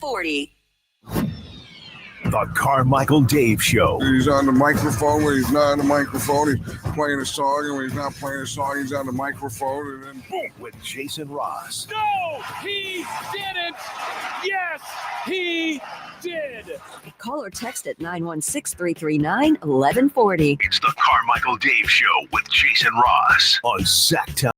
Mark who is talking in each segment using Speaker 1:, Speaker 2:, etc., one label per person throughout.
Speaker 1: 40.
Speaker 2: The Carmichael Dave Show.
Speaker 3: He's on the microphone when he's not on the microphone. He's playing a song, and when he's not playing a song, he's on the microphone, and then boom.
Speaker 2: With Jason Ross.
Speaker 4: No, he didn't. Yes, he did.
Speaker 1: Call or text at 916-339-1140.
Speaker 2: It's the Carmichael Dave Show with Jason Ross on Sacktown.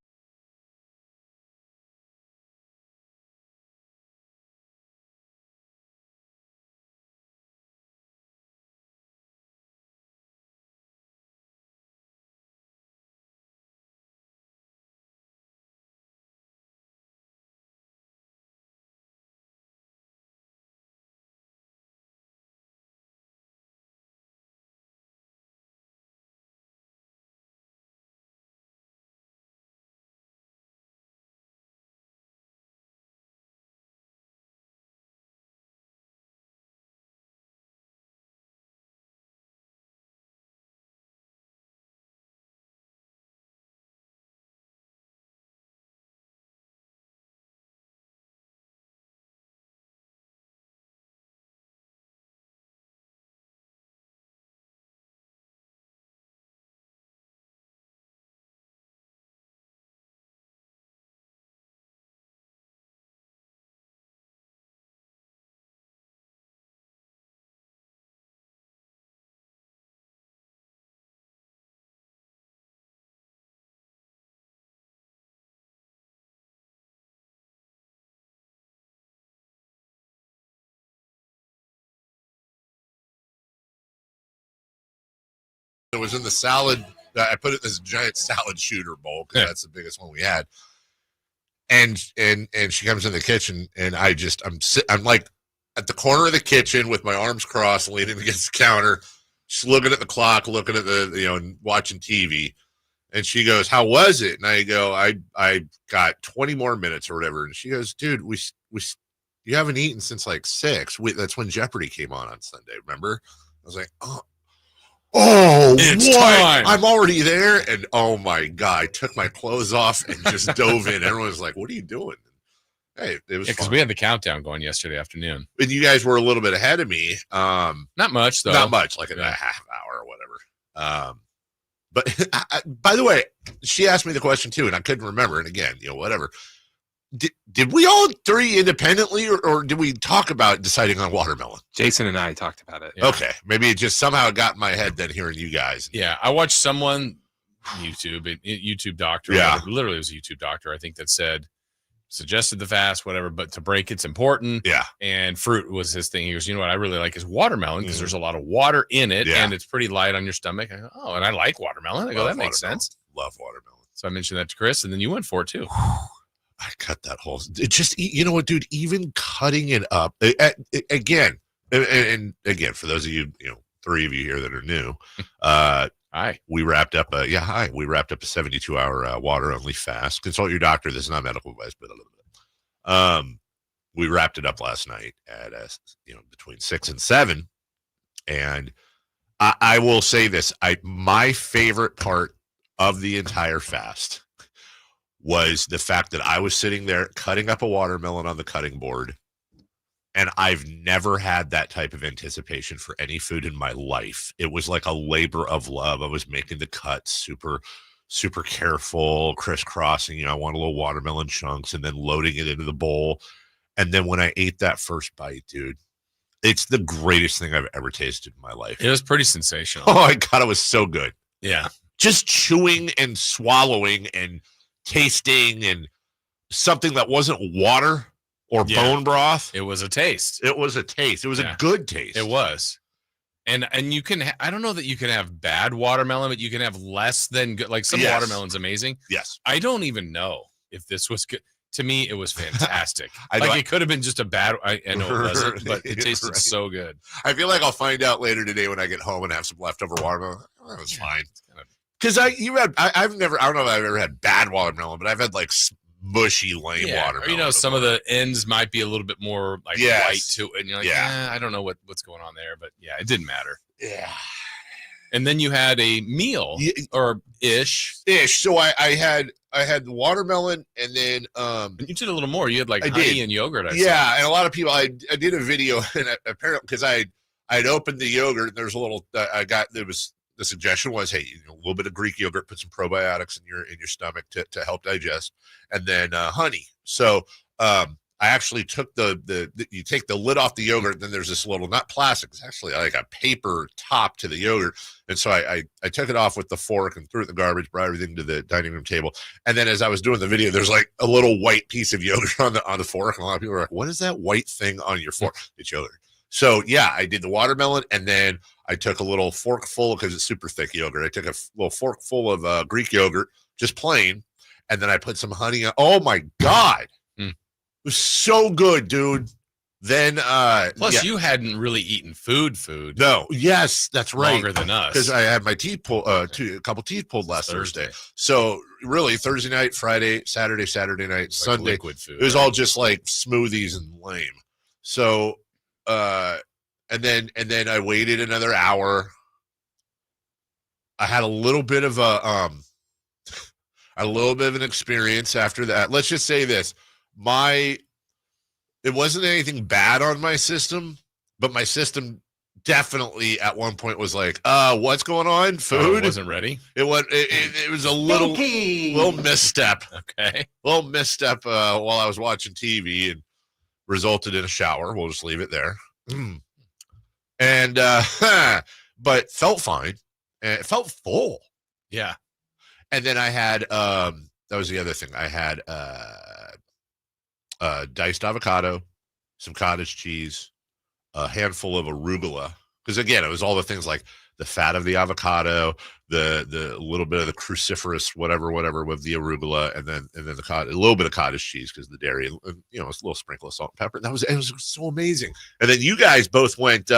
Speaker 5: It was in the salad. I put it in this giant salad shooter bowl because that's the biggest one we had. And she comes in the kitchen, and I'm like at the corner of the kitchen with my arms crossed, leaning against the counter, just looking at the clock, looking at and watching TV. And she goes, "How was it?" And I go, "I got 20 more minutes or whatever." And she goes, "Dude, you haven't eaten since like 6. That's when Jeopardy came on Sunday. Remember?" I was like, Oh,
Speaker 4: it's
Speaker 5: what?
Speaker 4: time.
Speaker 5: I'm already there. And oh my God, I took my clothes off and just dove in. Everyone was like, "What are you doing?" Hey, it was
Speaker 4: because we had the countdown going yesterday afternoon.
Speaker 5: And you guys were a little bit ahead of me.
Speaker 4: Not much, though.
Speaker 5: Not much, like a half hour or whatever. But by the way, she asked me the question too, and I couldn't remember. And again, whatever. Did we all three independently, or did we talk about deciding on watermelon?
Speaker 6: Jason and I talked about it.
Speaker 5: Yeah. Okay, maybe it just somehow got in my head then hearing you guys.
Speaker 4: Yeah, I watched someone YouTube doctor.
Speaker 5: Yeah,
Speaker 4: literally it was a YouTube doctor. I think that suggested the fast, whatever, but to break it's important.
Speaker 5: Yeah,
Speaker 4: and fruit was his thing. He goes, "You know what I really like is watermelon because there's a lot of water in it, and it's pretty light on your stomach." I go, "Oh, and I like watermelon." I go, "That makes sense."
Speaker 5: Love watermelon.
Speaker 4: So I mentioned that to Chris, and then you went for it too.
Speaker 5: I cut that whole. It just, you know what, dude? Even cutting it up again, and again, for those of you, 3 of you here that are new,
Speaker 4: hi.
Speaker 5: We wrapped up a We wrapped up a 72-hour water only fast. Consult your doctor. This is not medical advice, but a little bit. We wrapped it up last night at between 6 and 7, and I will say this: my favorite part of the entire fast was the fact that I was sitting there cutting up a watermelon on the cutting board, and I've never had that type of anticipation for any food in my life. It was like a labor of love. I was making the cuts super, super careful, crisscrossing. I want a little watermelon chunks and then loading it into the bowl. And then when I ate that first bite, dude, it's the greatest thing I've ever tasted in my life.
Speaker 4: It was pretty sensational.
Speaker 5: Oh, my God, it was so good.
Speaker 4: Yeah.
Speaker 5: Just chewing and swallowing and tasting and something that wasn't water or bone broth.
Speaker 4: It was a taste.
Speaker 5: It was a taste. It was a good taste.
Speaker 4: It was. And you can, I don't know that you can have bad watermelon, but you can have less than good. Like some watermelon's amazing.
Speaker 5: Yes.
Speaker 4: I don't even know if this was good. To me, it was fantastic.
Speaker 5: Like
Speaker 4: it could have been just a bad. I know it wasn't, but it tasted so good.
Speaker 5: I feel like I'll find out later today when I get home and have some leftover watermelon. That was fine. Because I've never, I don't know if I've ever had bad watermelon, but I've had like mushy, lame watermelon.
Speaker 4: Or, some of the ends might be a little bit more like white to it. And you're like, I don't know what's going on there, but it didn't matter.
Speaker 5: Yeah.
Speaker 4: And then you had a meal or ish.
Speaker 5: So I had the watermelon, and then
Speaker 4: you did a little more. You had like honey and yogurt. I saw.
Speaker 5: And a lot of people. I did a video, and apparently because I'd opened the yogurt, and there's a little. The suggestion was, hey, a little bit of Greek yogurt, put some probiotics in your stomach to help digest, and then honey. So I actually took you take the lid off the yogurt, and then there's this little, not plastic, it's actually like a paper top to the yogurt. And so I took it off with the fork and threw it in the garbage, brought everything to the dining room table. And then as I was doing the video, there's like a little white piece of yogurt on the fork. And a lot of people were like, what is that white thing on your fork? It's yogurt. So yeah, I did the watermelon, and then I took a little fork full, because it's super thick yogurt. I took a little fork full of Greek yogurt, just plain. And then I put some honey on. Oh my God. It was so good, dude. Then
Speaker 4: plus you hadn't really eaten food.
Speaker 5: No, yes, that's right.
Speaker 4: Longer than us,
Speaker 5: because I had my teeth pulled, a couple teeth pulled last Thursday. So really, Thursday night, Friday, Saturday night, like Sunday, liquid food. It was all just like smoothies and lame. So and then I waited another hour. I had a little bit of an experience after that. Let's just say this. It wasn't anything bad on my system, but my system definitely at one point was like, what's going on? Food?
Speaker 4: It wasn't ready.
Speaker 5: It was a little misstep.
Speaker 4: Okay.
Speaker 5: Little misstep while I was watching TV, and resulted in a shower. We'll just leave it there. And but felt fine. And it felt full.
Speaker 4: Yeah.
Speaker 5: And then I had that was the other thing. I had diced avocado, some cottage cheese, a handful of arugula. Because again, it was all the things like the fat of the avocado, the little bit of the cruciferous whatever with the arugula, and then a little bit of cottage cheese because the dairy, and, a little sprinkle of salt and pepper. It was so amazing. And then you guys both went.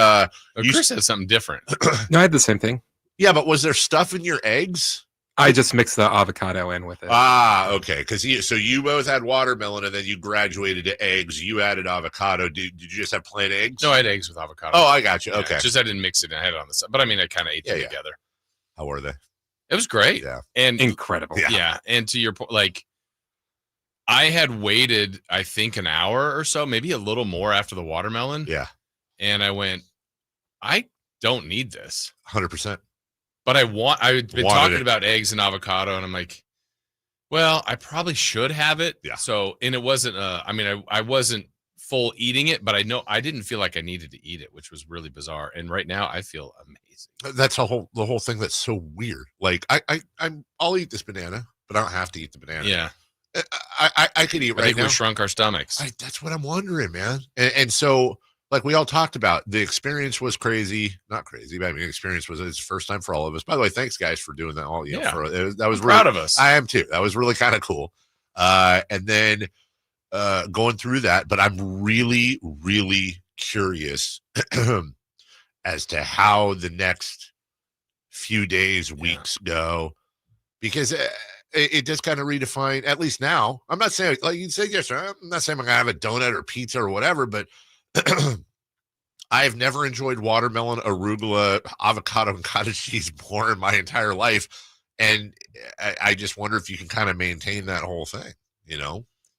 Speaker 4: Chris had something different.
Speaker 1: No, I had the same thing.
Speaker 5: Yeah, but was there stuff in your eggs?
Speaker 1: I just mixed the avocado in with it.
Speaker 5: Okay. Because you both had watermelon, and then you graduated to eggs. You added avocado. Did you just have plain eggs?
Speaker 4: No, I had eggs with avocado.
Speaker 5: Oh, I got you.
Speaker 4: Yeah,
Speaker 5: okay.
Speaker 4: Just I didn't mix it. I had it on the side, but I mean, I kind of ate them together.
Speaker 5: How were they?
Speaker 4: It was great.
Speaker 5: Yeah.
Speaker 4: And
Speaker 1: incredible.
Speaker 4: Yeah. And to your point, like, I had waited, I think, an hour or so, maybe a little more after the watermelon.
Speaker 5: Yeah.
Speaker 4: And I went, I don't need this.
Speaker 5: 100%.
Speaker 4: But I've been talking about eggs and avocado, and I'm like, well, I probably should have it.
Speaker 5: Yeah.
Speaker 4: So, and it wasn't, I wasn't full eating it, but I didn't feel like I needed to eat it, which was really bizarre. And right now I feel amazing.
Speaker 5: That's the whole thing that's so weird. Like I'll eat this banana, but I don't have to eat the banana.
Speaker 4: Yeah.
Speaker 5: I could eat right now.
Speaker 4: I think we shrunk our stomachs.
Speaker 5: That's what I'm wondering, man. And so, like we all talked about, the experience was crazy. Not crazy, but I mean, the experience was it's the first time for all of us. By the way, thanks guys for doing that. All that was
Speaker 4: proud of us.
Speaker 5: I am too. That was really kind of cool. And then going through that, but I'm really, really curious as to how the next few days, weeks go, because it just kind of redefined, at least now. I'm not saying, like you said yesterday, I'm not saying I'm going to have a donut or pizza or whatever, but I've never enjoyed watermelon, arugula, avocado, and cottage cheese more in my entire life. And I just wonder if you can kind of maintain that whole thing,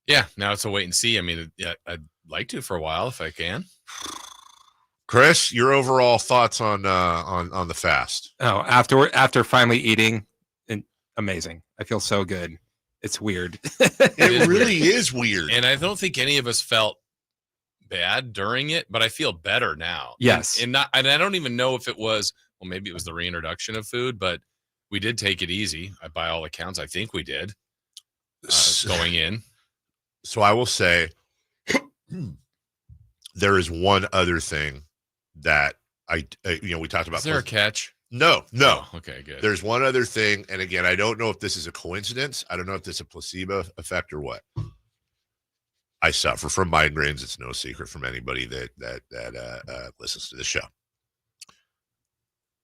Speaker 4: Yeah, now it's a wait and see. I mean, I'd like to for a while if I can.
Speaker 5: Chris, your overall thoughts on the fast?
Speaker 1: Oh, after finally eating, amazing. I feel so good. It's weird.
Speaker 5: It really is weird.
Speaker 4: And I don't think any of us felt bad during it, but I feel better now.
Speaker 1: Yes.
Speaker 4: And I don't even know if it was, well, maybe it was the reintroduction of food, but we did take it easy. By all accounts, I think we did going in.
Speaker 5: So I will say there is one other thing that we talked about.
Speaker 4: Is there a catch?
Speaker 5: No.
Speaker 4: Oh, okay, good.
Speaker 5: There's one other thing. And again, I don't know if this is a coincidence. I don't know if this is a placebo effect or what. I suffer from migraines. It's no secret from anybody that listens to the show.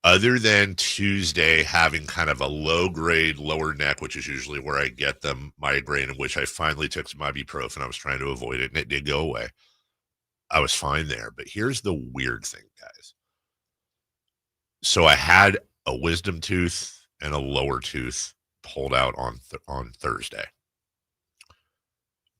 Speaker 5: Other than Tuesday having kind of a low-grade lower neck, which is usually where I get the migraine, in which I finally took some ibuprofen. I was trying to avoid it, and it did go away. I was fine there. But here's the weird thing, guys. So I had a wisdom tooth and a lower tooth pulled out on Thursday.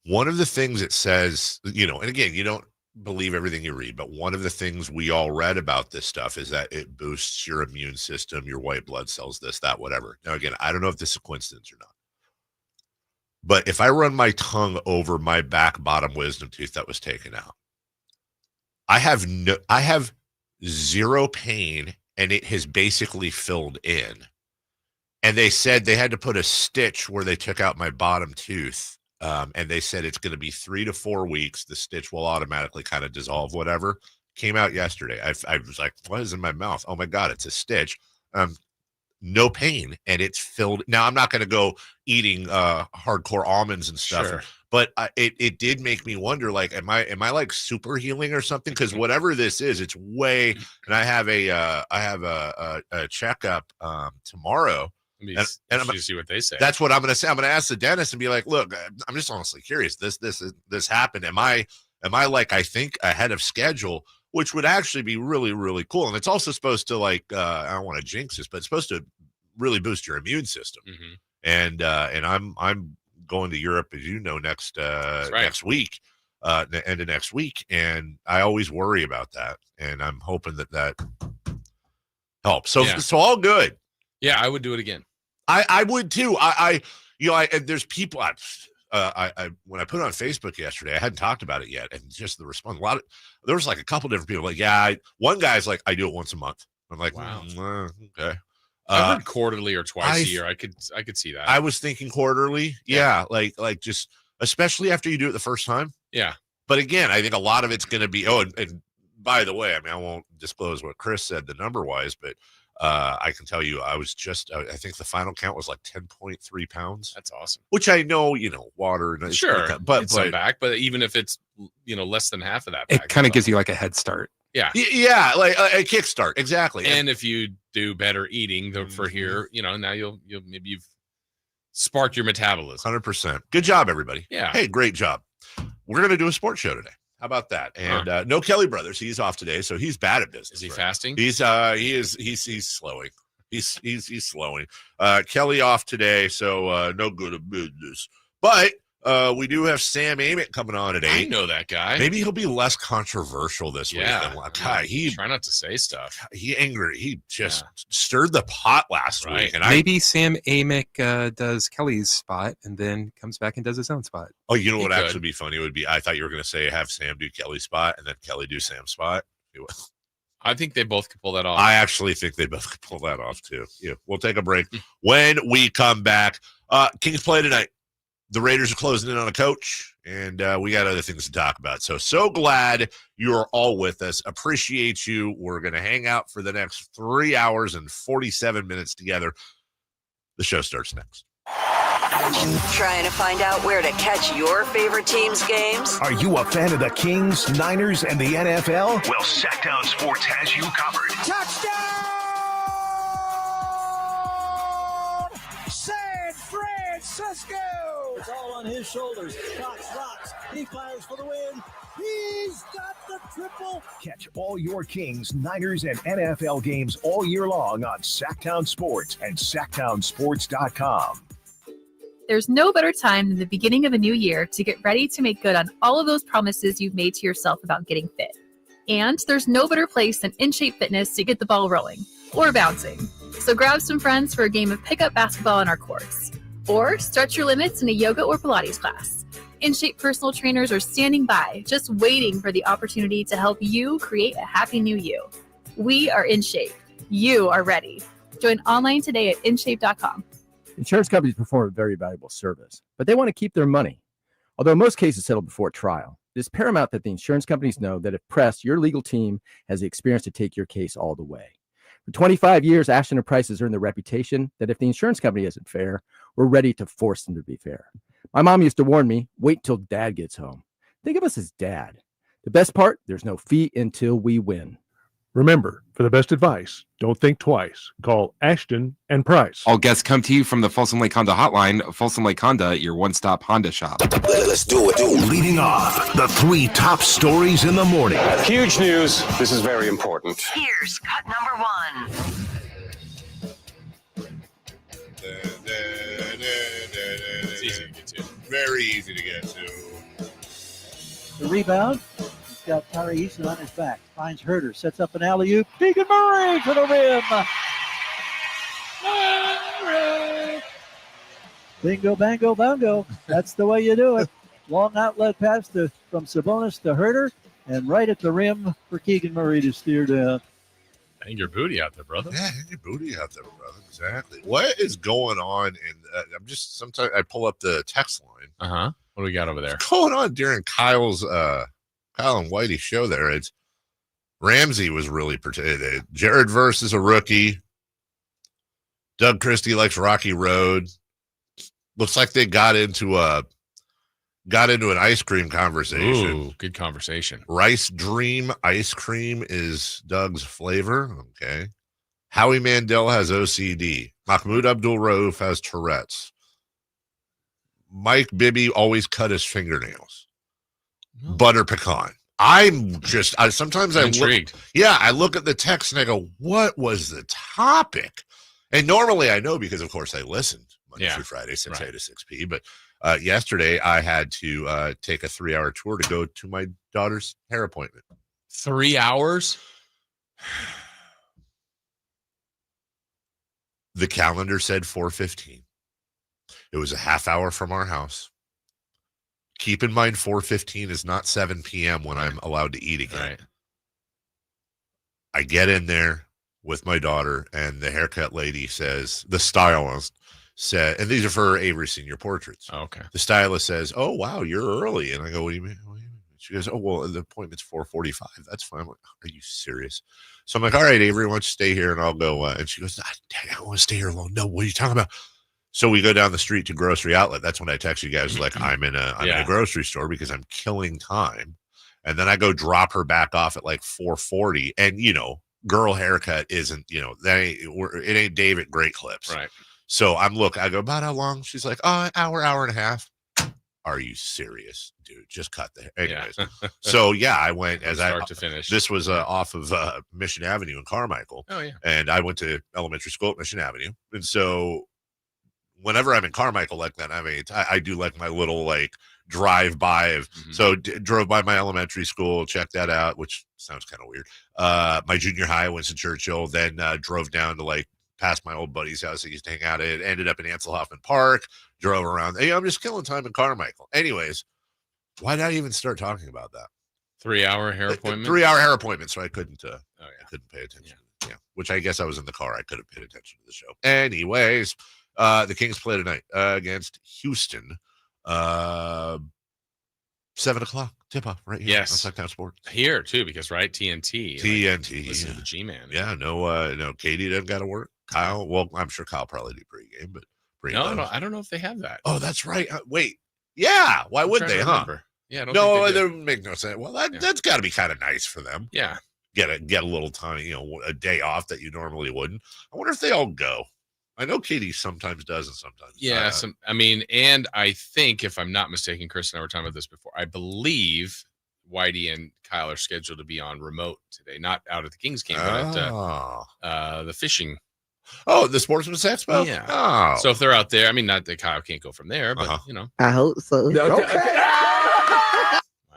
Speaker 5: One of the things it says, and again, you don't believe everything you read, but one of the things we all read about this stuff is that it boosts your immune system, your white blood cells, this, that, whatever. Now, again, I don't know if this is a coincidence or not, but if I run my tongue over my back bottom wisdom tooth that was taken out, I have zero pain, and it has basically filled in. And they said they had to put a stitch where they took out my bottom tooth. And they said it's going to be 3 to 4 weeks. The stitch will automatically kind of dissolve, whatever. Came out yesterday. I was like, what is in my mouth? Oh my God, it's a stitch. No pain. And it's filled. Now I'm not going to go eating hardcore almonds and stuff,
Speaker 4: Sure.
Speaker 5: but it did make me wonder, like, am I like super healing or something? Because whatever this is, it's way, and I have a checkup tomorrow.
Speaker 4: And I'm going to see what they say.
Speaker 5: That's what I'm going to say. I'm going to ask the dentist and be like, look, I'm just honestly curious. This happened. Am I like, I think ahead of schedule, which would actually be really, really cool. And it's also supposed to, like, I don't want to jinx this, but it's supposed to really boost your immune system. And I'm going to Europe, as you know, next week, the end of next week. And I always worry about that. And I'm hoping that helps. So all good.
Speaker 4: Yeah, I would do it again.
Speaker 5: I would too. There's people. When I put it on Facebook yesterday, I hadn't talked about it yet, and just the response. There was like a couple different people. Like, one guy's like, I do it once a month. I'm like, wow, okay.
Speaker 4: I've heard quarterly or twice a year. I could see that.
Speaker 5: I was thinking quarterly. Yeah, like just especially after you do it the first time.
Speaker 4: Yeah.
Speaker 5: But again, I think a lot of it's going to be. Oh, and by the way, I mean, I won't disclose what Chris said the number wise, but. I can tell you, I was I think the final count was like 10.3 pounds.
Speaker 4: That's awesome.
Speaker 5: Which I know, water. And
Speaker 4: sure. But back, but even if it's, less than half of that,
Speaker 1: it kind of gives you like a head start.
Speaker 4: Yeah.
Speaker 5: Yeah. Like a kickstart. Exactly.
Speaker 4: And if you do better eating for here, now maybe you've sparked your metabolism.
Speaker 5: 100%. Good job, everybody.
Speaker 4: Yeah.
Speaker 5: Hey, great job. We're going to do a sports show today. How about that? And no Kelly Brothers. He's off today, so he's bad at business.
Speaker 4: Is he fasting?
Speaker 5: He's slowing. He's slowing. Kelly off today, so no good at business. But we do have Sam Amick coming on at 8.
Speaker 4: I know that guy.
Speaker 5: Maybe he'll be less controversial this week. God,
Speaker 4: try not to say stuff.
Speaker 5: He just stirred the pot last week. And
Speaker 1: maybe Sam Amick does Kelly's spot and then comes back and does his own spot.
Speaker 5: Oh, you know what would actually be funny would be, I thought you were going to say have Sam do Kelly's spot and then Kelly do Sam's spot.
Speaker 4: I think they both could pull that off.
Speaker 5: I actually think they both could pull that off too. Yeah, we'll take a break. When we come back, Kings play tonight. The Raiders are closing in on a coach, and we got other things to talk about. So glad you're all with us. Appreciate you. We're going to hang out for the next 3 hours and 47 minutes together. The show starts next.
Speaker 6: Trying to find out where to catch your favorite team's games?
Speaker 2: Are you a fan of the Kings, Niners, and the NFL? Well, Sacktown Sports has you covered.
Speaker 7: Touchdown! San Francisco! It's all on his shoulders. Fox rocks. He fires for the win. He's got the triple.
Speaker 2: Catch all your Kings, Niners, and NFL games all year long on Sacktown Sports and SacktownSports.com.
Speaker 8: There's no better time than the beginning of a new year to get ready to make good on all of those promises you've made to yourself about getting fit. And there's no better place than In Shape Fitness to get the ball rolling or bouncing. So grab some friends for a game of pickup basketball on our courts. Or stretch your limits in a yoga or Pilates class. In Shape personal trainers are standing by, just waiting for the opportunity to help you create a happy new you. We are In Shape. You are ready. Join online today at InShape.com.
Speaker 9: Insurance companies perform a very valuable service, but they want to keep their money. Although most cases settle before trial, it is paramount that the insurance companies know that if pressed, your legal team has the experience to take your case all the way. For 25 years, Ashton and Price has earned the reputation that if the insurance company isn't fair, we're ready to force them to be fair. My mom used to warn me, wait till dad gets home. Think of us as dad. The best part, there's no fee until we win.
Speaker 10: Remember, for the best advice, don't think twice. Call Ashton and Price.
Speaker 1: All guests come to you from the Folsom Lake Honda hotline. Folsom Lake Honda, your one-stop Honda shop.
Speaker 2: Let's do it. Leading off, the 3 top stories in the morning.
Speaker 11: Huge news. This is very important.
Speaker 6: Here's cut number 1.
Speaker 5: very easy to get to.
Speaker 7: The rebound. He's got Tari Easton on his back. Finds Herder. Sets up an alley-oop. Keegan Murray for the rim. Murray. Bingo, bango, bongo. That's the way you do it. Long outlet pass from Sabonis to Herder. And right at the rim for Keegan Murray to steer down.
Speaker 4: Hang your booty out there, brother.
Speaker 5: Yeah, hang your booty out there, brother. Exactly. What is going on? And sometimes I pull up the text line.
Speaker 4: Uh-huh. What do we got over there?
Speaker 5: What's going on during Kyle and Whitey's show there? It's Ramsey was really protected. Jared versus a rookie. Doug Christie likes Rocky Road. Looks like they got into an ice cream conversation.
Speaker 4: Ooh, good conversation.
Speaker 5: Rice Dream ice cream is Doug's flavor. Okay. Howie Mandel has OCD. Mahmoud Abdul-Rauf has Tourette's. Mike Bibby always cut his fingernails. Butter pecan. Sometimes I'm intrigued. I look at the text and I go, what was the topic? And normally I know because, of course, I listened Monday through Friday, 6 a to 6 p. But yesterday I had to take a 3-hour tour to go to my daughter's hair appointment.
Speaker 4: 3 hours?
Speaker 5: The calendar said 4:15. It was a half hour from our house. Keep in mind, 4:15 is not 7 p.m. when I'm allowed to eat again.
Speaker 4: Right.
Speaker 5: I get in there with my daughter, and the haircut lady says, the stylist said, and these are for Avery Senior Portraits.
Speaker 4: Oh, okay.
Speaker 5: The stylist says, oh, wow, you're early. And I go, what do you mean? She goes, oh, well, the appointment's 4:45. That's fine. I'm like, are you serious? So I'm like, all right, Avery, why don't you stay here and I'll go. And she goes, I don't want to stay here alone. No, what are you talking about? So we go down the street to Grocery Outlet. That's when I text you guys, like, I'm in a grocery store because I'm killing time. And then I go drop her back off at like 4:40. And, girl haircut isn't, it ain't David Great Clips.
Speaker 4: Right.
Speaker 5: So I go, about how long? She's like, an hour and a half. Are you serious, dude? Just cut the hair. Anyways. So I went
Speaker 4: start to finish.
Speaker 5: This was off of Mission Avenue in Carmichael.
Speaker 4: Oh, yeah.
Speaker 5: And I went to elementary school at Mission Avenue. And so whenever I'm in Carmichael like that, I do like my little drive by of, so drove by my elementary school, checked that out, which sounds kind of weird. My junior high, Winston Churchill, then drove down to past my old buddy's house. I used to hang out at. Ended up in Ansel Hoffman Park, drove around. Hey, I'm just killing time in Carmichael. Anyways, why did I even start talking about that?
Speaker 4: 3-hour hair appointment?
Speaker 5: 3-hour hair appointment, so I couldn't I couldn't pay attention. Yeah, which I guess I was in the car. I could have paid attention to the show. Anyways, the Kings play tonight against Houston. 7:00 tip-off right here.
Speaker 4: Yes.
Speaker 5: On Sacktown Sports.
Speaker 4: Here, too, because, TNT.
Speaker 5: TNT.
Speaker 4: Listen to the G-Man.
Speaker 5: Yeah, no, Katie doesn't got to work. Kyle, well, I'm sure Kyle probably do pregame, but
Speaker 4: no, I don't know if they have that.
Speaker 5: Oh, that's right. Wait. Yeah, why would they, huh?
Speaker 4: Yeah, I don't
Speaker 5: no,
Speaker 4: think
Speaker 5: that would make no sense. Well, that's got to be kind of nice for them.
Speaker 4: Yeah.
Speaker 5: Get a little tiny, a day off that you normally wouldn't. I wonder if they all go. I know Katie sometimes does and sometimes
Speaker 4: yeah. And I think, if I'm not mistaken, Chris and I were talking about this before, I believe Whitey and Kyle are scheduled to be on remote today, not out at the Kings game, but at the fishing.
Speaker 5: Oh, the Sportsman's Expo?
Speaker 4: Yeah.
Speaker 5: Oh.
Speaker 4: So if they're out there, not that Kyle can't go from there, but,
Speaker 11: I hope so.
Speaker 4: Okay.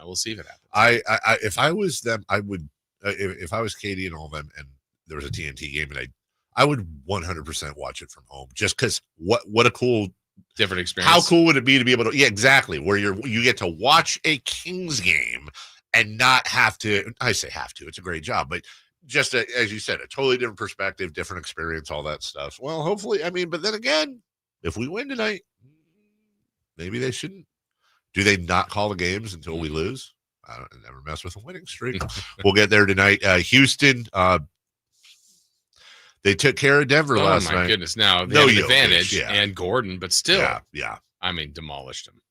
Speaker 4: We'll see if it happens.
Speaker 5: I if I was them, I would, if I was Katie and all them, and there was a TNT game, and I would 100% watch it from home, just because what a cool
Speaker 4: different experience.
Speaker 5: How cool would it be to be able to? Yeah, exactly. Where you get to watch a Kings game and not have to. I say have to. It's a great job, but just as you said, a totally different perspective, different experience, all that stuff. Well, hopefully, but then again, if we win tonight, maybe they shouldn't. Do they not call the games until we lose? I never mess with a winning streak. We'll get there tonight. Houston. They took care of Denver last night.
Speaker 4: Oh, my goodness. Now, they have an advantage, and Gordon, but still.
Speaker 5: Yeah.
Speaker 4: Demolished him.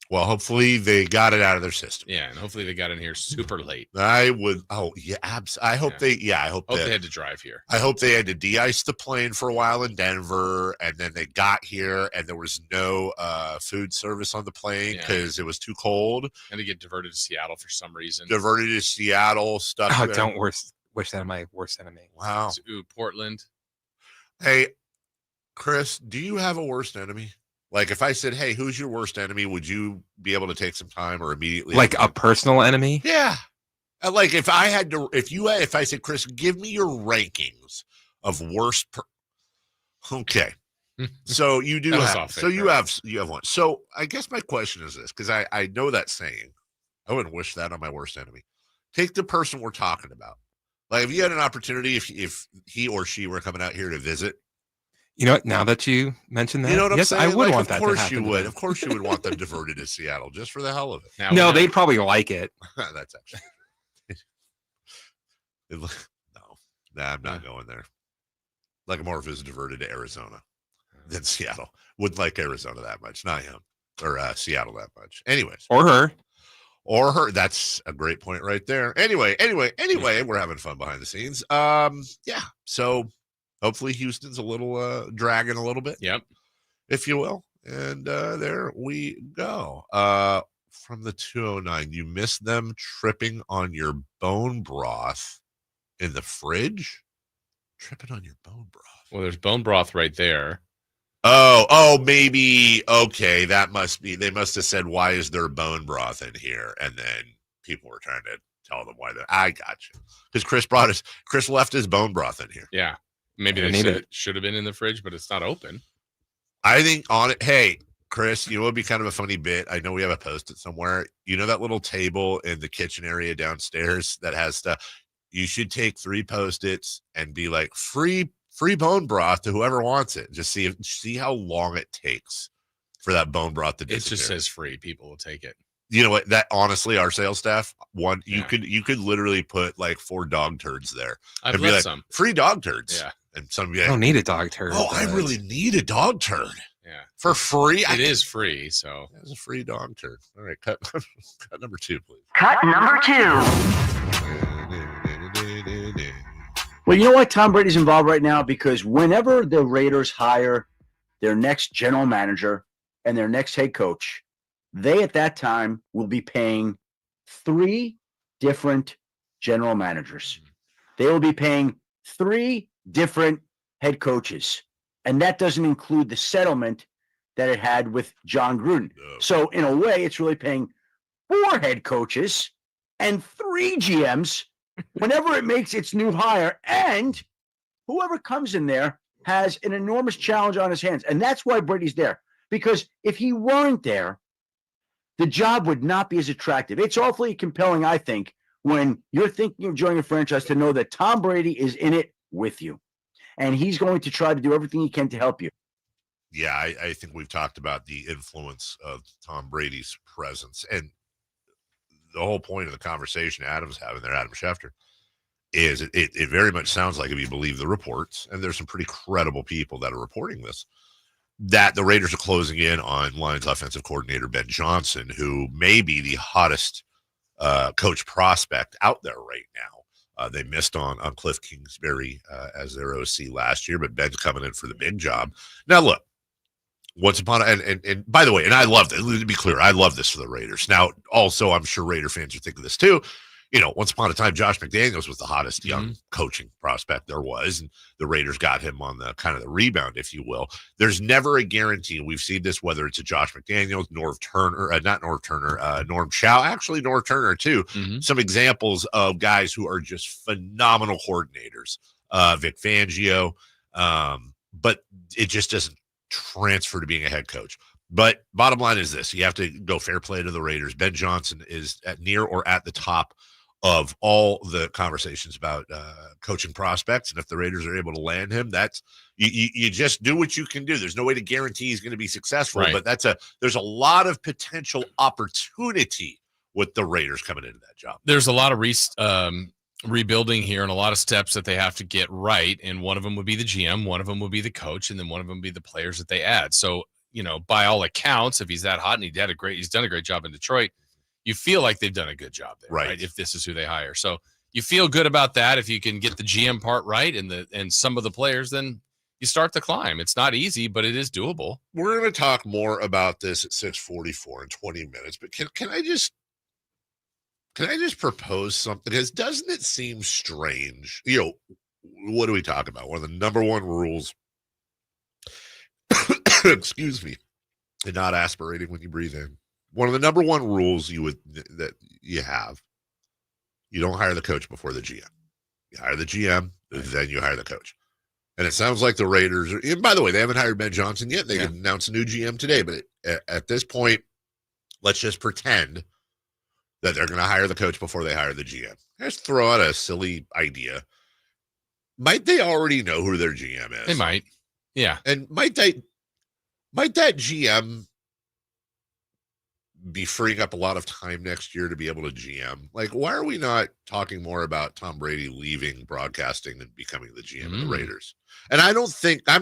Speaker 5: Well, hopefully they got it out of their system.
Speaker 4: Yeah, and hopefully they got in here super late.
Speaker 5: I would. Oh, yeah. I hope they. Yeah, I hope
Speaker 4: they had to drive here.
Speaker 5: I hope they had to de-ice the plane for a while in Denver, and then they got here, and there was no food service on the plane because it was too cold.
Speaker 4: And to get diverted to Seattle for some reason.
Speaker 5: Diverted to Seattle. Stuck.
Speaker 1: Oh, don't wish that on my worst enemy.
Speaker 5: Wow.
Speaker 4: Portland.
Speaker 5: Hey, Chris, do you have a worst enemy? Like if I said, "Hey, who's your worst enemy?" Would you be able to take some time or immediately?
Speaker 1: Like a personal enemy?
Speaker 5: Yeah. Like if I had to, if I said, Chris, give me your rankings of worst. Okay. So you do have, so you have one. So I guess my question is this, because I know that saying. I wouldn't wish that on my worst enemy. Take the person we're talking about. Like if you had an opportunity, if he or she were coming out here to visit.
Speaker 1: You know what? Now that you mentioned that,
Speaker 5: You know what I'm
Speaker 1: yes,
Speaker 5: saying?
Speaker 1: I would
Speaker 5: Like,
Speaker 1: want that to happen.
Speaker 5: Of course you would. Of course you would want them diverted to Seattle just for the hell of it.
Speaker 1: No, they'd probably like it.
Speaker 5: That's actually. I'm not going there. Like more if it was diverted to Arizona than Seattle. Wouldn't like Arizona that much. Not him. Or Seattle that much. Anyways.
Speaker 1: Or her. That's
Speaker 5: a great point right there. Anyway, we're having fun behind the scenes. Yeah. So hopefully Houston's a little dragging a little bit.
Speaker 4: Yep.
Speaker 5: If you will. And there we go. From the 209, you missed them tripping on your bone broth in the fridge? Tripping on your bone broth.
Speaker 4: Well, there's bone broth right there.
Speaker 5: Oh, maybe. Okay, that must be. They must have said, "Why is there bone broth in here?" And then people were trying to tell them why. I got you, because Chris left his bone broth in here.
Speaker 4: Yeah, maybe they said it should have been in the fridge, but it's not open.
Speaker 5: I think on it. Hey, Chris, you know, it'd be kind of a funny bit. I know we have a Post-it somewhere. You know that little table in the kitchen area downstairs that has stuff. You should take 3 Post-its and be like, free bone broth to whoever wants it. Just see how long it takes for that bone broth to disappear.
Speaker 4: It just says free. People will take it.
Speaker 5: You know what? That honestly, our sales staff, you could literally put like 4 dog turds there.
Speaker 4: I've
Speaker 5: left
Speaker 4: some
Speaker 5: free dog turds.
Speaker 4: Yeah,
Speaker 5: and some
Speaker 1: I don't need a dog turd.
Speaker 5: Oh, I really need a dog turd.
Speaker 4: Yeah,
Speaker 5: for free.
Speaker 4: It is free, so
Speaker 5: it's a free dog turd. All right, cut number 2, please.
Speaker 6: Cut number 2.
Speaker 11: Well, you know why Tom Brady's involved right now? Because whenever the Raiders hire their next general manager and their next head coach, they at that time will be paying 3 different general managers. They will be paying 3 different head coaches. And that doesn't include the settlement that it had with John Gruden.
Speaker 5: No.
Speaker 11: So in a way, it's really paying 4 head coaches and 3 GMs whenever it makes its new hire, and whoever comes in there has an enormous challenge on his hands. And that's why Brady's there, because if he weren't there, the job would not be as attractive. It's awfully compelling, I think, when you're thinking of joining a franchise to know that Tom Brady is in it with you, and he's going to try to do everything he can to help you.
Speaker 5: Yeah, I think we've talked about the influence of Tom Brady's presence, and the whole point of the conversation Adam's having there, Adam Schefter, is it very much sounds like, if you believe the reports, and there's some pretty credible people that are reporting this, that the Raiders are closing in on Lions offensive coordinator Ben Johnson, who may be the hottest coach prospect out there right now. They missed on Cliff Kingsbury as their OC last year, but Ben's coming in for the big job. Now, look, once upon a, and by the way, and I love this, to be clear, I love this for the Raiders. Now, also, I'm sure Raider fans are thinking this too. You know, once upon a time, Josh McDaniels was the hottest young coaching prospect there was, and the Raiders got him on the kind of the rebound, if you will. There's never a guarantee. We've seen this, whether it's a Josh McDaniels, Norv Chow, actually Norv Turner too. Some examples of guys who are just phenomenal coordinators. Vic Fangio, but it just doesn't transfer to being a head coach. But bottom line is this: you have to go fair play to the Raiders. Ben Johnson is at near or at the top of all the conversations about coaching prospects, and if the Raiders are able to land him, that's you just do what you can do. There's no way to guarantee he's going to be successful,
Speaker 4: right,
Speaker 5: but there's a lot of potential opportunity with the Raiders coming into that job.
Speaker 4: There's a lot of rebuilding here and a lot of steps that they have to get right, and one of them would be the GM, one of them would be the coach, and then one of them would be the players that they add. So, you know, by all accounts, if he's that hot and he's done a great job in Detroit, you feel like they've done a good job there, right? If this is who they hire. So you feel good about that. If you can get the GM part right and some of the players, then you start to climb. It's not easy, but it is doable.
Speaker 5: We're going to talk more about this at 6:44 in 20 minutes, but can I just propose something? Because doesn't it seem strange? You know, what do we talk about? One of the number one rules, excuse me, and not aspirating when you breathe in. One of the number one rules that you have, you don't hire the coach before the GM. You hire the GM, then you hire the coach. And it sounds like the Raiders are, and by the way, they haven't hired Ben Johnson yet. They can announce a new GM today, but at this point, let's just pretend that they're going to hire the coach before they hire the GM. Just throw out a silly idea. Might they already know who their GM is?
Speaker 4: They might. Yeah.
Speaker 5: And might that GM be freeing up a lot of time next year to be able to GM? Like, why are we not talking more about Tom Brady leaving broadcasting and becoming the GM of the Raiders? And I'm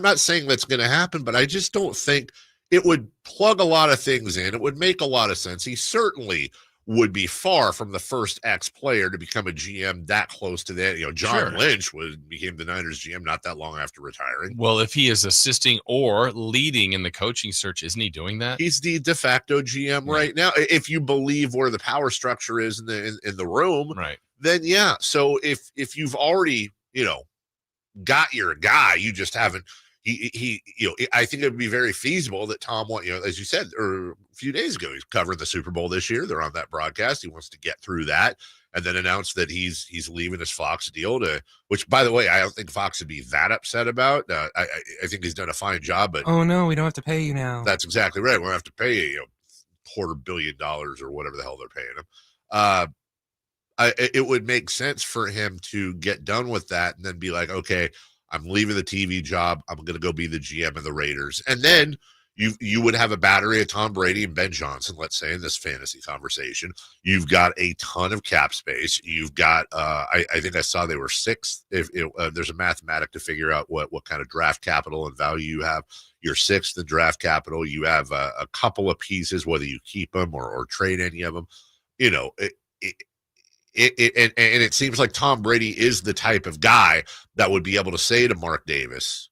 Speaker 5: not saying that's going to happen, but I just don't think it would plug a lot of things in. It would make a lot of sense. He certainly would be far from the first ex-player to become a GM that close to that. John Lynch became the Niners GM not that long after retiring.
Speaker 4: Well, if he is assisting or leading in the coaching search, isn't he doing that?
Speaker 5: He's the de facto GM right now. If you believe where the power structure is in the room,
Speaker 4: right?
Speaker 5: Then yeah. So if you've already got your guy, you just haven't. I think it would be very feasible that Tom, as you said, or a few days ago, he's covering the Super Bowl this year. They're on that broadcast. He wants to get through that and then announce that he's leaving his Fox deal which, by the way, I don't think Fox would be that upset about. I think he's done a fine job, but
Speaker 1: oh no, we don't have to pay you now.
Speaker 5: That's exactly right. We don't have to pay you, $250 million or whatever the hell they're paying him. It would make sense for him to get done with that and then be like, okay, I'm leaving the TV job. I'm going to go be the GM of the Raiders. And then you would have a battery of Tom Brady and Ben Johnson, let's say, in this fantasy conversation. You've got a ton of cap space. You've got, I think I saw they were sixth. There's a mathematic to figure out what kind of draft capital and value you have. You're sixth in draft capital. You have a couple of pieces, whether you keep them or trade any of them. And it seems like Tom Brady is the type of guy that would be able to say to Mark Davis,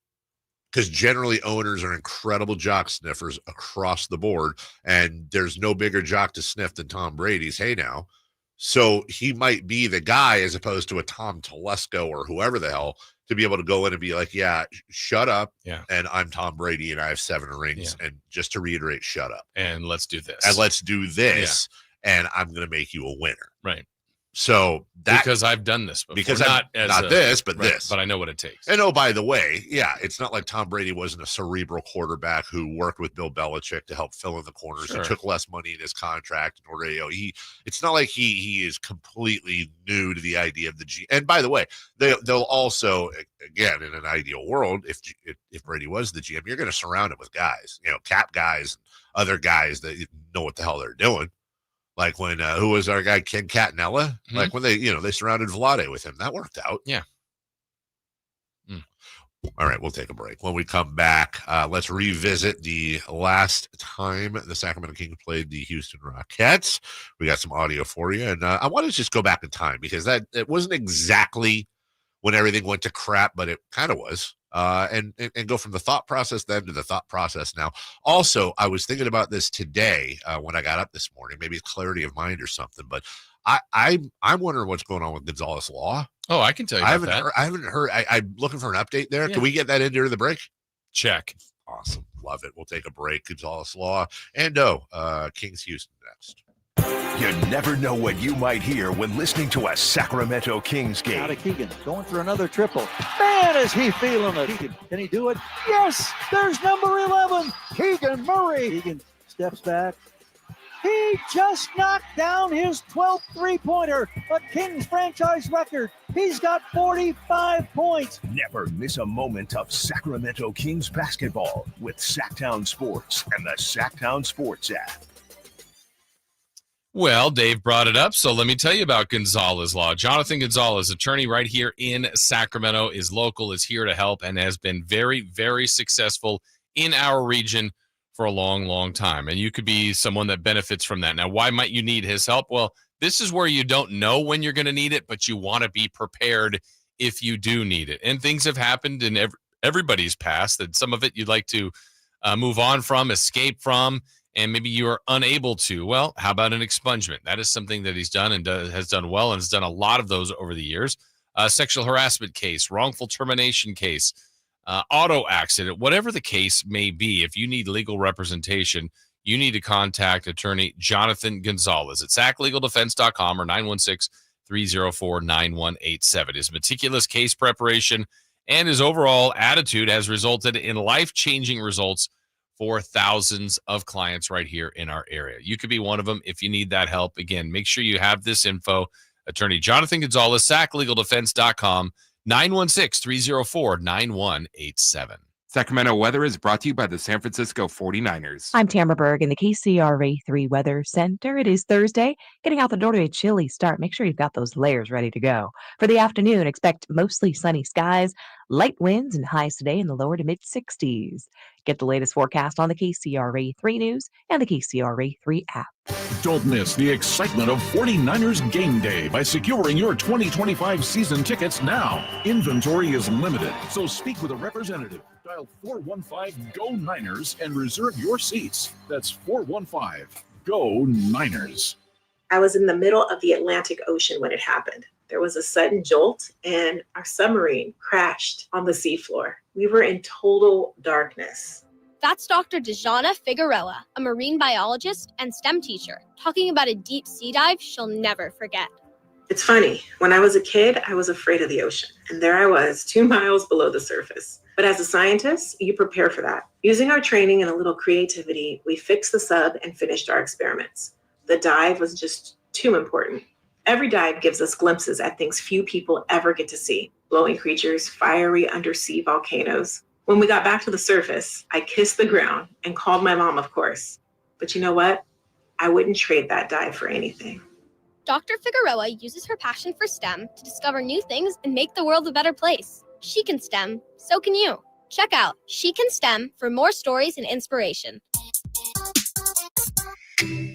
Speaker 5: because generally owners are incredible jock sniffers across the board, and there's no bigger jock to sniff than Tom Brady's. Hey, now. So he might be the guy as opposed to a Tom Telesco or whoever the hell to be able to go in and be like, yeah, shut up.
Speaker 4: Yeah.
Speaker 5: And I'm Tom Brady and I have 7 rings. Yeah. And just to reiterate, shut up.
Speaker 4: And let's do this.
Speaker 5: Yeah. And I'm going to make you a winner.
Speaker 4: Right.
Speaker 5: So
Speaker 4: because I've done this before.
Speaker 5: Because not this, but
Speaker 4: right,
Speaker 5: this.
Speaker 4: But I know what it takes.
Speaker 5: And oh, by the way, yeah, it's not like Tom Brady wasn't a cerebral quarterback who worked with Bill Belichick to help fill in the corners. Sure. He took less money in his contract in order to, it's not like he is completely new to the idea of the G. And by the way, they'll also, again, in an ideal world, if Brady was the GM, you're going to surround him with guys, cap guys, other guys that know what the hell they're doing. Like when, who was our guy, Ken Catanella? Mm-hmm. Like when they surrounded Vlade with him. That worked out.
Speaker 4: Yeah.
Speaker 5: All right, we'll take a break. When we come back, let's revisit the last time the Sacramento Kings played the Houston Rockets. We got some audio for you. And I want to just go back in time because it wasn't exactly when everything went to crap, but it kind of was. And go from the thought process then to the thought process now. Also, I was thinking about this today when I got up this morning, maybe it's clarity of mind or something, but I'm wondering what's going on with Gonzalez Law.
Speaker 4: Oh, I can tell you
Speaker 5: I haven't heard. I'm looking for an update there. Yeah. Can we get that in during the break?
Speaker 4: Check.
Speaker 5: Awesome. Love it. We'll take a break. Gonzalez Law and Kings Houston next.
Speaker 2: You never know what you might hear when listening to a Sacramento Kings game.
Speaker 7: Out of Keegan, going for another triple. Man, is he feeling it. Keegan, can he do it? Yes, there's number 11, Keegan Murray. Keegan steps back. He just knocked down his 12th three-pointer, a Kings franchise record. He's got 45 points.
Speaker 2: Never miss a moment of Sacramento Kings basketball with Sacktown Sports and the Sacktown Sports app.
Speaker 4: Well, Dave brought it up, so let me tell you about Gonzalez Law. Jonathan Gonzalez, attorney right here in Sacramento, is local, is here to help, and has been very, very successful in our region for a long, long time. And you could be someone that benefits from that. Now, why might you need his help? Well, this is where you don't know when you're going to need it, but you want to be prepared if you do need it. And things have happened in everybody's past, and some of it you'd like to move on from, escape from, and maybe you are unable to. Well, how about an expungement? That is something that he's done and has done well, and has done a lot of those over the years. Sexual harassment case, wrongful termination case, auto accident, whatever the case may be. If you need legal representation, you need to contact attorney Jonathan Gonzalez at saclegaldefense.com or 916-304-9187. His meticulous case preparation and his overall attitude has resulted in life-changing results for thousands of clients right here in our area. You could be one of them if you need that help. Again, make sure you have this info. Attorney Jonathan Gonzalez, saclegaldefense.com, 916-304-9187.
Speaker 1: Sacramento weather is brought to you by the San Francisco 49ers.
Speaker 12: I'm Tamara Berg in the KCRA 3 Weather Center. It is Thursday. Getting out the door to a chilly start. Make sure you've got those layers ready to go. For the afternoon, expect mostly sunny skies, light winds, and highs today in the lower to mid-60s. Get the latest forecast on the KCRA 3 News and the KCRA 3 app.
Speaker 13: Don't miss the excitement of 49ers Game Day by securing your 2025 season tickets now. Inventory is limited, so speak with a representative. Dial 415-GO-NINERS and reserve your seats. That's 415-GO-NINERS.
Speaker 14: I was in the middle of the Atlantic Ocean when it happened. There was a sudden jolt and our submarine crashed on the seafloor. We were in total darkness.
Speaker 15: That's Dr. Dejana Figueroa, a marine biologist and STEM teacher, talking about a deep sea dive she'll never forget.
Speaker 14: It's funny, when I was a kid, I was afraid of the ocean, and there I was 2 miles below the surface. But as a scientist, you prepare for that. Using our training and a little creativity, we fixed the sub and finished our experiments. The dive was just too important. Every dive gives us glimpses at things few people ever get to see. Glowing creatures, fiery undersea volcanoes. When we got back to the surface, I kissed the ground and called my mom, of course. But you know what? I wouldn't trade that dive for anything.
Speaker 15: Dr. Figueroa uses her passion for STEM to discover new things and make the world a better place. She can STEM, so can you. Check out She Can STEM for more stories and inspiration.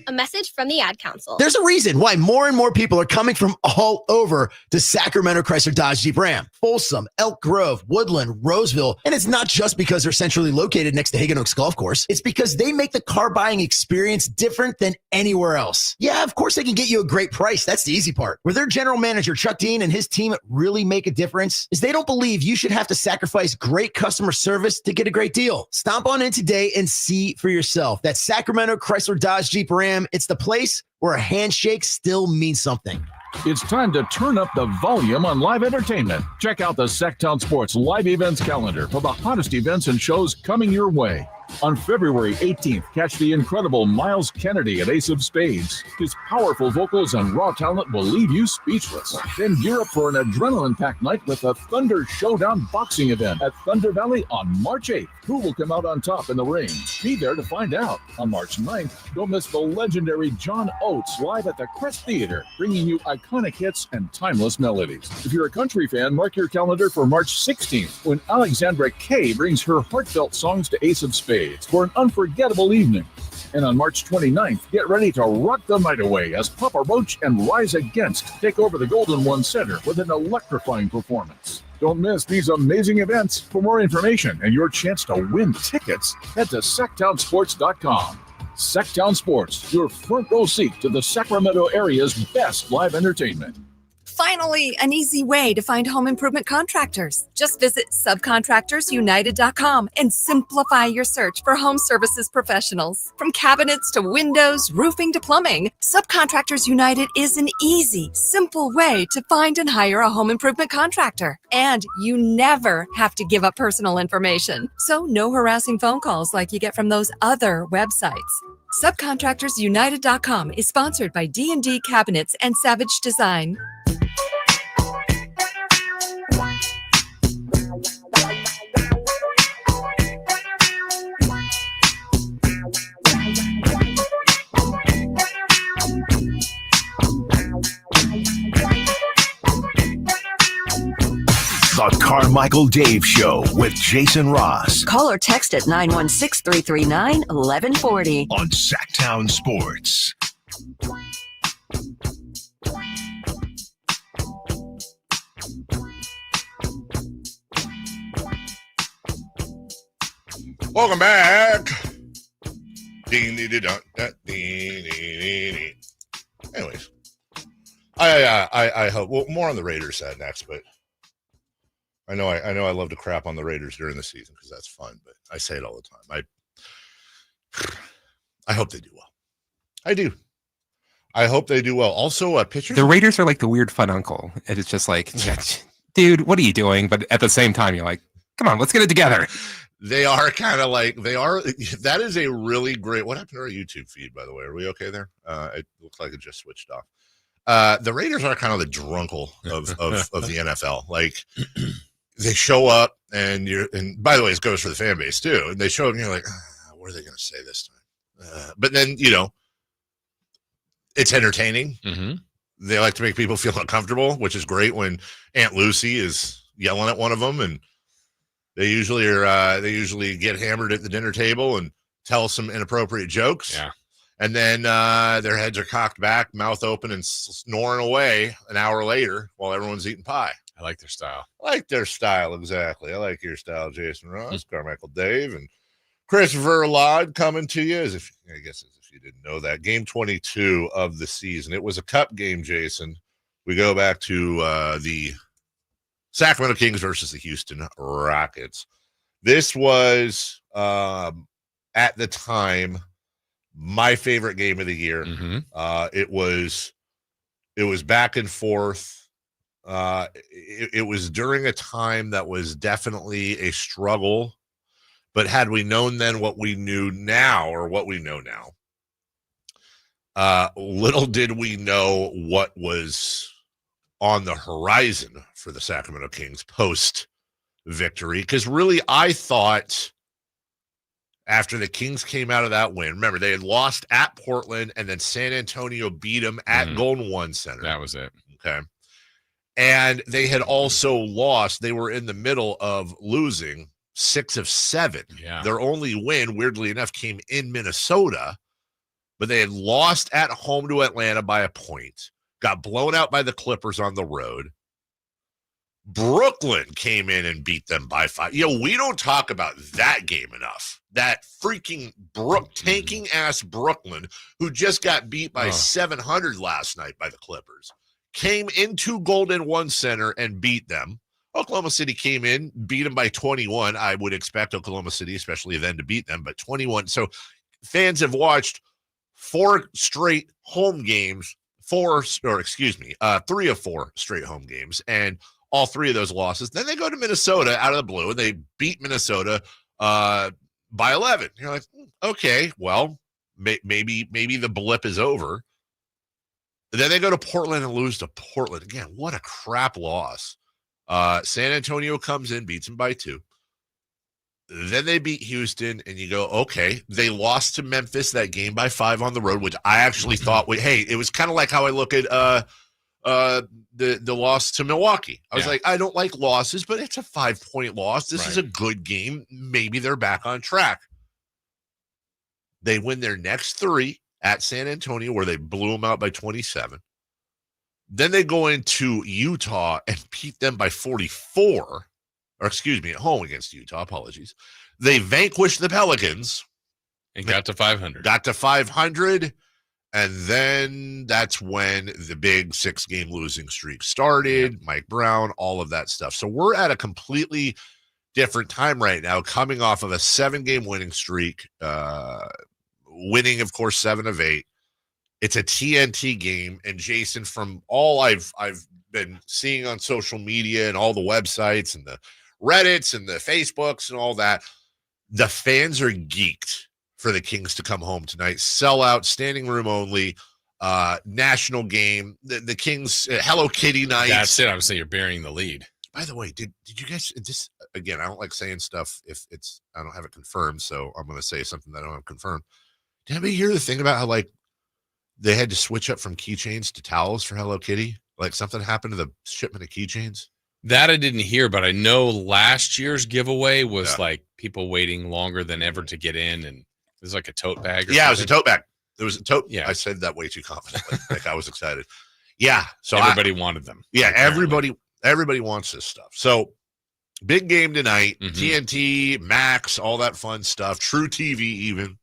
Speaker 15: A message from the Ad Council.
Speaker 16: There's a reason why more and more people are coming from all over to Sacramento Chrysler Dodge Jeep Ram. Folsom, Elk Grove, Woodland, Roseville. And it's not just because they're centrally located next to Hagan Oaks Golf Course. It's because they make the car buying experience different than anywhere else. Yeah, of course they can get you a great price. That's the easy part. Where their general manager, Chuck Dean, and his team really make a difference is they don't believe you should have to sacrifice great customer service to get a great deal. Stomp on in today and see for yourself. That's Sacramento Chrysler Dodge Jeep Ram. It's the place where a handshake still means something.
Speaker 13: It's time to turn up the volume on live entertainment. Check out the Sacktown Sports live events calendar for the hottest events and shows coming your way. On February 18th, catch the incredible Miles Kennedy at Ace of Spades. His powerful vocals and raw talent will leave you speechless. Then gear up for an adrenaline-packed night with a Thunder Showdown boxing event at Thunder Valley on March 8th. Who will come out on top in the ring? Be there to find out. On March 9th, don't miss the legendary John Oates live at the Crest Theater, bringing you iconic hits and timeless melodies. If you're a country fan, mark your calendar for March 16th, when Alexandra Kay brings her heartfelt songs to Ace of Spades for an unforgettable evening. And on March 29th, get ready to rock the night away as Papa Roach and Rise Against take over the Golden One Center with an electrifying performance. Don't miss these amazing events. For more information and your chance to win tickets, head to sacktownsports.com. Sacktown Sports, your front row seat to the Sacramento area's best live entertainment.
Speaker 17: Finally, an easy way to find home improvement contractors. Just visit subcontractorsunited.com and simplify your search for home services professionals. From cabinets to windows, roofing to plumbing, Subcontractors United is an easy, simple way to find and hire a home improvement contractor. And you never have to give up personal information. So no harassing phone calls like you get from those other websites. Subcontractorsunited.com is sponsored by D&D Cabinets and Savage Design.
Speaker 2: The Carmichael Dave Show with Jason Ross.
Speaker 6: Call or text at 916-339-1140.
Speaker 2: On Sacktown Sports.
Speaker 5: Welcome back. Anyways, I hope more on the Raiders next, but I know I love to crap on the Raiders during the season because that's fun, but I say it all the time. I hope they do well. I do. I hope they do well. Also, pitchers.
Speaker 1: The Raiders are like the weird fun uncle. And it's just like, dude, what are you doing? But at the same time, you're like, come on, let's get it together.
Speaker 5: They are kind of like that is a really great. What happened to our YouTube feed, by the way? Are we okay there? It looks like it just switched off. The Raiders are kind of the drunkle of the NFL. Like they show up and by the way, this goes for the fan base too. And they show up and you're like, what are they going to say this time? But then, it's entertaining.
Speaker 4: Mm-hmm.
Speaker 5: They like to make people feel uncomfortable, which is great when Aunt Lucy is yelling at one of them, and they usually get hammered at the dinner table and tell some inappropriate jokes.
Speaker 4: Yeah.
Speaker 5: And then their heads are cocked back, mouth open, and snoring away an hour later while everyone's eating pie.
Speaker 4: I like their style.
Speaker 5: Exactly. I like your style, Jason Ross, Carmichael Dave, and Christopher Laud coming to you as if you didn't know that. Game 22 of the season. It was a cup game, Jason. We go back to the Sacramento Kings versus the Houston Rockets. This was, at the time, my favorite game of the year.
Speaker 4: Mm-hmm.
Speaker 5: It was back and forth. It was during a time that was definitely a struggle. But had we known then what we knew now, or what we know now, little did we know what was on the horizon for the Sacramento Kings post-victory. Because really, I thought after the Kings came out of that win, remember, they had lost at Portland, and then San Antonio beat them at Golden One Center.
Speaker 4: That was it.
Speaker 5: Okay. And they had also lost. They were in the middle of losing 6 of 7.
Speaker 4: Yeah.
Speaker 5: Their only win, weirdly enough, came in Minnesota, but they had lost at home to Atlanta by a point, got blown out by the Clippers on the road. Brooklyn came in and beat them by 5. We don't talk about that game enough. That freaking tanking ass Brooklyn, who just got beat by 700 last night by the Clippers, came into Golden One Center and beat them. Oklahoma City came in, beat them by 21. I would expect Oklahoma City, especially then, to beat them, but 21. So fans have watched 4 straight home games, 3 of 4 straight home games, and all 3 of those losses. Then they go to Minnesota out of the blue, and they beat Minnesota by 11. You're like, okay, well, maybe the blip is over. And then they go to Portland and lose to Portland. Again, what a crap loss. San Antonio comes in, beats them by 2. Then they beat Houston, and you go, okay, they lost to Memphis that game by 5 on the road, which I actually thought, it was kind of like how I look at the loss to Milwaukee. I was like, I don't like losses, but it's a 5-point loss. This is a good game. Maybe they're back on track. They win their next 3 at San Antonio, where they blew them out by 27. Then they go into Utah and beat them by 44. At home against Utah. Apologies. They vanquished the Pelicans.
Speaker 4: And got to 500.
Speaker 5: And then that's when the big 6-game losing streak started. Mike Brown, all of that stuff. So we're at a completely different time right now, coming off of a 7-game winning streak, winning, of course, 7 of 8. It's a TNT game. And Jason, from all I've been seeing on social media and all the websites and the Reddits and the Facebooks and all that, the fans are geeked for the Kings to come home tonight. Sell out, standing room only, national game. The Kings, Hello Kitty night.
Speaker 4: That's it. I would say you're burying the lead.
Speaker 5: By the way, did you guys, this, again, I don't like saying stuff if I don't have it confirmed, so I'm going to say something that I don't have confirmed. Did anybody hear the thing about how, they had to switch up from keychains to towels for Hello Kitty? Something happened to the shipment of keychains?
Speaker 4: That I didn't hear, but I know last year's giveaway was people waiting longer than ever to get in, and it was like a tote bag.
Speaker 5: It was a tote bag. It was a tote. Yeah, I said that way too confidently. I was excited. Yeah, so
Speaker 4: everybody wanted them.
Speaker 5: Yeah, apparently. Everybody wants this stuff. So big game tonight. TNT, Max, all that fun stuff. True TV even.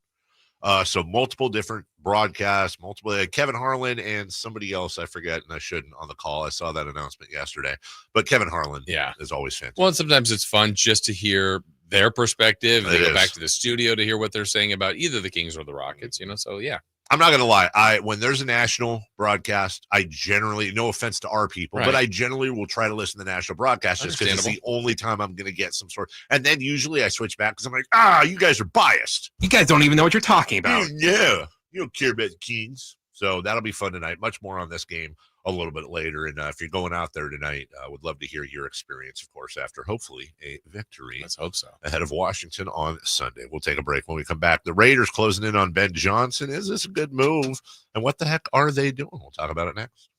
Speaker 5: So multiple different broadcast, multiple Kevin Harlan and somebody else I forget, and I shouldn't on the call. I saw that announcement yesterday, but Kevin Harlan is always fantastic.
Speaker 4: Well, and sometimes it's fun just to hear their perspective. They go back to the studio to hear what they're saying about either the Kings or the Rockets, so yeah.
Speaker 5: I'm not going to lie. When there's a national broadcast, I generally, no offense to our people, but I generally will try to listen to the national broadcast just because it's the only time I'm going to get some sort. And then usually I switch back because I'm like, you guys are biased.
Speaker 1: You guys don't even know what you're talking about.
Speaker 5: Yeah. You don't care about the Kings. So that'll be fun tonight. Much more on this game a little bit later. And if you're going out there tonight, I would love to hear your experience, of course, after hopefully a victory.
Speaker 4: Let's hope so.
Speaker 5: Ahead of Washington on Sunday. We'll take a break. When we come back, the Raiders closing in on Ben Johnson. Is this a good move? And what the heck are they doing? We'll talk about it next.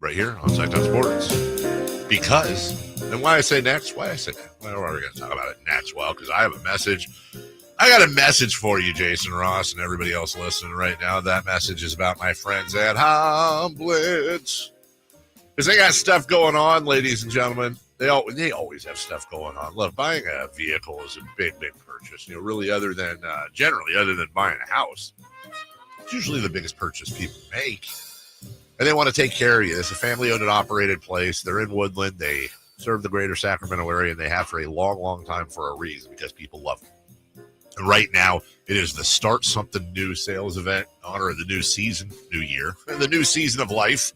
Speaker 5: Right here on Sacktown Sports. Because, and why I say next? Why are we going to talk about it next? Well, because I have a message. I got a message for you, Jason Ross, and everybody else listening right now. That message is about my friends at Hamblitz. Because they got stuff going on, ladies and gentlemen. They always have stuff going on. Look, buying a vehicle is a big purchase. Really, generally, other than buying a house, it's usually the biggest purchase people make. And they want to take care of you. It's a family-owned and operated place. They're in Woodland. They serve the greater Sacramento area, and they have for a long, long time for a reason, because people love them. And right now, it is the Start Something New sales event in honor of the new season, new year, and the new season of life,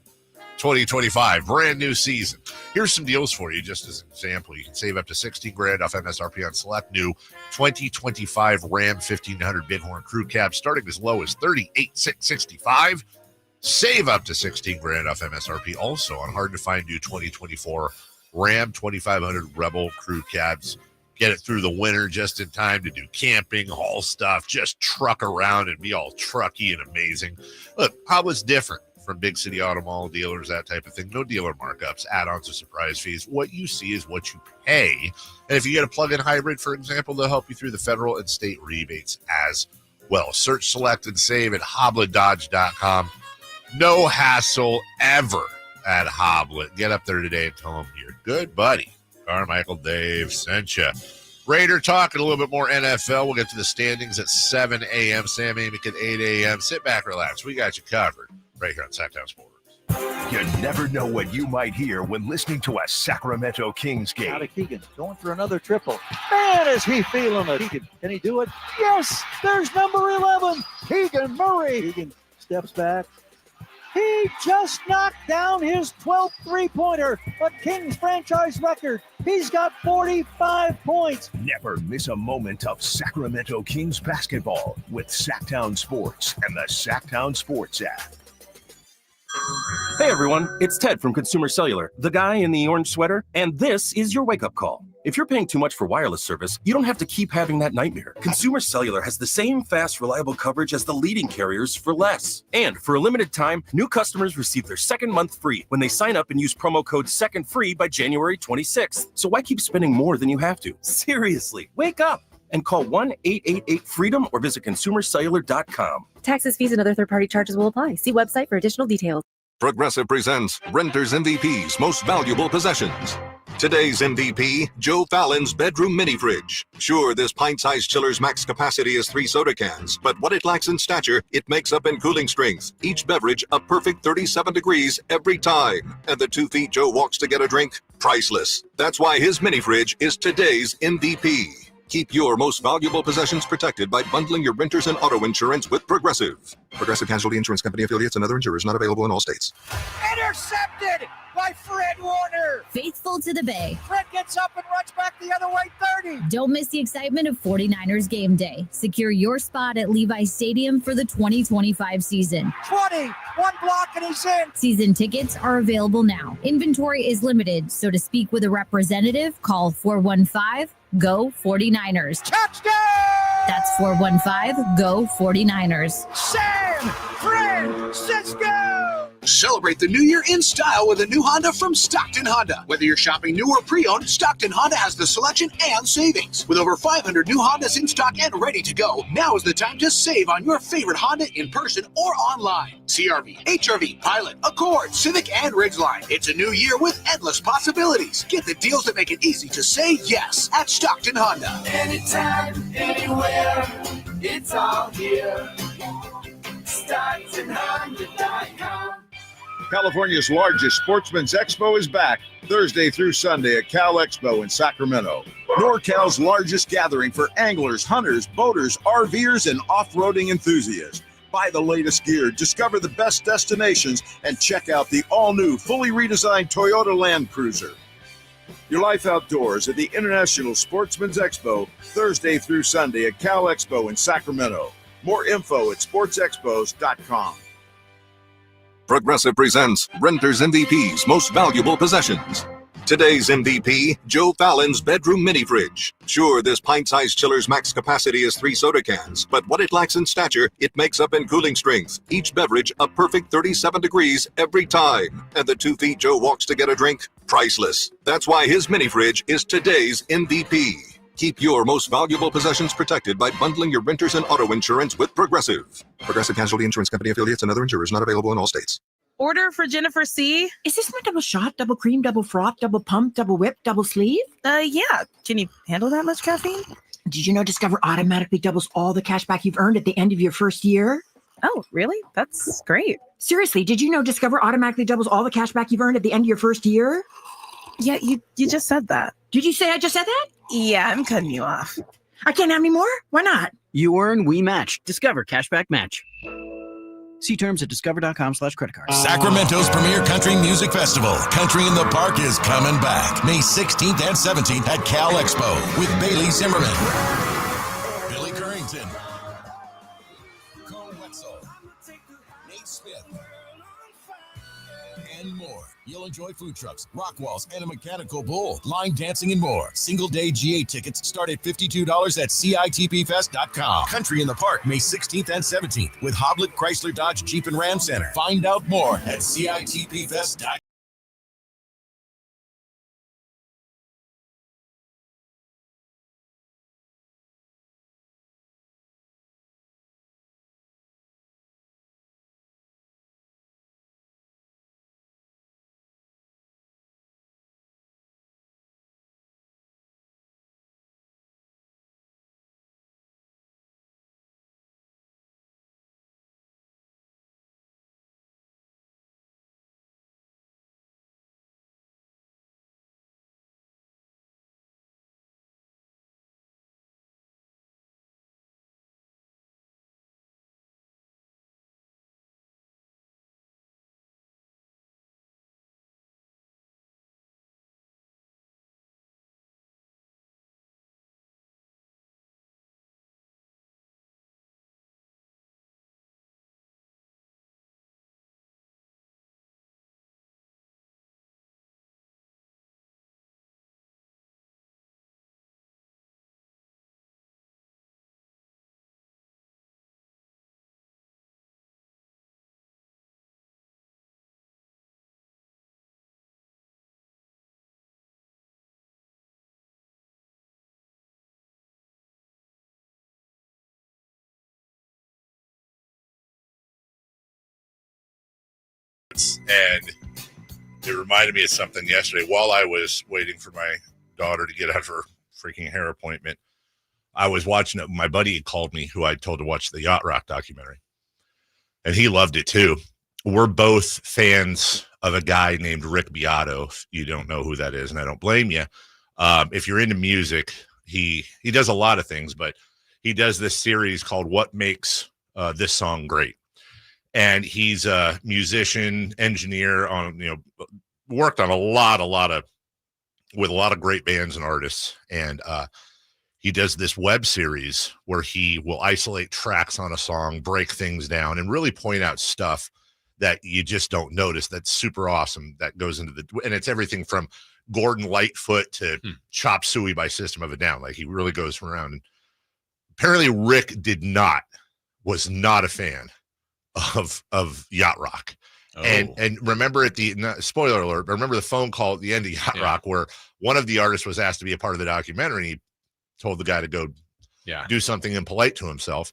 Speaker 5: 2025, brand new season. Here's some deals for you, just as an example. You can save up to $16,000 off MSRP on select new 2025 Ram 1500 Bighorn Crew Cab, starting as low as $38,665. Save up to $16,000 off MSRP also on hard-to-find new 2024 Ram 2500 Rebel Crew Cabs. Get it through the winter just in time to do camping, haul stuff, just truck around and be all trucky and amazing. Look, Hamblitz different from big city auto mall dealers, that type of thing. No dealer markups, add-ons, or surprise fees. What you see is what you pay. And if you get a plug-in hybrid, for example, they'll help you through the federal and state rebates as well. Search, select, and save at HoblettDodge.com. No hassle ever at Hoblet. Get up there today and tell them your good buddy Carmichael Dave sent you. Raider talking a little bit more NFL. We'll get to the standings at 7 a.m. Sam Amick at 8 a.m. Sit back, relax. We got you covered right here on Sacktown Sports.
Speaker 2: You never know what you might hear when listening to a Sacramento Kings game.
Speaker 7: Out of Keegan, going for another triple. Man, is he feeling it. Keegan, can he do it? Yes, there's number 11, Keegan Murray. Keegan steps back. He just knocked down his 12th three-pointer, a Kings franchise record. He's got 45 points.
Speaker 2: Never miss a moment of Sacramento Kings basketball with Sacktown Sports and the Sacktown Sports app.
Speaker 18: Hey everyone, it's Ted from Consumer Cellular, the guy in the orange sweater, and this is your wake-up call. If you're paying too much for wireless service, you don't have to keep having that nightmare. Consumer Cellular has the same fast, reliable coverage as the leading carriers for less. And for a limited time, new customers receive their second month free when they sign up and use promo code SECONDFREE by January 26th. So why keep spending more than you have to? Seriously, wake up and call 1-888-FREEDOM or visit consumercellular.com.
Speaker 19: Taxes, fees, and other third-party charges will apply. See website for additional details.
Speaker 20: Progressive presents Renters MVP's Most Valuable Possessions. Today's MVP, Joe Fallon's bedroom mini fridge. Sure, this pint-sized chiller's max capacity is 3 soda cans, but what it lacks in stature, it makes up in cooling strength. Each beverage a perfect 37 degrees every time. And the 2 feet Joe walks to get a drink, priceless. That's why his mini fridge is today's MVP. Keep your most valuable possessions protected by bundling your renters and auto insurance with Progressive. Progressive Casualty Insurance Company affiliates and other insurers not available in all states.
Speaker 21: Intercepted by Fred Warner.
Speaker 22: Faithful to the Bay.
Speaker 21: Fred gets up and runs back the other way 30.
Speaker 22: Don't miss the excitement of 49ers game day. Secure your spot at Levi's Stadium for the 2025 season.
Speaker 21: 20, 1 block and he's in.
Speaker 22: Season tickets are available now. Inventory is limited, so to speak with a representative, call 415-GO 49ers.
Speaker 21: Touchdown!
Speaker 22: That's 415-GO 49ers.
Speaker 21: San Francisco!
Speaker 23: Celebrate the new year in style with a new Honda from Stockton Honda. Whether you're shopping new or pre-owned, Stockton Honda has the selection and savings. With over 500 new Hondas in stock and ready to go, now is the time to save on your favorite Honda in person or online. CR-V, HR-V, Pilot, Accord, Civic, and Ridgeline. It's a new year with endless possibilities. Get the deals that make it easy to say yes at Stockton Honda.
Speaker 21: Anytime, anywhere, it's all here.
Speaker 3: StocktonHonda.com.
Speaker 8: California's largest sportsman's expo is back Thursday through Sunday at Cal Expo in Sacramento. NorCal's largest gathering for anglers, hunters, boaters, RVers, and off-roading enthusiasts. Buy the latest gear, discover the best destinations, and check out the all-new, fully redesigned Toyota Land Cruiser. Your life outdoors at the International Sportsman's Expo Thursday through Sunday at Cal Expo in Sacramento. More info at sportsexpos.com.
Speaker 20: Progressive presents Renter's MVP's Most Valuable Possessions. Today's MVP, Joe Fallon's bedroom mini fridge. Sure, this pint-sized chiller's max capacity is 3 soda cans, but what it lacks in stature, it makes up in cooling strength. Each beverage a perfect 37 degrees every time. And the 2 feet Joe walks to get a drink, priceless. That's why his mini fridge is today's MVP. Keep your most valuable possessions protected by bundling your renters and auto insurance with Progressive. Progressive Casualty Insurance Company affiliates and other insurers not available in all states.
Speaker 9: Order for Jennifer C.
Speaker 24: Is this my double shot, double cream, double froth, double pump, double whip, double sleeve?
Speaker 9: Yeah. Can you handle that much caffeine?
Speaker 24: Did you know Discover automatically doubles all the cash back you've earned at the end of your first year?
Speaker 9: Oh, really? That's great.
Speaker 24: Seriously, did you know Discover automatically doubles all the cash back you've earned at the end of your first year?
Speaker 9: Yeah, you just said that.
Speaker 24: Did you say I just said that?
Speaker 9: Yeah, I'm cutting you off.
Speaker 24: I can't have any more? Why not?
Speaker 25: You earn, we match. Discover Cashback Match. See terms at discover.com/creditcard.
Speaker 26: Sacramento's premier country music festival, Country in the Park, is coming back May 16th and 17th at Cal Expo with Bailey Zimmerman, Billy Currington, Cole Wetzel, Nate Smith, and more. You'll enjoy food trucks, rock walls, and a mechanical bull, line dancing, and more. Single-day GA tickets start at $52 at CITPFest.com. Country in the Park, May 16th and 17th with Hoblit Chrysler Dodge Jeep and Ram Center. Find out more at CITPFest.com.
Speaker 5: And it reminded me of something yesterday while I was waiting for my daughter to get out of her freaking hair appointment. I was watching it. My buddy had called me, who I told to watch the Yacht Rock documentary, and he loved it too. We're both fans of a guy named Rick Beato. If you don't know who that is, and I don't blame you. If you're into music, he does a lot of things, but he does this series called What Makes This Song Great. And he's a musician, engineer worked on a lot with a lot of great bands and artists. And he does this web series where he will isolate tracks on a song, break things down, and really point out stuff that you just don't notice. That's super awesome. That goes into and it's everything from Gordon Lightfoot to Chop Suey by System of a Down. Like, he really goes around. And apparently Rick was not a fan of Yacht Rock. And remember spoiler alert, but remember the phone call at the end of Yacht Rock where one of the artists was asked to be a part of the documentary, and he told the guy to go do something impolite to himself.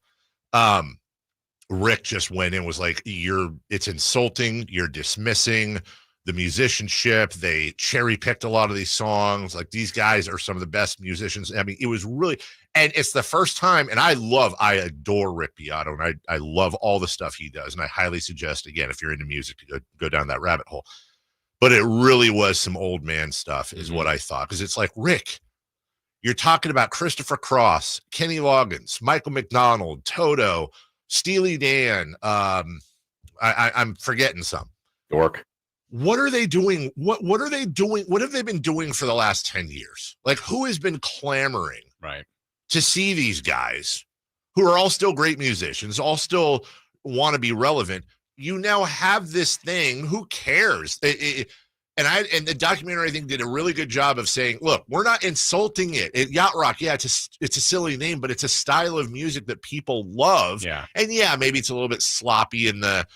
Speaker 5: Rick just went in, was like, it's insulting, you're dismissing the musicianship. They cherry picked a lot of these songs. Like, these guys are some of the best musicians. I mean, it was really, and it's the first time, and I adore Rick Beato, and I love all the stuff he does. And I highly suggest, again, if you're into music, to go down that rabbit hole. But it really was some old man stuff is what I thought. Because it's like, Rick, you're talking about Christopher Cross, Kenny Loggins, Michael McDonald, Toto, Steely Dan. I'm forgetting some.
Speaker 3: Dork.
Speaker 5: What are they doing? What are they doing? What have they been doing for the last 10 years? Like, who has been clamoring to see these guys who are all still great musicians, all still want to be relevant? You now have this thing. Who cares? And the documentary, I think, did a really good job of saying, look, we're not insulting it. Yacht rock, yeah, it's a silly name, but it's a style of music that people love.
Speaker 4: Yeah.
Speaker 5: And yeah, maybe it's a little bit sloppy in the,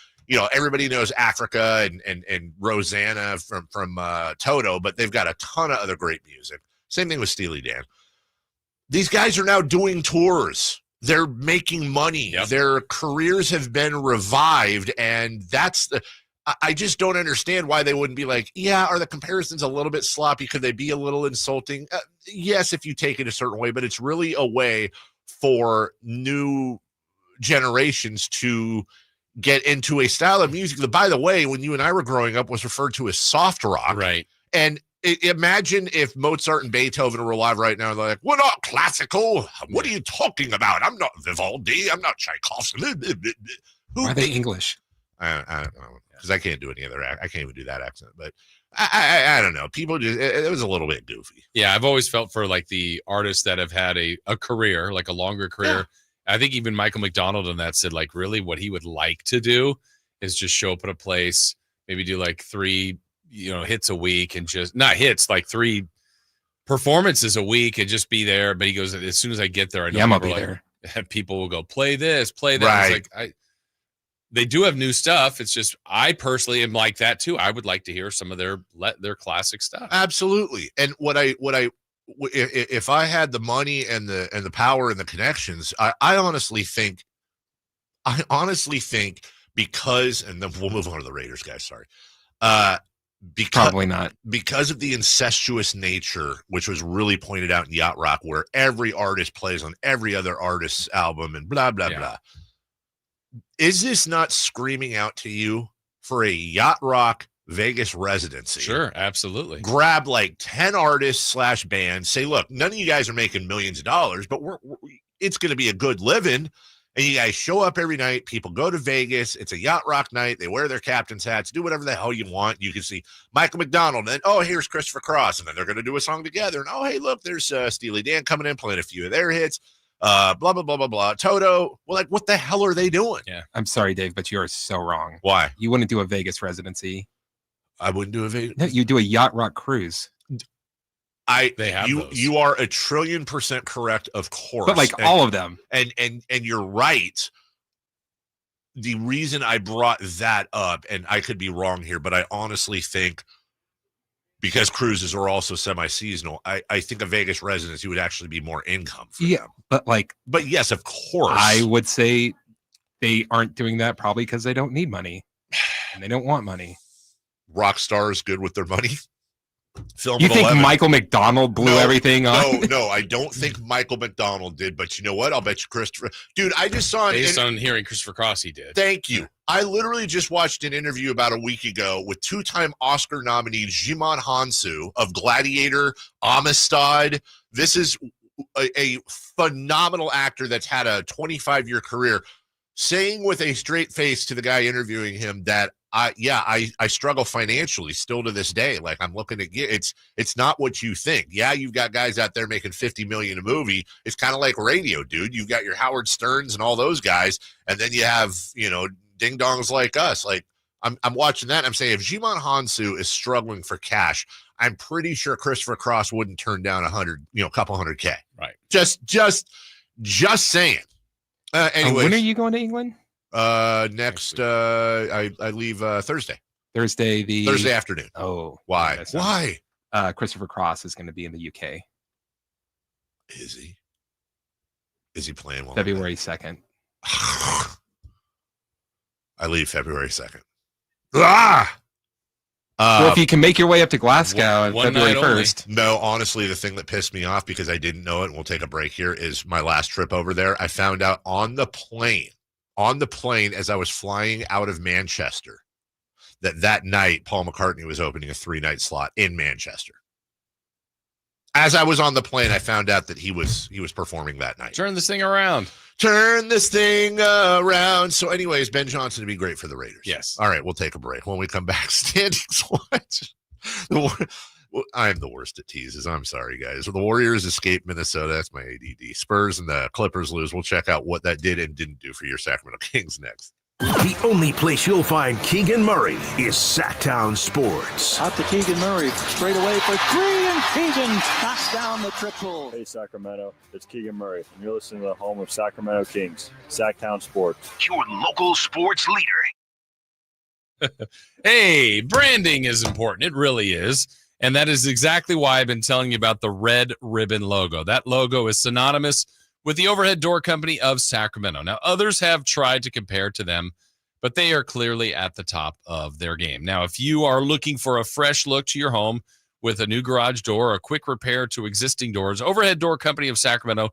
Speaker 5: everybody knows Africa and Rosanna from Toto, but they've got a ton of other great music. Same thing with Steely Dan. These guys are now doing tours. They're making money. Yep. Their careers have been revived, and I just don't understand why they wouldn't be like, yeah, are the comparisons a little bit sloppy? Could they be a little insulting? Yes, if you take it a certain way, but it's really a way for new generations to get into a style of music that, by the way, when you and I were growing up, was referred to as soft rock.
Speaker 4: Right.
Speaker 5: And imagine if Mozart and Beethoven were alive right now. They're like, we're not classical. What are you talking about? I'm not Vivaldi. I'm not Tchaikovsky.
Speaker 1: Why are they English?
Speaker 5: I don't know, because I can't do any other. I can't even do that accent. But I don't know. People just, it was a little bit goofy.
Speaker 4: Yeah, I've always felt for like the artists that have had a career, like a longer career. Yeah. I think even Michael McDonald on that said, like, really what he would like to do is just show up at a place, maybe do like 3 hits a week, and just not hits, like 3 performances a week, and just be there. But he goes, as soon as I get there, I know
Speaker 1: I'll be there.
Speaker 4: People will go, play this, play that.
Speaker 5: Right.
Speaker 4: It's like, they do have new stuff. It's just, I personally am like that too. I would like to hear some of their classic stuff.
Speaker 5: Absolutely. And if I had the money and the power and the connections, I honestly think because, and then we'll move on to the Raiders guys. Sorry.
Speaker 1: Probably not,
Speaker 5: because of the incestuous nature, which was really pointed out in Yacht Rock, where every artist plays on every other artist's album and blah, blah, blah. Is this not screaming out to you for a Yacht Rock Vegas residency?
Speaker 4: Sure, absolutely.
Speaker 5: Grab like 10 artists / bands, say, look, none of you guys are making millions of dollars, but it's going to be a good living. And you guys show up every night. People go to Vegas. It's a Yacht Rock night. They wear their captain's hats, do whatever the hell you want. You can see Michael McDonald, and then, here's Christopher Cross. And then they're going to do a song together. And, hey, look, there's Steely Dan coming in, playing a few of their hits. Blah, blah, blah, blah, blah. Toto. Well, like, what the hell are they doing?
Speaker 4: Yeah.
Speaker 1: I'm sorry, Dave, but you're so wrong.
Speaker 5: Why?
Speaker 1: You wouldn't do a Vegas residency.
Speaker 5: I wouldn't do a Vegas.
Speaker 1: No, you do a Yacht Rock cruise.
Speaker 4: They have those.
Speaker 5: You are 1,000,000,000% correct, of course.
Speaker 1: But like all of them.
Speaker 5: And you're right. The reason I brought that up, and I could be wrong here, but I honestly think because cruises are also semi-seasonal, I think a Vegas residency would actually be more income for them.
Speaker 1: But
Speaker 5: yes, of course.
Speaker 1: I would say they aren't doing that probably because they don't need money and they don't want money.
Speaker 5: Rock stars good with their money. Film
Speaker 1: you think
Speaker 5: 11.
Speaker 1: Michael McDonald blew everything on?
Speaker 5: No, I don't think Michael McDonald did. But you know what? I'll bet you Christopher. Dude, I just saw
Speaker 4: based on hearing Christopher Cross, he did.
Speaker 5: Thank you. I literally just watched an interview about a week ago with 2-time Oscar nominee Djimon Hounsou of Gladiator, Amistad. This is a phenomenal actor that's had a 25-year career, saying with a straight face to the guy interviewing him that I struggle financially still to this day. Like, I'm looking at it's not what you think. Yeah, you've got guys out there making $50 million a movie. It's kind of like radio, dude. You've got your Howard Sterns and all those guys, and then you have ding dongs like us. Like, I'm watching that. And I'm saying if Djimon Hounsou is struggling for cash, I'm pretty sure Christopher Cross wouldn't turn down a couple $100K.
Speaker 4: Right.
Speaker 5: Just saying. Anyway,
Speaker 1: when are you going to England?
Speaker 5: Next I leave Thursday afternoon.
Speaker 1: Oh,
Speaker 5: why?
Speaker 1: Christopher Cross is going to be in the UK.
Speaker 5: Is he playing well?
Speaker 1: February 2nd.
Speaker 5: I leave February 2nd.
Speaker 1: Or if you can make your way up to Glasgow on February 1st.
Speaker 5: No, honestly, the thing that pissed me off because I didn't know it, and we'll take a break here, is my last trip over there. I found out on the plane as I was flying out of Manchester, that night Paul McCartney was opening a 3-night slot in Manchester. As I was on the plane, I found out that he was performing that night.
Speaker 4: Turn this thing around.
Speaker 5: Turn this thing around. So anyways, Ben Johnson would be great for the Raiders.
Speaker 4: Yes.
Speaker 5: All right, we'll take a break. When we come back, standings watch. I'm the worst at teases. I'm sorry, guys. The Warriors escape Minnesota. That's my ADD. Spurs and the Clippers lose. We'll check out what that did and didn't do for your Sacramento Kings next.
Speaker 2: The only place you'll find Keegan Murray is Sacktown Sports.
Speaker 7: Out to Keegan Murray, straight away for 3, and Keegan knocks down the triple.
Speaker 3: Hey, Sacramento, it's Keegan Murray, and you're listening to the home of Sacramento Kings, Sacktown Sports.
Speaker 2: Your local sports leader.
Speaker 4: Hey, branding is important. It really is. And that is exactly why I've been telling you about the Red Ribbon logo. That logo is synonymous with the overhead door company of Sacramento. Now, others have tried to compare to them, but they are clearly at the top of their game. Now, if you are looking for a fresh look to your home with a new garage door or a quick repair to existing doors, Overhead Door Company of Sacramento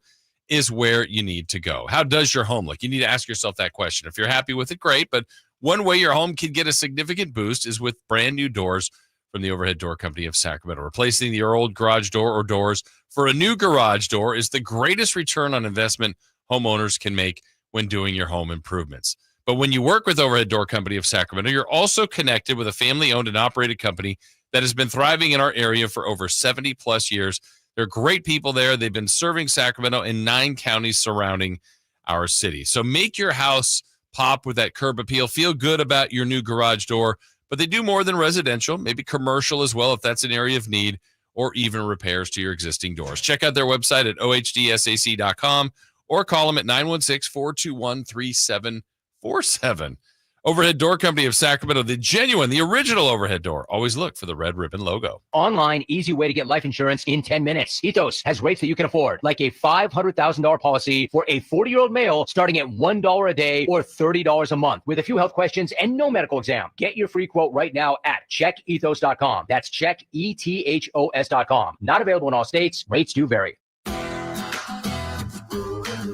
Speaker 4: is where you need to go. How does your home look? You need to ask yourself that question. If you're happy with it, great, but one way your home can get a significant boost is with brand new doors from the Overhead Door Company of Sacramento. Replacing your old garage door or doors for a new garage door is the greatest return on investment homeowners can make when doing your home improvements. But when you work with Overhead Door Company of Sacramento, you're also connected with a family-owned and operated company that has been thriving in our area for over 70-plus years. They're great people there. They've been serving Sacramento in 9 counties surrounding our city. So make your house pop with that curb appeal. Feel good about your new garage door. But they do more than residential, maybe commercial as well if that's an area of need, or even repairs to your existing doors. Check out their website at ohdsac.com or call them at 916-421-3747. Overhead Door Company of Sacramento, the genuine, the original overhead door. Always look for the Red Ribbon logo.
Speaker 10: Online, easy way to get life insurance in 10 minutes. Ethos has rates that you can afford, like a $500,000 policy for a 40-year-old male starting at $1 a day or $30 a month with a few health questions and no medical exam. Get your free quote right now at checkethos.com. That's checkethos.com. Not available in all states. Rates do vary.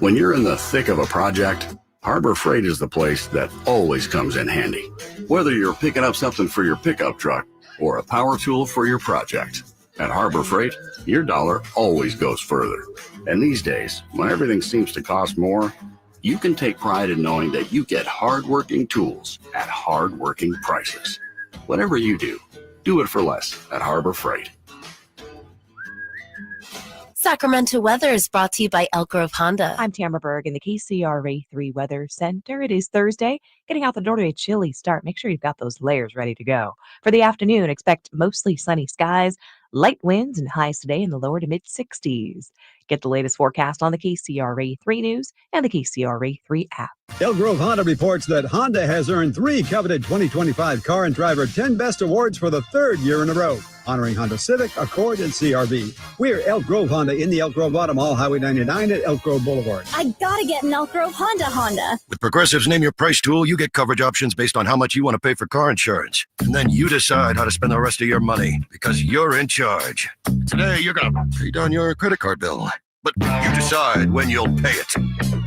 Speaker 11: When you're in the thick of a project, Harbor Freight is the place that always comes in handy. Whether you're picking up something for your pickup truck or a power tool for your project, at Harbor Freight, your dollar always goes further. And these days, when everything seems to cost more, you can take pride in knowing that you get hard-working tools at hard-working prices. Whatever you do, do it for less at Harbor Freight.
Speaker 12: Sacramento weather is brought to you by Elk Grove Honda.
Speaker 19: I'm Tamara Berg in the KCRA 3 Weather Center. It is Thursday. Getting out the door to a chilly start. Make sure you've got those layers ready to go. For the afternoon, expect mostly sunny skies, light winds, and highs today in the lower to mid-60s. Get the latest forecast on the KCRA 3 News and the KCRA 3 app.
Speaker 14: Elk Grove Honda reports that Honda has earned 3 coveted 2025 Car and Driver 10 Best Awards for the 3rd year in a row, honoring Honda Civic, Accord, and CRV. We're Elk Grove Honda in the Elk Grove Auto Mall, Highway 99 at Elk Grove Boulevard.
Speaker 15: I gotta get an Elk Grove Honda.
Speaker 27: With Progressive's Name Your Price tool, you get coverage options based on how much you want to pay for car insurance. And then you decide how to spend the rest of your money, because you're in charge. Today, you're going to pay down your credit card bill. But you decide when you'll pay it.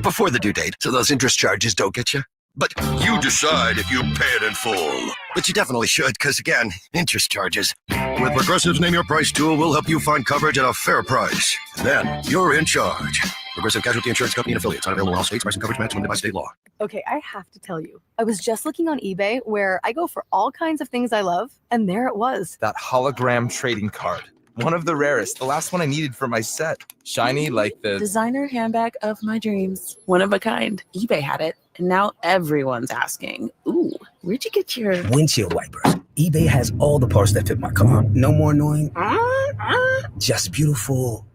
Speaker 27: Before the due date, so those interest charges don't get you. But you decide if you pay it in full. But you definitely should, because again, interest charges. With Progressive's Name Your Price tool, we'll help you find coverage at a fair price. Then you're in charge. Progressive Casualty Insurance Company and affiliates. Not available in all states. Price and coverage match limited by state law.
Speaker 28: Okay, I have to tell you, I was just looking on eBay where I go for all kinds of things I love, and there it was.
Speaker 29: That hologram trading card. One of the rarest. The last one I needed for my set. Shiny like the
Speaker 9: designer handbag of my dreams. One of a kind. eBay had it, and now everyone's asking, ooh, where'd you get your
Speaker 30: windshield wipers? eBay has all the parts that fit my car. No more annoying. Just beautiful.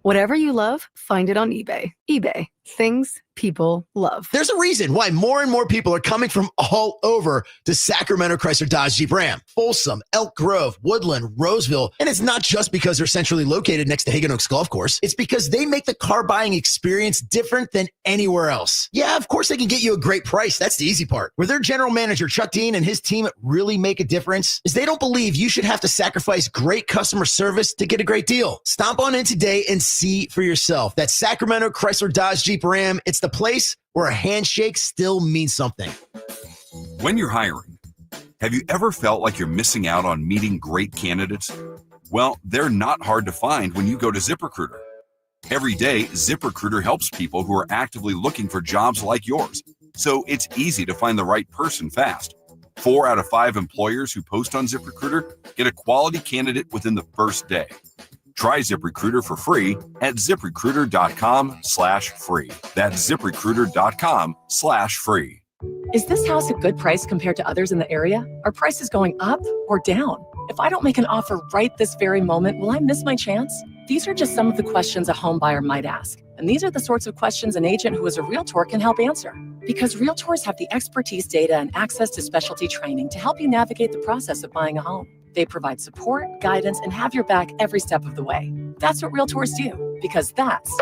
Speaker 28: Whatever you love, find it on eBay. eBay. Things people love.
Speaker 6: There's a reason why more and more people are coming from all over to Sacramento Chrysler Dodge Jeep Ram. Folsom, Elk Grove, Woodland, Roseville. And it's not just because they're centrally located next to Hagan Oaks Golf Course. It's because they make the car buying experience different than anywhere else. Yeah, of course they can get you a great price. That's the easy part. Where their general manager, Chuck Dean, and his team really make a difference is they don't believe you should have to sacrifice great customer service to get a great deal. Stomp on in today and see for yourself. That's Sacramento Chrysler Dodge Jeep Ram. It's the place where a handshake still means something.
Speaker 8: When you're hiring, have you ever felt like you're missing out on meeting great candidates? Well, they're not hard to find when you go to ZipRecruiter. Every day, ZipRecruiter helps people who are actively looking for jobs like yours, so it's easy to find the right person fast. 4 out of 5 employers who post on ZipRecruiter get a quality candidate within the first day. Try ZipRecruiter for free at ZipRecruiter.com/free. That's ZipRecruiter.com/free.
Speaker 13: Is this house a good price compared to others in the area? Are prices going up or down? If I don't make an offer right this very moment, will I miss my chance? These are just some of the questions a home buyer might ask. And these are the sorts of questions an agent who is a realtor can help answer. Because realtors have the expertise, data, and access to specialty training to help you navigate the process of buying a home. They provide support, guidance, and have your back every step of the way. That's what realtors do, because that's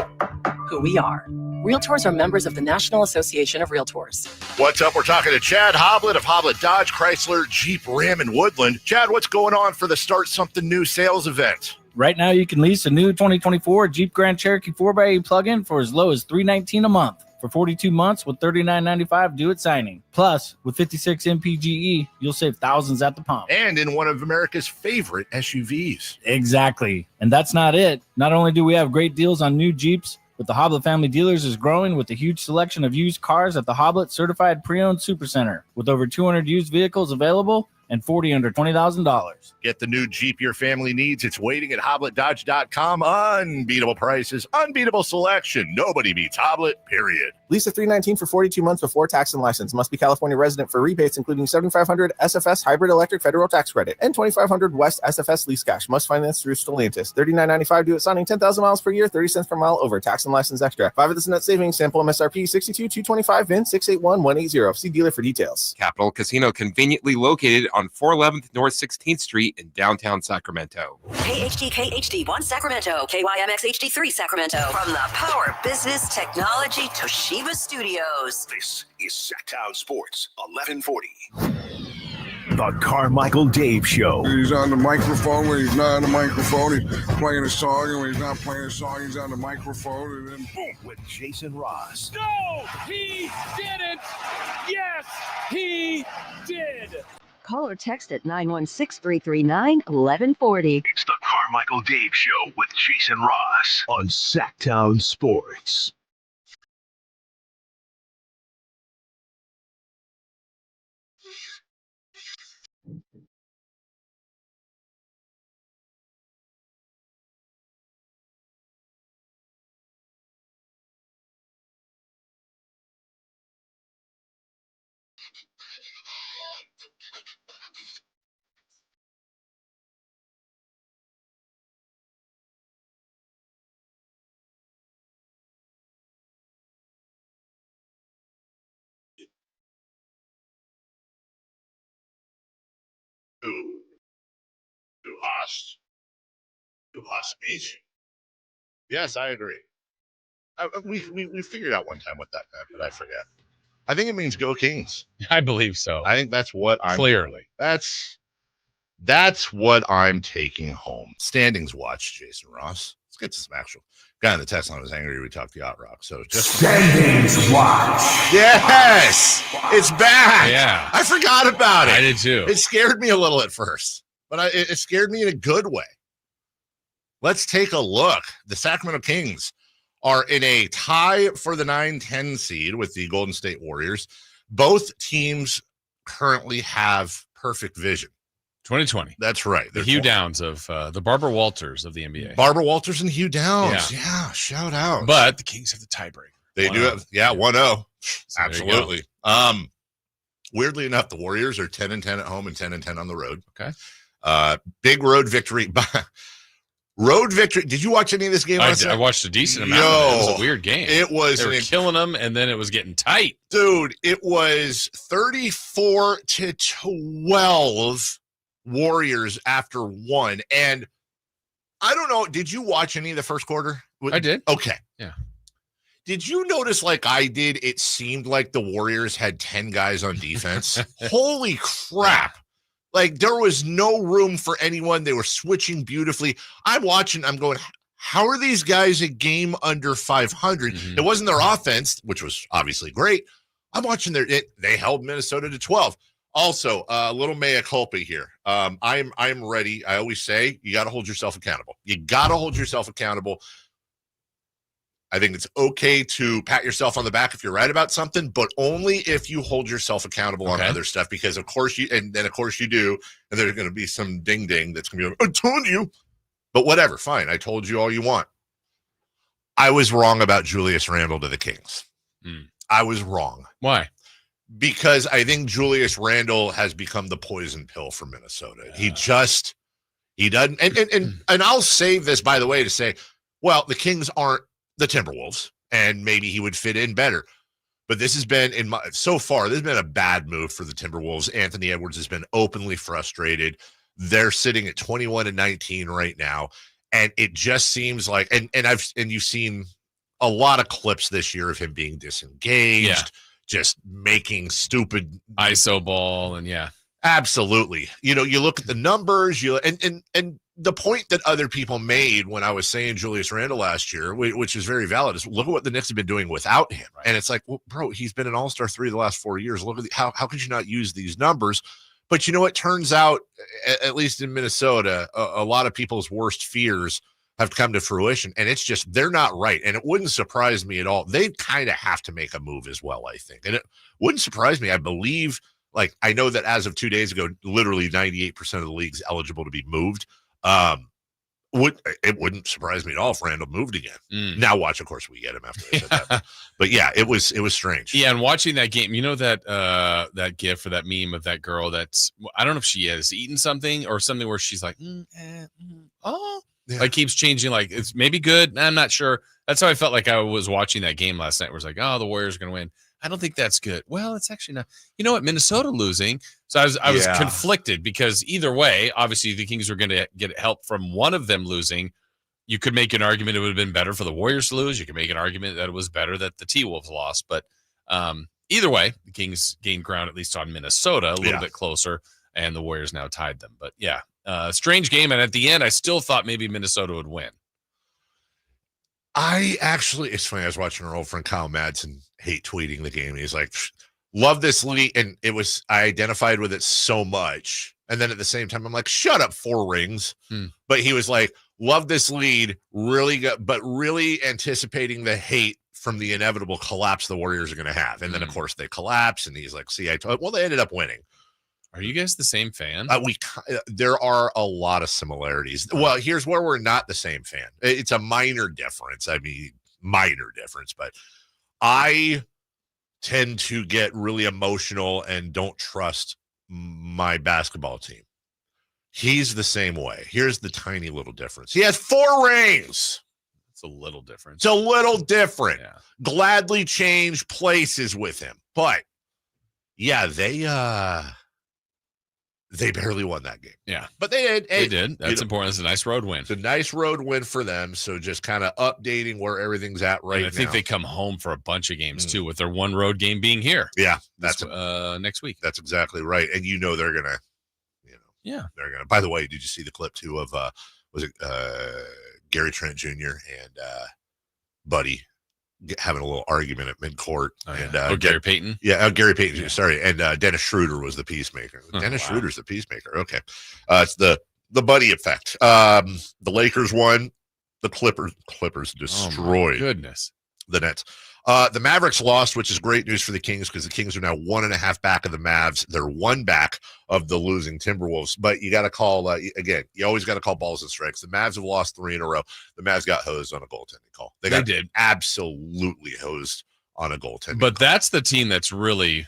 Speaker 13: who we are. Realtors are members of the National Association of Realtors.
Speaker 5: What's up? We're talking to Chad Hoblet of Hoblet Dodge, Chrysler, Jeep, Ram, and Woodland. Chad, what's going on for the Start Something New sales event?
Speaker 16: Right now, you can lease a new 2024 Jeep Grand Cherokee 4x8 plug-in for as low as $319 a month. For 42 months with $39.95 due at signing. Plus, with 56 MPGE, you'll save thousands at the pump.
Speaker 5: And in one of America's favorite SUVs.
Speaker 16: Exactly. And that's not it. Not only do we have great deals on new Jeeps, but the Hoblet Family Dealers is growing with a huge selection of used cars at the Hoblet Certified Pre-Owned Supercenter. With over 200 used vehicles available and 40 under $20,000.
Speaker 5: Get the new Jeep your family needs. It's waiting at HobletDodge.com. Unbeatable prices, unbeatable selection. Nobody beats Hoblet, period.
Speaker 17: Lease a $319 for 42 months before tax and license. Must be California resident for rebates, including $7,500 SFS hybrid electric federal tax credit and $2,500 West SFS lease cash. Must finance through Stellantis. $39.95 due at signing. 10,000 miles per year. 30 cents per mile over. Tax and license extra. 5 of this net savings. Sample MSRP 62,225. VIN 681180. See dealer for details.
Speaker 1: Capital Casino, conveniently located on 411th North 16th Street in downtown Sacramento.
Speaker 18: KHD1 Sacramento, KYMX HD3 Sacramento. From the Power Business Technology Toshiba Studios.
Speaker 2: This is Sacktown Sports 1140. The Carmichael Dave Show.
Speaker 20: He's on the microphone when he's not on the microphone. He's playing a song, and when he's not playing a song, he's on the microphone. And then boom,
Speaker 2: with Jason Ross.
Speaker 21: No, he didn't. Yes, he did.
Speaker 22: Call or text at 916-339-1140.
Speaker 2: It's the Carmichael Dave Show with Jason Ross on Sacktown Sports.
Speaker 5: To us means. Yes, I agree. We figured out one time what that meant, but I forget. I think it means go Kings.
Speaker 4: I believe so.
Speaker 5: I think that's what I'm
Speaker 4: clearly.
Speaker 5: That's what I'm taking home. Standings watch, Jason Ross. Let's get to some actual. Guy in the text line was angry we talked Yacht Rock. So just
Speaker 2: Standings watch.
Speaker 5: Yes, it's back.
Speaker 4: Yeah,
Speaker 5: I forgot about it.
Speaker 4: I did too.
Speaker 5: It scared me a little at first, but it scared me in a good way. Let's take a look. The Sacramento Kings are in a tie for the 9-10 seed with the Golden State Warriors. Both teams currently have perfect vision.
Speaker 4: 2020.
Speaker 5: That's right.
Speaker 4: The Hugh Downs of the Barbara Walters of the NBA.
Speaker 5: Barbara Walters and Hugh Downs. Yeah, shout out.
Speaker 4: But the Kings have the tiebreaker.
Speaker 5: They do have, 1-0. So absolutely. Weirdly enough, the Warriors are 10-10 at home and 10-10 on the road.
Speaker 4: Okay.
Speaker 5: Big road victory. Road victory. Did you watch any of this game?
Speaker 4: I watched a decent amount of it. It was a weird game.
Speaker 5: It was.
Speaker 4: They were killing them, and then it was getting tight.
Speaker 5: Dude, it was 34-12 Warriors after one. And I don't know, did you watch any of the first quarter?
Speaker 4: I did.
Speaker 5: Okay.
Speaker 4: Yeah.
Speaker 5: Did you notice, like I did, it seemed like the Warriors had 10 guys on defense? Holy crap. Like, there was no room for anyone. They were switching beautifully. I'm watching, I'm going, how are these guys a game under 500? It wasn't their offense, which was obviously great. I'm watching they held Minnesota to 12. Also, a little mea culpa here. I'm ready. I always say, you got to hold yourself accountable. You got to hold yourself accountable. I think it's okay to pat yourself on the back if you're right about something, but only if you hold yourself accountable on other stuff, because of course you do, and there's going to be some ding that's going to be like, I told you, but whatever, fine. I told you all you want. I was wrong about Julius Randle to the Kings. I was wrong.
Speaker 4: Why?
Speaker 5: Because I think Julius Randle has become the poison pill for Minnesota. He doesn't, and I'll save this, by the way, to say, well, the Kings aren't the Timberwolves, and maybe he would fit in better. But this has been, so far, this has been a bad move for the Timberwolves. Anthony Edwards has been openly frustrated. They're sitting at 21-19 right now. And it just seems like, and you've seen a lot of clips this year of him being disengaged, just making stupid
Speaker 4: ISO ball, and
Speaker 5: absolutely. You look at the numbers, and the point that other people made when I was saying Julius Randle last year, which is very valid, is look at what the Knicks have been doing without him. Right. And it's like, well, bro, he's been an all-star 3 of the last 4 years. Look at how could you not use these numbers? But it turns out, at least in Minnesota, a lot of people's worst fears have come to fruition, and it's just, they're not right. And it wouldn't surprise me at all. They kind of have to make a move as well, I think. And it wouldn't surprise me. I believe, I know that as of 2 days ago, literally 98% of the league's eligible to be moved. It wouldn't surprise me at all if Randall moved again. Now watch, of course, we get him after I said that. But yeah, it was strange.
Speaker 4: Yeah, and watching that game, that gif or that meme of that girl that's, I don't know if she has eaten something or something where she's like, keeps changing, it's maybe good. I'm not sure. That's how I felt like I was watching that game last night, where it's like, oh, the Warriors are going to win. I don't think that's good. Well, it's actually not. You know what? Minnesota losing. So I was conflicted, because either way, obviously the Kings were going to get help from one of them losing. You could make an argument it would have been better for the Warriors to lose. You could make an argument that it was better that the T-Wolves lost. But either way, the Kings gained ground, at least on Minnesota, a little bit closer, and the Warriors now tied them. But strange game. And at the end, I still thought maybe Minnesota would win.
Speaker 5: It's funny. I was watching our old friend Kyle Madsen hate tweeting the game. He's like, love this league. And I identified with it so much. And then at the same time, I'm like, shut up, 4 rings. But he was like, love this lead, really good, but really anticipating the hate from the inevitable collapse the Warriors are going to have. And then, of course, they collapse. And he's like, see, well, they ended up winning.
Speaker 4: Are you guys the same fan?
Speaker 5: There are a lot of similarities. Well, here's where we're not the same fan. It's a minor difference. But I tend to get really emotional and don't trust my basketball team. He's the same way. Here's the tiny little difference. He has 4 rings.
Speaker 4: It's a little different.
Speaker 5: It's a little different. Yeah. Gladly change places with him. But yeah, they barely won that game.
Speaker 4: Yeah.
Speaker 5: But they did.
Speaker 4: They did. That's important. It's a nice road win.
Speaker 5: It's a nice road win for them. So just kind of updating where everything's at right now.
Speaker 4: I think they come home for a bunch of games too, with their one road game being here.
Speaker 5: Yeah.
Speaker 4: That's next week.
Speaker 5: That's exactly right. And they're going to, they're going to, by the way, did you see the clip too of, was it Gary Trent Jr. and Buddy having a little argument at midcourt? And
Speaker 4: Gary Payton?
Speaker 5: Yeah, Gary Payton. Yeah. Sorry. And Dennis Schroeder was the peacemaker. Dennis Schroeder's the peacemaker. Okay. It's the Buddy effect. The Lakers won. The Clippers destroyed.
Speaker 4: Oh, goodness.
Speaker 5: The Nets. The Mavericks lost, which is great news for the Kings, because the Kings are now 1.5 back of the Mavs. They're 1 back of the losing Timberwolves. But you got to call, again, you always got to call balls and strikes. The Mavs have lost 3 in a row. The Mavs got hosed on a goaltending call. They did absolutely hosed on a goaltending
Speaker 4: But that's the team that's really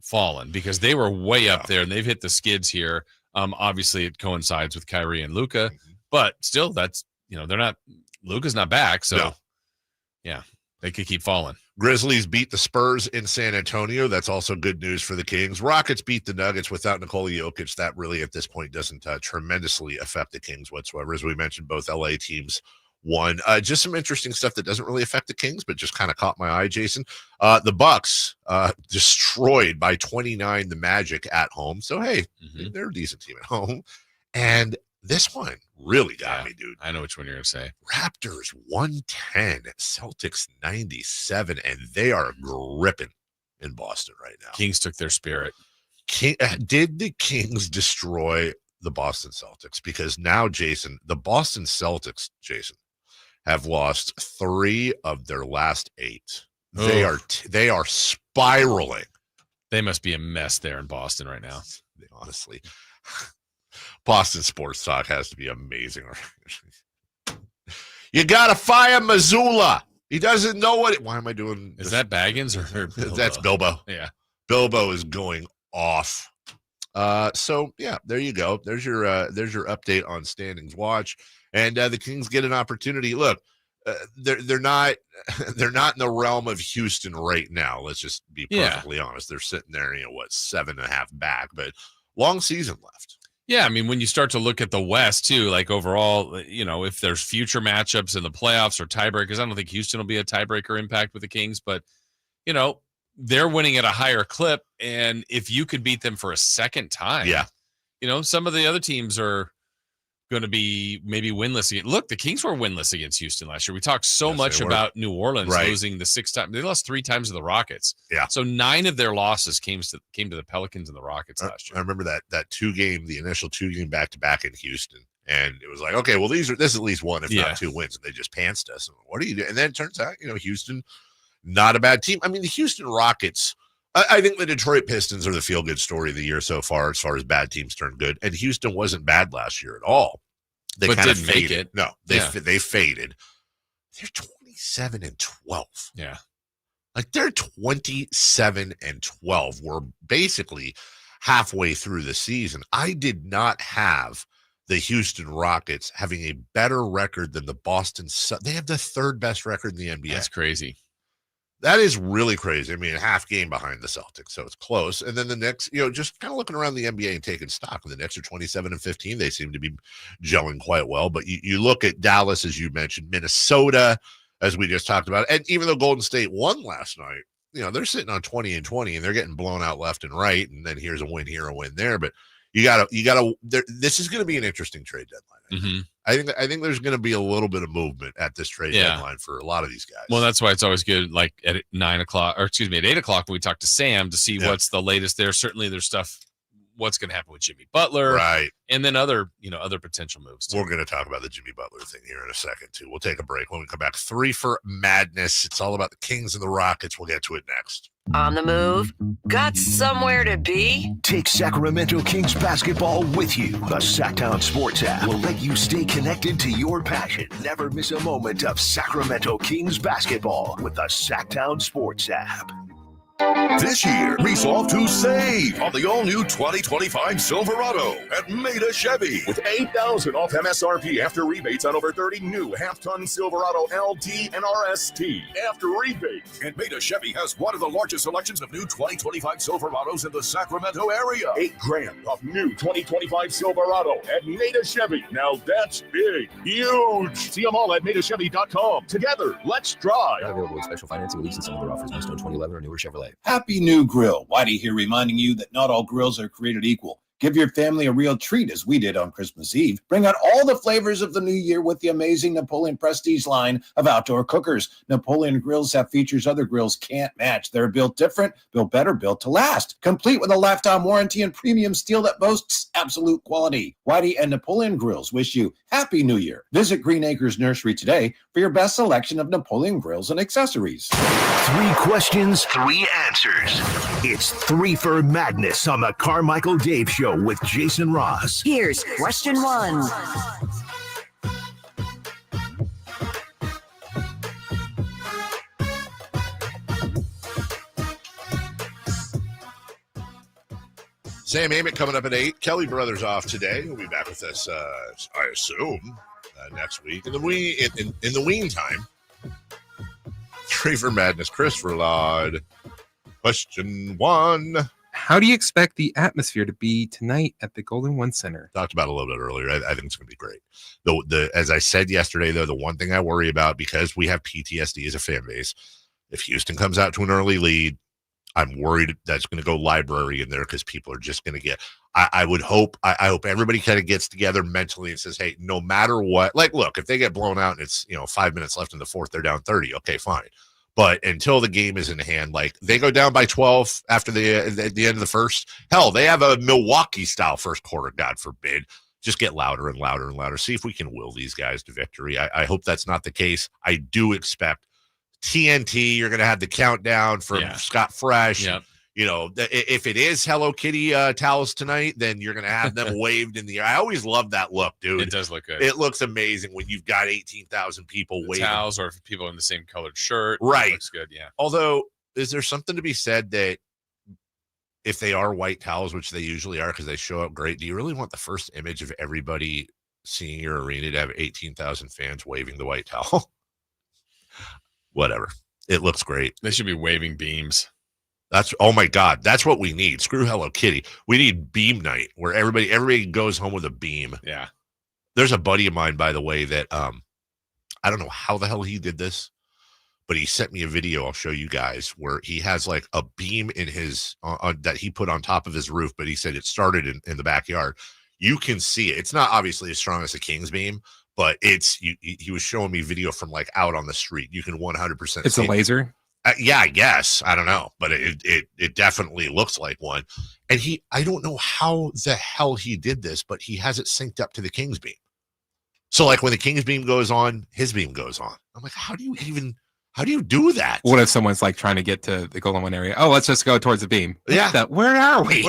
Speaker 4: fallen, because they were way up there, and they've hit the skids here. Obviously, it coincides with Kyrie and Luka. But still, that's Luka's not back. So,
Speaker 5: No.
Speaker 4: yeah, they could keep falling.
Speaker 5: Grizzlies beat the Spurs in San Antonio. That's also good news for the Kings. Rockets beat the Nuggets without Nikola Jokic. That really, at this point, doesn't tremendously affect the Kings whatsoever. As we mentioned, both LA teams won. Just some interesting stuff that doesn't really affect the Kings, but just kind of caught my eye, Jason. The Bucks destroyed by 29 the Magic at home. So, hey, they're a decent team at home. And this one really got me, dude.
Speaker 4: I know which one you're going to say.
Speaker 5: Raptors 110, Celtics 97, and they are gripping in Boston right now.
Speaker 4: Kings took their spirit.
Speaker 5: Did the Kings destroy the Boston Celtics? Because now, Jason, the Boston Celtics, have lost 3 of their last 8. They are spiraling.
Speaker 4: They must be a mess there in Boston right now.
Speaker 5: Honestly. Boston sports talk has to be amazing. You got to fire Missoula. He doesn't know what why am I doing
Speaker 4: this? Is that Baggins or Bilbo?
Speaker 5: That's Bilbo.
Speaker 4: Yeah.
Speaker 5: Bilbo is going off. So yeah, there you go. There's your update on standings watch. And the Kings get an opportunity. Look, they're not in the realm of Houston right now. Let's just be perfectly honest. They're sitting there, 7.5 back, but long season left.
Speaker 4: Yeah, I mean, when you start to look at the West, too, like overall, if there's future matchups in the playoffs or tiebreakers, I don't think Houston will be a tiebreaker impact with the Kings, but, they're winning at a higher clip, and if you could beat them for a second time, some of the other teams are going to be maybe winless again. Look, the Kings were winless against Houston last year. We talked so much about New Orleans losing the 6th time. They lost 3 times to the Rockets.
Speaker 5: Yeah.
Speaker 4: So 9 of their losses came to the Pelicans and the Rockets last year.
Speaker 5: I remember that the initial 2-game back-to-back in Houston. And it was like, okay, well, this is at least 1, if not 2 wins. And they just pantsed us. And what do you do? And then it turns out, Houston, not a bad team. I mean, the Houston Rockets, I think the Detroit Pistons are the feel-good story of the year so far as bad teams turn good. And Houston wasn't bad last year at all. They kind of faded.
Speaker 4: Make it.
Speaker 5: No, they faded. They're 27-12.
Speaker 4: Yeah.
Speaker 5: Like they're 27-12. We're basically halfway through the season. I did not have the Houston Rockets having a better record than the Boston. They have the 3rd best record in the NBA.
Speaker 4: That's crazy.
Speaker 5: That is really crazy. I mean, a half game behind the Celtics, so it's close. And then the Knicks, just kind of looking around the NBA and taking stock. The Knicks are 27-15. They seem to be gelling quite well. But you look at Dallas, as you mentioned, Minnesota, as we just talked about. And even though Golden State won last night, they're sitting on 20-20, and they're getting blown out left and right. And then here's a win here, a win there. But you gotta. This is going to be an interesting trade deadline. I think there's going to be a little bit of movement at this trade deadline for a lot of these guys.
Speaker 4: Well, that's why it's always good, like at 9 o'clock, or excuse me, at 8 o'clock when we talk to Sam to see what's the latest there. Certainly there's stuff, what's going to happen with Jimmy Butler.
Speaker 5: Right.
Speaker 4: And then other potential moves too.
Speaker 5: We're going to talk about the Jimmy Butler thing here in a second too. We'll take a break. When we come back, 3 for Madness. It's all about the Kings and the Rockets. We'll get to it next.
Speaker 18: On the move? Got somewhere to be?
Speaker 2: Take Sacramento Kings basketball with you. The Sacktown Sports app will let you stay connected to your passion. Never miss a moment of Sacramento Kings basketball with the Sacktown Sports app.
Speaker 3: This year, resolve to save on the all-new 2025 Silverado at Maida Chevy. With $8,000 off MSRP after rebates on over 30 new half-ton Silverado LT and RST after rebates. And Maida Chevy has one of the largest selections of new 2025 Silverados in the Sacramento area. $8,000 off new 2025 Silverado at Maida Chevy. Now that's big, huge. See them all at MaidaChevy.com. Together, let's drive.
Speaker 7: Not available with special financing, lease, and some other offers. Based on 2011 or newer Chevrolet.
Speaker 10: Happy New Grill. Whitey here reminding you that not all grills are created equal. Give your family a real treat as we did on Christmas Eve. Bring out all the flavors of the new year with the amazing Napoleon Prestige line of outdoor cookers. Napoleon grills have features other grills can't match. They're built different, built better, built to last. Complete with a lifetime warranty and premium steel that boasts absolute quality. Whitey and Napoleon Grills wish you Happy New Year. Visit Green Acres Nursery today for your best selection of Napoleon grills and accessories.
Speaker 2: 3 questions, 3 answers. It's 3 for Madness on the Carmichael Dave Show with Jason Ross.
Speaker 18: Here's question 1.
Speaker 5: Sam Amick coming up at 8. Kelly Brothers off today. He'll be back with us, I assume, next week. In the meantime, Reefer Madness, Christopher Laud. Question 1.
Speaker 1: How do you expect the atmosphere to be tonight at the Golden One Center?
Speaker 5: Talked about it a little bit earlier. I think it's going to be great. As I said yesterday, though, the one thing I worry about, because we have PTSD as a fan base, if Houston comes out to an early lead, I'm worried that's going to go library in there because people are just going to get. I hope everybody kind of gets together mentally and says, hey, no matter what, like, look, if they get blown out and it's 5 minutes left in the fourth, they're down 30. Okay, fine. But until the game is in hand, like they go down by 12 after the end of the first, hell, they have a Milwaukee style first quarter, God forbid. Just get louder and louder and louder. See if we can will these guys to victory. I hope that's not the case. I do expect TNT. You're going to have the countdown from Scott Fresh.
Speaker 4: Yep.
Speaker 5: If it is Hello Kitty towels tonight, then you're going to have them waved in the air. I always love that look, dude.
Speaker 4: It does look good.
Speaker 5: It looks amazing when you've got 18,000 people waving.
Speaker 4: Towels, or if people in the same colored shirt.
Speaker 5: Right.
Speaker 4: It looks good, yeah.
Speaker 5: Although, is there something to be said that if they are white towels, which they usually are because they show up great, do you really want the first image of everybody seeing your arena to have 18,000 fans waving the white towel? Whatever. It looks great.
Speaker 4: They should be waving beams.
Speaker 5: Oh my God, that's what we need. Screw Hello Kitty. We need beam night where everybody goes home with a beam.
Speaker 4: Yeah. There's
Speaker 5: a buddy of mine, by the way, that I don't know how the hell he did this, but he sent me a video. I'll show you guys where he has like a beam in his that he put on top of his roof, but he said it started in the backyard. You can see it. It's not obviously as strong as a Kings beam, but he was showing me video from like out on the street. You can 100%.
Speaker 1: It's a laser.
Speaker 5: Yeah, I guess. I don't know, but it definitely looks like one. And I don't know how the hell he did this, but he has it synced up to the Kings beam. So like when the Kings beam goes on, his beam goes on. I'm like, how do you do that?
Speaker 1: What if someone's like trying to get to the Golden One area? Oh, let's just go towards the beam.
Speaker 5: Yeah.
Speaker 1: Where are we?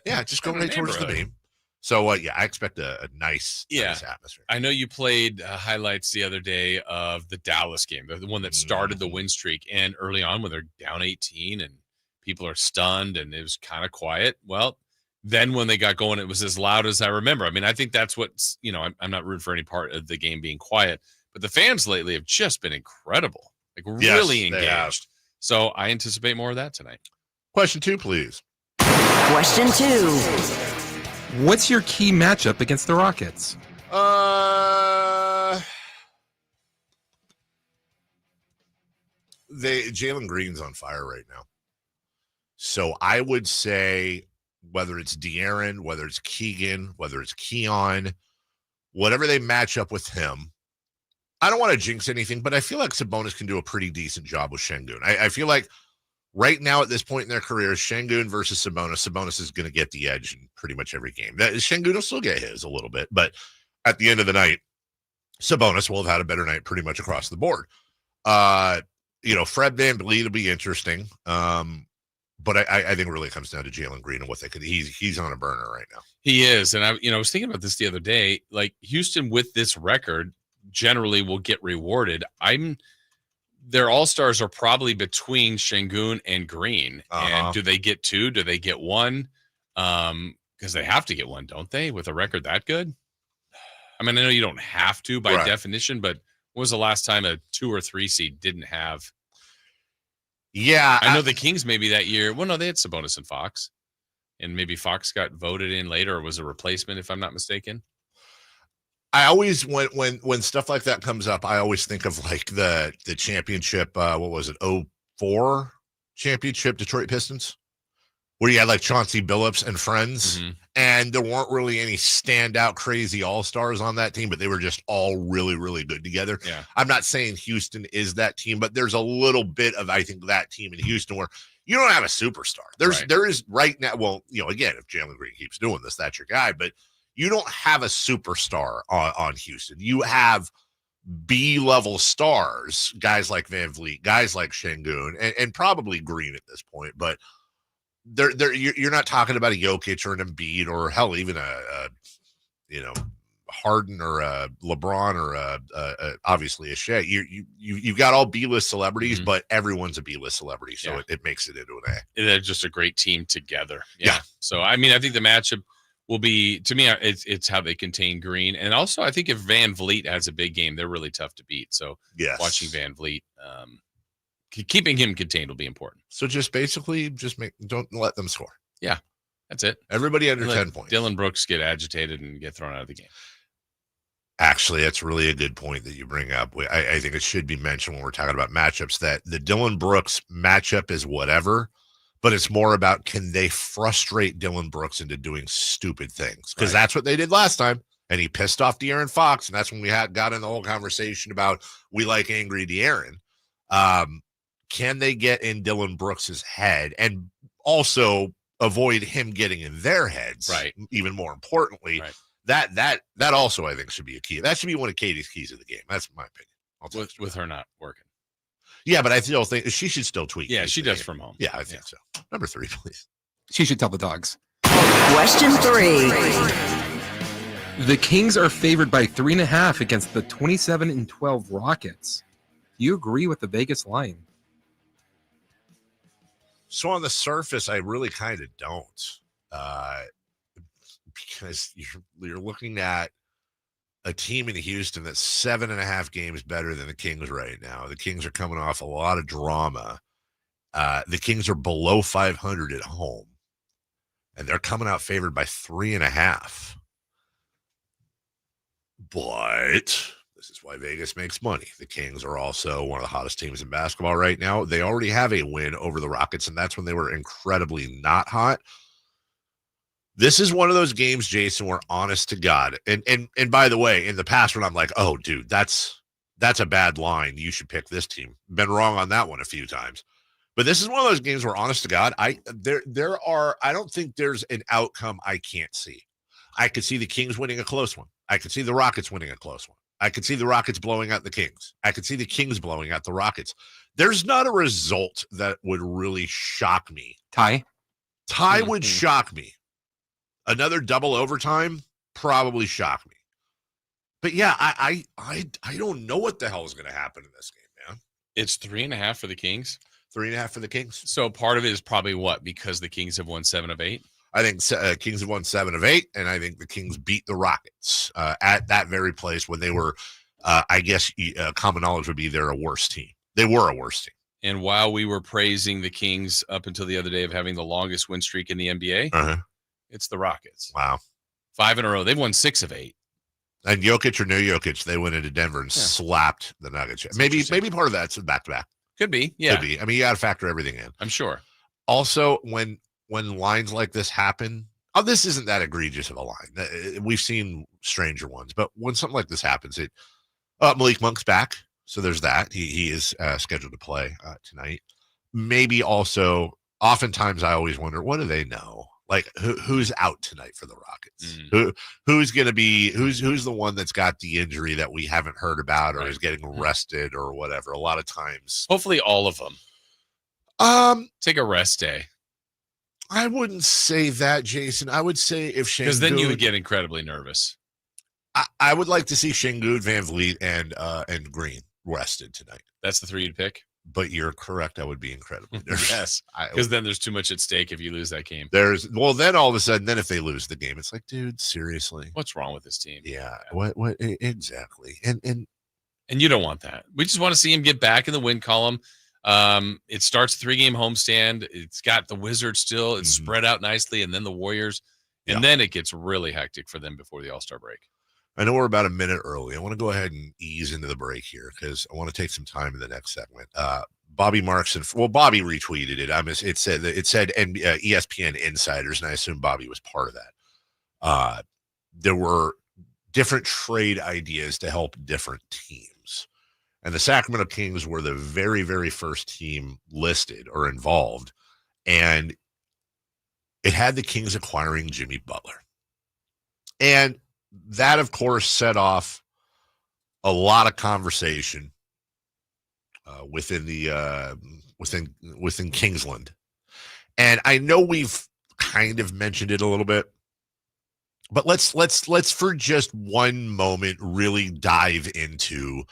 Speaker 5: Yeah, just go right towards the beam. So, I expect a nice atmosphere.
Speaker 4: I know you played highlights the other day of the Dallas game, the one that started the win streak. And early on when they're down 18 and people are stunned and it was kind of quiet. Well, then when they got going, it was as loud as I remember. I mean, I think that's what's, I'm not rooting for any part of the game being quiet, but the fans lately have just been incredible, like really engaged. So I anticipate more of that tonight.
Speaker 5: Question 2, please.
Speaker 18: Question 2.
Speaker 1: What's your key matchup against the Rockets?
Speaker 5: Jalen Green's on fire right now. So I would say whether it's De'Aaron, whether it's Keegan, whether it's Keon, whatever they match up with him, I don't want to jinx anything, but I feel like Sabonis can do a pretty decent job with Şengün. I feel like right now at this point in their careers, Şengün versus Sabonis, Sabonis is going to get the edge in pretty much every game. Şengün will still get his a little bit, but at the end of the night, Sabonis will have had a better night pretty much across the board. Fred VanVleet will be interesting. But I think it really comes down to Jalen Green and what they could. He's on a burner right now.
Speaker 4: He is, and I was thinking about this the other day. Like Houston with this record generally will get rewarded. Their all-stars are probably between Şengün and Green. And do they get 2? Do they get 1? Because they have to get 1, don't they? With a record that good. I mean, I know you don't have to by definition, but when was the last time a 2 or 3 seed didn't have?
Speaker 5: Yeah,
Speaker 4: I know the Kings maybe that year. Well, no, they had Sabonis and Fox, and maybe Fox got voted in later or was a replacement, if I'm not mistaken.
Speaker 5: I always, when stuff like that comes up, I always think of like the championship. What was it? 04 championship Detroit Pistons, where you had like Chauncey Billups and friends, and there weren't really any standout crazy all-stars on that team, but they were just all really, really good together.
Speaker 4: Yeah.
Speaker 5: I'm not saying Houston is that team, but there's a little bit of, I think, that team in Houston where you don't have a superstar. There is right now. Well, again, if Jalen Green keeps doing this, that's your guy, but you don't have a superstar on Houston. You have B-level stars, guys like VanVleet, guys like Şengün, and probably Green at this point, but you're not talking about a Jokic or an Embiid or hell, even a Harden or a LeBron or obviously a Shea. You've got all B-list celebrities, but everyone's a B-list celebrity, so it makes it into an A.
Speaker 4: They're just a great team together. Yeah. So I mean, I think the matchup will be, to me, it's how they contain Green. And also, I think if Van Vliet has a big game, they're really tough to beat. So
Speaker 5: yes,
Speaker 4: watching Van Vliet, keeping him contained will be important.
Speaker 5: So just basically don't let them score.
Speaker 4: Yeah, that's it.
Speaker 5: Everybody under 10 points.
Speaker 4: Dylan Brooks get agitated and get thrown out of the game.
Speaker 5: Actually, that's really a good point that you bring up. I think it should be mentioned when we're talking about matchups that the Dylan Brooks matchup is whatever, but it's more about can they frustrate Dylan Brooks into doing stupid things? Because that's what they did last time, and he pissed off De'Aaron Fox, and that's when we got in the whole conversation about we like angry De'Aaron. Can they get in Dylan Brooks's head and also avoid him getting in their heads?
Speaker 4: Right.
Speaker 5: Even more importantly, that also I think should be a key. That should be one of Katie's keys of the game. That's my opinion.
Speaker 4: With her not working.
Speaker 5: Yeah, but I still think she should still tweak.
Speaker 4: Yeah, she does from home.
Speaker 5: Yeah, I think so. Number 3, please.
Speaker 1: She should tell the dogs.
Speaker 18: Question 3.
Speaker 1: The Kings are favored by 3.5 against the 27-12 Rockets. Do you agree with the Vegas line?
Speaker 5: So on the surface, I really kind of don't. Because you're looking at a team in Houston that's 7.5 games better than the Kings right now. The Kings are coming off a lot of drama. The Kings are below 500 at home, and they're coming out favored by 3.5. But this is why Vegas makes money. The Kings are also one of the hottest teams in basketball right now. They already have a win over the Rockets, and that's when they were incredibly not hot. This is one of those games, Jason, where honest to God, and by the way, in the past when I'm like, oh, dude, that's a bad line. You should pick this team. Been wrong on that one a few times. But this is one of those games where honest to God, I don't think there's an outcome I can't see. I could see the Kings winning a close one. I could see the Rockets winning a close one. I could see the Rockets blowing out the Kings. I could see the Kings blowing out the Rockets. There's not a result that would really shock me.
Speaker 1: Tie
Speaker 5: would shock me. Another double overtime probably shock me. But yeah, I don't know what the hell is going to happen in this game, man.
Speaker 4: It's 3.5 for the Kings.
Speaker 5: 3.5 for the Kings.
Speaker 4: So part of it is probably what? Because the Kings have won 7 of 8?
Speaker 5: I think Kings have won 7 of 8, and I think the Kings beat the Rockets at that very place when they were, I guess, common knowledge would be they're a worse team. They were a worse team.
Speaker 4: And while we were praising the Kings up until the other day of having the longest win streak in the NBA, it's the Rockets.
Speaker 5: Wow.
Speaker 4: 5 in a row. They've won 6 of 8.
Speaker 5: And Jokic or no Jokic, they went into Denver and slapped the Nuggets. Maybe part of that's back-to-back.
Speaker 4: Could be, yeah.
Speaker 5: Could be. I mean, you got to factor everything in.
Speaker 4: I'm sure.
Speaker 5: Also, when lines like this happen, this isn't that egregious of a line. We've seen stranger ones, but when something like this happens, Malik Monk's back, so there's that. He is scheduled to play tonight. Maybe also, oftentimes I always wonder, what do they know? Like who's out tonight for the Rockets? Who's going to be who's the one that's got the injury that we haven't heard about or is getting rested or whatever? A lot of times,
Speaker 4: hopefully, all of them. Take a rest day.
Speaker 5: I wouldn't say that, Jason. I would say if Şengün,
Speaker 4: because then you would get incredibly nervous.
Speaker 5: I would like to see Şengün, Van Vliet, and Green rested tonight.
Speaker 4: That's the 3 you'd pick.
Speaker 5: But you're correct. I would be incredibly nervous.
Speaker 4: Yes, because then there's too much at stake if you lose that game.
Speaker 5: Then all of a sudden, then if they lose the game, it's like, dude, seriously,
Speaker 4: what's wrong with this team?
Speaker 5: Yeah, what exactly? And
Speaker 4: you don't want that. We just want to see him get back in the win column. It starts 3-game homestand. It's got the Wizards still. It's spread out nicely, and then the Warriors, and then it gets really hectic for them before the All-Star break.
Speaker 5: I know we're about a minute early. I want to go ahead and ease into the break here because I want to take some time in the next segment. Bobby Marks Bobby retweeted it. It said ESPN insiders, and I assume Bobby was part of that. There were different trade ideas to help different teams, and the Sacramento Kings were the very, very first team listed or involved, and it had the Kings acquiring Jimmy Butler, and that, of course, set off a lot of conversation within Kingsland. And I know we've kind of mentioned it a little bit, but let's for just one moment really dive into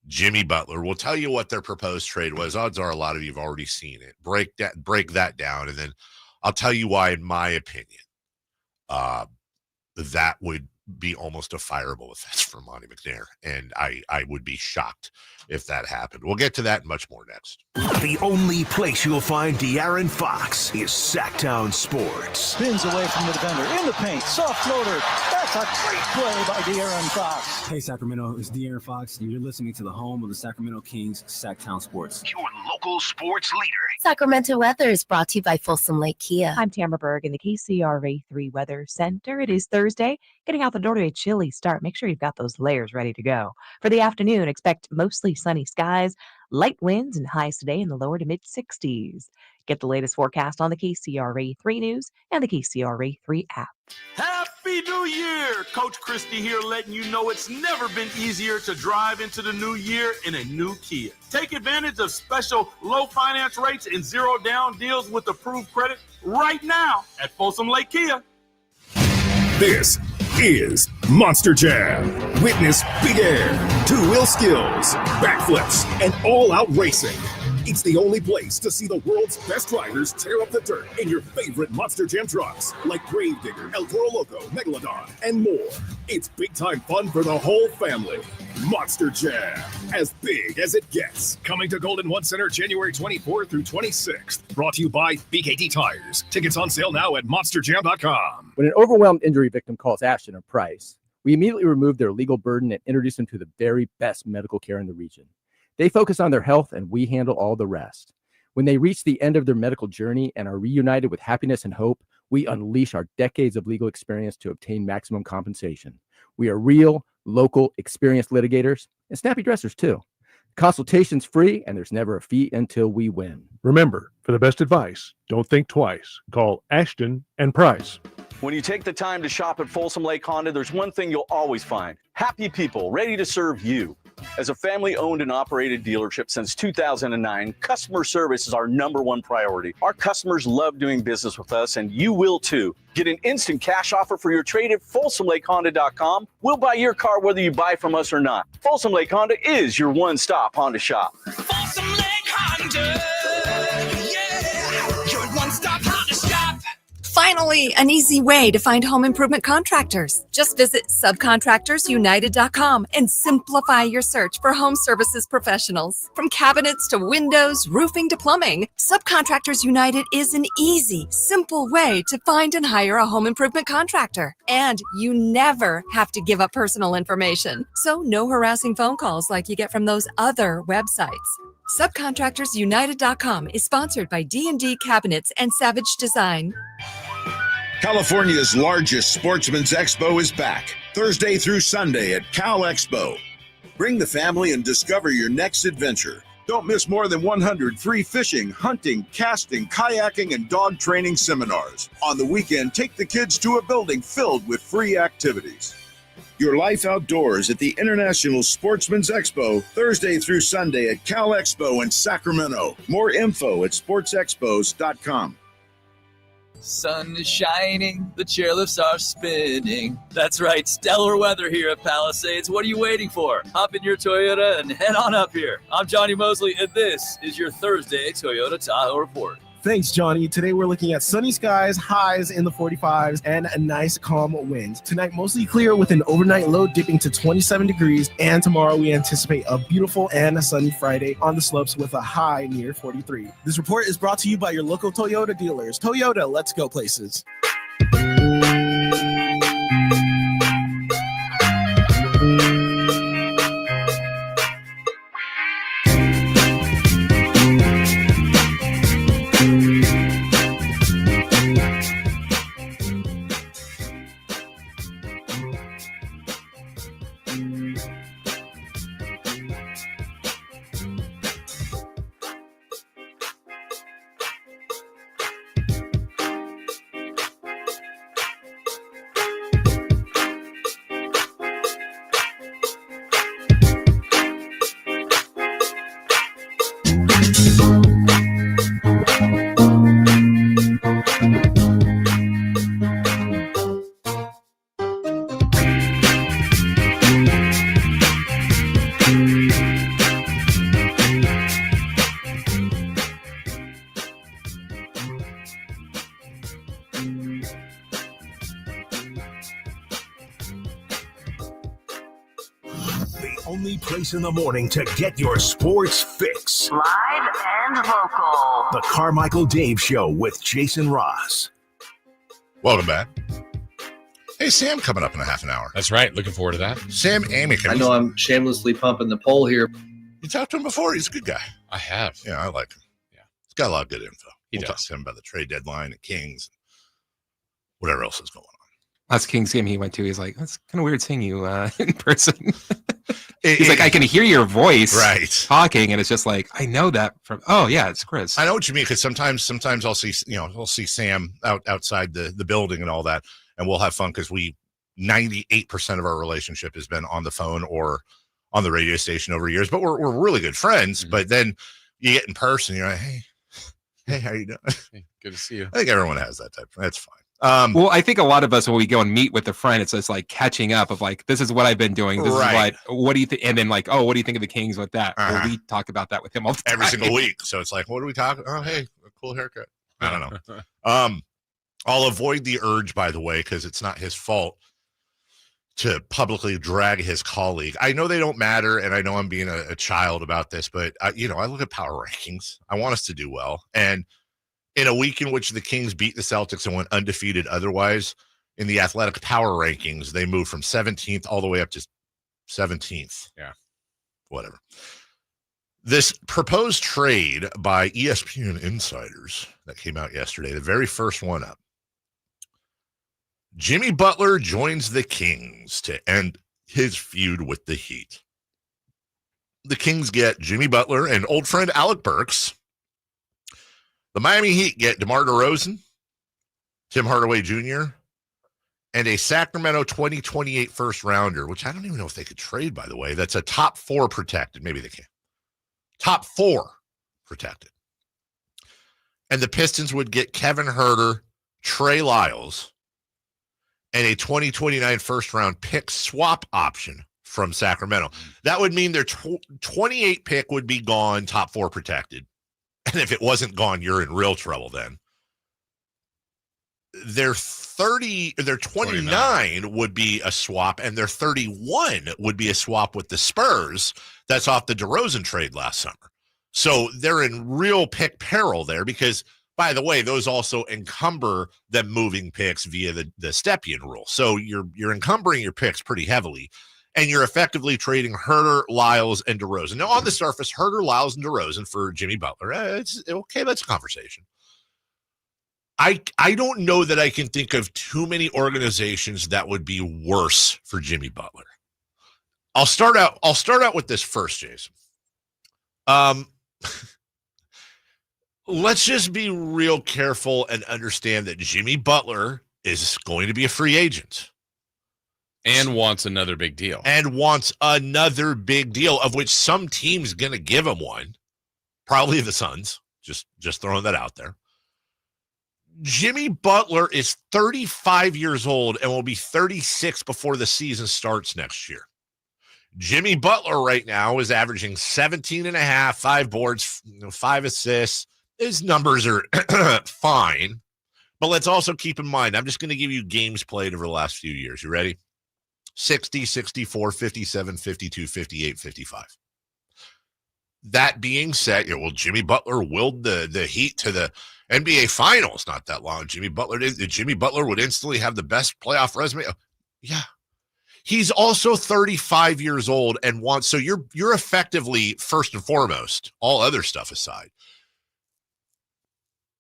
Speaker 5: Jimmy Butler. We'll tell you what their proposed trade was. Odds are a lot of you have already seen it. Break that down, and then I'll tell you why, in my opinion, that would be almost a fireable offense for Monty McNair. And I would be shocked if that happened. We'll get to that and much more next.
Speaker 2: The only place you'll find De'Aaron Fox is Sacktown Sports.
Speaker 11: Spins away from the defender, in the paint, soft floater. That's a great play by De'Aaron Fox.
Speaker 12: Hey, Sacramento, it's De'Aaron Fox, and you're listening to the home of the Sacramento Kings, Sacktown Sports.
Speaker 2: Your local sports leader.
Speaker 14: Sacramento weather is brought to you by Folsom Lake Kia.
Speaker 15: I'm Tamara Berg in the KCRA 3 Weather Center. It is Thursday. Getting out the door to a chilly start. Make sure you've got those layers ready to go. For the afternoon, expect mostly sunny skies, light winds, and highs today in the lower to mid 60s. Get the latest forecast on the KCRA 3 News and the KCRA 3 app.
Speaker 19: Happy New Year! Coach Christie here letting you know it's never been easier to drive into the new year in a new Kia. Take advantage of special low finance rates and zero down deals with approved credit right now at Folsom Lake Kia.
Speaker 22: This is Monster Jam. Witness big air, two-wheel skills, backflips, and all-out racing. It's the only place to see the world's best drivers tear up the dirt in your favorite Monster Jam trucks like Gravedigger, El Toro Loco, Megalodon, and more. It's big-time fun for the whole family. Monster Jam, as big as it gets. Coming to Golden One Center January 24th through 26th. Brought to you by BKD Tires. Tickets on sale now at monsterjam.com.
Speaker 23: When an overwhelmed injury victim calls Ashton or Price, we immediately remove their legal burden and introduce them to the very best medical care in the region. They focus on their health, and we handle all the rest. When they reach the end of their medical journey and are reunited with happiness and hope, we unleash our decades of legal experience to obtain maximum compensation. We are real, local, experienced litigators and snappy dressers, too. Consultation's free, and there's never a fee until we win.
Speaker 24: Remember, for the best advice, don't think twice. Call Ashton and Price.
Speaker 25: When you take the time to shop at Folsom Lake Honda, there's one thing you'll always find. Happy people ready to serve you. As a family-owned and operated dealership since 2009, customer service is our #1 priority. Our customers love doing business with us, and you will too. Get an instant cash offer for your trade at FolsomLakeHonda.com. We'll buy your car whether you buy from us or not. Folsom Lake Honda is your one-stop Honda shop.
Speaker 21: Folsom Lake Honda, yeah, your one-stop Honda shop.
Speaker 26: Finally, an easy way to find home improvement contractors. Just visit subcontractorsunited.com and simplify your search for home services professionals. From cabinets to windows, roofing to plumbing, Subcontractors United is an easy, simple way to find and hire a home improvement contractor. And you never have to give up personal information. So no harassing phone calls like you get from those other websites. Subcontractorsunited.com is sponsored by D&D Cabinets and Savage Design.
Speaker 31: California's largest sportsman's expo is back, Thursday through Sunday at Cal Expo. Bring the family and discover your next adventure. Don't miss more than 100 free fishing, hunting, casting, kayaking, and dog training seminars. On the weekend, take the kids to a building filled with free activities. Your life outdoors at the International Sportsman's Expo, Thursday through Sunday at Cal Expo in Sacramento. More info at sportsexpos.com.
Speaker 32: Sun is shining, the chairlifts are spinning. That's right, stellar weather here at Palisades. What are you waiting for? Hop in your Toyota and head on up here. I'm Johnny Mosley, and this is your Thursday Toyota Tahoe Report.
Speaker 17: Thanks, Johnny. Today we're looking at sunny skies, highs in the 45s, and a nice calm wind. Tonight mostly clear with an overnight low dipping to 27 degrees. And tomorrow we anticipate a beautiful and a sunny Friday on the slopes with a high near 43. This report is brought to you by your local Toyota dealers. Toyota, let's go places.
Speaker 2: place in the morning to get your sports fix.
Speaker 18: Live and local.
Speaker 2: The Carmichael Dave Show with Jason Ross.
Speaker 5: Welcome back. Hey, Sam coming up in a half an hour.
Speaker 4: That's right. Looking forward to that.
Speaker 5: Sam Amick.
Speaker 3: I know I'm shamelessly pumping the poll here.
Speaker 5: You talked to him before. He's a good guy.
Speaker 4: I have.
Speaker 5: Yeah, I like him. Yeah, he's got a lot of good info.
Speaker 4: He
Speaker 5: We'll
Speaker 4: does.
Speaker 5: talk to him about the trade deadline at Kings, whatever else is going on.
Speaker 1: Last Kings game he went to, he's like, that's kind of weird seeing you in person. He's like, I can hear your voice talking, and it's just like, I know that from, oh yeah, it's Chris.
Speaker 5: I know what you mean, because sometimes I'll see, we'll see Sam outside the building and all that, and we'll have fun because 98% of our relationship has been on the phone or on the radio station over years, but we're really good friends.
Speaker 4: Mm-hmm.
Speaker 5: But then you get in person, you're like, hey, how you doing?
Speaker 4: Hey, good to see you.
Speaker 5: I think everyone has that type. That's fine.
Speaker 1: Well, I think a lot of us, when we go and meet with a friend, it's just like catching up of like, this is what I've been doing. This is what do you think? And then like, oh, what do you think of the Kings with that? Well, we talk about that with him all the time.
Speaker 5: Every single week. So it's like, what are we talking? Oh, hey, a cool haircut. I don't know. I'll avoid the urge, by the way, because it's not his fault to publicly drag his colleague. I know they don't matter, and I know I'm being a child about this, but I look at power rankings. I want us to do well. And in a week in which the Kings beat the Celtics and went undefeated otherwise, in the athletic power rankings, they moved from 17th all the way up to 17th.
Speaker 4: Yeah.
Speaker 5: Whatever. This proposed trade by ESPN insiders that came out yesterday, the very first one up. Jimmy Butler joins the Kings to end his feud with the Heat. The Kings get Jimmy Butler and old friend Alec Burks. The Miami Heat get DeMar DeRozan, Tim Hardaway Jr., and a Sacramento 2028 first rounder, which I don't even know if they could trade, by the way. That's a top 4 protected. Maybe they can. Top 4 protected. And the Pistons would get Kevin Huerter, Trey Lyles, and a 2029 first round pick swap option from Sacramento. That would mean their 28 pick would be gone, top 4 protected. And if it wasn't gone, you're in real trouble then. Their 29 would be a swap, and their 31 would be a swap with the Spurs. That's off the DeRozan trade last summer. So they're in real pick peril there because, by the way, those also encumber them moving picks via the Stepien rule. So you're encumbering your picks pretty heavily, and you're effectively trading Huerter, Lyles, and DeRozan. Now, on the surface, Huerter, Lyles, and DeRozan for Jimmy Butler. It's okay. That's a conversation. I don't know that I can think of too many organizations that would be worse for Jimmy Butler. I'll start out with this first, Jason. Let's just be real careful and understand that Jimmy Butler is going to be a free agent.
Speaker 4: And wants another big deal.
Speaker 5: Of which some team's going to give him one. Probably the Suns. Just throwing that out there. Jimmy Butler is 35 years old and will be 36 before the season starts next year. Jimmy Butler right now is averaging 17.5, 5 boards, 5 assists. His numbers are fine. But let's also keep in mind, I'm just going to give you games played over the last few years. You ready? 60, 64, 57, 52, 58, 55. That being said, Jimmy Butler willed the Heat to the NBA Finals not that long. Jimmy Butler would instantly have the best playoff resume. Yeah. He's also 35 years old and wants, so you're effectively, first and foremost, all other stuff aside,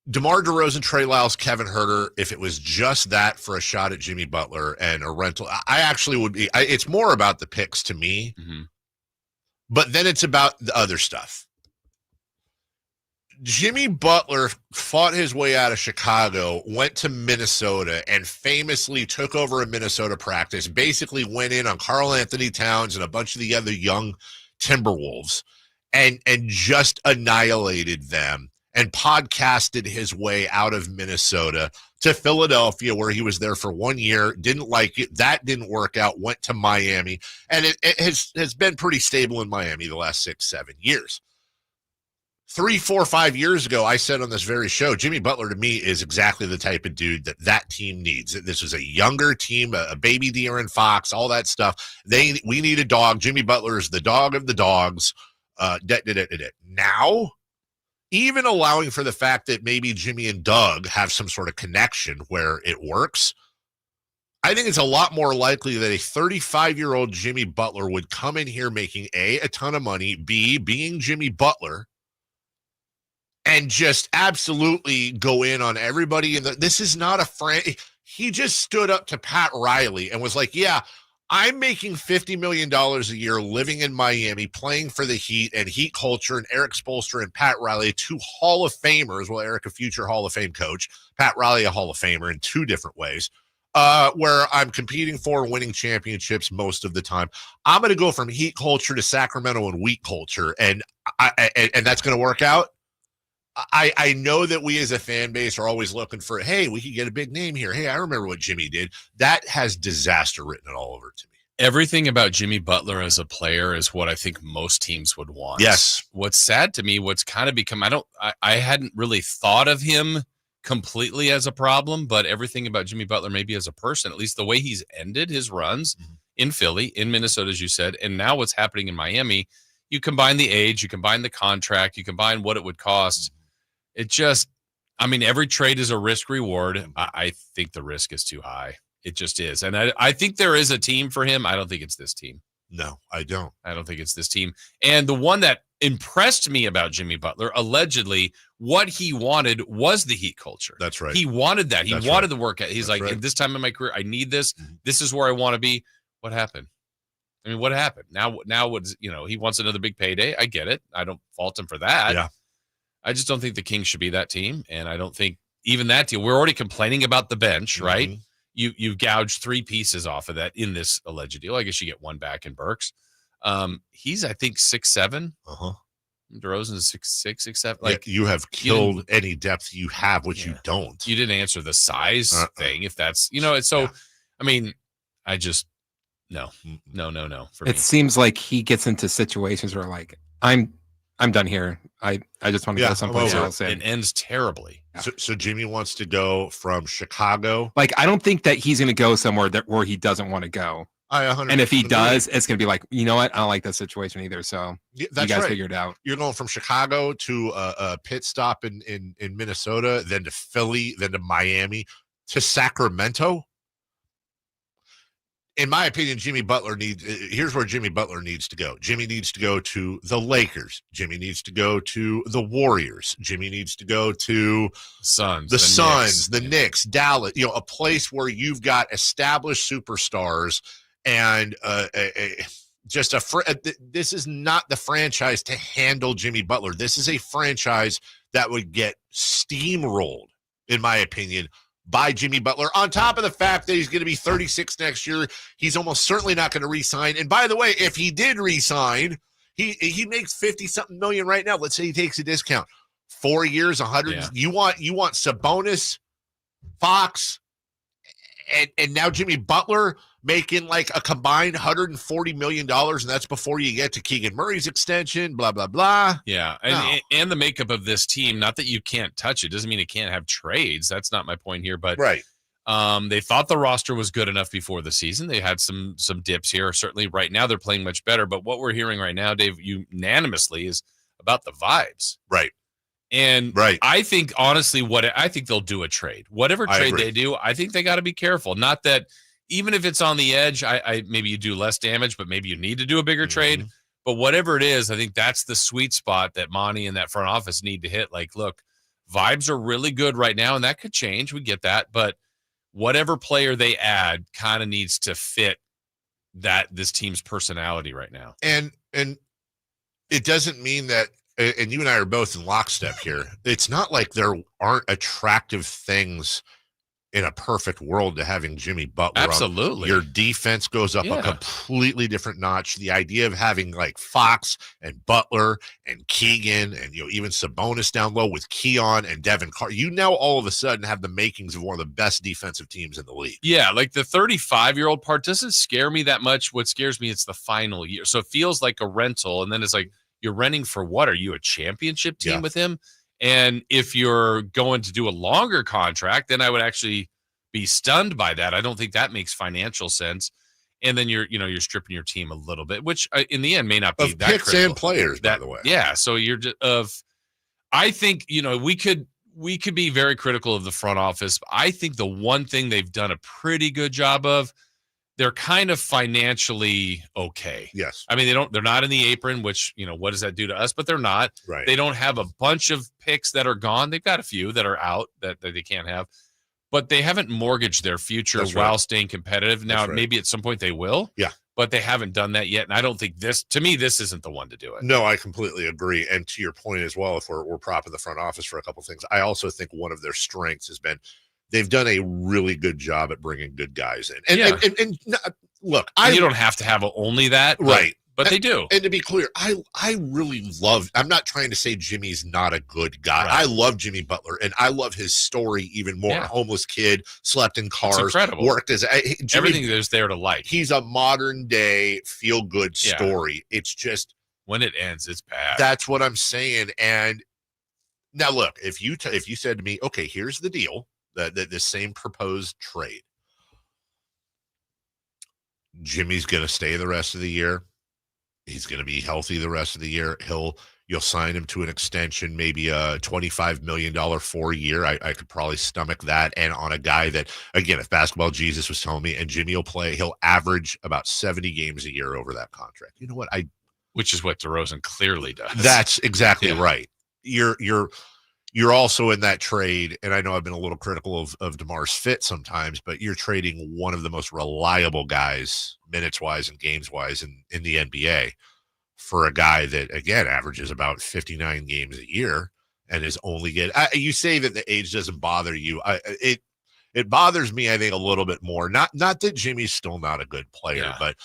Speaker 5: DeMar DeRozan, Trey Lyles, Kevin Huerter, if it was just that for a shot at Jimmy Butler and a rental, I actually would be, it's more about the picks to me, but then it's about the other stuff. Jimmy Butler fought his way out of Chicago, went to Minnesota, and famously took over a Minnesota practice, basically went in on Karl Anthony Towns and a bunch of the other young Timberwolves and just annihilated them and podcasted his way out of Minnesota to Philadelphia, where he was there for 1 year, didn't like it. That didn't work out, went to Miami, and it has been pretty stable in Miami the last 6-7 years. 3, 4, 5 years ago, I said on this very show, Jimmy Butler to me is exactly the type of dude that team needs. This is a younger team, a baby De'Aaron Fox, all that stuff. We need a dog. Jimmy Butler is the dog of the dogs. Now, even allowing for the fact that maybe Jimmy and Doug have some sort of connection where it works, I think it's a lot more likely that a 35-year-old Jimmy Butler would come in here making A, a ton of money, B, being Jimmy Butler, and just absolutely go in on everybody. This is not a he just stood up to Pat Riley and was like, yeah, I'm making $50 million a year living in Miami, playing for the Heat and Heat culture, and Eric Spoelstra and Pat Riley, 2 Hall of Famers. Well, Eric, a future Hall of Fame coach, Pat Riley, a Hall of Famer in 2 different ways, where I'm competing for winning championships most of the time. I'm going to go from Heat culture to Sacramento and wheat culture, and that's going to work out. I know that we as a fan base are always looking for, hey, we could get a big name here. Hey, I remember what Jimmy did. That has disaster written all over it to me.
Speaker 4: Everything about Jimmy Butler as a player is what I think most teams would want.
Speaker 5: Yes.
Speaker 4: What's sad to me, what's kind of become, I hadn't really thought of him completely as a problem, but everything about Jimmy Butler, maybe as a person, at least the way he's ended his runs in Philly, in Minnesota, as you said, and now what's happening in Miami, you combine the age, you combine the contract, you combine what it would cost. It just, every trade is a risk reward. I think the risk is too high. It just is. And I think there is a team for him. I don't think it's this team.
Speaker 5: No, I don't.
Speaker 4: I don't think it's this team. And the one that impressed me about Jimmy Butler, allegedly, what he wanted was the Heat culture.
Speaker 5: That's right.
Speaker 4: He wanted that. He
Speaker 5: That's
Speaker 4: wanted
Speaker 5: right.
Speaker 4: the workout. He's
Speaker 5: That's
Speaker 4: like,
Speaker 5: right.
Speaker 4: at this time in my career, I need this. This is where I want to be. What happened? What happened? Now what's, he wants another big payday. I get it. I don't fault him for that.
Speaker 5: Yeah.
Speaker 4: I just don't think the Kings should be that team. And I don't think even that deal, we're already complaining about the bench, right? You've gouged 3 pieces off of that in this alleged deal. I guess you get 1 back in Burks. He's, I think, 6'7". DeRozan's 6'6", 6'7". Like,
Speaker 5: you have killed any depth you have, which you don't.
Speaker 4: You didn't answer the size thing. If that's, so, I just, no. For me.
Speaker 1: It seems like he gets into situations where, like, I'm done here. I just want to go someplace else.
Speaker 4: It ends terribly.
Speaker 5: So Jimmy wants to go from Chicago.
Speaker 1: Like, I don't think that he's going to go somewhere where he doesn't want to go.
Speaker 5: And
Speaker 1: if he does, it's going to be like, you know what? I don't like that situation either. So you guys figure it out.
Speaker 5: You're going from Chicago to a pit stop in Minnesota, then to Philly, then to Miami, to Sacramento. In my opinion, here's where Jimmy Butler needs to go. Jimmy needs to go to the Lakers. Jimmy needs to go to the Warriors. Jimmy needs to go to the Suns, the Knicks, Dallas, a place where you've got established superstars and this is not the franchise to handle Jimmy Butler. This is a franchise that would get steamrolled, in my opinion, by Jimmy Butler, on top of the fact that he's going to be 36 next year. He's almost certainly not going to re-sign. And by the way, if he did re-sign, he makes 50-something million right now. Let's say he takes a discount. 4 years, 100. Yeah. You want Sabonis, Fox, and now Jimmy Butler making like a combined $140 million, and that's before you get to Keegan Murray's extension, blah, blah, blah.
Speaker 4: Yeah, and the makeup of this team, not that you can't touch it, doesn't mean it can't have trades. That's not my point here, but
Speaker 5: right.
Speaker 4: They thought the roster was good enough before the season. They had some dips here. Certainly right now they're playing much better, but what we're hearing right now, Dave, unanimously, is about the vibes.
Speaker 5: Right.
Speaker 4: And I think, honestly, I think they'll do a trade. Whatever trade they do, I think they got to be careful. Not that even if it's on the edge, I maybe you do less damage, but maybe you need to do a bigger trade. But whatever it is, I think that's the sweet spot that Monty and that front office need to hit. Like, look, vibes are really good right now, and that could change. We get that. But whatever player they add kind of needs to fit this team's personality right now.
Speaker 5: And it doesn't mean that, and you and I are both in lockstep here, it's not like there aren't attractive things in a perfect world to having Jimmy Butler.
Speaker 4: Absolutely.
Speaker 5: Your defense goes up a completely different notch. The idea of having like Fox and Butler and Keegan and even Sabonis down low with Keon and Devin Carter, you now all of a sudden have the makings of one of the best defensive teams in the league.
Speaker 4: Yeah, like the 35-year-old part doesn't scare me that much. What scares me, it's the final year. So it feels like a rental, and then it's like, you're renting for what? Are you a championship team with him? And if you're going to do a longer contract, then I would actually be stunned by that. I don't think that makes financial sense. And then you're stripping your team a little bit, which in the end may not be
Speaker 5: of
Speaker 4: that
Speaker 5: picks
Speaker 4: critical.
Speaker 5: and players, by the way.
Speaker 4: Yeah. So you're I think, we could be very critical of the front office. I think the one thing they've done a pretty good job of, they're kind of financially okay.
Speaker 5: Yes.
Speaker 4: I mean, they're not in the apron, which, what does that do to us? But they're not.
Speaker 5: Right.
Speaker 4: They don't have a bunch of picks that are gone. They've got a few that are out that they can't have. But they haven't mortgaged their future while staying competitive. Now, maybe at some point they will.
Speaker 5: Yeah.
Speaker 4: But they haven't done that yet. And I don't think this isn't the one to do it.
Speaker 5: No, I completely agree. And to your point as well, if we're propping the front office for a couple of things, I also think one of their strengths has been they've done a really good job at bringing good guys in. And look,
Speaker 4: you don't have to have only that.
Speaker 5: Right.
Speaker 4: But they do.
Speaker 5: And to be clear, I really love, I'm not trying to say Jimmy's not a good guy. Right. I love Jimmy Butler, and I love his story even more.
Speaker 4: Yeah.
Speaker 5: Homeless kid, slept in cars,
Speaker 4: incredible.
Speaker 5: Worked as
Speaker 4: everything there's there to like.
Speaker 5: He's a modern day feel good story. It's just
Speaker 4: when it ends, it's bad.
Speaker 5: That's what I'm saying. And now look, if you said to me, okay, here's the deal, the same proposed trade. Jimmy's going to stay the rest of the year. He's going to be healthy the rest of the year. You'll sign him to an extension, maybe a $25 million 4-year. I could probably stomach that. And on a guy that, again, if Basketball Jesus was telling me, and Jimmy will play, he'll average about 70 games a year over that contract. You know what?
Speaker 4: Which is what DeRozan clearly does.
Speaker 5: That's exactly right. You're also in that trade, and I know I've been a little critical of DeMar's fit sometimes, but you're trading one of the most reliable guys, minutes-wise and games-wise, in the NBA for a guy that, again, averages about 59 games a year and is only getting you say that the age doesn't bother you. It bothers me, I think, a little bit more. Not that Jimmy's still not a good player, but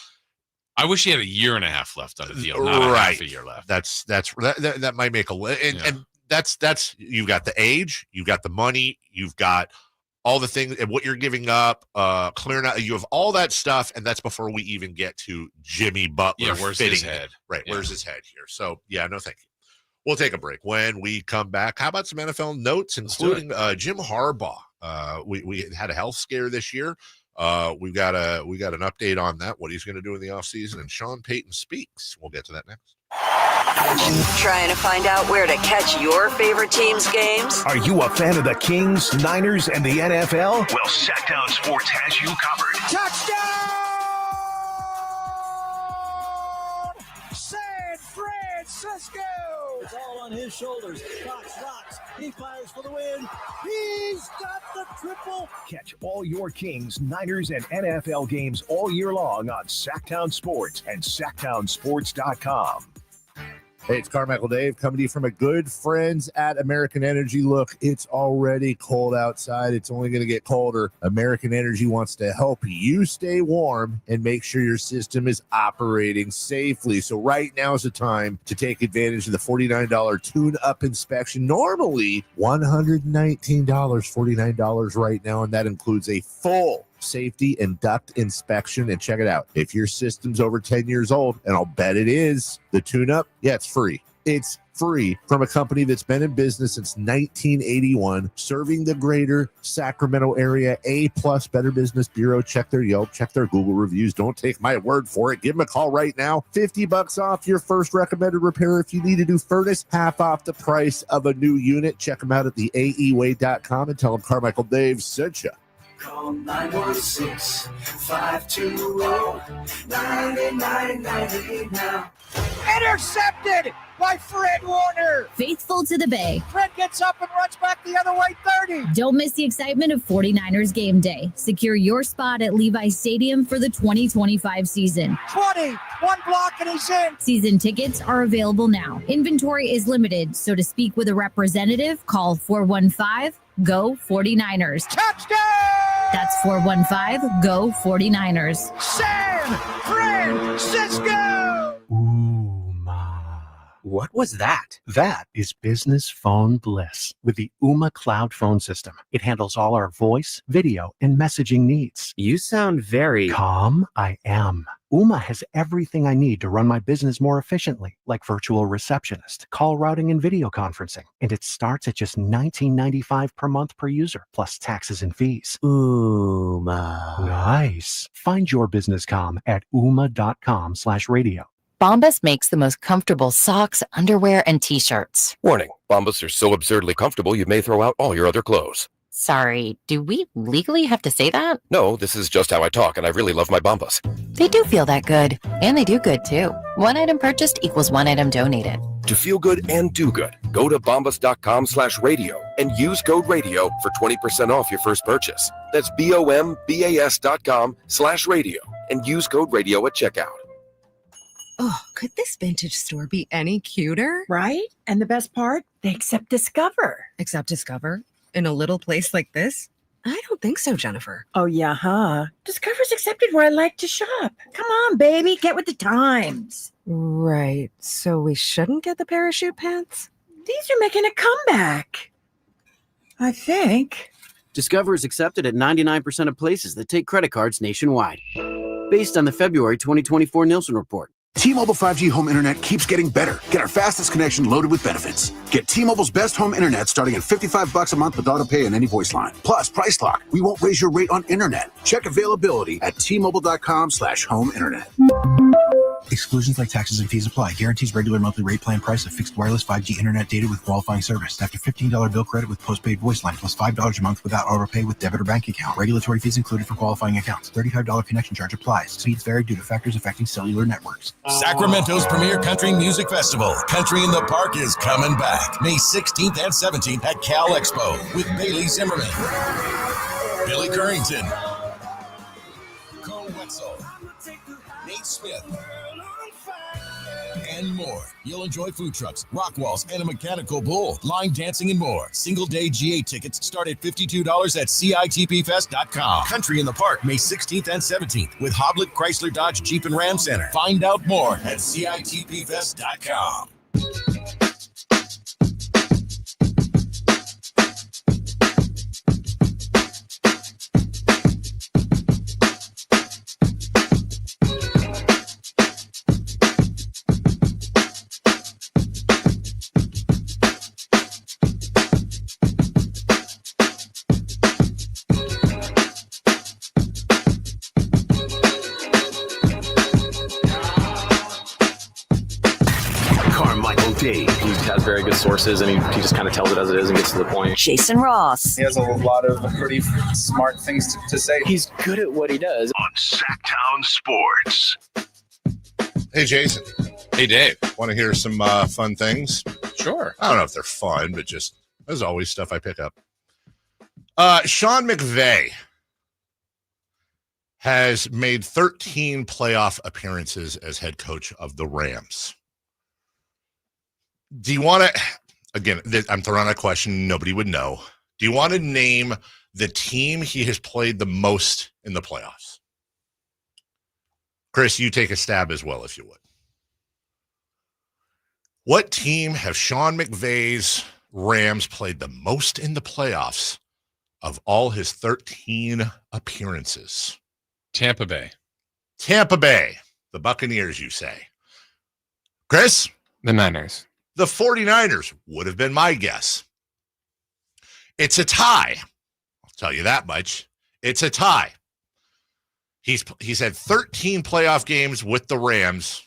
Speaker 4: I wish he had a year and a half left on the deal, not a half a year left.
Speaker 5: That might make and that's you've got the age, you've got the money, you've got all the things and what you're giving up, clearing out. You have all that stuff, and that's before we even get to Jimmy Butler.
Speaker 4: Yeah, where's his head?
Speaker 5: Right, where's his head here? So, no, thank you. We'll take a break. When we come back, how about some NFL notes, including Jim Harbaugh? We had a health scare this year. We got an update on that, what he's going to do in the offseason, and Sean Payton speaks. We'll get to that next.
Speaker 18: Trying to find out where to catch your favorite team's games?
Speaker 2: Are you a fan of the Kings, Niners, and the NFL? Well, Sacktown Sports has you covered.
Speaker 11: Touchdown! San Francisco! It's all on his shoulders. Fox rocks. He fires for the win. He's got the triple.
Speaker 2: Catch all your Kings, Niners, and NFL games all year long on Sacktown Sports and SacktownSports.com.
Speaker 6: Hey, it's Carmichael Dave coming to you from a good friends at American Energy. Look, it's already cold outside. It's only going to get colder. American Energy wants to help you stay warm and make sure your system is operating safely. So right now is the time to take advantage of the $49 tune-up inspection. Normally $119, $49 right now, and that includes a full safety and duct inspection. And check it out. If your system's over 10 years old, and I'll bet it is, the tune-up, it's free. It's free from a company that's been in business since 1981, serving the greater Sacramento area. A+ Better Business Bureau. Check their Yelp, check their Google reviews. Don't take my word for it. Give them a call right now. $50 off your first recommended repair. If you need a new furnace, half off the price of a new unit. Check them out at theaeway.com and tell them Carmichael Dave sent you.
Speaker 21: Call 916-520-9998 now.
Speaker 11: Intercepted by Fred Warner.
Speaker 7: Faithful to the Bay.
Speaker 11: Fred gets up and runs back the other way 30.
Speaker 7: Don't miss the excitement of 49ers game day. Secure your spot at Levi's Stadium for the 2025 season.
Speaker 11: 20, one block and he's in.
Speaker 7: Season tickets are available now. Inventory is limited, so to speak with a representative, call 415-GO-49ers.
Speaker 11: Touchdown!
Speaker 7: That's 415-GO-49ers.
Speaker 11: San Francisco!
Speaker 8: What was that? That is business phone bliss with the Ooma Cloud Phone System. It handles all our voice, video, and messaging needs.
Speaker 9: You sound very
Speaker 8: calm. I am. Ooma has everything I need to run my business more efficiently, like virtual receptionist, call routing, and video conferencing. And it starts at just $19.95 per month per user, plus taxes and fees.
Speaker 9: Ooma.
Speaker 8: Nice. Find your business comm at ooma.com/radio.
Speaker 10: Bombas makes the most comfortable socks, underwear, and T-shirts.
Speaker 12: Warning, Bombas are so absurdly comfortable you may throw out all your other clothes.
Speaker 10: Sorry, do we legally have to say that?
Speaker 12: No, this is just how I talk, and I really love my Bombas.
Speaker 10: They do feel that good. And they do good, too. One item purchased equals one item donated.
Speaker 12: To feel good and do good, go to bombas.com/radio and use code radio for 20% off your first purchase. That's BOMBAS.com/radio and use code radio at checkout.
Speaker 13: Oh, could this vintage store be any cuter?
Speaker 14: Right? And the best part? They accept Discover.
Speaker 13: Accept Discover? In a little place like this? I don't think so, Jennifer.
Speaker 14: Oh, yeah, huh? Discover's accepted where I like to shop. Come on, baby, get with the times.
Speaker 13: Right. So we shouldn't get the parachute pants?
Speaker 14: These are making a comeback. I think.
Speaker 9: Discover is accepted at 99% of places that take credit cards nationwide. Based on the February 2024 Nielsen report.
Speaker 16: T-Mobile 5G home internet keeps getting better. Get our fastest connection loaded with benefits. Get T-Mobile's best home internet starting at $55 a month with auto pay and any voice line. Plus, Price Lock. We won't raise your rate on internet. Check availability at T-Mobile.com/home internet.
Speaker 20: Exclusions like taxes and fees apply. Guarantees regular monthly rate plan price of fixed wireless 5G internet data with qualifying service. After $15 bill credit with postpaid voice line plus $5 a month without auto pay with debit or bank account. Regulatory fees included for qualifying accounts. $35 connection charge applies. Speeds vary due to factors affecting cellular networks.
Speaker 22: Sacramento's premier country music festival, Country in the Park, is coming back May 16th and 17th at Cal Expo with Bailey Zimmerman, Billy Currington, Cole Wetzel, Nate Smith, and more. You'll enjoy food trucks, rock walls, and a mechanical bull, line dancing, and more. Single-day GA tickets start at $52 at CITPFest.com. Country in the Park, May 16th and 17th with Hoblit Chrysler Dodge Jeep and Ram Center. Find out more at CITPFest.com.
Speaker 2: Carmichael Dave.
Speaker 27: He has very good sources, and he just kind of tells it as it is and gets to the point.
Speaker 18: Jason Ross.
Speaker 28: He has a lot of pretty smart things to say.
Speaker 27: He's good at what he does.
Speaker 2: On Sacktown Sports.
Speaker 5: Hey, Jason.
Speaker 4: Hey, Dave.
Speaker 5: Want to hear some fun things?
Speaker 4: Sure.
Speaker 5: I don't know if they're fun, but just, there's always stuff I pick up. Sean McVay has made 13 playoff appearances as head coach of the Rams. Do you want to, again, I'm throwing out a question nobody would know. Do you want to name the team he has played the most in the playoffs? Chris, you take a stab as well, if you would. What team have Sean McVay's Rams played the most in the playoffs of all his 13 appearances?
Speaker 4: Tampa Bay.
Speaker 5: Tampa Bay. The Buccaneers, you say. Chris?
Speaker 1: The Niners.
Speaker 5: The 49ers would have been my guess. It's a tie. I'll tell you that much. It's a tie. He's had 13 playoff games with the Rams.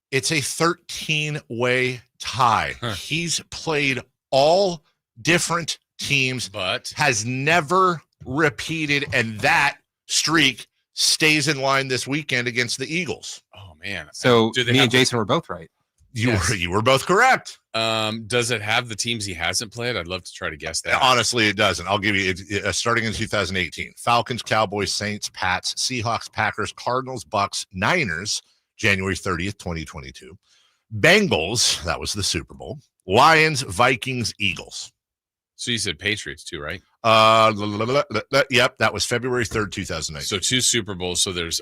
Speaker 5: It's a 13-way tie. Huh. He's played all different teams, but has never repeated, and that streak stays in line this weekend against the Eagles.
Speaker 4: Oh, man.
Speaker 1: So me and Jason were both right.
Speaker 5: You were both correct.
Speaker 4: Does it have the teams he hasn't played? I'd love to try to guess that.
Speaker 5: Honestly, it doesn't. I'll give you starting in 2018. Falcons, Cowboys, Saints, Pats, Seahawks, Packers, Cardinals, Bucks, Niners, January 30th, 2022. Bengals, that was the Super Bowl. Lions, Vikings, Eagles.
Speaker 4: So you said Patriots too, right?
Speaker 5: Yep, that was February 3rd, 2019.
Speaker 4: So 2 Super Bowls. So there's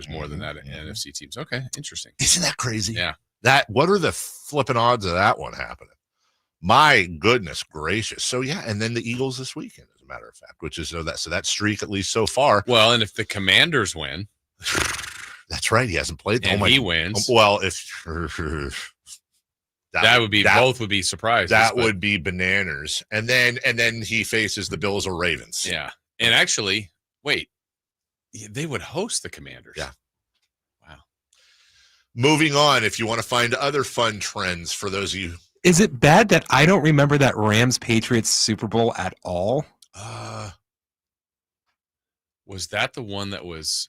Speaker 4: more than that in NFC teams. Okay, interesting.
Speaker 5: Isn't that crazy?
Speaker 4: Yeah.
Speaker 5: What are the flipping odds of that one happening? My goodness gracious. So yeah, and then the Eagles this weekend, as a matter of fact, which is so that streak, at least so far.
Speaker 4: Well, and if the Commanders win,
Speaker 5: that's right. He hasn't played.
Speaker 4: And he wins.
Speaker 5: Well, if
Speaker 4: both would be surprises.
Speaker 5: That would be bananas. And then he faces the Bills or Ravens.
Speaker 4: Yeah. And actually, wait, they would host the Commanders.
Speaker 5: Yeah.
Speaker 4: Wow.
Speaker 5: Moving on, if you want to find other fun trends for those of you.
Speaker 1: Is it bad that I don't remember that Rams-Patriots Super Bowl at all?
Speaker 4: Was that the one that was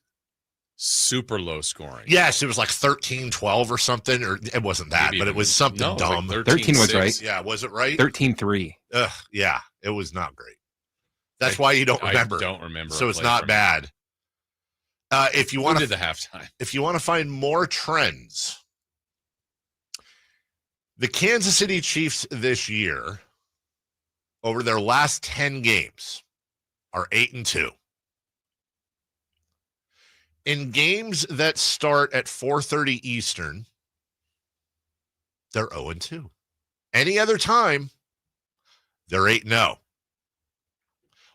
Speaker 4: super low scoring?
Speaker 5: Yes, it was like 13-12 or something, or it wasn't that, but it was something dumb.
Speaker 1: Like 13 was right.
Speaker 5: Yeah, was it right?
Speaker 1: 13-3.
Speaker 5: Yeah, it was not great. That's why you don't remember.
Speaker 4: I don't remember.
Speaker 5: So it's not bad. If you want
Speaker 4: to the halftime,
Speaker 5: if you want to find more trends, the Kansas City Chiefs this year, over their last 10 games, are 8-2. In games that start at 4:30 Eastern, they're 0-2. Any other time, they're 8-0.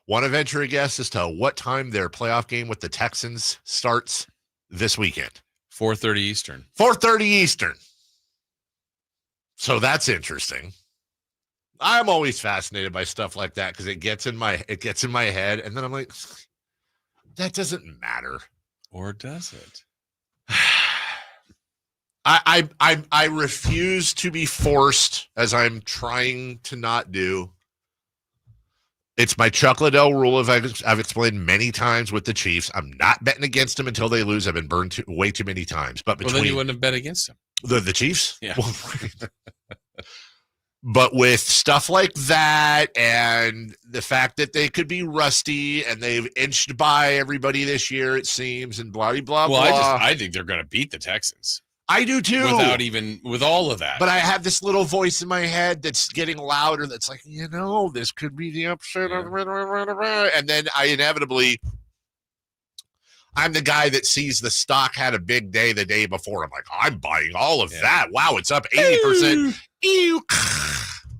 Speaker 5: Want to venture a guess as to what time their playoff game with the Texans starts this weekend?
Speaker 4: 4:30 Eastern.
Speaker 5: 4:30 Eastern. So that's interesting. I'm always fascinated by stuff like that because it gets in my head, and then I'm like, that doesn't matter.
Speaker 4: Or does it?
Speaker 5: I refuse to be forced, as I'm trying to not do. It's my Chuck Liddell rule, I've explained many times with the Chiefs. I'm not betting against them until they lose. I've been burned way too many times. But
Speaker 4: then you wouldn't have bet against them.
Speaker 5: The Chiefs?
Speaker 4: Yeah.
Speaker 5: Well, but with stuff like that and the fact that they could be rusty and they've inched by everybody this year, it seems, and blah, blah, blah.
Speaker 4: Well, I think they're going to beat the Texans.
Speaker 5: I do too.
Speaker 4: With all of that.
Speaker 5: But I have this little voice in my head that's getting louder that's like, this could be the upset. Yeah. And then I'm the guy that sees the stock had a big day the day before. I'm like, I'm buying all of that. Wow, it's up 80%. Ew.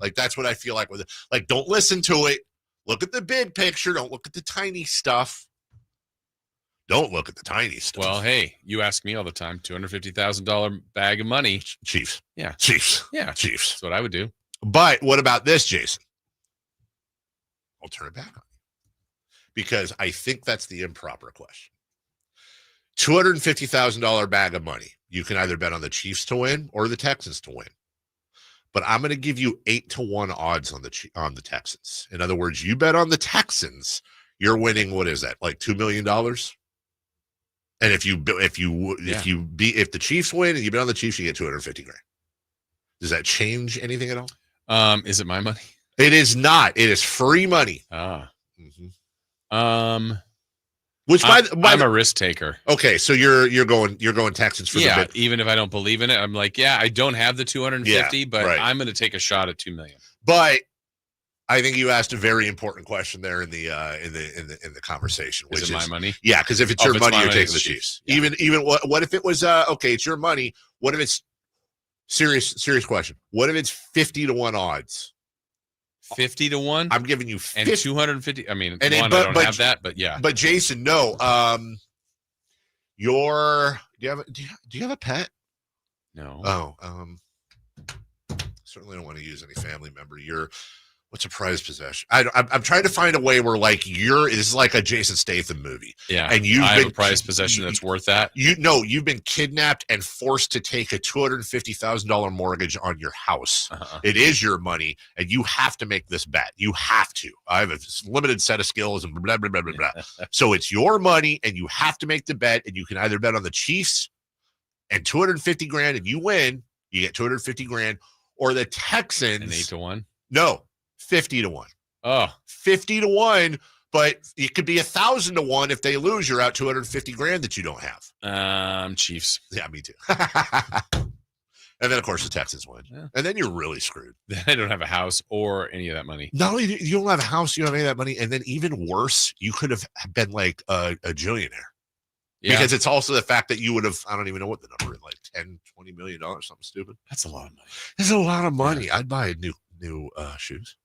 Speaker 5: Like, that's what I feel like with it. Like, don't listen to it. Look at the big picture. Don't look at the tiny stuff. Don't look at the tiny stuff.
Speaker 4: Well, hey, you ask me all the time, $250,000 bag of money.
Speaker 5: Chiefs.
Speaker 4: Yeah.
Speaker 5: Chiefs.
Speaker 4: Yeah.
Speaker 5: Chiefs.
Speaker 4: That's what I would do.
Speaker 5: But what about this, Jason? I'll turn it back on you because I think that's the improper question. $250,000 bag of money. You can either bet on the Chiefs to win or the Texans to win. But I'm going to give you 8-1 odds on the Texans. In other words, you bet on the Texans, you're winning. What is that? Like $2 million? And if the Chiefs win and you bet on the Chiefs, you get $250,000. Does that change anything at all?
Speaker 4: Is it my money?
Speaker 5: It is not. It is free money.
Speaker 4: Mm-hmm.
Speaker 5: Which
Speaker 4: I'm a risk taker.
Speaker 5: Okay, so you're going Texans for the bid.
Speaker 4: Even if I don't believe in it, I'm like, I don't have the 250, but right. I'm going to take a shot at $2 million.
Speaker 5: But I think you asked a very important question there in the conversation. Which
Speaker 4: is it my money?
Speaker 5: Yeah, because if it's your money, you're taking the Chiefs. Yeah. Even what if it was okay? It's your money. What if it's serious question? What if it's 50-1 odds?
Speaker 4: 50-1.
Speaker 5: I'm giving you 50,
Speaker 4: and 250. I mean,
Speaker 5: and
Speaker 4: I don't have that, but yeah.
Speaker 5: But Jason, no. Do you have a pet?
Speaker 4: No.
Speaker 5: Certainly don't want to use any family member. What's a prized possession? I'm trying to find a way where this is like a Jason Statham movie.
Speaker 4: Yeah.
Speaker 5: And
Speaker 4: I have a prized possession that's worth that.
Speaker 5: You've been kidnapped and forced to take a $250,000 mortgage on your house. Uh-huh. It is your money, and you have to make this bet. You have to. I have a limited set of skills and blah, blah, blah, blah, blah. So it's your money, and you have to make the bet, and you can either bet on the Chiefs and $250,000, and you win, you get $250,000, or the Texans.
Speaker 4: And 8-1?
Speaker 5: No. 50-1.
Speaker 4: Oh,
Speaker 5: 50-1, but it could be 1,000-1 if they lose. You're out $250,000 that you don't have.
Speaker 4: Chiefs.
Speaker 5: Yeah, me too. And then of course the Texans win, and then you're really screwed.
Speaker 4: Then I don't have a house or any of that money.
Speaker 5: Not only you don't have a house, you don't have any of that money, and then even worse, you could have been like a billionaire. Because it's also the fact that you would have, I don't even know what the number is, like $10, $20 million, something stupid.
Speaker 4: That's a lot of money.
Speaker 5: It's a lot of money. I'd buy new shoes.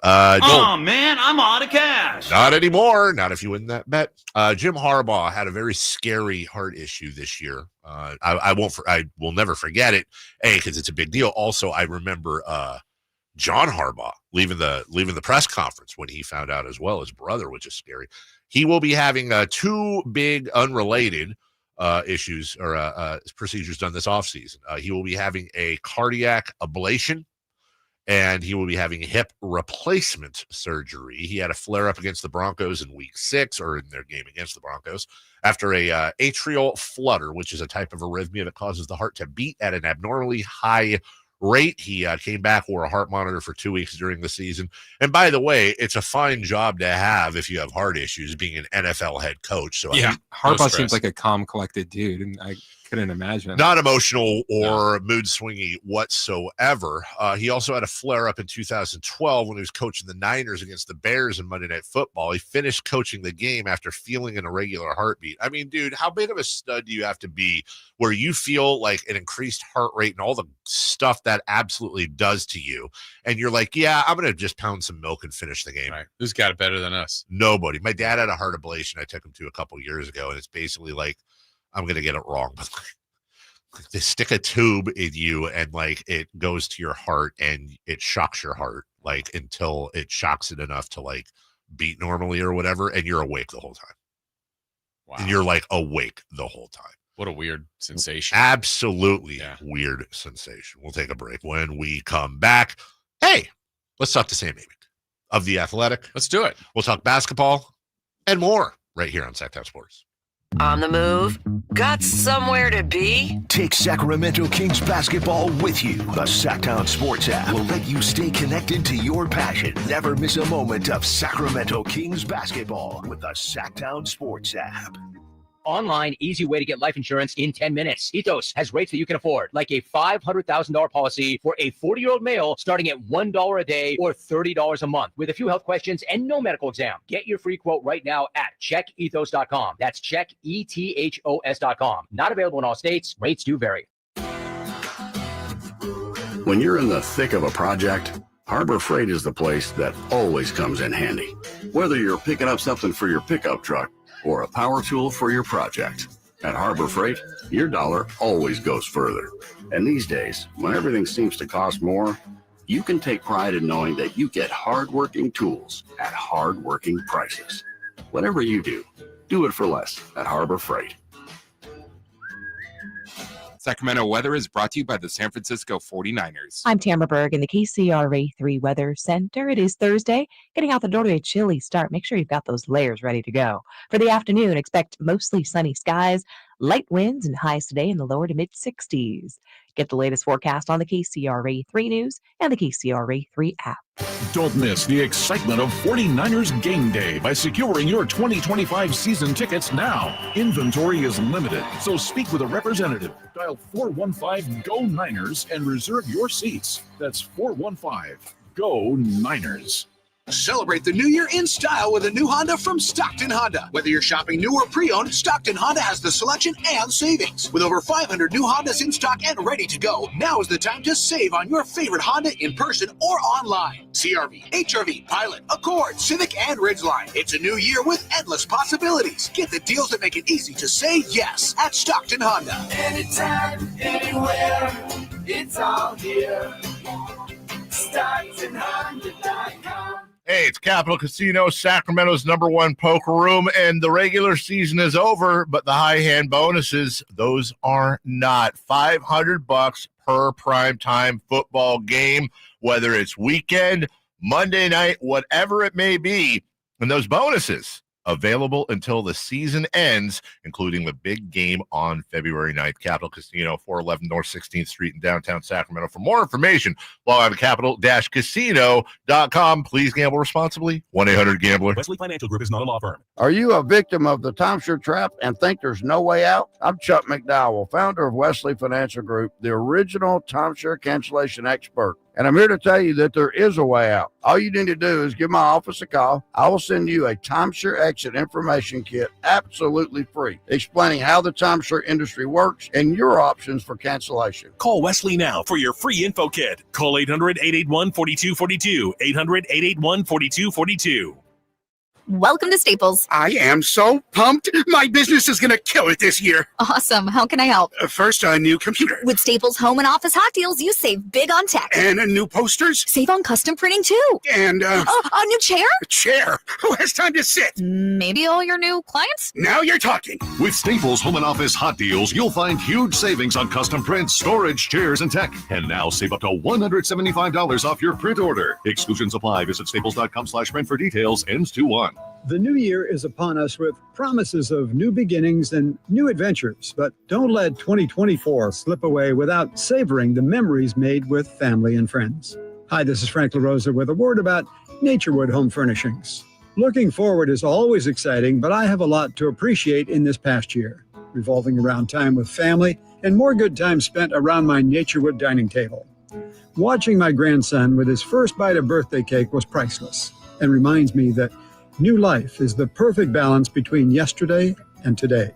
Speaker 21: Oh man, I'm out of cash.
Speaker 5: Not anymore. Not if you win that bet. Jim Harbaugh had a very scary heart issue this year. I will never forget it. Because it's a big deal. Also, I remember John Harbaugh leaving the press conference when he found out as well. His brother, which is scary. He will be having two big unrelated issues or procedures done this offseason. He will be having a cardiac ablation. And he will be having hip replacement surgery. He had a flare-up against the Broncos in Week 6, or in their game against the Broncos, after a atrial flutter, which is a type of arrhythmia that causes the heart to beat at an abnormally high rate. He came back, wore a heart monitor for 2 weeks during the season. And by the way, it's a fine job to have if you have heart issues, being an NFL head coach. So
Speaker 1: yeah, Harbaugh seems like a calm, collected dude, and I couldn't imagine.
Speaker 5: Not emotional or mood swingy whatsoever. He also had a flare-up in 2012 when he was coaching the Niners against the Bears in Monday Night Football. He finished coaching the game after feeling an irregular heartbeat. I mean, dude, how big of a stud do you have to be where you feel like an increased heart rate and all the stuff that absolutely does to you, and you're like, yeah, I'm going to just pound some milk and finish the game.
Speaker 4: Right. Who's got it better than us?
Speaker 5: Nobody. My dad had a heart ablation I took him to a couple years ago, and it's basically like, I'm going to get it wrong, but like they stick a tube in you and like it goes to your heart and it shocks your heart like until it shocks it enough to like beat normally or whatever. And you're awake the whole time.
Speaker 4: Wow.
Speaker 5: And you're like awake the whole time.
Speaker 4: What a weird sensation.
Speaker 5: Absolutely weird sensation. We'll take a break. When we come back, hey, let's talk to Sam Amick of The Athletic.
Speaker 4: Let's do it.
Speaker 5: We'll talk basketball and more right here on Sacktown Sports.
Speaker 18: On the move? Got somewhere to be?
Speaker 2: Take Sacramento Kings basketball with you. The Sacktown Sports app will let you stay connected to your passion. Never miss a moment of Sacramento Kings basketball with the Sacktown Sports app.
Speaker 3: Online, easy way to get life insurance in 10 minutes. Ethos has rates that you can afford, like a $500,000 policy for a 40-year-old male starting at $1 a day or $30 a month with a few health questions and no medical exam. Get your free quote right now at checkethos.com. That's checkethos.com. Not available in all states. Rates do vary.
Speaker 15: When you're in the thick of a project, Harbor Freight is the place that always comes in handy. Whether you're picking up something for your pickup truck or a power tool for your project, at Harbor Freight, your dollar always goes further. And these days, when everything seems to cost more, you can take pride in knowing that you get hard-working tools at hard-working prices. Whatever you do it for less at Harbor Freight.
Speaker 1: Sacramento weather is brought to you by the San Francisco 49ers.
Speaker 17: I'm Tamara Berg in the KCRA 3 Weather Center. It is Thursday. Getting out the door to a chilly start. Make sure you've got those layers ready to go. For the afternoon, expect mostly sunny skies, light winds, and highs today in the lower to mid-60s. Get the latest forecast on the KCRA 3 News and the KCRA 3 app.
Speaker 22: Don't miss the excitement of 49ers Game Day by securing your 2025 season tickets now. Inventory is limited, so speak with a representative. Dial 415-GO-NINERS and reserve your seats. That's 415-GO-NINERS.
Speaker 19: Celebrate the new year in style with a new Honda from Stockton Honda. Whether you're shopping new or pre-owned, Stockton Honda has the selection and savings. With over 500 new Hondas in stock and ready to go, now is the time to save on your favorite Honda in person or online. CR-V, HR-V, Pilot, Accord, Civic, and Ridgeline. It's a new year with endless possibilities. Get the deals that make it easy to say yes at Stockton Honda.
Speaker 21: Anytime, anywhere, it's all here. StocktonHonda.com.
Speaker 6: Hey, it's Capital Casino, Sacramento's #1 poker room, and the regular season is over, but the high hand bonuses, those are not. $500 per primetime football game, whether it's weekend, Monday night, whatever it may be. And those bonuses available until the season ends, including the big game on February 9th. Capital Casino, 411 North 16th Street in downtown Sacramento. For more information, log on to capital-casino.com. Please gamble responsibly. 1-800-GAMBLER.
Speaker 22: Wesley Financial Group is not a law firm.
Speaker 23: Are you a victim of the timeshare trap and think there's no way out? I'm Chuck McDowell, founder of Wesley Financial Group, the original timeshare cancellation expert. And I'm here to tell you that there is a way out. All you need to do is give my office a call. I will send you a timeshare exit information kit absolutely free, explaining how the timeshare industry works and your options for cancellation.
Speaker 22: Call Wesley now for your free info kit. Call 800-881-4242. 800-881-4242.
Speaker 7: Welcome to Staples.
Speaker 8: I am so pumped. My business is going to kill it this year.
Speaker 7: Awesome. How can I help?
Speaker 8: First, a new computer.
Speaker 7: With Staples Home and Office Hot Deals, you save big on tech.
Speaker 8: And new posters.
Speaker 7: Save on custom printing, too.
Speaker 8: And,
Speaker 7: a new chair?
Speaker 8: A chair. Who has time to sit?
Speaker 7: Maybe all your new clients?
Speaker 8: Now you're talking.
Speaker 10: With Staples Home and Office Hot Deals, you'll find huge savings on custom prints, storage, chairs, and tech. And now save up to $175 off your print order. Exclusions apply. Visit staples.com/print for details. Ends 2/1.
Speaker 11: The new year is upon us with promises of new beginnings and new adventures, but don't let 2024 slip away without savoring the memories made with family and friends. Hi, this is Frank LaRosa with a word about Naturewood Home Furnishings. Looking forward is always exciting, but I have a lot to appreciate in this past year, revolving around time with family and more good time spent around my Naturewood dining table. Watching my grandson with his first bite of birthday cake was priceless and reminds me that new life is the perfect balance between yesterday and today.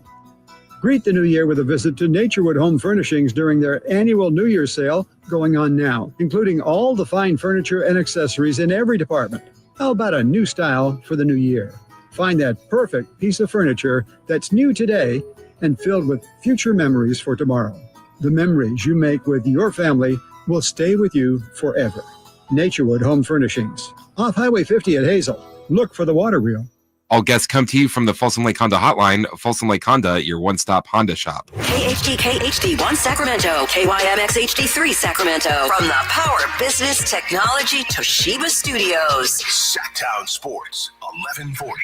Speaker 11: Greet the new year with a visit to Naturewood Home Furnishings during their annual New Year sale going on now, including all the fine furniture and accessories in every department. How about a new style for the new year? Find that perfect piece of furniture that's new today and filled with future memories for tomorrow. The memories you make with your family will stay with you forever. Naturewood Home Furnishings, off Highway 50 at Hazel. Look for the water wheel.
Speaker 1: All guests come to you from the Folsom Lake Honda Hotline. Folsom Lake Honda, your one-stop Honda shop.
Speaker 18: KHDK HD1 Sacramento, KYMX HD3 Sacramento. From the Power Business Technology Toshiba Studios.
Speaker 2: Sacktown Sports, 1140.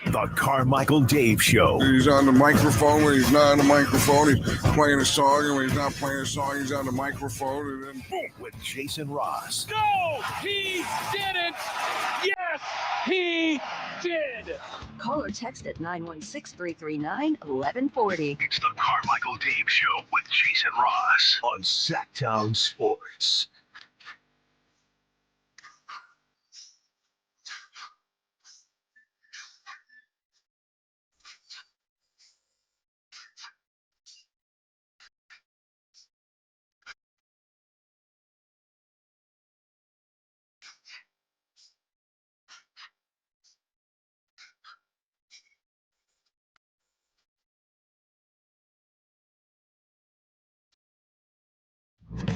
Speaker 2: The Carmichael Dave Show.
Speaker 12: He's on the microphone when he's not on the microphone. He's playing a song, and when he's not playing a song, he's on the microphone. And then boom.
Speaker 2: With Jason Ross.
Speaker 21: No, he didn't. Yes, he did.
Speaker 18: Call or text at 916-339-1140.
Speaker 2: It's the Carmichael Dave Show with Jason Ross on Sacktown Sports.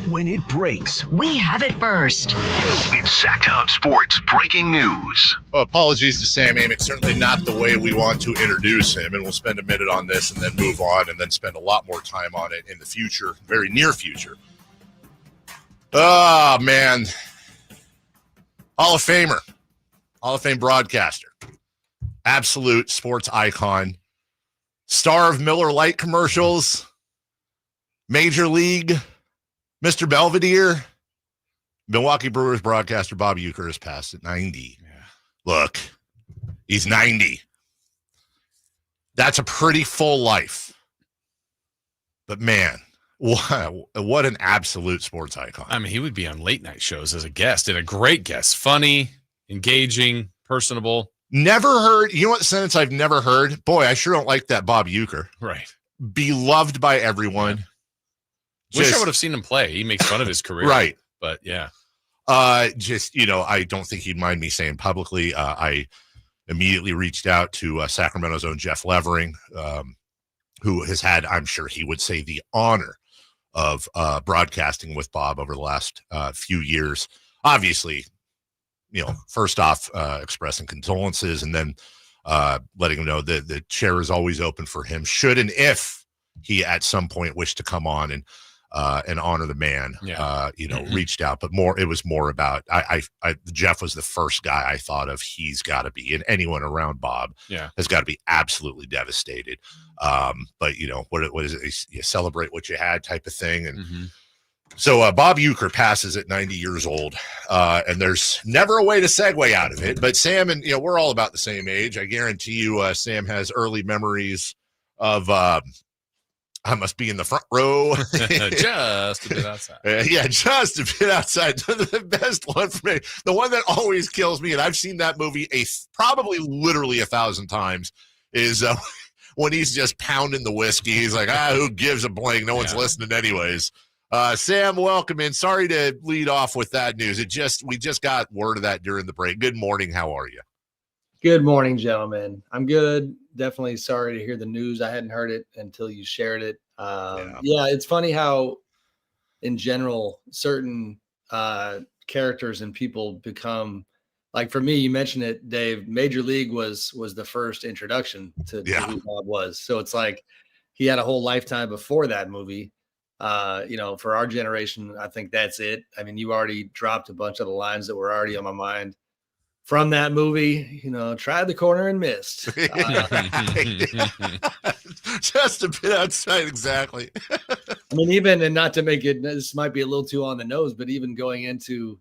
Speaker 2: When it breaks,
Speaker 18: we have it first.
Speaker 2: It's Sacktown Sports breaking news.
Speaker 5: Well, apologies to Sam Amick. Certainly not the way we want to introduce him, and we'll spend a minute on this and then move on and then spend a lot more time on it in the future, very near future. Oh, man. Hall of Famer. Hall of Fame broadcaster. Absolute sports icon. Star of Miller Lite commercials. Major League. Mr. Belvedere, Milwaukee Brewers broadcaster Bob Uecker has passed at 90. Yeah. Look, he's 90. That's a pretty full life. But man, what an absolute sports icon.
Speaker 4: I mean, he would be on late night shows as a guest, and a great guest. Funny, engaging, personable.
Speaker 5: Never heard, you know what sentence I've never heard? Boy, I sure don't like that Bob Uecker.
Speaker 4: Right.
Speaker 5: Beloved by everyone.
Speaker 4: Yeah. Wish I would have seen him play. He makes fun of his career.
Speaker 5: Right.
Speaker 4: But yeah.
Speaker 5: I don't think he'd mind me saying publicly. I immediately reached out to Sacramento's own Jeff Levering, who has had, I'm sure he would say, the honor of broadcasting with Bob over the last few years. Obviously, first off, expressing condolences and then letting him know that the chair is always open for him should and if he at some point wished to come on and honor the man.
Speaker 4: Yeah.
Speaker 5: Reached out, but it was more about Jeff was the first guy I thought of. He's got to be, and anyone around Bob has got to be absolutely devastated. But what is it? You celebrate what you had type of thing. And so Bob Uecker passes at 90 years old, and there's never a way to segue out of it. But Sam and we're all about the same age. I guarantee you, Sam has early memories of I must be in the front row.
Speaker 4: Just a bit outside.
Speaker 5: Yeah, just a bit outside. The best one for me, the one that always kills me, and I've seen that movie probably literally 1,000 times, is when he's just pounding the whiskey. He's like, who gives a bling? No one's listening anyways. Sam, welcome in. Sorry to lead off with that news. We just got word of that during the break. Good morning. How are you?
Speaker 9: Good morning, gentlemen. I'm good. Definitely sorry to hear the news. I hadn't heard it until you shared it. Yeah, it's funny how, in general, certain characters and people become, like for me, you mentioned it, Dave, Major League was the first introduction to who Bob was. So it's like he had a whole lifetime before that movie. For our generation, I think that's it. I mean, you already dropped a bunch of the lines that were already on my mind from that movie. Tried the corner and missed.
Speaker 5: Just a bit outside, exactly.
Speaker 9: I mean, even, and not to make it, this might be a little too on the nose, but even going into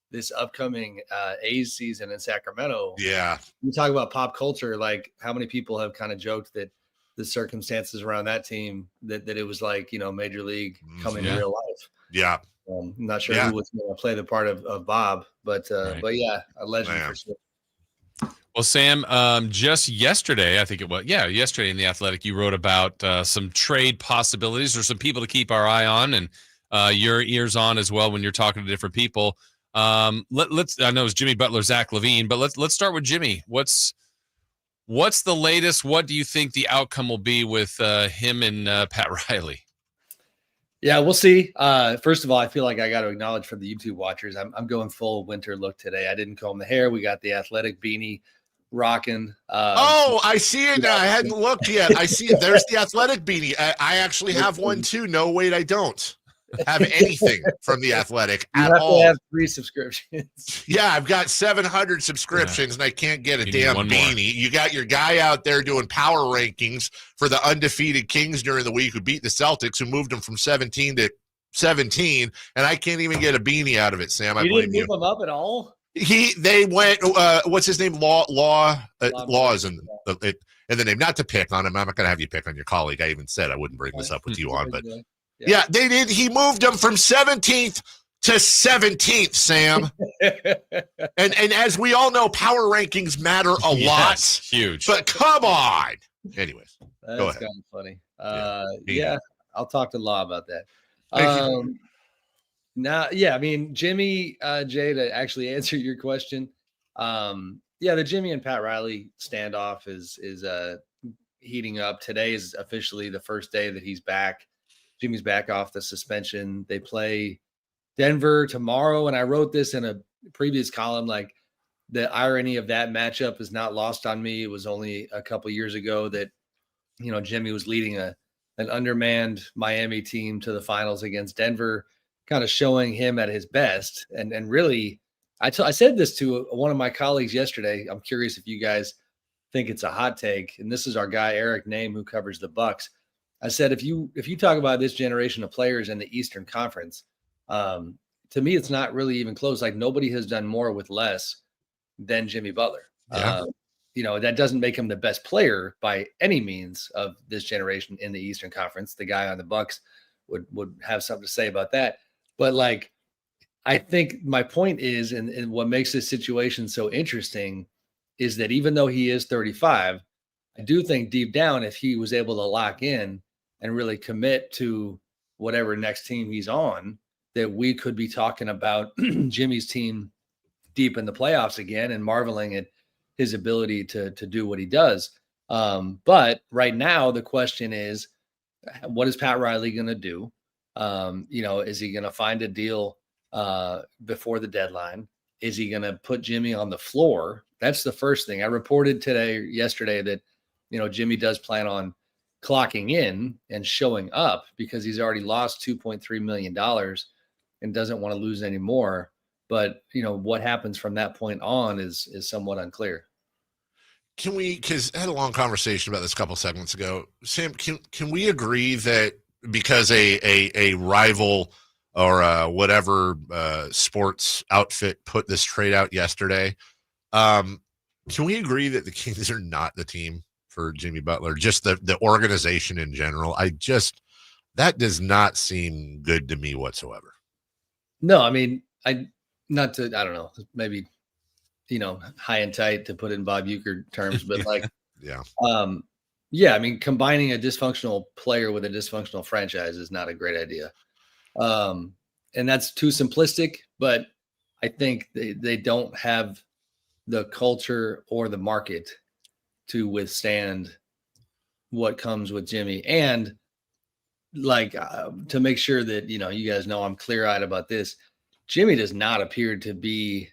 Speaker 9: this upcoming A's season in Sacramento, you talk about pop culture, like how many people have kind of joked that the circumstances around that team, that it was like, Major League coming in real life.
Speaker 5: Yeah.
Speaker 9: I'm not sure who was going to play the part of Bob, but yeah, a legend for sure.
Speaker 4: Well, Sam, just yesterday, I think it was, yesterday in The Athletic, you wrote about some trade possibilities or some people to keep our eye on and your ears on as well when you're talking to different people. Let's, I know it's Jimmy Butler, Zach LaVine, but let's start with Jimmy. What's the latest? What do you think the outcome will be with him and Pat Riley?
Speaker 9: Yeah, we'll see. First of all, I feel like I got to acknowledge for the YouTube watchers, I'm going full winter look today. I didn't comb the hair. We got the Athletic beanie rocking.
Speaker 5: I see it now. I hadn't looked yet. I see it. There's the Athletic beanie. I actually have one too. No, wait, I don't have anything from the Athletic at all.
Speaker 9: I have 3 subscriptions.
Speaker 5: Yeah, I've got 700 subscriptions and I can't get a damn beanie. You got your guy out there doing power rankings for the undefeated Kings during the week who beat the Celtics, who moved them from 17 to 17, and I can't even get a beanie out of it, Sam. I blame you.
Speaker 9: Didn't move them up at all?
Speaker 5: They went, what's his name? Law is in the name. Not to pick on him. I'm not going to have you pick on your colleague. I even said I wouldn't bring this up with you on, but yeah, they did. He moved them from 17th to 17th, Sam. and as we all know, power rankings matter a lot.
Speaker 4: Huge.
Speaker 5: But come on. Anyways,
Speaker 9: that's
Speaker 5: go ahead.
Speaker 9: Kind of funny. I'll talk to Law about that. Now, I mean, Jimmy, Jay, to actually answer your question, the Jimmy and Pat Riley standoff is heating up. Today is officially the first day that he's back. Jimmy's back off the suspension. They play Denver tomorrow, and I wrote this in a previous column, like the irony of that matchup is not lost on me. It was only a couple years ago that, Jimmy was leading an undermanned Miami team to the finals against Denver, kind of showing him at his best. And really, I said this to one of my colleagues yesterday. I'm curious if you guys think it's a hot take. And this is our guy, Eric Name, who covers the Bucks. I said, if you talk about this generation of players in the Eastern Conference, to me, it's not really even close. Like nobody has done more with less than Jimmy Butler.
Speaker 5: Yeah.
Speaker 9: That doesn't make him the best player by any means of this generation in the Eastern Conference. The guy on the Bucks would have something to say about that. But like, I think my point is, and what makes this situation so interesting is that even though he is 35, I do think deep down, if he was able to lock in and really commit to whatever next team he's on, that we could be talking about Jimmy's team deep in the playoffs again and marveling at his ability to do what he does. But right now, the question is, what is Pat Riley going to do? Is he going to find a deal before the deadline? Is he going to put Jimmy on the floor? That's the first thing. I reported yesterday that, Jimmy does plan on clocking in and showing up because he's already lost $2.3 million and doesn't want to lose any more. But, what happens from that point on is somewhat unclear.
Speaker 5: Because I had a long conversation about this a couple segments ago. Sam, can we agree that because a rival or whatever sports outfit put this trade out yesterday, can we agree that the Kings are not the team for Jimmy Butler. Just the organization in general. That does not seem good to me whatsoever.
Speaker 9: No, I mean, I don't know, maybe, high and tight to put it in Bob Uecker terms, but like,
Speaker 5: yeah.
Speaker 9: Yeah, I mean, combining a dysfunctional player with a dysfunctional franchise is not a great idea. And that's too simplistic, but I think they don't have the culture or the market to withstand what comes with Jimmy. And like, to make sure that, you guys know I'm clear-eyed about this, Jimmy does not appear to be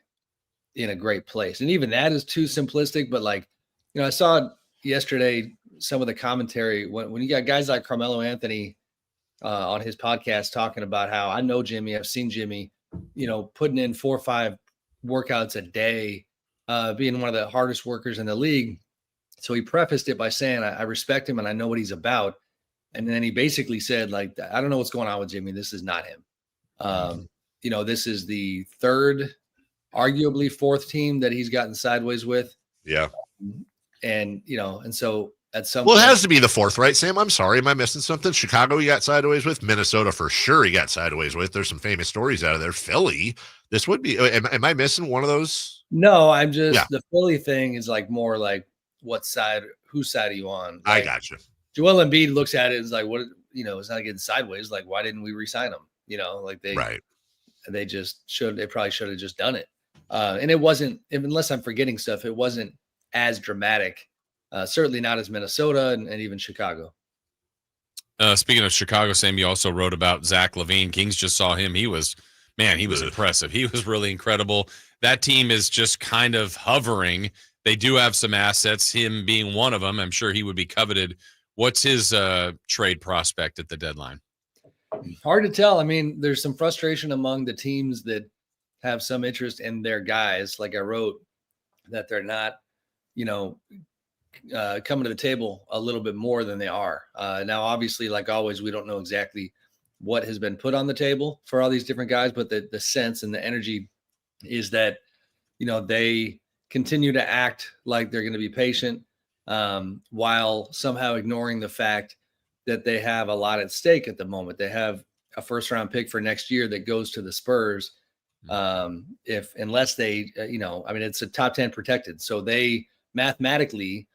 Speaker 9: in a great place. And even that is too simplistic, but like, I saw yesterday some of the commentary when you got guys like Carmelo Anthony on his podcast talking about how I know Jimmy, I've seen Jimmy, putting in 4 or 5 workouts a day, being one of the hardest workers in the league. So he prefaced it by saying, I respect him and I know what he's about. And then he basically said, like, I don't know what's going on with Jimmy. This is not him. This is the third, arguably fourth team that he's gotten sideways with.
Speaker 5: Yeah.
Speaker 9: And, and so at some
Speaker 5: Well,
Speaker 9: point,
Speaker 5: it has to be the fourth, right, Sam? I'm sorry. Am I missing something? Chicago, he got sideways with. Minnesota, for sure, he got sideways with. There's some famous stories out of there. Philly, this would be. Am I missing one of those?
Speaker 9: No, I'm just, the Philly thing is like more like, whose side are you on? Like,
Speaker 5: I got you.
Speaker 9: Joel Embiid looks at it as like, what, it's not getting sideways. Like, why didn't we re-sign him? Like they probably should have just done it. And it wasn't, unless I'm forgetting stuff, it wasn't as dramatic. Certainly not as Minnesota and even Chicago.
Speaker 4: Speaking of Chicago, Sam, you also wrote about Zach LaVine. Kings just saw him. He was impressive. He was really incredible. That team is just kind of hovering. They do have some assets, him being one of them. I'm sure he would be coveted. What's his trade prospect at the deadline?
Speaker 9: Hard to tell. I mean, there's some frustration among the teams that have some interest in their guys. Like I wrote, that they're not, coming to the table a little bit more than they are. Now, obviously, like always, we don't know exactly what has been put on the table for all these different guys, but the sense and the energy is that, they continue to act like they're going to be patient, while somehow ignoring the fact that they have a lot at stake at the moment. They have a first-round pick for next year that goes to the Spurs. Unless they, it's a top 10 protected. So they mathematically,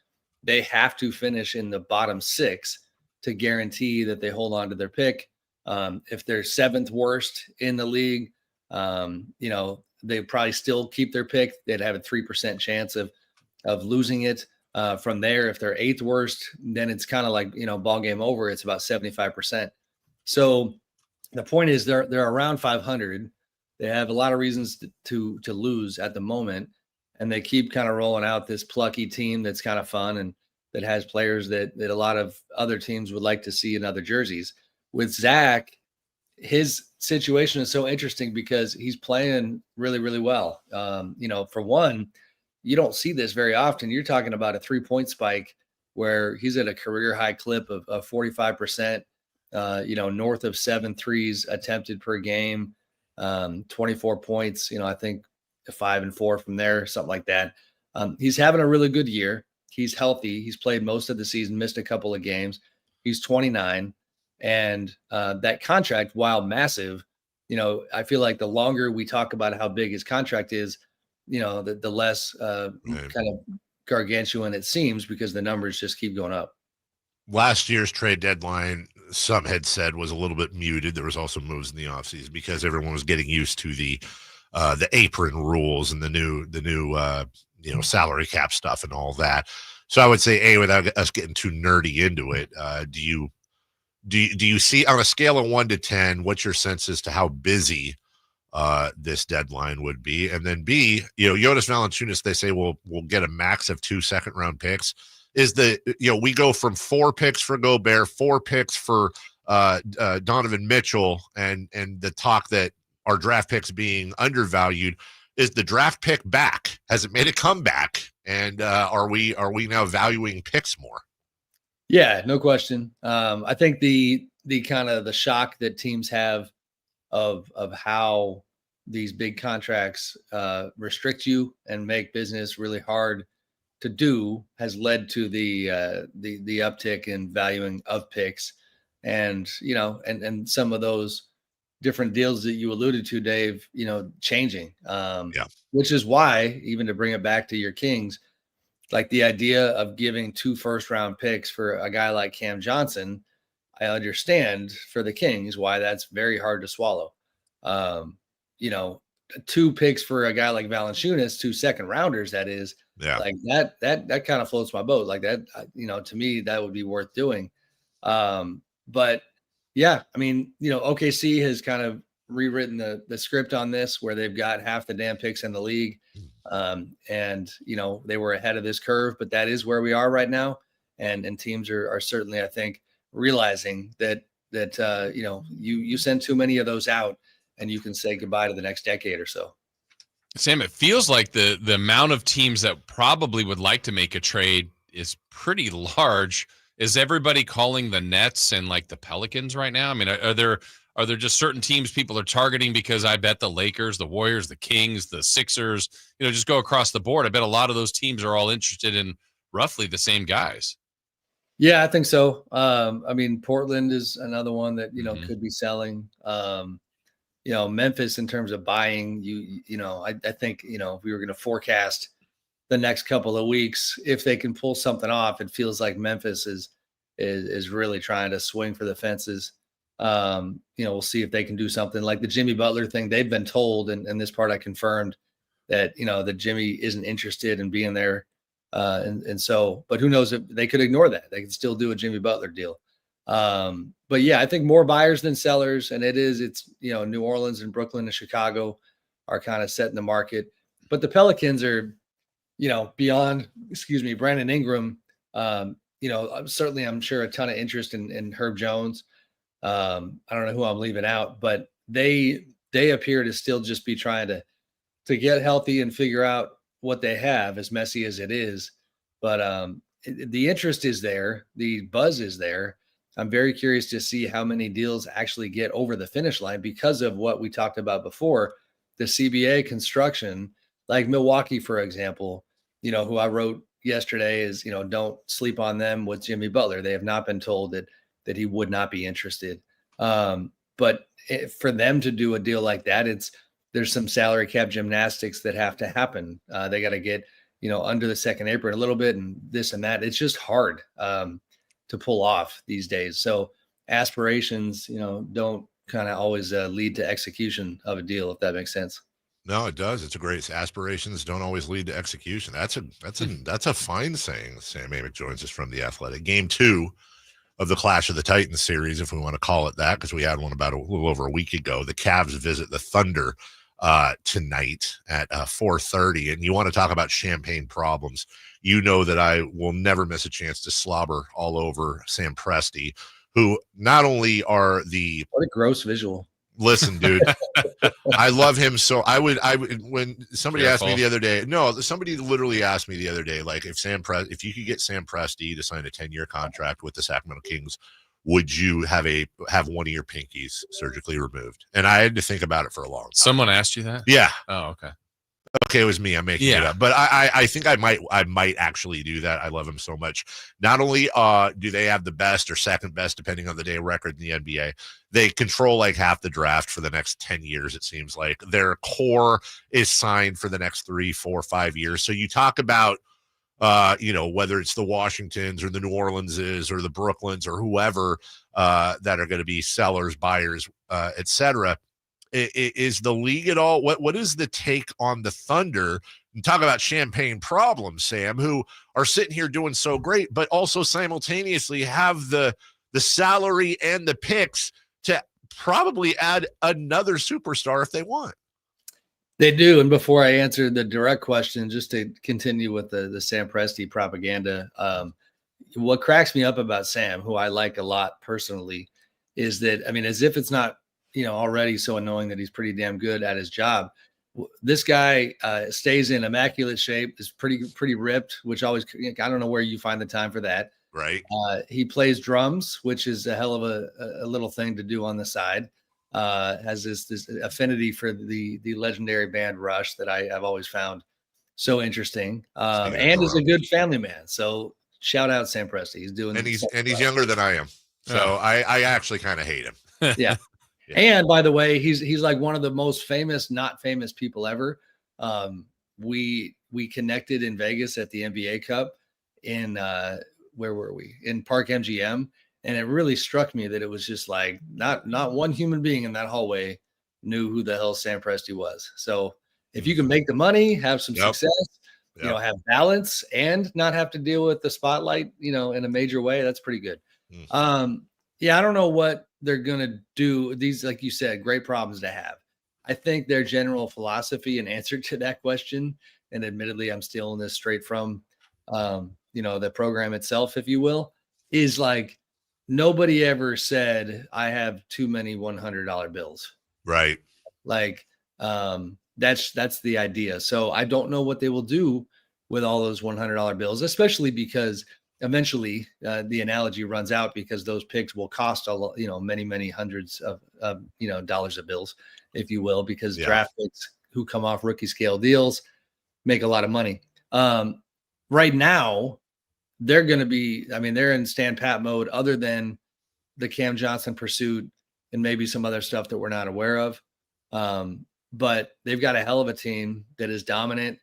Speaker 9: they have to finish in the bottom 6 to guarantee that they hold on to their pick. If they're 7th worst in the league, they probably still keep their pick. They'd have a 3% chance of losing it. From there, if they're 8th worst, then it's kind of like, ball game over. It's about 75%. So the point is they're around 500. They have a lot of reasons to lose at the moment, and they keep kind of rolling out this plucky team that's kind of fun and that has players that a lot of other teams would like to see in other jerseys. With Zach, his situation is so interesting because he's playing really, really well. For one, you don't see this very often. You're talking about a 3-point spike where he's at a career high clip of 45%, north of 7 threes attempted per game. 24 points, I think 5 and 4 from there, something like that. He's having a really good year. He's healthy. He's played most of the season, missed a couple of games. He's 29. And that contract, while massive, I feel like the longer we talk about how big his contract is, the less kind of gargantuan it seems because the numbers just keep going up.
Speaker 5: Last year's trade deadline, some had said, was a little bit muted. There was also moves in the offseason because everyone was getting used to the apron rules and the new salary cap stuff and all that. So I would say, without us getting too nerdy into it, do you see on a scale of 1 to 10, what's your sense as to how busy this deadline would be? And then B, Jonas Valanciunas, they say we'll get a max of 2 second-round picks. Is we go from 4 picks for Gobert, 4 picks for Donovan Mitchell, and the talk that our draft picks being undervalued. Is the draft pick back? Has it made a comeback? And are we now valuing picks more?
Speaker 9: Yeah, no question. I think the kind of the shock that teams have of how these big contracts restrict you and make business really hard to do has led to the uptick in valuing of picks, and and some of those different deals that you alluded to, Dave, changing. Which is why, even to bring it back to your Kings, like the idea of giving 2 first-round picks for a guy like Cam Johnson, I understand for the Kings why that's very hard to swallow. 2 picks for a guy like Valanciunas, 2 second-rounders, that is, like that kind of floats my boat. Like that, to me, that would be worth doing. But yeah, I mean, OKC has kind of rewritten the script on this, where they've got half the damn picks in the league. And they were ahead of this curve, but that is where we are right now. And teams are certainly, I think, realizing that you send too many of those out and you can say goodbye to the next decade or so.
Speaker 4: Sam, it feels like the amount of teams that probably would like to make a trade is pretty large. Is everybody calling the Nets and like the Pelicans right now? I mean, are there just certain teams people are targeting? Because I bet the Lakers, the Warriors, the Kings, the Sixers, just go across the board. I bet a lot of those teams are all interested in roughly the same guys.
Speaker 9: Yeah, I think so. I mean, Portland is another one that, could be selling. Memphis, in terms of buying, I think, if we were going to forecast the next couple of weeks, if they can pull something off, it feels like Memphis is really trying to swing for the fences. We'll see if they can do something like the Jimmy Butler thing. They've been told, and this part I confirmed, that, that Jimmy isn't interested in being there. And so, but who knows, if they could ignore that. They can still do a Jimmy Butler deal. But yeah, I think more buyers than sellers, and it's New Orleans and Brooklyn and Chicago are kind of setting the market. But the Pelicans are, beyond, Brandon Ingram, certainly I'm sure a ton of interest in Herb Jones. I don't know who I'm leaving out, but they appear to still just be trying to get healthy and figure out what they have, as messy as it is. But the interest is there. The buzz is there. I'm very curious to see how many deals actually get over the finish line because of what we talked about before, the CBA construction, like Milwaukee, for example, who I wrote yesterday is, don't sleep on them with Jimmy Butler. They have not been told that he would not be interested. But for them to do a deal like that, there's some salary cap gymnastics that have to happen. They got to get, under the second apron a little bit and this and that. It's just hard to pull off these days. So aspirations, don't kind of always lead to execution of a deal, if that makes sense.
Speaker 5: No, it does. It's a great aspirations don't always lead to execution. That's a fine saying. Sam Amick joins us from The Athletic. Game 2 of the Clash of the Titans series, if we want to call it that, because we had one about a little over a week ago. The Cavs visit the Thunder tonight at 4:30. And you want to talk about champagne problems. You know that I will never miss a chance to slobber all over Sam Presti, who not only are
Speaker 9: what a gross visual.
Speaker 5: Listen, dude, I love him. So I would, when somebody asked me the other day, somebody literally asked me the other day, like if you could get Sam Presti to sign a 10-year contract with the Sacramento Kings, would you have one of your pinkies surgically removed? And I had to think about it for a long time.
Speaker 4: Someone asked you that?
Speaker 5: Yeah.
Speaker 4: Oh, okay.
Speaker 5: Okay, it was me. I'm making it up, but I think I might actually do that. I love him so much. Not only do they have the best or second best, depending on the day, record in the NBA, they control like half the draft for the next 10 years. It seems like their core is signed for the next 3, 4, 5 years. So you talk about, whether it's the Washingtons or the New Orleanses or the Brooklyns or whoever that are going to be sellers, buyers, etc. Is the league at all? What is the take on the Thunder? And talk about champagne problems, Sam, who are sitting here doing so great, but also simultaneously have the salary and the picks to probably add another superstar if they want.
Speaker 9: They do. And before I answer the direct question, just to continue with the Sam Presti propaganda, what cracks me up about Sam, who I like a lot personally, is that, I mean, as if it's not, already so annoying that he's pretty damn good at his job. This guy stays in immaculate shape, is pretty ripped, which always, I don't know where you find the time for that.
Speaker 5: Right.
Speaker 9: He plays drums, which is a hell of a little thing to do on the side. Has this affinity for the legendary band Rush that I've always found so interesting. And is a good family man. So shout out Sam Presti. He's doing,
Speaker 5: and he's younger than I am. So I actually kind of hate him.
Speaker 9: Yeah. Yeah. And by the way, he's like one of the most famous, not famous people ever. We connected in Vegas at the NBA Cup in where were we? In Park MGM. And it really struck me that it was just like not one human being in that hallway knew who the hell Sam Presti was. So if you can make the money, have some success, you know, have balance and not have to deal with the spotlight, you know, in a major way, that's pretty good. Yeah, I don't know what they're going to do. These, like you said, great problems to have. I think their general philosophy and answer to that question, and admittedly, I'm stealing this straight from, you know, the program itself, if you will, is like nobody ever said, I have too many $100 bills.
Speaker 5: Right.
Speaker 9: Like, that's the idea. So I don't know what they will do with all those $100 bills, especially because eventually the analogy runs out because those picks will cost many hundreds of dollars of bills, if you will, because draft picks who come off rookie scale deals make a lot of money. Right now, they're going to be, they're in stand pat mode other than the Cam Johnson pursuit and maybe some other stuff that we're not aware of. But they've got a hell of a team that is dominant,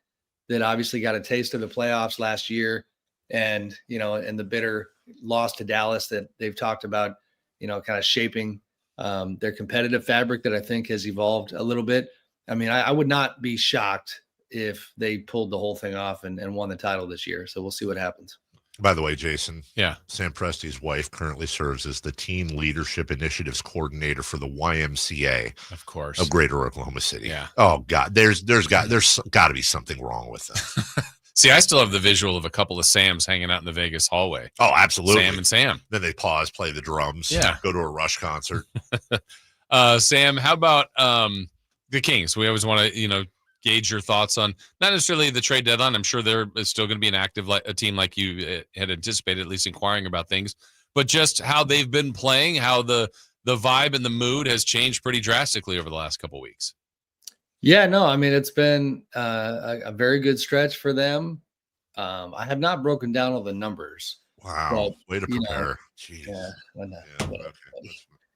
Speaker 9: that obviously got a taste of the playoffs last year. And, and the bitter loss to Dallas that they've talked about, kind of shaping their competitive fabric that I think has evolved a little bit. I would not be shocked if they pulled the whole thing off and won the title this year. So we'll see what happens.
Speaker 5: By the way, Jason, Sam Presti's wife currently serves as the Teen Leadership Initiatives Coordinator for the YMCA,
Speaker 4: of course,
Speaker 5: of Greater Oklahoma City.
Speaker 4: Yeah.
Speaker 5: Oh God, there's got to be something wrong with them.
Speaker 4: See, I still have the visual of a couple of Sams hanging out in the Vegas hallway.
Speaker 5: Oh, absolutely.
Speaker 4: Sam and Sam.
Speaker 5: Then they pause, play the drums, go to a Rush concert.
Speaker 4: Sam, how about the Kings? We always want to, gauge your thoughts on not necessarily the trade deadline. I'm sure there is still going to be an active a team like you had anticipated, at least inquiring about things, but just how they've been playing, how the vibe and the mood has changed pretty drastically over the last couple of weeks.
Speaker 9: Yeah, no, it's been a very good stretch for them. I have not broken down all the numbers.
Speaker 5: Wow, way to prepare. Jeez.
Speaker 9: Yeah,
Speaker 5: okay.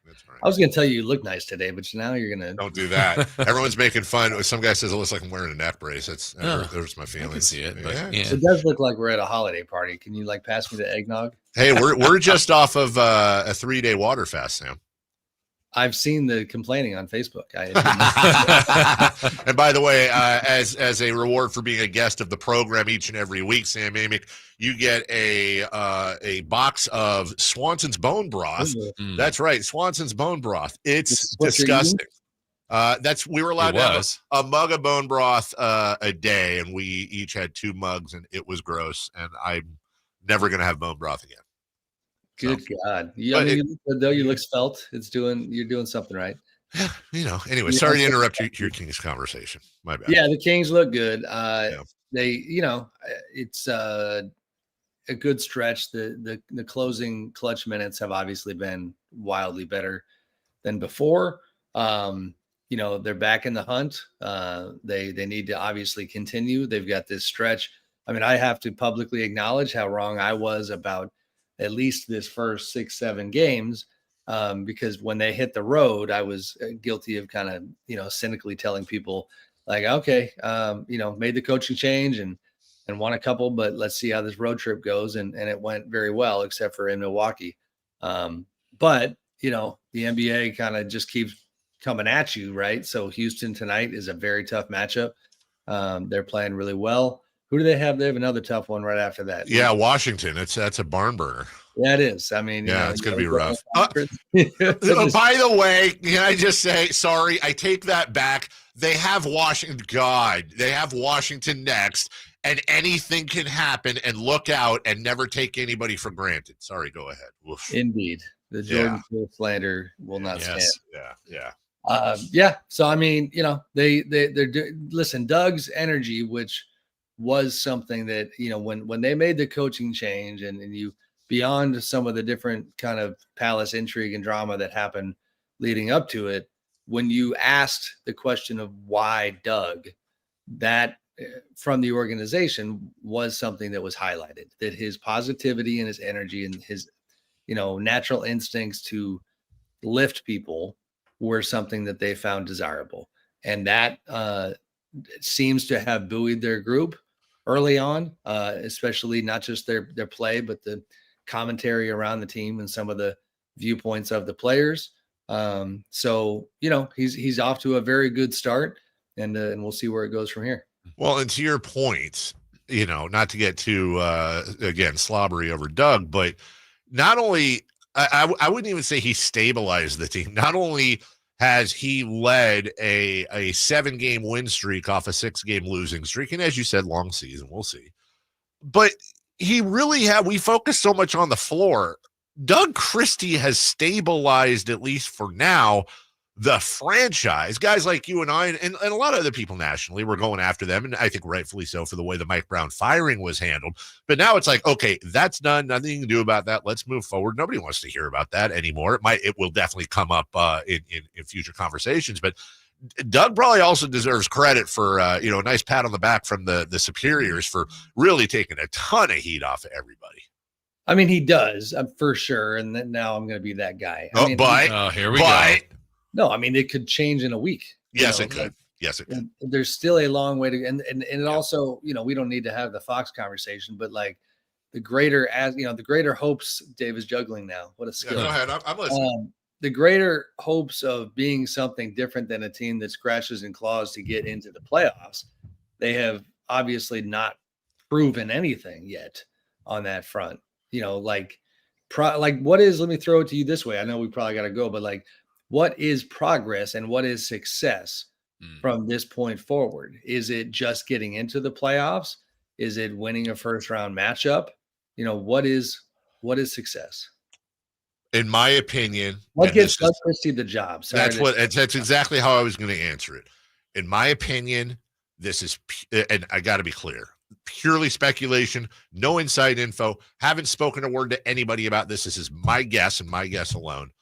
Speaker 5: That's right.
Speaker 9: I was going to tell you look nice today, but now you're going to.
Speaker 5: Don't do that. Everyone's making fun. Some guy says it looks like I'm wearing a neck brace. There's my feelings.
Speaker 4: I can see it, but yeah.
Speaker 9: It does look like we're at a holiday party. Can you pass me the eggnog?
Speaker 5: Hey, we're just off of a 3-day water fast, Sam.
Speaker 9: I've seen the complaining on Facebook.
Speaker 5: And by the way, as a reward for being a guest of the program each and every week, Sam Amick, you get a box of Swanson's bone broth.
Speaker 9: Mm.
Speaker 5: That's right, Swanson's bone broth. It's disgusting. We were allowed to have a mug of bone broth a day, and we each had 2 mugs, and it was gross. And I'm never going to have bone broth again.
Speaker 9: Good God. You look good, though. You look svelte. You're doing something right.
Speaker 5: Anyway, sorry to interrupt your Kings conversation. My bad.
Speaker 9: Yeah, the Kings look good. They, it's a good stretch. The closing clutch minutes have obviously been wildly better than before. They're back in the hunt. They need to obviously continue. They've got this stretch. I have to publicly acknowledge how wrong I was about at least this first 6-7 games, because when they hit the road, I was guilty of kind of, cynically telling people okay, made the coaching change and won a couple, but let's see how this road trip goes. And it went very well, except for in Milwaukee. But, the NBA kind of just keeps coming at you, right? So Houston tonight is a very tough matchup. They're playing really well. Who do they have? They have another tough one right after that.
Speaker 5: Yeah, Washington. That's a barn burner.
Speaker 9: Yeah, it is.
Speaker 5: It's going to be rough. By the way, can I just say, sorry, I take that back. They have Washington. God, they have Washington next, and anything can happen. And look out, and never take anybody for granted. Sorry, go ahead. Oof.
Speaker 9: Indeed, the Jordan Poole slander will not stand.
Speaker 5: Yeah.
Speaker 9: So listen, Doug's energy, which was something that, when they made the coaching change and you beyond some of the different kind of palace intrigue and drama that happened leading up to it, when you asked the question of why Doug, that from the organization was something that was highlighted, that his positivity and his energy and his, natural instincts to lift people were something that they found desirable. And that seems to have buoyed their group early on, especially not just their play, but the commentary around the team and some of the viewpoints of the players. So, he's off to a very good start, and we'll see where it goes from here.
Speaker 5: Well, and to your point, not to get too, again, slobbery over Doug, but not only, I wouldn't even say he stabilized the team. Not only has he led a 7-game win streak off a 6-game losing streak, and as you said, long season, we'll see. But he really we focus so much on the floor. Doug Christie has stabilized, at least for now, the franchise. Guys like you and I and a lot of other people nationally were going after them, and I think rightfully so for the way the Mike Brown firing was handled. But now it's like, okay, that's done. Nothing you can do about that. Let's move forward. Nobody wants to hear about that anymore. It will definitely come up in future conversations. But Doug probably also deserves credit for a nice pat on the back from the superiors for really taking a ton of heat off of everybody.
Speaker 9: I mean, he does, for sure. And then now I'm going to be that guy.
Speaker 4: Here we go.
Speaker 9: No, I mean, it could change in a week.
Speaker 5: Yes, it could. Yes, it could.
Speaker 9: There's still a long way to, and it also, we don't need to have the Fox conversation, but like the greater hopes. Dave is juggling now. What a skill.
Speaker 5: Yeah, go ahead. I'm listening.
Speaker 9: The greater hopes of being something different than a team that scratches and claws to get into the playoffs. They have obviously not proven anything yet on that front. What is, let me throw it to you this way. I know we probably got to go, but like, what is progress and what is success from this point forward? Is it just getting into the playoffs? Is it winning a first round matchup? What is success?
Speaker 5: In my opinion,
Speaker 9: what gets Doug Christie the job?
Speaker 5: That's exactly how I was going to answer it. In my opinion, this is, and I got to be clear, purely speculation, no inside info. Haven't spoken a word to anybody about this. This is my guess and my guess alone.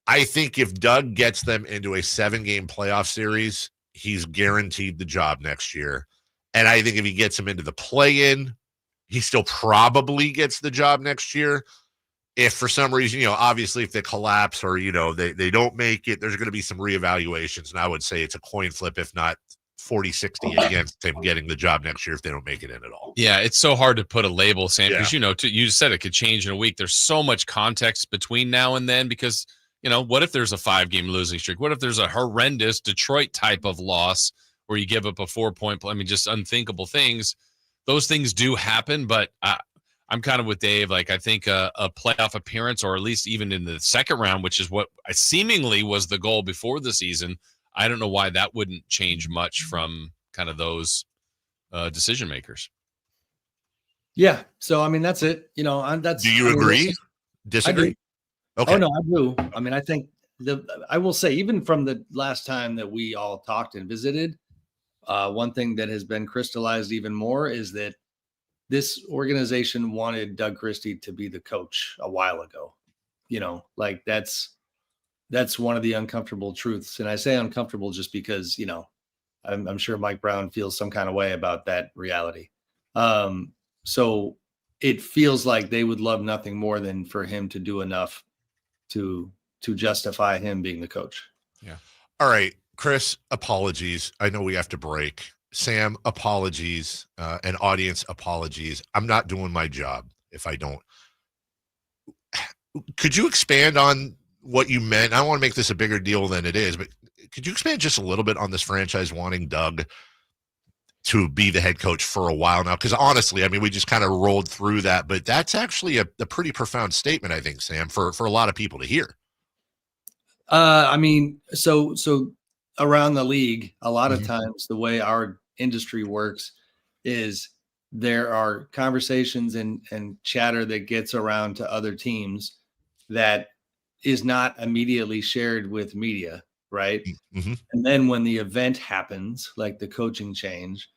Speaker 5: I think if Doug gets them into a 7-game playoff series, he's guaranteed the job next year. And I think if he gets them into the play-in, he still probably gets the job next year. If for some reason, obviously if they collapse or, they don't make it, there's going to be some reevaluations. And I would say it's a coin flip, if not 40-60 against him getting the job next year if they don't make it in at all.
Speaker 4: Yeah, it's so hard to put a label, Sam, because, you said it could change in a week. There's so much context between now and then because, what if there's a 5-game losing streak? What if there's a horrendous Detroit type of loss where you give up a 4-point play? I mean, just unthinkable things. Those things do happen, but I'm kind of with Dave. Like, I think a playoff appearance, or at least even in the second round, which is what seemingly was the goal before the season, I don't know why that wouldn't change much from kind of those decision makers.
Speaker 9: Yeah. So, I mean, that's it. That's.
Speaker 5: Do you agree? Disagree?
Speaker 9: Okay. Oh, no, I do. I mean, I think I will say, even from the last time that we all talked and visited, one thing that has been crystallized even more is that this organization wanted Doug Christie to be the coach a while ago. That's one of the uncomfortable truths. And I say uncomfortable just because, I'm sure Mike Brown feels some kind of way about that reality. So it feels like they would love nothing more than for him to do enough to justify him being the coach.
Speaker 5: Yeah. All right, Chris, apologies. I know we have to break. Sam, apologies. And audience, apologies. I'm not doing my job if I don't. Could you expand on what you meant? I don't want to make this a bigger deal than it is, but could you expand just a little bit on this franchise wanting Doug to be the head coach for a while now? Because honestly, I mean, we just kind of rolled through that, but that's actually a pretty profound statement, I think, Sam, for a lot of people to hear.
Speaker 9: I mean, so around the league, a lot of times the way our industry works is there are conversations and chatter that gets around to other teams that is not immediately shared with media, right?
Speaker 5: Mm-hmm.
Speaker 9: And then when the event happens, like the coaching change,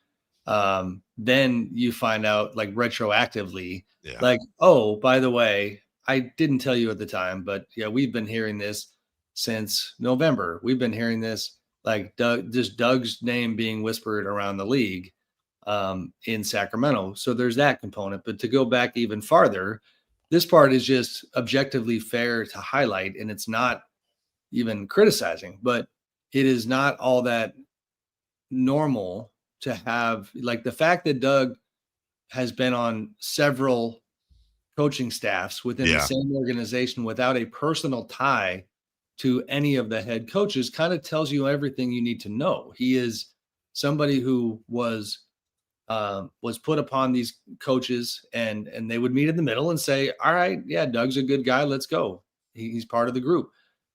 Speaker 9: then you find out like retroactively, like, oh, by the way, I didn't tell you at the time, but yeah, we've been hearing this since November. We've been hearing this, like Doug's name being whispered around the league. in Sacramento. So there's that component. But to go back even farther, this part is just objectively fair to highlight, and it's not even criticizing, but it is not all that normal to have, like, the fact that Doug has been on several coaching staffs within the same organization without a personal tie to any of the head coaches kind of tells you everything you need to know. He is somebody who was put upon these coaches, and they would meet in the middle and say, all right, yeah, Doug's a good guy. Let's go. He's part of the group.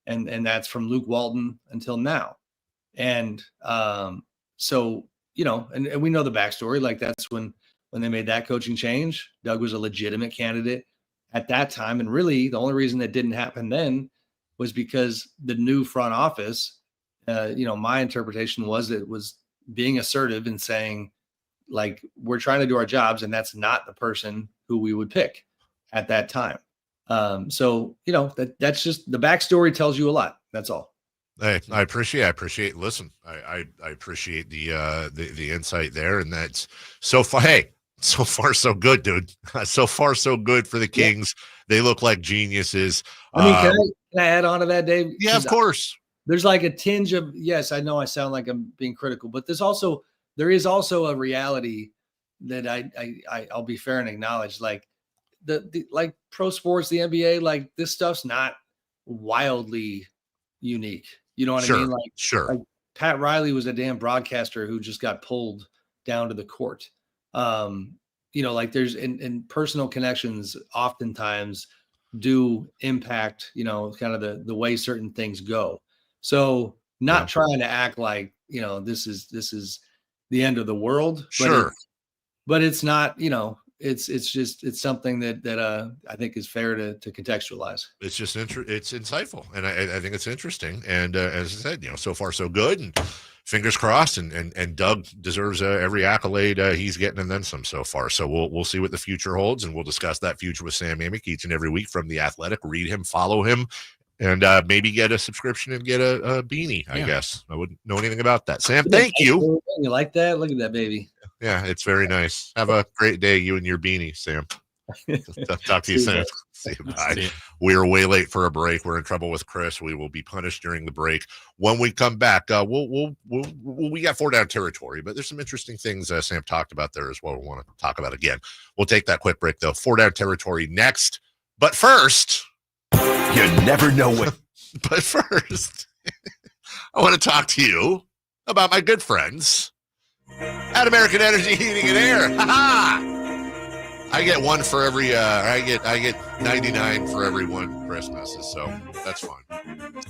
Speaker 9: And that's from Luke Walton until now. And so, you know, and we know the backstory. Like, that's when they made that coaching change, Doug was a legitimate candidate at that time. And really the only reason that didn't happen then was because the new front office, you know, my interpretation was that it was being assertive and saying, like, we're trying to do our jobs, and that's not the person who we would pick at that time. So, you know, that's just the backstory tells you a lot. That's all.
Speaker 5: Hey, I appreciate. Listen, I appreciate the insight there, and that's so far. Hey, so far so good, dude. So far so good for the Kings. Yeah. They look like geniuses.
Speaker 9: I mean, can I add on to that, Dave?
Speaker 5: Yeah, of course.
Speaker 9: There's like a tinge of, yes, I know I sound like I'm being critical, but there is also a reality that I'll be fair and acknowledge. Like the like pro sports, the NBA, like this stuff's not wildly unique. You know what I mean? Like Pat Riley was a damn broadcaster who just got pulled down to the court. You know, like there's in personal connections oftentimes do impact, you know, kind of the way certain things go. So not trying to act like, you know, this is the end of the world. But it's not, you know, it's something that I think is fair to contextualize.
Speaker 5: It's just it's insightful, and I think it's interesting. And as I said, you know, so far so good, and fingers crossed. And Doug deserves every accolade he's getting, and then some so far. So we'll see what the future holds, and we'll discuss that future with Sam Amick each and every week from The Athletic. Read him, follow him, and maybe get a subscription and get a beanie. I guess I wouldn't know anything about that. Sam, thank you.
Speaker 9: You like that? Look at that baby.
Speaker 5: Yeah, it's very nice. Have a great day, you and your beanie, Sam. Talk to you soon. See you. Bye. We are way late for a break. We're in trouble with Chris. We will be punished during the break. When we come back, we got 4 down territory, but there's some interesting things Sam talked about there as well. We want to talk about again. We'll take that quick break though. 4 down territory next. But first,
Speaker 2: you never know what.
Speaker 5: But first, I want to talk to you about my good friends at American Energy Heating and Air. I get one for every I get 99 for every one Christmas, so that's fun.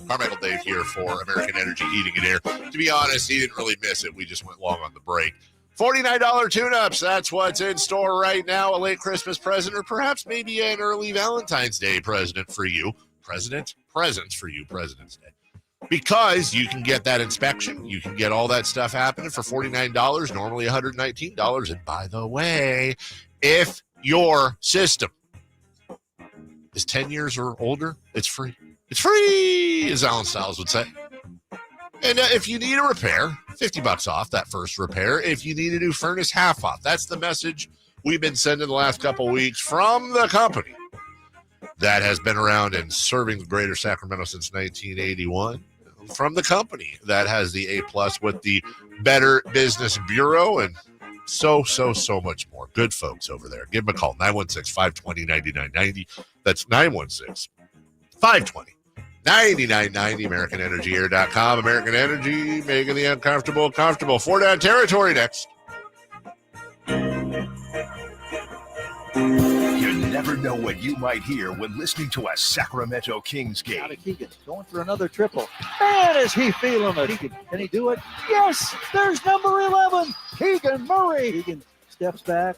Speaker 5: Carmichael Dave here for American Energy Heating and Air. To be honest, he didn't really miss it. We just went long on the break. $49 tune-ups, that's what's in store right now. A late Christmas present, or perhaps maybe an early Valentine's Day present for you. Presents for you, President's Day. Because you can get that inspection. You can get all that stuff happening for $49, normally $119. And by the way, if your system is 10 years or older, it's free. It's free, as Alan Stiles would say. And if you need a repair, $50 off that first repair. If you need a new furnace, half off. That's the message we've been sending the last couple of weeks from the company that has been around and serving the greater Sacramento since 1981. From the company that has the A+ with the Better Business Bureau and so much more. Good folks over there. Give them a call, 916-520-9990. That's 916-520-9990. AmericanEnergyAir.com. American Energy, making the uncomfortable comfortable. 4 down territory next.
Speaker 2: You never know what you might hear when listening to a Sacramento Kings game.
Speaker 13: Out of Keegan, going for another triple. Man, is he feeling it. Can he do it? Yes, there's number 11, Keegan Murray. Keegan steps back.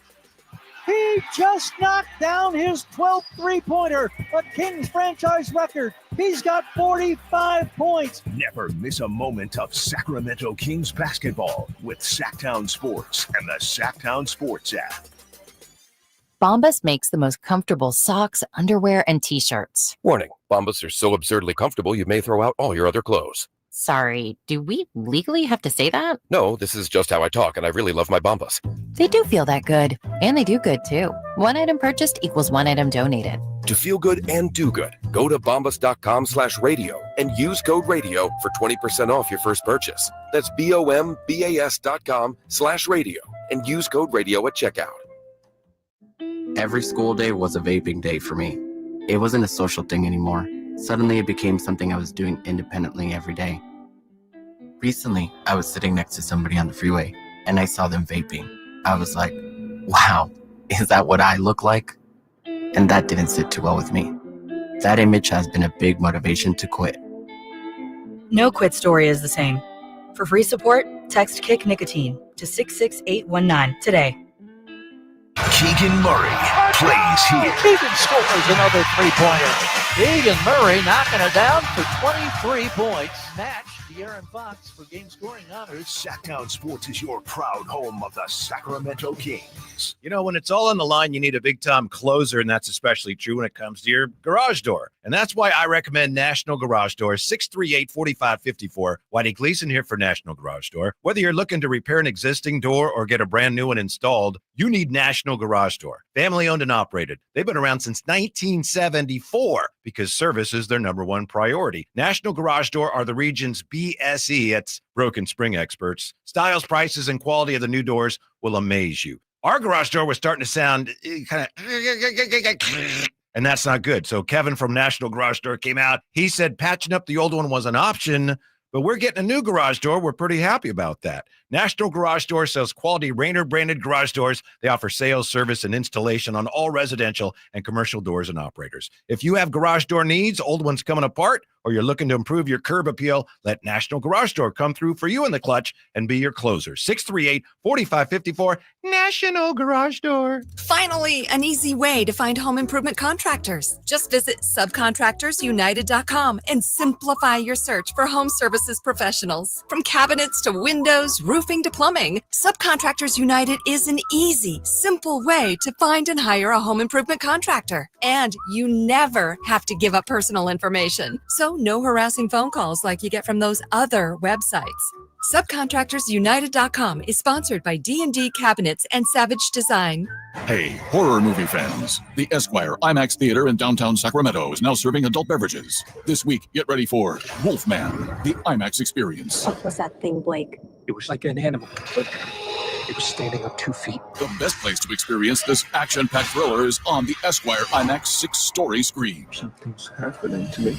Speaker 13: He just knocked down his 12th three-pointer, a Kings franchise record. He's got 45 points.
Speaker 2: Never miss a moment of Sacramento Kings basketball with Sacktown Sports and the Sacktown Sports app.
Speaker 14: Bombas makes the most comfortable socks, underwear, and T-shirts.
Speaker 16: Warning, Bombas are so absurdly comfortable you may throw out all your other clothes.
Speaker 14: Sorry, do we legally have to say that?
Speaker 3: No, this is just how I talk, and I really love my Bombas.
Speaker 14: They do feel that good. And they do good, too. One item purchased equals one item donated.
Speaker 3: To feel good and do good, go to bombas.com/radio and use code radio for 20% off your first purchase. That's BOMBAS.com/radio and use code radio at checkout.
Speaker 16: Every school day was a vaping day for me. It wasn't a social thing anymore. Suddenly it became something I was doing independently every day. Recently, I was sitting next to somebody on the freeway and I saw them vaping. I was like, wow, is that what I look like? And that didn't sit too well with me. That image has been a big motivation to quit.
Speaker 20: No quit story is the same. For free support, text Kick Nicotine to 66819 today.
Speaker 2: Keegan Murray plays here.
Speaker 13: Keegan scores another three-pointer. Keegan Murray knocking it down for 23 points. Match De'Aaron Fox for game scoring honors.
Speaker 2: Sacktown Sports is your proud home of the Sacramento Kings.
Speaker 24: You know, when it's all on the line, you need a big-time closer, and that's especially true when it comes to your garage door. And that's why I recommend National Garage Door, 638-4554. Whitey Gleason here for National Garage Door. Whether you're looking to repair an existing door or get a brand new one installed, you need National Garage Door. Family-owned and operated. They've been around since 1974 because service is their number one priority. National Garage Door are the region's BSE, it's broken spring experts. Styles, prices, and quality of the new doors will amaze you. Our garage door was starting to sound kind of, and that's not good. So Kevin from National Garage Door came out. He said patching up the old one was an option, but we're getting a new garage door. We're pretty happy about that. National Garage Door sells quality Rainer branded garage doors. They offer sales, service, and installation on all residential and commercial doors and operators. If you have garage door needs, old ones coming apart, or you're looking to improve your curb appeal, let National Garage Door come through for you in the clutch and be your closer. 638-4554, National Garage Door.
Speaker 25: Finally, an easy way to find home improvement contractors. Just visit subcontractorsunited.com and simplify your search for home services professionals. From cabinets to windows, roofing to plumbing, Subcontractors United is an easy, simple way to find and hire a home improvement contractor. And you never have to give up personal information. So no harassing phone calls like you get from those other websites. Subcontractorsunited.com is sponsored by D&D Cabinets and Savage Design.
Speaker 26: Hey, horror movie fans. The Esquire IMAX Theater in downtown Sacramento is now serving adult beverages. This week, get ready for Wolfman, the IMAX experience.
Speaker 27: What was that thing, Blake?
Speaker 26: It was like an animal, but it was standing on 2 feet. The best place to experience this action-packed thriller is on the Esquire IMAX 6-story screen. Something's happening to me.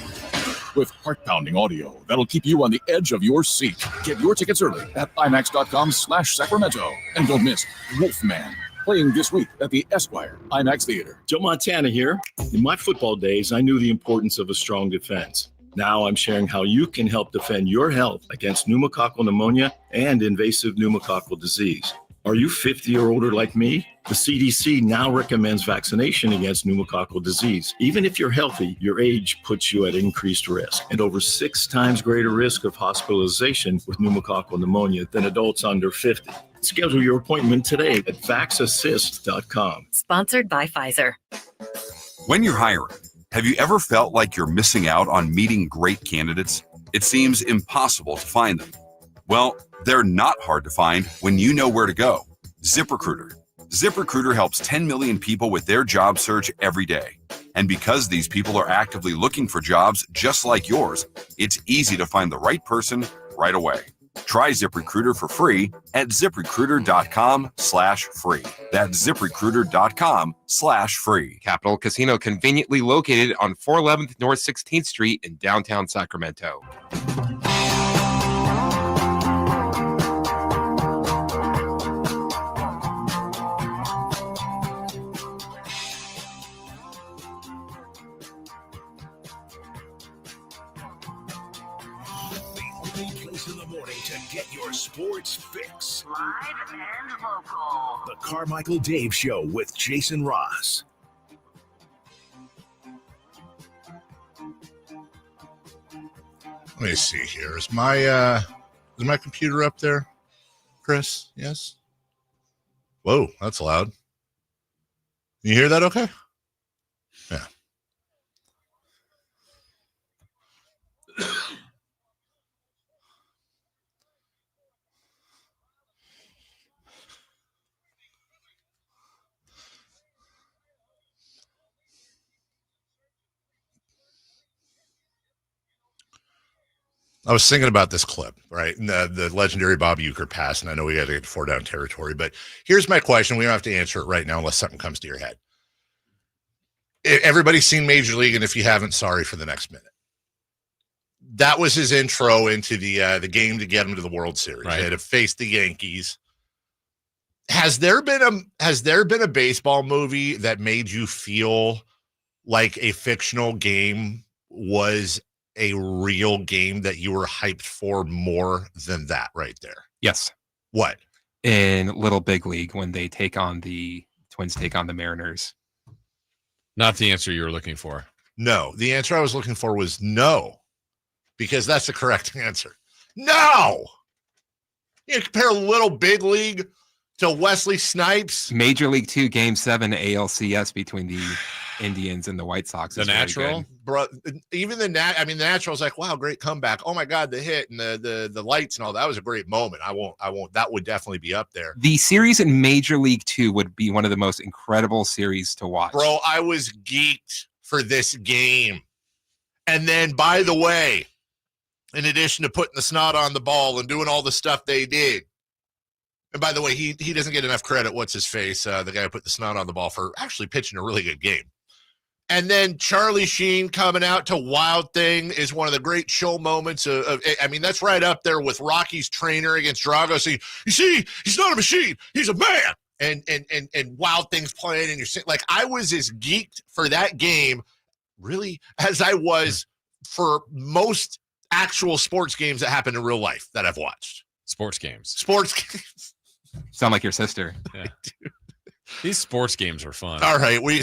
Speaker 26: With heart-pounding audio that'll keep you on the edge of your seat. Get your tickets early at IMAX.com/Sacramento. And don't miss Wolfman, playing this week at the Esquire IMAX Theater.
Speaker 28: Joe Montana here. In my football days, I knew the importance of a strong defense. Now I'm sharing how you can help defend your health against pneumococcal pneumonia and invasive pneumococcal disease. Are you 50 or older like me? The CDC now recommends vaccination against pneumococcal disease. Even if you're healthy, your age puts you at increased risk and over 6 times greater risk of hospitalization with pneumococcal pneumonia than adults under 50. Schedule your appointment today at vaxassist.com.
Speaker 18: Sponsored by Pfizer.
Speaker 29: When you're hiring, have you ever felt like you're missing out on meeting great candidates? It seems impossible to find them. Well, they're not hard to find when you know where to go. ZipRecruiter. ZipRecruiter helps 10 million people with their job search every day. And because these people are actively looking for jobs just like yours, it's easy to find the right person right away. Try ZipRecruiter for free at ZipRecruiter.com/free. That's ZipRecruiter.com/free.
Speaker 1: Capital Casino, conveniently located on 411th North 16th Street in downtown Sacramento.
Speaker 2: Get your sports fix.
Speaker 18: Live and local.
Speaker 2: The Carmichael Dave Show with Jason Ross.
Speaker 5: Let me see here. Is my computer up there, Chris? Yes. Whoa, that's loud. You hear that okay? Yeah. I was thinking about this clip, right? And the legendary Bob Uecker pass, and I know we got to get to 4 down territory, but here's my question. We don't have to answer it right now unless something comes to your head. Everybody's seen Major League, and if you haven't, sorry for the next minute. That was his intro into the game to get him to the World Series. Right. They had to face the Yankees. Has there been a baseball movie that made you feel like a fictional game was a real game that you were hyped for more than that right there?
Speaker 1: Yes.
Speaker 5: What?
Speaker 1: In Little Big League, when they Twins take on the Mariners.
Speaker 4: Not the answer you were looking for.
Speaker 5: No, the answer I was looking for was no, because that's the correct answer. No. You compare Little Big League to Wesley Snipes.
Speaker 1: Major League 2 Game 7 ALCS between the Indians and the White Sox.
Speaker 4: The natural,
Speaker 5: bro. Even the natural was like, wow, great comeback. Oh my God, the hit and the lights and all that was a great moment. I won't. That would definitely be up there.
Speaker 1: The series in Major League 2 would be one of the most incredible series to watch.
Speaker 5: Bro, I was geeked for this game. And then, by the way, in addition to putting the snot on the ball and doing all the stuff they did. And by the way, he doesn't get enough credit. What's his face? The guy who put the snot on the ball for actually pitching a really good game. And then Charlie Sheen coming out to Wild Thing is one of the great show moments of that's right up there with Rocky's trainer against Drago. So you see, he's not a machine. He's a man. And Wild Thing's playing and you're saying, like, I was as geeked for that game really as I was for most actual sports games that happen in real life that I've watched.
Speaker 4: Sports games.
Speaker 1: Sound like your sister.
Speaker 4: Yeah. These sports games are fun.
Speaker 5: All right. We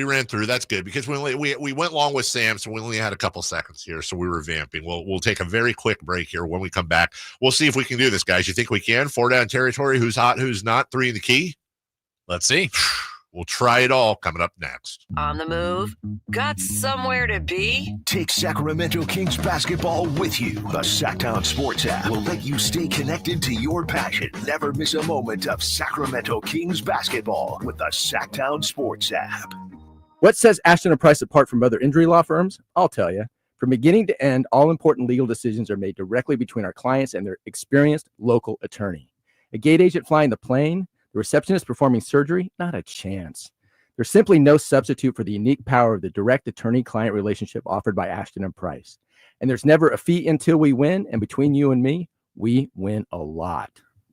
Speaker 5: ran through. That's good because we went long with Sam, so we only had a couple seconds here, so we were vamping. We'll take a very quick break here. When we come back, we'll see if we can do this, guys. You think we can? 4 down territory. Who's hot? Who's not? 3 in the key.
Speaker 4: Let's see.
Speaker 5: We'll try it all coming up next.
Speaker 18: On the move? Got somewhere to be?
Speaker 2: Take Sacramento Kings basketball with you. The Sacktown Sports app will let you stay connected to your passion. Never miss a moment of Sacramento Kings basketball with the Sacktown Sports app.
Speaker 6: What sets Ashton & Price apart from other injury law firms? I'll tell you. From beginning to end, all important legal decisions are made directly between our clients and their experienced local attorney. A gate agent flying the plane, the receptionist performing surgery, not a chance. There's simply no substitute for the unique power of the direct attorney-client relationship offered by Ashton & Price. And there's never a fee until we win, and between you and me, we win a lot.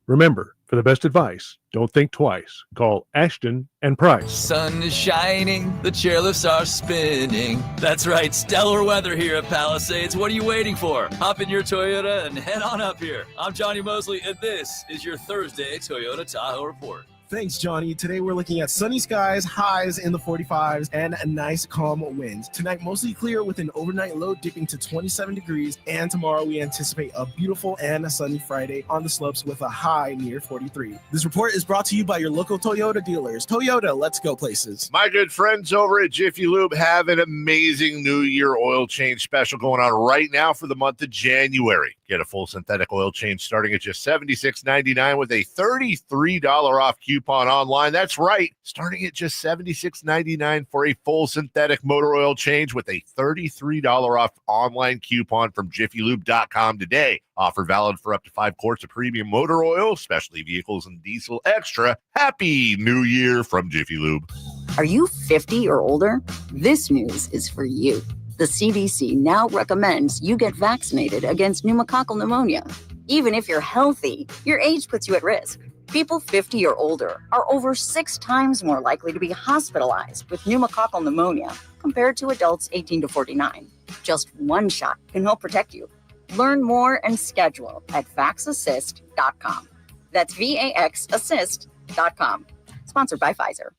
Speaker 7: Remember, for the best advice, don't think twice. Call Ashton & Price.
Speaker 8: Sun is shining, the chairlifts are spinning. That's right, stellar weather here at Palisades. What are you waiting for? Hop in your Toyota and head on up here. I'm Johnny Mosley, and this is your Thursday Toyota Tahoe Report.
Speaker 15: Thanks, Johnny. Today we're looking at sunny skies, highs in the 45s, and a nice calm wind. Tonight mostly clear with an overnight low dipping to 27 degrees. And tomorrow we anticipate a beautiful and a sunny Friday on the slopes with a high near 43. This report is brought to you by your local Toyota dealers. Toyota, let's go places.
Speaker 5: My good friends over at Jiffy Lube have an amazing New Year oil change special going on right now for the month of January. Get a full synthetic oil change starting at just $76.99 with a $33 off coupon online. That's right, starting at just $76.99 for a full synthetic motor oil change with a $33 off online coupon from jiffylube.com today. Offer valid for up to 5 quarts of premium motor oil, specialty vehicles, and diesel extra. Happy New Year from Jiffy Lube.
Speaker 17: Are you 50 or older? This news is for you. The CDC now recommends you get vaccinated against pneumococcal pneumonia. Even if you're healthy, your age puts you at risk. People 50 or older are over 6 times more likely to be hospitalized with pneumococcal pneumonia compared to adults 18 to 49. Just one shot can help protect you. Learn more and schedule at vaxassist.com. That's VAXassist.com. Sponsored by Pfizer.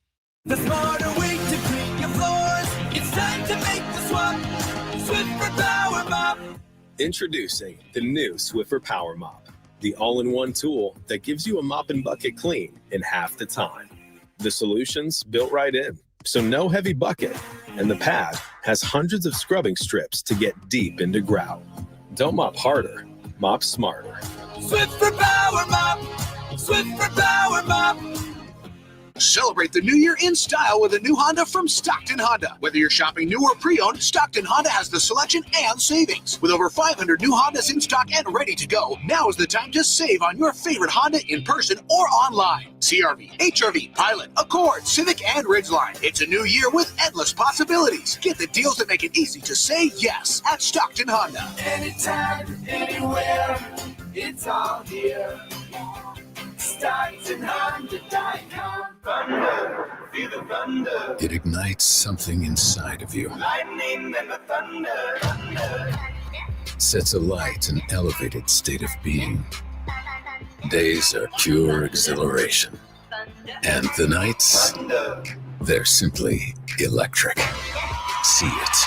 Speaker 21: The smarter way to clean your floors. It's time to make the swap. Swiffer Power Mop.
Speaker 19: Introducing the new Swiffer Power Mop, the all-in-one tool that gives you a mop and bucket clean in half the time. The solution's built right in, so no heavy bucket, and the pad has hundreds of scrubbing strips to get deep into grout. Don't mop harder, mop smarter.
Speaker 21: Swiffer Power Mop. Swiffer Power Mop.
Speaker 3: Celebrate the new year in style with a new Honda from Stockton Honda. Whether you're shopping new or pre-owned, Stockton Honda has the selection and savings. With over 500 new Hondas in stock and ready to go, now is the time to save on your favorite Honda in person or online. CR-V, HR-V, Pilot, Accord, Civic, and Ridgeline. It's a new year with endless possibilities. Get the deals that make it easy to say yes at Stockton Honda.
Speaker 21: Anytime, anywhere, it's all here. Stocktonhonda.com. Thunder, feel the thunder.
Speaker 9: It ignites something inside of you.
Speaker 21: Lightning and the thunder.
Speaker 9: Sets alight an elevated state of being. Days are pure exhilaration. And the nights, they're simply electric. See it,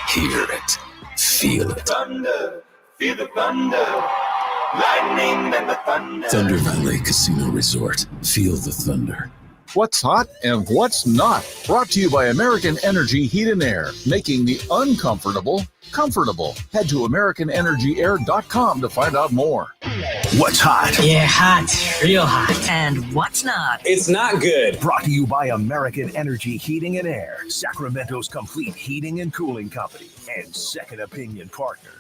Speaker 9: hear it, feel it.
Speaker 21: Thunder, feel the thunder. Lightning and the thunder.
Speaker 9: Thunder Valley Casino Resort. Feel the thunder.
Speaker 10: What's hot and what's not. Brought to you by American Energy Heat and Air, making the uncomfortable comfortable. Head to AmericanEnergyAir.com to find out more.
Speaker 2: What's hot?
Speaker 11: Yeah, hot. Real hot. And what's not?
Speaker 2: It's not good. Brought to you by American Energy Heating and Air, Sacramento's complete heating and cooling company, and second opinion partner.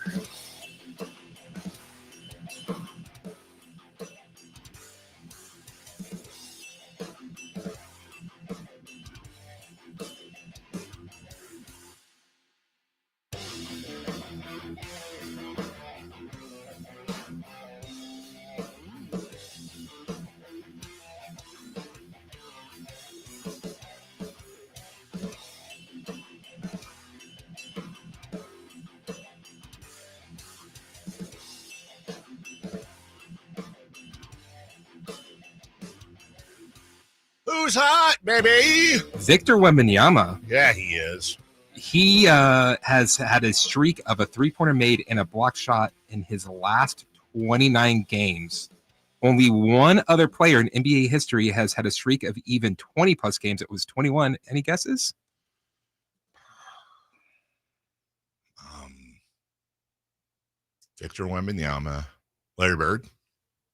Speaker 5: Who's hot, baby?
Speaker 1: Victor Wembanyama.
Speaker 5: Yeah, he is.
Speaker 1: He has had a streak of a three-pointer made and a block shot in his last 29 games. Only one other player in NBA history has had a streak of even 20-plus games. It was 21. Any guesses?
Speaker 5: Victor Wembanyama. Larry Bird.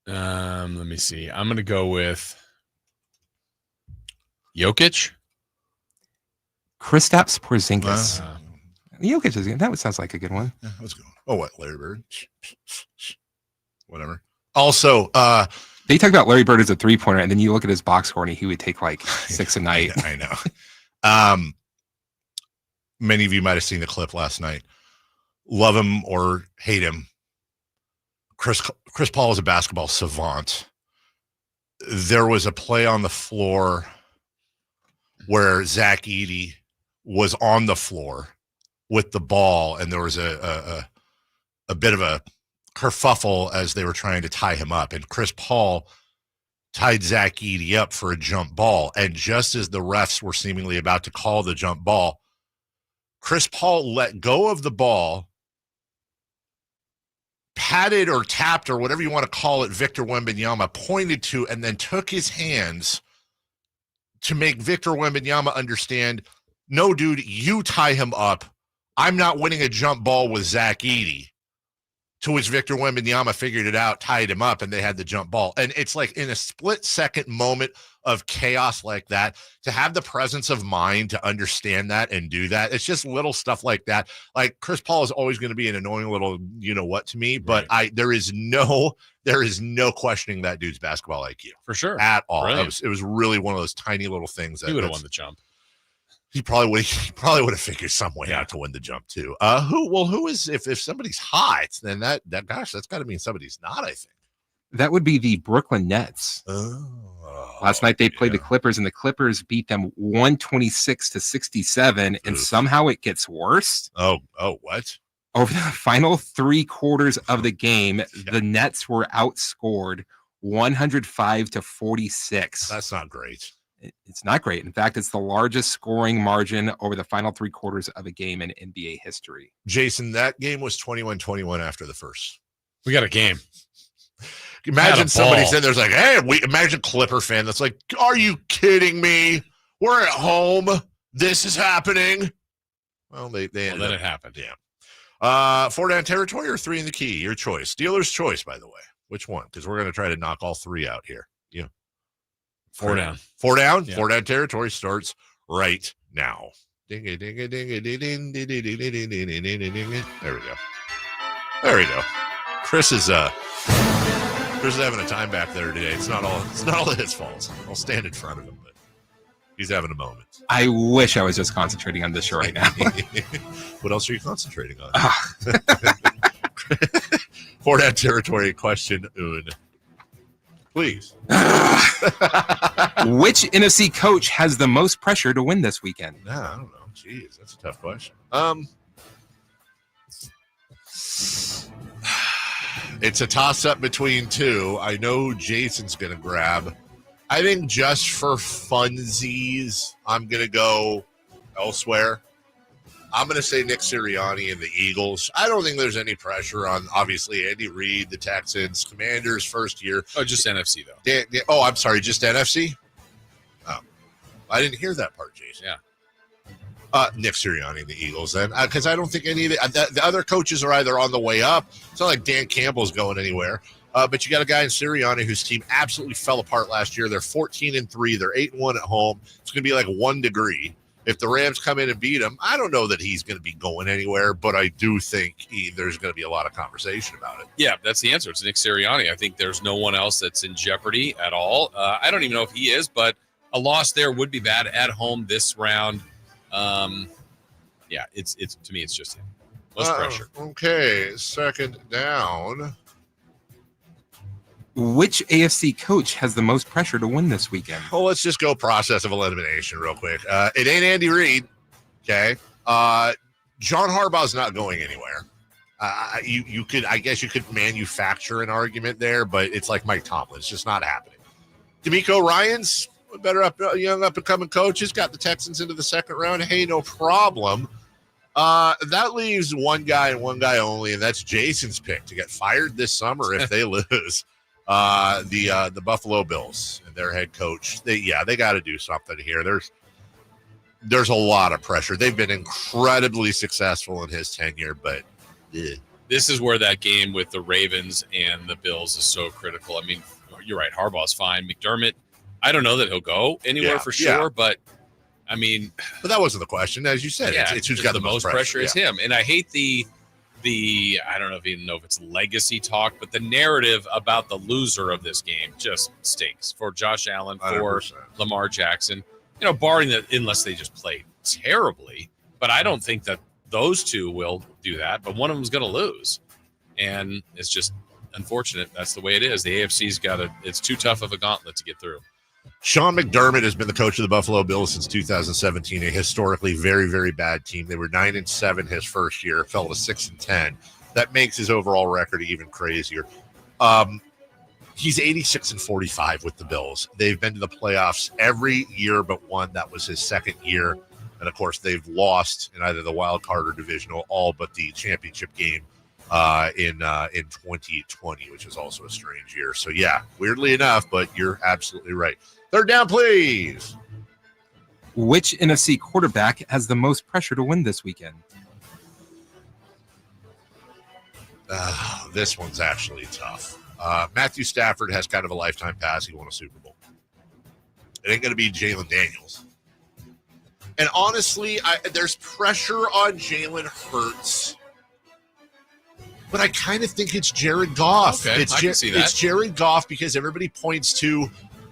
Speaker 4: Let me see. I'm going to go with Jokic.
Speaker 1: Kristaps Porzingis. Jokic is that sounds like a good one.
Speaker 5: Yeah, let's go. Oh, what? Larry Bird? Whatever. Also,
Speaker 1: they talk about Larry Bird as a three-pointer, and then you look at his box score, and he would take like 6 a night.
Speaker 5: I know. Many of you might have seen the clip last night. Love him or hate him, Chris Paul is a basketball savant. There was a play on the floor where Zach Edey was on the floor with the ball, and there was a bit of a kerfuffle as they were trying to tie him up, and Chris Paul tied Zach Edey up for a jump ball, and just as the refs were seemingly about to call the jump ball, Chris Paul let go of the ball, patted or tapped or whatever you want to call it, Victor Wembanyama, pointed to, and then took his hands to make Victor Wembanyama understand, no, dude, you tie him up. I'm not winning a jump ball with Zach Edey. To which Victor Wembanyama figured it out, tied him up, and they had the jump ball. And it's like in a split-second moment of chaos like that, to have the presence of mind to understand that and do that, it's just little stuff like that. Like, Chris Paul is always going to be an annoying little you-know-what to me, but there is no questioning that dude's basketball IQ.
Speaker 4: For sure.
Speaker 5: At all.
Speaker 4: Right.
Speaker 5: It was really one of those tiny little things that
Speaker 4: he would have won the jump.
Speaker 5: He probably would have figured some way out to win the jump too. Who is, if somebody's hot, then that that's got to mean somebody's not, I think.
Speaker 1: That would be the Brooklyn Nets. Last night they played the Clippers, and the Clippers beat them 126-67, and somehow it gets worse.
Speaker 5: Oh, what?
Speaker 1: Over the final 3 quarters of the game, the Nets were outscored 105-46.
Speaker 5: That's not great.
Speaker 1: It's not great. In fact, it's the largest scoring margin over the final 3 quarters of a game in NBA history.
Speaker 5: Jason, that game was 21-21 after the first.
Speaker 4: We got a game.
Speaker 5: Imagine somebody sitting there's like, hey, imagine Clipper fan that's like, are you kidding me? We're at home. This is happening. Well, then
Speaker 4: it happened.
Speaker 5: Yeah. 4 down territory or 3 in the key? Your choice. Dealer's choice, by the way. Which one? Because we're going to try to knock all 3 out here. Yeah.
Speaker 4: 4 down.
Speaker 5: 4 down?
Speaker 4: Yeah.
Speaker 5: 4 down territory starts right now. Ding a ding a ding a ding ding ding ding ding ding ding ding ding ding ding. There we go. There we go. Chris is having a time back there today. It's not all his fault. I'll stand in front of him, but he's having a moment.
Speaker 1: I wish I was just concentrating on this show right now.
Speaker 5: What else are you concentrating on? 4 down territory question, Un. Please.
Speaker 1: Which NFC coach has the most pressure to win this weekend?
Speaker 5: No, I don't know. Jeez, that's a tough question. It's a toss-up between two. I know Jason's going to grab. I think just for funsies, I'm going to go elsewhere. I'm going to say Nick Sirianni and the Eagles. I don't think there's any pressure on, obviously, Andy Reid, the Texans, Commanders, first year.
Speaker 4: Oh, just NFC, though.
Speaker 5: I'm sorry, just NFC? Oh, I didn't hear that part, Jason.
Speaker 4: Yeah.
Speaker 5: Nick Sirianni and the Eagles, then, because I don't think any of the other coaches are either on the way up. It's not like Dan Campbell's going anywhere. But you got a guy in Sirianni whose team absolutely fell apart last year. They're 14-3. They're 8-1 at home. It's going to be like 1 degree. If the Rams come in and beat him, I don't know that he's going to be going anywhere, but I do think there's going to be a lot of conversation about it.
Speaker 4: Yeah, that's the answer. It's Nick Sirianni. I think there's no one else that's in jeopardy at all. I don't even know if he is, but a loss there would be bad at home this round. Yeah, it's to me, it's just him. Less pressure.
Speaker 5: Okay, second down.
Speaker 1: Which AFC coach has the most pressure to win this weekend?
Speaker 5: Well, let's just go process of elimination real quick. It ain't Andy Reid. Okay. John Harbaugh's not going anywhere. You could manufacture an argument there, but it's like Mike Tomlin. It's just not happening. DeMeco Ryans, young up and coming coach, has got the Texans into the second round. Hey, no problem. That leaves one guy and one guy only, and that's Jason's pick to get fired this summer if they lose. The Buffalo Bills and their head coach. They got to do something here. There's a lot of pressure. They've been incredibly successful in his tenure, but
Speaker 4: this is where that game with the Ravens and the Bills is so critical. I mean, you're right. Harbaugh's fine. McDermott, I don't know that he'll go anywhere for sure, but I mean,
Speaker 5: but that wasn't the question, as you said. It's who's got the most pressure
Speaker 4: is him, and I hate the I don't even know if it's legacy talk, but the narrative about the loser of this game just stinks for Josh Allen, for
Speaker 5: 100%.
Speaker 4: Lamar Jackson, barring that, unless they just played terribly. But I don't think that those two will do that, but one of them's going to lose. And it's just unfortunate. That's the way it is. The AFC's it's too tough of a gauntlet to get through.
Speaker 5: Sean McDermott has been the coach of the Buffalo Bills since 2017, a historically very, very bad team. They were 9-7 his first year, fell to 6-10. That makes his overall record even crazier. He's 86-45 with the Bills. They've been to the playoffs every year but one. That was his second year. And, of course, they've lost in either the wild card or divisional, all but the championship game in 2020, which is also a strange year. So, yeah, weirdly enough, but you're absolutely right. Third down, please.
Speaker 1: Which NFC quarterback has the most pressure to win this weekend?
Speaker 5: This one's actually tough. Matthew Stafford has kind of a lifetime pass. He won a Super Bowl. It ain't going to be Jalen Daniels. And honestly, there's pressure on Jalen Hurts. But I kind of think it's Jared Goff.
Speaker 4: Okay, I can see that.
Speaker 5: It's Jared Goff because everybody points to,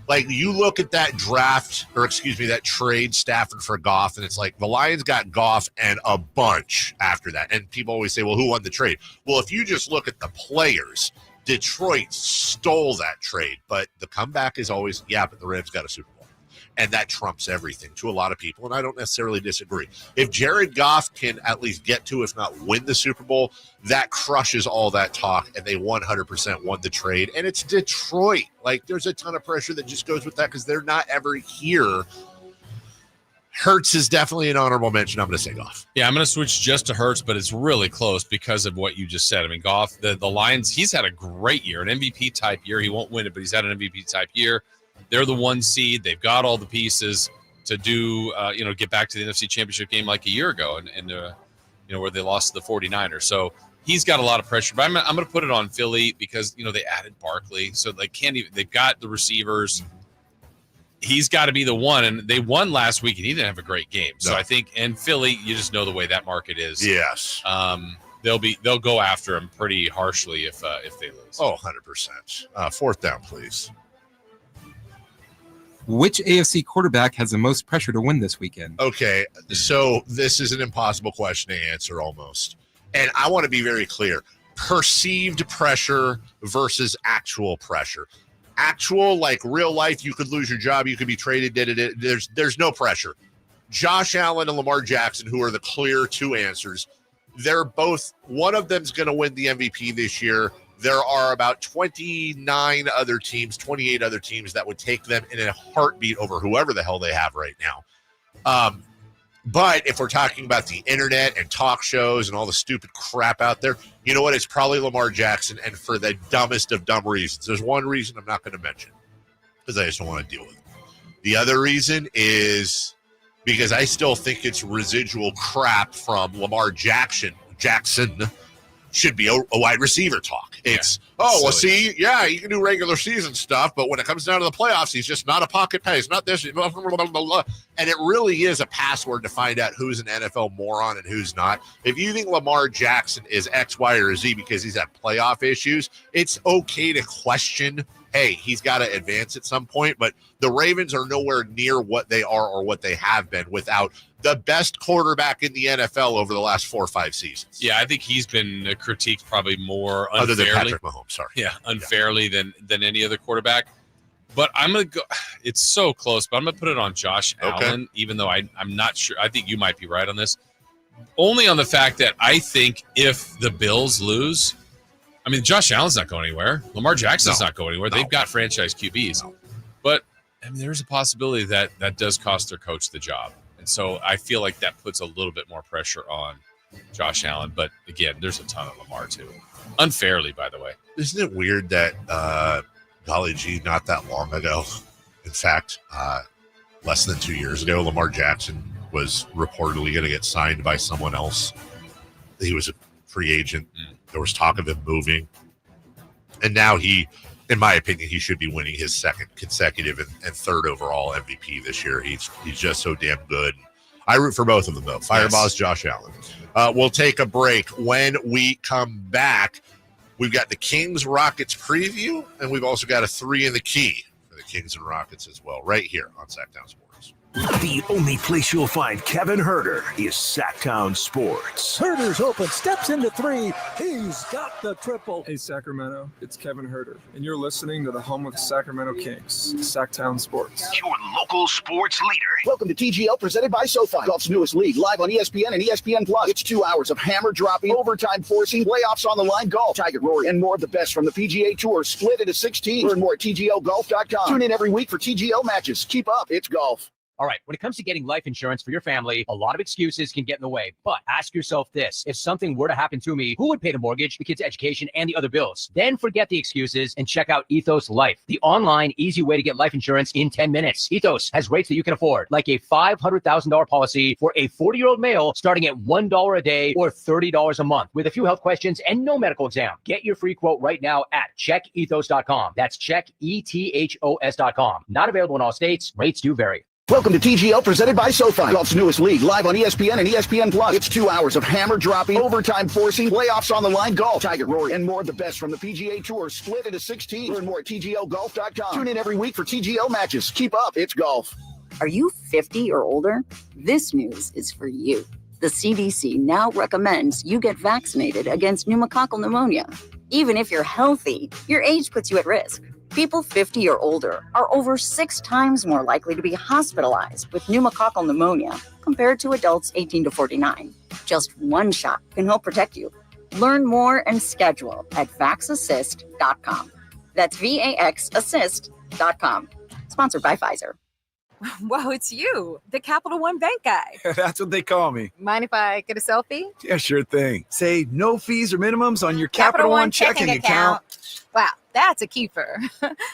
Speaker 5: like, you look at that that trade Stafford for Goff, and it's like the Lions got Goff and a bunch after that. And people always say, well, who won the trade? Well, if you just look at the players, Detroit stole that trade. But the comeback is always, but the Rams got a Super Bowl. And that trumps everything to a lot of people, and I don't necessarily disagree. If Jared Goff can at least get to, if not win the Super Bowl, that crushes all that talk, and they 100% won the trade. And it's Detroit. Like, there's a ton of pressure that just goes with that because they're not ever here. Hurts is definitely an honorable mention. I'm going to say Goff.
Speaker 4: Yeah, I'm going to switch just to Hurts, but it's really close because of what you just said. I mean, Goff, the Lions, he's had a great year, an MVP-type year. He won't win it, but he's had an MVP-type year. They're the 1 seed. They've got all the pieces to do, get back to the NFC Championship game like a year ago, and where they lost to the 49ers. So he's got a lot of pressure. But I'm going to put it on Philly because they added Barkley, so they can't even. They've got the receivers. he's got to be the one. And they won last week, and he didn't have a great game. So I think, and Philly, you just know the way that market is.
Speaker 5: Yes.
Speaker 4: They'll go after him pretty harshly if they lose.
Speaker 5: Oh, 100%. Fourth down, please.
Speaker 1: Which AFC quarterback has the most pressure to win this weekend?
Speaker 5: Okay, so this is an impossible question to answer almost. And I want to be very clear. Perceived pressure versus actual pressure. Actual, like real life, you could lose your job, you could be traded, there's no pressure. Josh Allen and Lamar Jackson, who are the clear two answers, they're both, one of them's going to win the MVP this year. There are about 28 other teams that would take them in a heartbeat over whoever the hell they have right now. But if we're talking about the internet and talk shows and all the stupid crap out there, you know what? It's probably Lamar Jackson, and for the dumbest of dumb reasons. There's one reason I'm not going to mention because I just don't want to deal with it. The other reason is because I still think it's residual crap from Lamar Jackson should be a wide receiver talk. It's, see, you can do regular season stuff, but when it comes down to the playoffs, he's just not a pocket pass, not this, blah, blah, blah, blah. And it really is a password to find out who's an NFL moron and who's not. If you think Lamar Jackson is X, Y, or Z because he's had playoff issues, it's okay to question, hey, he's got to advance at some point, but the Ravens are nowhere near what they are or what they have been without the best quarterback in the NFL over the last 4 or 5 seasons.
Speaker 4: Yeah, I think he's been critiqued probably more unfairly.
Speaker 5: Other than Patrick Mahomes, sorry.
Speaker 4: Yeah, unfairly than any other quarterback. But I'm going to go, it's so close, but I'm going to put it on Josh Allen, even though I'm not sure. I think you might be right on this. Only on the fact that I think if the Bills lose, I mean, Josh Allen's not going anywhere. Lamar Jackson's not going anywhere. They've got franchise QBs. But I mean, there's a possibility that does cost their coach the job. And so I feel like that puts a little bit more pressure on Josh Allen. But again, there's a ton of Lamar too. Unfairly, by the way.
Speaker 5: Isn't it weird that, golly gee, not that long ago, in fact, less than 2 years ago, Lamar Jackson was reportedly going to get signed by someone else. He was a free agent. There was talk of him moving. And now he, in my opinion, he should be winning his second consecutive and third overall MVP this year. He's just so damn good. I root for both of them, though. Fireballs, Josh Allen. We'll take a break. When we come back, we've got the Kings Rockets preview, and we've also got a 3 in the key for the Kings and Rockets as well, right here on Sacktown Sports.
Speaker 2: The only place you'll find Kevin Herter is Sacktown Sports.
Speaker 12: Herter's open, steps into 3. He's got the triple. Hey, Sacramento, it's Kevin Herter, and you're listening to the home of the Sacramento Kings, Sacktown Sports.
Speaker 2: Your local sports leader.
Speaker 3: Welcome to TGL, presented by SoFi, golf's newest league, live on ESPN and ESPN Plus. It's 2 hours of hammer dropping, overtime forcing, playoffs on the line, golf, Tiger, Rory, and more of the best from the PGA Tour, split into 16. Learn more at TGLGolf.com. Tune in every week for TGL matches. Keep up, it's golf.
Speaker 13: All right, when it comes to getting life insurance for your family, a lot of excuses can get in the way. But ask yourself this: if something were to happen to me, who would pay the mortgage, the kids' education, and the other bills? Then forget the excuses and check out Ethos Life, the online, easy way to get life insurance in 10 minutes. Ethos has rates that you can afford, like a $500,000 policy for a 40-year-old male starting at $1 a day or $30 a month, with a few health questions and no medical exam. Get your free quote right now at checkethos.com. That's checkethos.com. Not available in all states. Rates do vary.
Speaker 3: Welcome to TGL, presented by SoFi, golf's newest league, live on ESPN and ESPN Plus. It's 2 hours of hammer dropping, overtime forcing, playoffs on the line, golf, Tiger, Rory, and more of the best from the PGA Tour, split into 16. Learn more at TGLGolf.com. Tune in every week for TGL matches. Keep up, it's golf.
Speaker 17: Are you 50 or older? This news is for you. The CDC now recommends you get vaccinated against pneumococcal pneumonia. Even if you're healthy, your age puts you at risk. People 50 or older are over 6 times more likely to be hospitalized with pneumococcal pneumonia compared to adults 18 to 49. Just one shot can help protect you. Learn more and schedule at vaxassist.com. That's VAXassist.com. Sponsored by Pfizer.
Speaker 14: Wow, it's you, the Capital One Bank guy.
Speaker 16: That's what they call me.
Speaker 14: Mind if I get a selfie?
Speaker 16: Yeah, sure thing. Say no fees or minimums on your Capital One checking account.
Speaker 14: Wow, that's a keeper.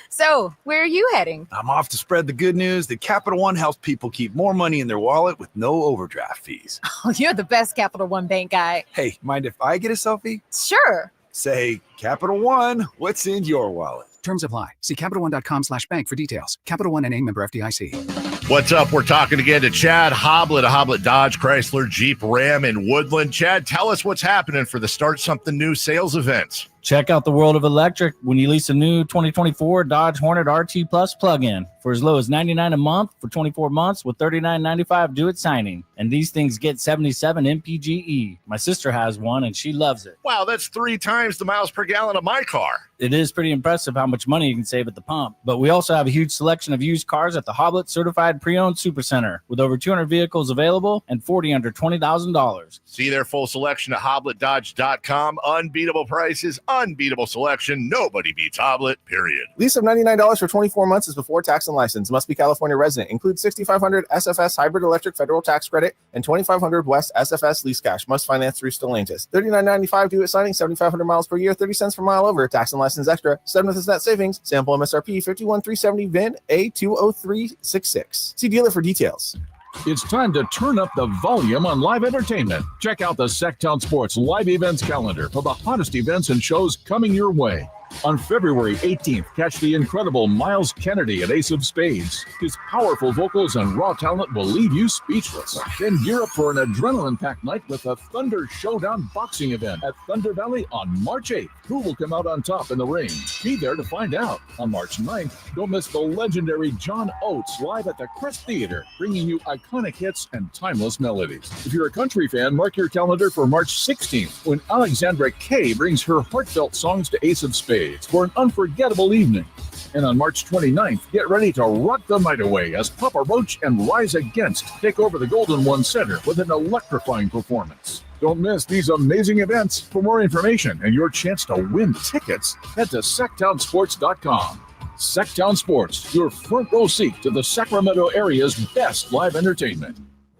Speaker 14: So, where are you heading?
Speaker 16: I'm off to spread the good news that Capital One helps people keep more money in their wallet with no overdraft fees.
Speaker 14: Oh, you're the best Capital One Bank guy.
Speaker 16: Hey, mind if I get a selfie?
Speaker 14: Sure.
Speaker 16: Say, Capital One, what's in your wallet?
Speaker 20: Terms apply. See CapitalOne.com/bank for details. Capital One N.A. member FDIC.
Speaker 5: What's up? We're talking again to Chad Hoblet of Hoblet Dodge Chrysler Jeep Ram in Woodland. Chad, tell us what's happening for the Start Something New sales event.
Speaker 22: Check out the world of electric when you lease a new 2024 Dodge Hornet RT Plus plug-in for as low as $99 a month for 24 months with $39.95 due at signing. And these things get 77 MPGE. My sister has one and she loves it.
Speaker 5: Wow, that's 3 times the miles per gallon of my car.
Speaker 22: It is pretty impressive how much money you can save at the pump. But we also have a huge selection of used cars at the Hoblet Certified Pre-Owned Supercenter with over 200 vehicles available and 40 under $20,000.
Speaker 5: See their full selection at HobletDodge.com. Unbeatable prices, unbeatable selection. Nobody beats Hoblet, period.
Speaker 15: Lease of $99 for 24 months is before tax and license. Must be California resident. Includes 6,500 SFS hybrid electric federal tax credit and 2,500 West SFS lease cash. Must finance through Stellantis. $39.95 due at signing. 7,500 miles per year. 30 cents per mile over. Tax and license extra. 7th net savings. Sample MSRP 51,370 VIN A20366. See dealer for details.
Speaker 10: It's time to turn up the volume on live entertainment. Check out the Sacktown Sports live events calendar for the hottest events and shows coming your way. On February 18th, catch the incredible Miles Kennedy at Ace of Spades. His powerful vocals and raw talent will leave you speechless. Then gear up for an adrenaline-packed night with a Thunder Showdown boxing event at Thunder Valley on March 8th. Who will come out on top in the ring? Be there to find out. On March 9th, don't miss the legendary John Oates live at the Crest Theater, bringing you iconic hits and timeless melodies. If you're a country fan, mark your calendar for March 16th, when Alexandra Kay brings her heartfelt songs to Ace of Spades for an unforgettable evening. And on March 29th, get ready to rock the night away as Papa Roach and Rise Against take over the Golden One Center with an electrifying performance. Don't miss these amazing events. For more information and your chance to win tickets, head to SacktownSports.com. Sacktown Sports, your front row seat to the Sacramento area's best live entertainment.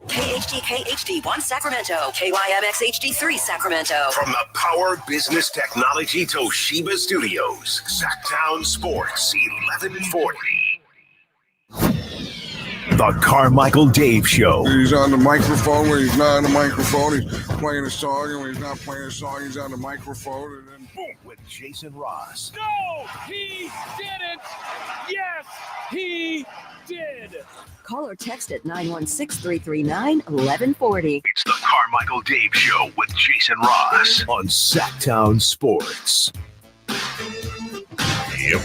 Speaker 18: KHD1 Sacramento, KYMX HD3 Sacramento.
Speaker 2: From the Power Business Technology Toshiba Studios, Sacktown Sports 1140. The Carmichael Dave Show.
Speaker 23: He's on the microphone when he's not on the microphone. He's playing a song, and when he's not playing a song, he's on the microphone. And then boom,
Speaker 2: with Jason Ross.
Speaker 24: No, he didn't. Yes, he did.
Speaker 18: Call or text at 916-339-1140.
Speaker 2: It's the Carmichael Dave Show with Jason Ross on Sacktown Sports.
Speaker 5: Yep.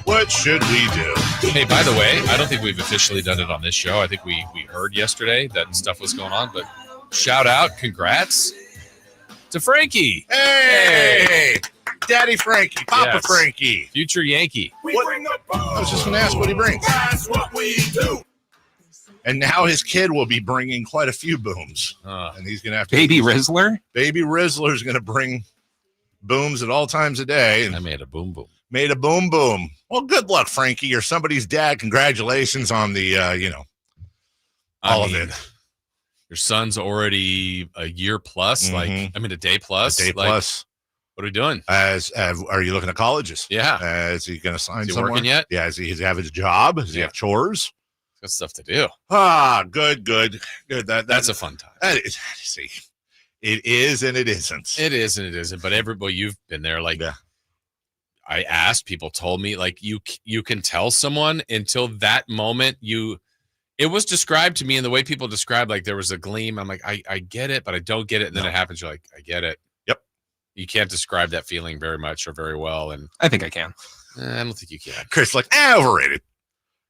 Speaker 5: What should we do?
Speaker 4: Hey, by the way, I don't think we've officially done it on this show. I think we heard yesterday that stuff was going on, but shout out, congrats to Frankie.
Speaker 5: Hey! Daddy Frankie, Papa
Speaker 4: Yes.
Speaker 5: Frankie.
Speaker 4: Future Yankee.
Speaker 5: I was just going to ask what he brings.
Speaker 23: that's what we do.
Speaker 5: And now his kid will be bringing quite a few booms. And he's going to have to...
Speaker 1: Baby Rizzler?
Speaker 5: Baby Rizzler's going to bring booms at all times of day. And
Speaker 4: I made a boom boom.
Speaker 5: Made a boom boom. Well, good luck, Frankie. You're somebody's dad. Congratulations on the, all of it.
Speaker 4: Your son's already a year plus, a day plus.
Speaker 5: A day plus.
Speaker 4: What are we doing?
Speaker 5: Are you looking at colleges?
Speaker 4: Yeah.
Speaker 5: Is he going to sign
Speaker 4: Is he
Speaker 5: somewhere?
Speaker 4: working yet?
Speaker 5: Yeah. Does he have his job? Does he have chores?
Speaker 4: Got stuff to do.
Speaker 5: Good. That's
Speaker 4: a fun time.
Speaker 5: That is, see, it is and it isn't.
Speaker 4: It is and it isn't. But everybody, you've been there. Like, I asked, people told me, like, you can tell someone until that moment it was described to me in the way people describe, like, there was a gleam. I'm like, I get it, but I don't get it. And then it happens. You're like, I get it.
Speaker 5: Yep.
Speaker 4: You can't describe that feeling very much or very well. And
Speaker 1: I think I can.
Speaker 4: I don't think you can.
Speaker 5: Chris, like, overrated.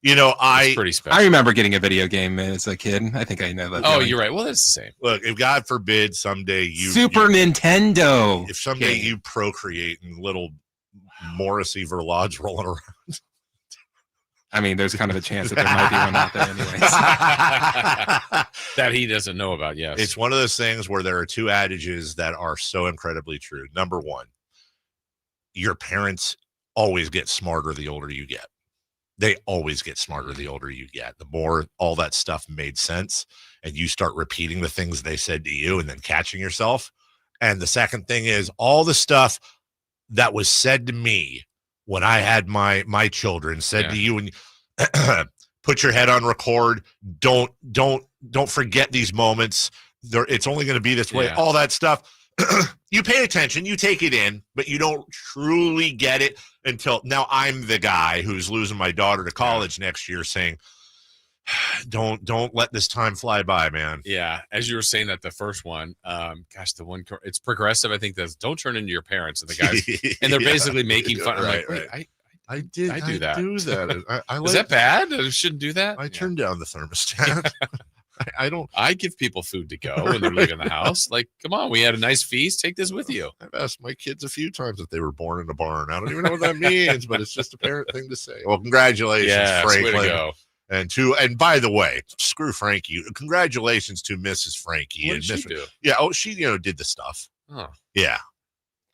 Speaker 4: It's pretty special.
Speaker 1: I remember getting a video game as a kid. I think I know that.
Speaker 4: Oh, you're right. Well, that's the same.
Speaker 5: Look, if God forbid someday
Speaker 1: Super Nintendo.
Speaker 5: If someday you procreate and little Morrissey Verlage rolling around.
Speaker 1: I mean, there's kind of a chance that there might be one out there anyways.
Speaker 4: That he doesn't know about, yes.
Speaker 5: It's one of those things where there are two adages that are so incredibly true. Number one, your parents always get smarter the older you get. They always get smarter the older you get. The more all that stuff made sense and you start repeating the things they said to you and then catching yourself. And the second thing is all the stuff that was said to me when I had my children said to you, and put your head on record. Don't forget these moments. it's only going to be this way.
Speaker 4: Yeah.
Speaker 5: All that stuff. You pay attention, you take it in, but you don't truly get it until now. I'm the guy who's losing my daughter to college next year saying, don't let this time fly by, man.
Speaker 4: Yeah. As you were saying that the first one, the one, it's progressive. I think that's don't turn into your parents and the guys, and they're basically making fun. I'm like, wait, I do that. Is that bad? I shouldn't do that.
Speaker 5: I turned down the thermostat.
Speaker 4: I give people food to go when they're leaving the house. Like, come on, we had a nice feast. Take this with you.
Speaker 5: I've asked my kids a few times if they were born in a barn. I don't even know what that means, but it's just a parent thing to say. Well, congratulations, Franklin.
Speaker 4: Way to go.
Speaker 5: And by the way, screw Frankie. Congratulations to Mrs. Frankie.
Speaker 4: What did she do?
Speaker 5: Yeah, she did the stuff.
Speaker 4: Oh.
Speaker 5: Yeah.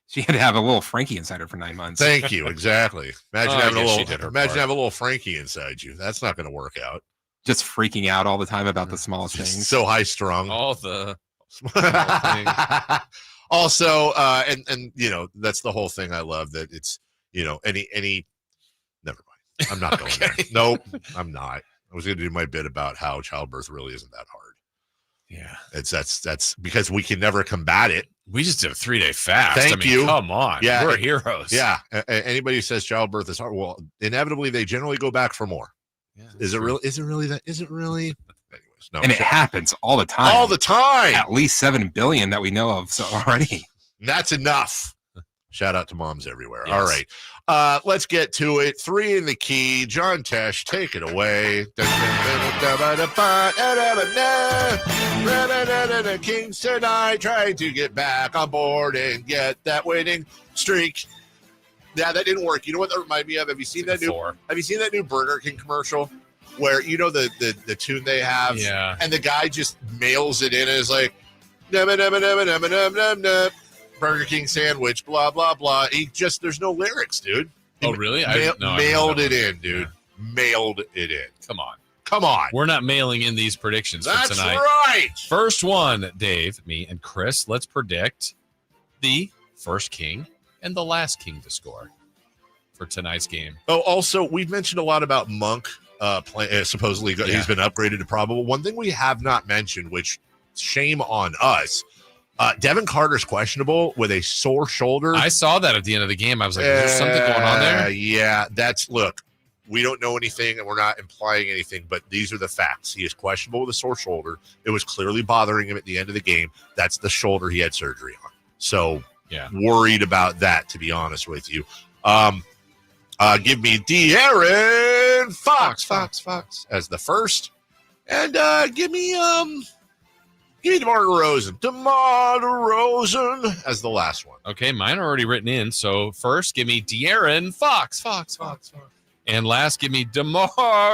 Speaker 1: She had to have a little Frankie inside her for 9 months.
Speaker 5: Thank you. Exactly. Imagine having
Speaker 4: having
Speaker 5: a little Frankie inside you. That's not going to work out.
Speaker 1: Just freaking out all the time about the smallest things.
Speaker 5: So high strung.
Speaker 4: All the
Speaker 5: also, and that's the whole thing. I love that it's any. Never mind. I'm not going there. Nope, I'm not. I was going to do my bit about how childbirth really isn't that hard.
Speaker 4: Yeah,
Speaker 5: that's because we can never combat it.
Speaker 4: We just did a 3-day fast.
Speaker 5: Thank you.
Speaker 4: Come on.
Speaker 5: Yeah,
Speaker 4: we're heroes.
Speaker 5: Yeah. Anybody who says childbirth is hard, well, inevitably they generally go back for more.
Speaker 4: Yeah,
Speaker 5: is it really that? Is it really? Anyways, no.
Speaker 1: And it happens all the time.
Speaker 5: All the time.
Speaker 1: At least 7 billion that we know of already.
Speaker 5: That's enough. Shout out to moms everywhere.
Speaker 4: Yes.
Speaker 5: All right. Let's get to it. 3 in the key. John Tesh, take it away. Kings tonight trying to get back on board and get that winning streak. Yeah, that didn't work. You know what that reminded me of? Have you seen that new Burger King commercial where the tune they have?
Speaker 4: Yeah.
Speaker 5: And the guy just mails it in and is like, Burger King sandwich, blah blah blah. There's no lyrics, dude.
Speaker 4: Oh, really?
Speaker 5: Mailed it in, dude. Yeah. Mailed it in. Come on.
Speaker 4: We're not mailing in these predictions for tonight.
Speaker 5: That's right.
Speaker 4: First one, Dave, me, and Chris. Let's predict the first king and the last king to score for tonight's game.
Speaker 5: Oh, also, we've mentioned a lot about Monk. Supposedly, he's been upgraded to probable. One thing we have not mentioned, which shame on us. Devin Carter's questionable with a sore shoulder.
Speaker 4: I saw that at the end of the game. I was like, is there something going on there?
Speaker 5: Yeah, look, we don't know anything and we're not implying anything, but these are the facts. He is questionable with a sore shoulder. It was clearly bothering him at the end of the game. That's the shoulder he had surgery on. So, worried about that, to be honest with you. Give me De'Aaron Fox as the first. And give me DeMar DeRozan as the last one.
Speaker 4: Okay, mine are already written in. So first, give me De'Aaron Fox. And last, give me DeMar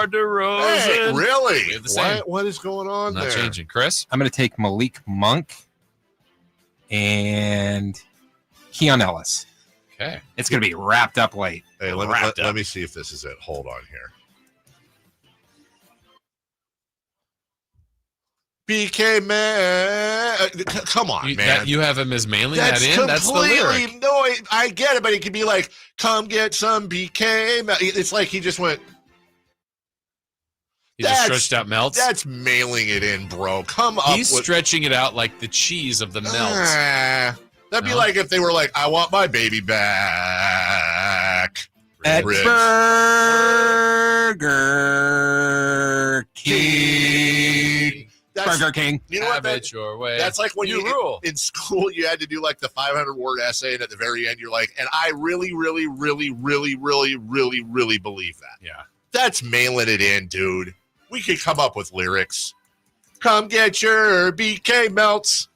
Speaker 4: DeRozan.
Speaker 5: Hey, really?
Speaker 4: We have the same.
Speaker 5: What is going on there?
Speaker 4: Not changing. Chris?
Speaker 1: I'm going to take Malik Monk and Keon Ellis.
Speaker 4: Okay.
Speaker 1: It's going to be wrapped up late.
Speaker 5: Hey, let me see if this is it. Hold on here. BK man, come on, man.
Speaker 4: You have him as mailing that in? That's the lyric.
Speaker 5: No, I get it, but it could be like, come get some BK. It's like he just went.
Speaker 4: He just stretched out melts?
Speaker 5: That's mailing it in, bro.
Speaker 4: He's stretching it out like the cheese of the melts.
Speaker 5: That'd be like if they were like, I want my baby back.
Speaker 1: At Burger King. Burger King.
Speaker 5: You know what?
Speaker 4: Have it your way.
Speaker 5: That's like when
Speaker 4: you rule.
Speaker 5: In school, you had to do like the 500-word essay, and at the very end, you're like, and I really, really, really, really, really, really, really believe that.
Speaker 4: Yeah.
Speaker 5: That's mailing it in, dude. We could come up with lyrics. Come get your BK melts.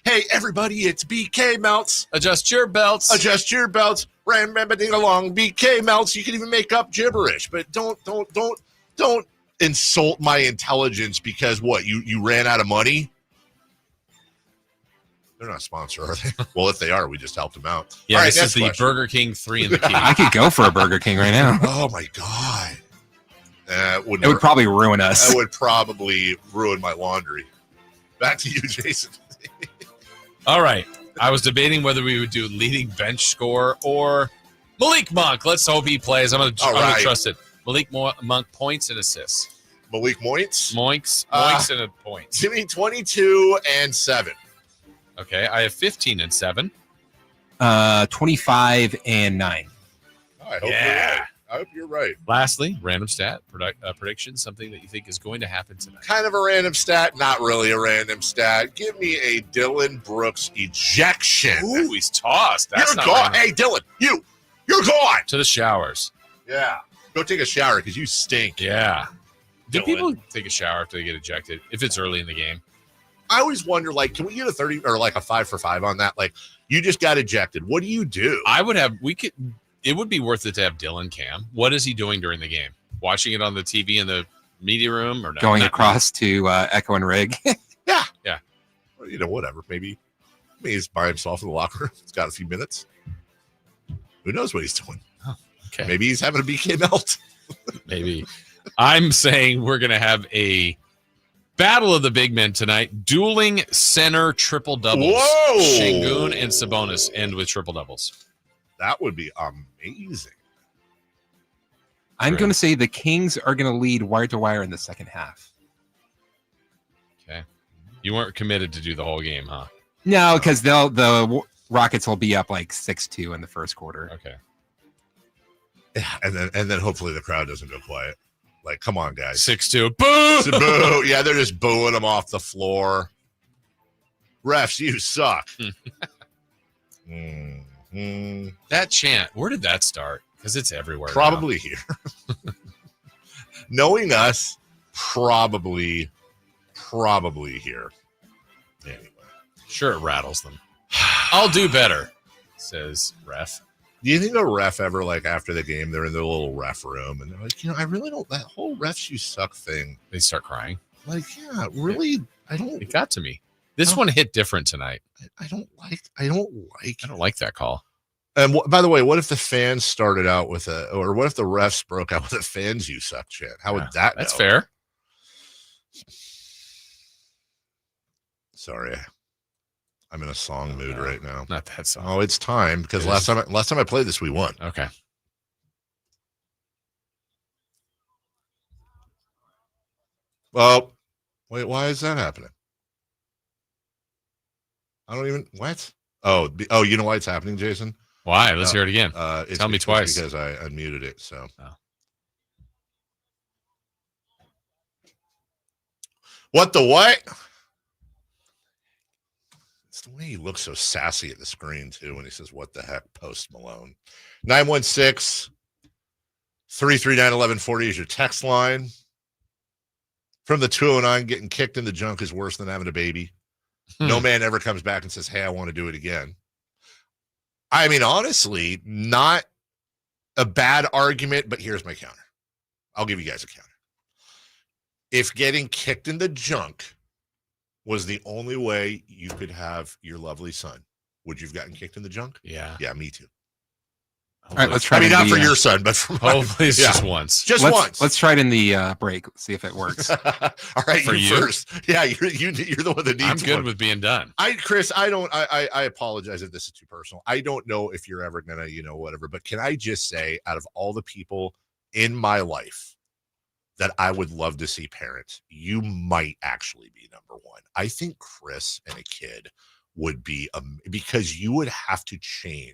Speaker 5: Hey, everybody, it's BK melts.
Speaker 4: Adjust your belts.
Speaker 5: Adjust your belts. Ram-ding along, BK melts. You can even make up gibberish, but don't insult my intelligence because what? You ran out of money? They're not a sponsor, are they? Well, if they are, we just helped them out.
Speaker 4: Yeah,
Speaker 5: all
Speaker 4: this
Speaker 5: right,
Speaker 4: is the
Speaker 5: question.
Speaker 4: Burger King 3 in the key.
Speaker 1: I could go for a Burger King right now.
Speaker 5: Oh, my God.
Speaker 1: It would probably ruin us.
Speaker 5: That would probably ruin my laundry. Back to you, Jason.
Speaker 4: All right. I was debating whether we would do leading bench score or Malik Monk. Let's hope he plays. I'm gonna trust it. Malik Monk points and assists.
Speaker 5: Malik Moints.
Speaker 4: Moinks and a point.
Speaker 5: Give me 22 and 7.
Speaker 4: Okay, I have 15 and 7.
Speaker 1: 25 and 9.
Speaker 5: I hope you're right.
Speaker 4: Lastly, random stat prediction, something that you think is going to happen tonight.
Speaker 5: Kind of a random stat, not really a random stat. Give me a Dylan Brooks ejection.
Speaker 4: Ooh, he's tossed. That's
Speaker 5: You're
Speaker 4: not
Speaker 5: gone.
Speaker 4: random.
Speaker 5: Hey, Dylan, you're gone.
Speaker 4: To the showers.
Speaker 5: Yeah. Go take a shower because you stink.
Speaker 4: Yeah. Do
Speaker 5: Dylan.
Speaker 4: people take a shower after they get ejected if it's early in the game?
Speaker 5: I always wonder, like, can we get a 30 or like a 5 for 5 on that? Like, you just got ejected. What do you do?
Speaker 4: It would be worth it to have Dylan Cam. What is he doing during the game? Watching it on the TV in the media room or no?
Speaker 1: Going across to Echo and Rig.
Speaker 5: Yeah.
Speaker 4: Yeah.
Speaker 5: Whatever. Maybe he's by himself in the locker room. He's got a few minutes. Who knows what he's doing?
Speaker 4: Oh, okay.
Speaker 5: Maybe he's having a BK melt.
Speaker 4: Maybe. I'm saying we're going to have a battle of the big men tonight. Dueling center triple doubles.
Speaker 5: Whoa!
Speaker 4: Şengün and Sabonis end with triple doubles.
Speaker 5: That would be amazing.
Speaker 1: I'm going to say the Kings are going to lead wire to wire in the second half.
Speaker 4: Okay. You weren't committed to do the whole game, huh?
Speaker 1: No, because the Rockets will be up like 6-2 in the first quarter.
Speaker 4: Okay.
Speaker 5: Yeah, and then hopefully the crowd doesn't go quiet. Like, come on, guys.
Speaker 4: 6-2. Boo!
Speaker 5: Boo! Yeah, they're just booing them off the floor. Refs, you suck.
Speaker 4: That chant, where did that start? Because it's everywhere.
Speaker 5: Probably here. Knowing us, probably here. Anyway.
Speaker 4: Sure, it rattles them. I'll do better, says ref.
Speaker 5: Do you think a ref ever, like, after the game, they're in their little ref room, and they're like, I really don't, that whole refs you suck thing.
Speaker 4: They start crying.
Speaker 5: Like, yeah, really,
Speaker 4: It got to me. This one hit different tonight.
Speaker 5: I don't like
Speaker 4: that call.
Speaker 5: And by the way, what if the fans started out with or what if the refs broke out with a fans you suck chant? How would that
Speaker 4: That's
Speaker 5: go?
Speaker 4: fair.
Speaker 5: Sorry. I'm in a song mood right now.
Speaker 4: Not that song.
Speaker 5: Oh, it's time because last time I played this, we won.
Speaker 4: Okay.
Speaker 5: Well, wait, why is that happening? I don't even what? Oh, you know why it's happening, Jason?
Speaker 4: Why? Let's hear it again. Tell me twice.
Speaker 5: Because I unmuted it. So. What the what? It's the way he looks so sassy at the screen, too, when he says, what the heck, Post Malone. 916-339-1140 is your text line. From the 209, getting kicked in the junk is worse than having a baby. No man ever comes back and says, hey, I want to do it again. I mean, honestly, not a bad argument, but here's my counter. I'll give you guys a counter. If getting kicked in the junk was the only way you could have your lovely son, would you have gotten kicked in the junk?
Speaker 4: Yeah.
Speaker 5: Yeah, me too.
Speaker 1: All right, let's try.
Speaker 5: I mean, not for your son, but for mine.
Speaker 4: Hopefully it's just once.
Speaker 5: Once.
Speaker 1: Let's try it in the break. See if it works.
Speaker 5: All right,
Speaker 4: For
Speaker 5: you
Speaker 4: you?
Speaker 5: first. Yeah, you're the one that needs.
Speaker 4: I'm good
Speaker 5: one.
Speaker 4: with being done.
Speaker 5: Chris, I apologize if this is too personal. I don't know if you're ever gonna, whatever. But can I just say, out of all the people in my life that I would love to see parents, you might actually be number one. I think Chris and a kid would be because you would have to change,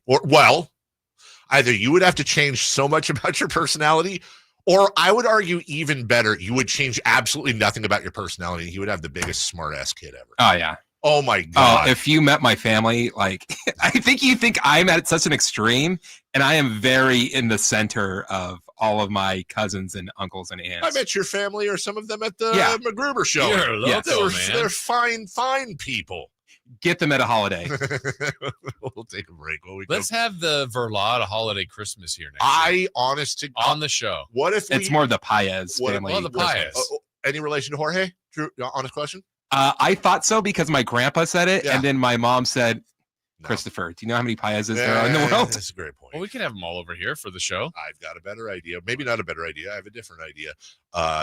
Speaker 5: either you would have to change so much about your personality, or I would argue even better, you would change absolutely nothing about your personality. And he would have the biggest smart ass kid ever.
Speaker 1: Oh yeah.
Speaker 5: Oh my God.
Speaker 1: If you met my family, like I think you think I'm at such an extreme, and I am very in the center of all of my cousins and uncles and aunts.
Speaker 5: I met your family or some of them at the McGruber show.
Speaker 4: You're loco, man.
Speaker 5: They're fine people.
Speaker 1: Get them at a holiday.
Speaker 5: We'll take a break.
Speaker 4: Let's have the Verlade holiday Christmas here next year. On the show.
Speaker 5: What if
Speaker 1: it's more the Paez family?
Speaker 4: Well, the Paez.
Speaker 5: Any relation to Jorge? Drew, honest question.
Speaker 1: I thought so because my grandpa said it,
Speaker 5: Yeah.
Speaker 1: and then my mom said, Christopher, do you know how many Paezes there are in the world?
Speaker 5: That's a great point.
Speaker 4: Well, we can have them all over here for the show.
Speaker 5: I've got a better idea. Maybe not a better idea. I have a different idea.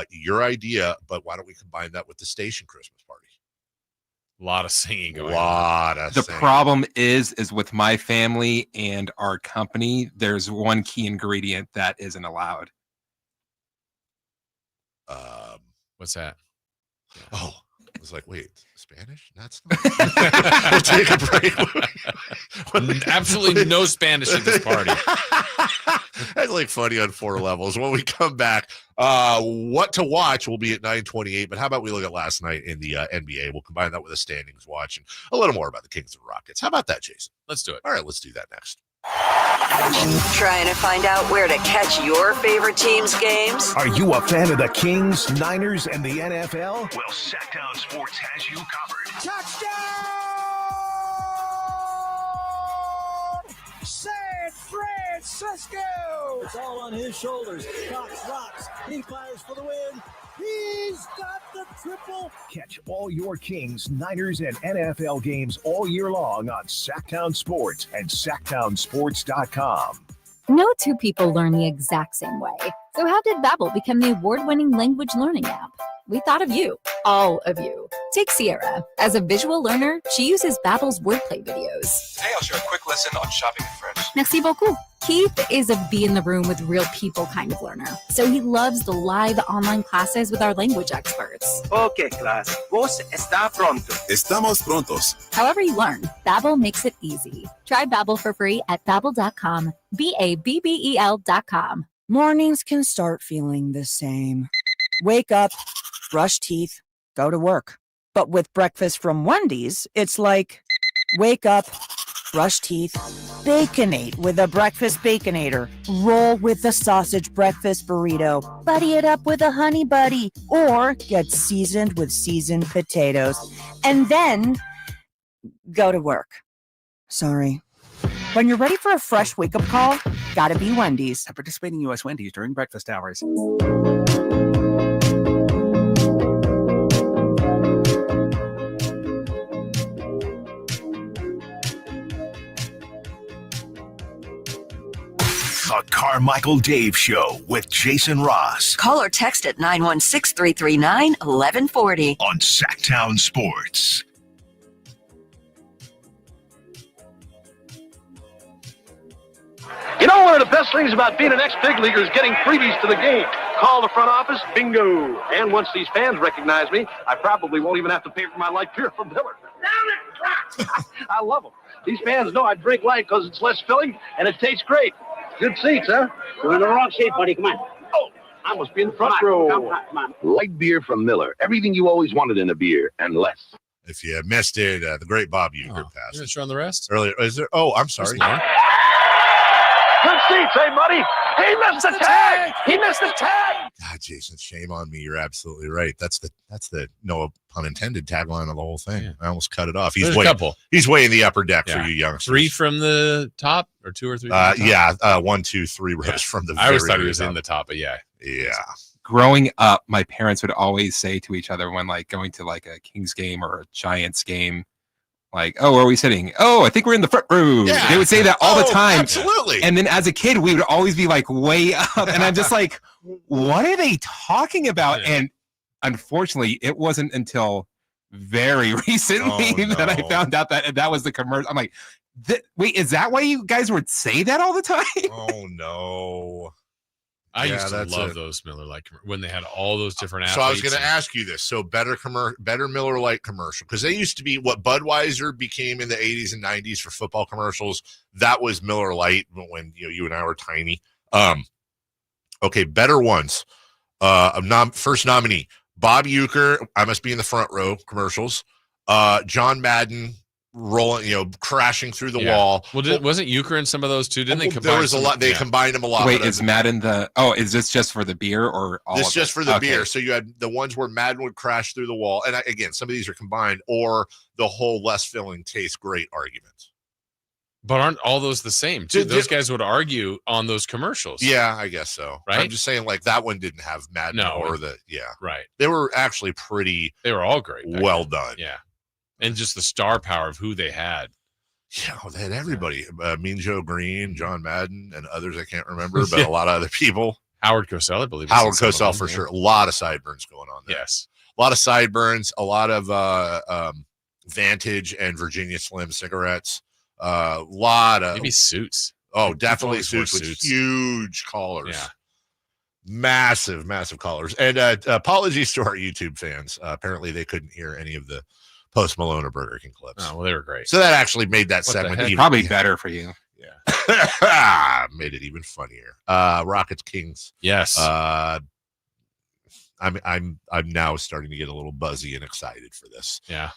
Speaker 5: Your idea, but why don't we combine that with the station Christmas party?
Speaker 4: A lot of singing going on.
Speaker 1: The problem is with my family and our company, there's one key ingredient that isn't allowed.
Speaker 4: What's that?
Speaker 5: Oh, I was like, wait, Spanish? That's not. We'll take a break.
Speaker 4: Absolutely no Spanish at this party.
Speaker 5: That's like funny on 4 levels. When we come back, what to watch will be at 9:28. But how about we look at last night in the NBA? We'll combine that with a standings watch and a little more about the Kings and Rockets. How about that, Jason?
Speaker 4: Let's do it.
Speaker 5: All right, let's do that next.
Speaker 18: Trying to find out where to catch your favorite team's games?
Speaker 2: Are you a fan of the Kings, Niners, and the NFL? Well, Sacktown Sports has you covered.
Speaker 21: Touchdown! San Francisco! It's all on his shoulders. Cox rocks. He fires for the win. He's got the triple.
Speaker 2: Catch all your Kings, Niners, and NFL games all year long on Sacktown Sports and SacktownSports.com.
Speaker 14: No two people learn the exact same way. So how did Babbel become the award-winning language learning app? We thought of you, all of you. Take Sierra. As a visual learner, she uses Babbel's wordplay videos.
Speaker 6: Today I'll share a quick lesson on shopping in French.
Speaker 14: Merci beaucoup. Keith is a be in the room with real people kind of learner. So he loves the live online classes with our language experts.
Speaker 7: Okay, class. Vos está pronto.
Speaker 9: Estamos prontos.
Speaker 14: However you learn, Babbel makes it easy. Try Babbel for free at Babbel.com. Babbel.com.
Speaker 8: Mornings can start feeling the same. Wake up, brush teeth, go to work. But with breakfast from Wendy's, it's like, wake up, brush teeth, Baconate with a breakfast Baconator. Roll with the sausage breakfast burrito. Buddy it up with a honey buddy. Or get seasoned with seasoned potatoes. And then go to work. Sorry. When you're ready for a fresh wake-up call, gotta be Wendy's.
Speaker 19: At participating U.S. Wendy's during breakfast hours.
Speaker 2: The Carmichael Dave Show with Jason Ross.
Speaker 18: Call or text at 916-339-1140.
Speaker 2: On Sacktown Sports.
Speaker 25: You know, one of the best things about being an ex-big leaguer is getting freebies to the game. Call the front office, bingo. And once these fans recognize me, I probably won't even have to pay for my light beer from Miller. I love them. These fans know I drink light because it's less filling and it tastes great. Good seats, huh? You're in the wrong seat, buddy. Come on. Oh, I must be in the front row. Come on.
Speaker 26: Light beer from Miller. Everything you always wanted in a beer and less.
Speaker 5: If you missed it, the great Bob Uecker passed.
Speaker 4: You're going to show on the rest?
Speaker 5: Earlier. Is there? Oh, I'm sorry.
Speaker 25: Good seats, hey, buddy. He missed the tag. He missed the tag.
Speaker 5: God, Jason, shame on me. You're absolutely right. That's the no pun intended tagline of the whole thing. Yeah. I almost cut it off. He's way, a couple. He's way in the upper deck for you youngsters.
Speaker 4: 3 from the top, or 2 or 3?
Speaker 5: Yeah, 1, 2, 3 rows from the.
Speaker 4: I always thought he was in the top, but yeah.
Speaker 1: Growing up, my parents would always say to each other when going to a Kings game or a Giants game, oh, where are we sitting? Oh, I think we're in the front row. Yeah. They would say that all the time.
Speaker 5: Absolutely.
Speaker 1: And then as a kid, we would always be way up. And I'm just what are they talking about? Yeah. And unfortunately, it wasn't until very recently that I found out that was the commercial. I'm like, wait, is that why you guys would say that all the time?
Speaker 5: Oh, no.
Speaker 4: I used to love those Miller Lite when they had all those different athletes.
Speaker 5: So I was going to ask you this. So better Miller Lite commercial, because they used to be what Budweiser became in the 80s and 90s for football commercials. That was Miller Lite when you and I were tiny. Okay, better ones. First nominee, Bob Uecker, I Must Be in the Front Row commercials. John Madden rolling, crashing through the wall.
Speaker 4: Well, wasn't Uecker in some of those too? Didn't they combine?
Speaker 5: There was a lot. They combined them a lot.
Speaker 1: Wait, is Madden is this just for the beer or all?
Speaker 5: This
Speaker 1: of
Speaker 5: just
Speaker 1: it?
Speaker 5: for the beer. So you had the ones where Madden would crash through the wall, and again, some of these are combined, or the whole less filling tastes great argument.
Speaker 4: But aren't all those the same too? Those guys would argue on those commercials.
Speaker 5: Yeah, I guess so.
Speaker 4: Right.
Speaker 5: I'm just saying, that one didn't have Madden or
Speaker 4: right.
Speaker 5: They were actually pretty.
Speaker 4: They were all great.
Speaker 5: Well done.
Speaker 4: Yeah, and just the star power of who they had.
Speaker 5: Yeah, they had everybody. Mean Joe Green, John Madden, and others I can't remember, but a lot of other people.
Speaker 4: Howard Cosell, I believe.
Speaker 5: Howard Cosell for sure. A lot of sideburns going on there.
Speaker 4: Yes.
Speaker 5: A lot of sideburns, a lot of Vantage and Virginia Slim cigarettes. A lot of.
Speaker 4: Maybe suits.
Speaker 5: Oh, definitely suits with huge collars.
Speaker 4: Yeah.
Speaker 5: Massive callers. And apologies to our YouTube fans. Apparently they couldn't hear any of the Post Malone or Burger King clips.
Speaker 4: Oh, well, they were great.
Speaker 5: So that actually made that segment even
Speaker 1: probably better for you.
Speaker 5: Yeah. Made it even funnier. Rockets Kings.
Speaker 4: Yes.
Speaker 5: I'm now starting to get a little buzzy and excited for this.
Speaker 4: Yeah.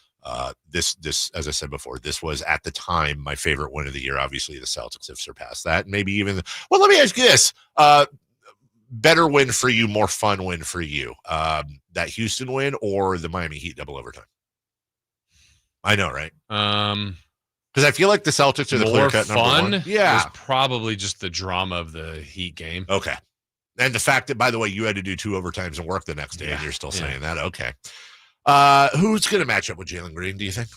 Speaker 5: This, as I said before, this was at the time my favorite win of the year. Obviously, the Celtics have surpassed that. Maybe even. Well, let me ask you this: better win for you, more fun win for you, that Houston win or the Miami Heat double overtime? I know, right? Because I feel like the Celtics are the clear-cut number one. Yeah,
Speaker 4: was probably just the drama of the Heat game.
Speaker 5: Okay, and the fact that, by the way, you had to do 2 overtimes and work the next day, and you're still saying that. Okay. Who's going to match up with Jalen Green, do you think?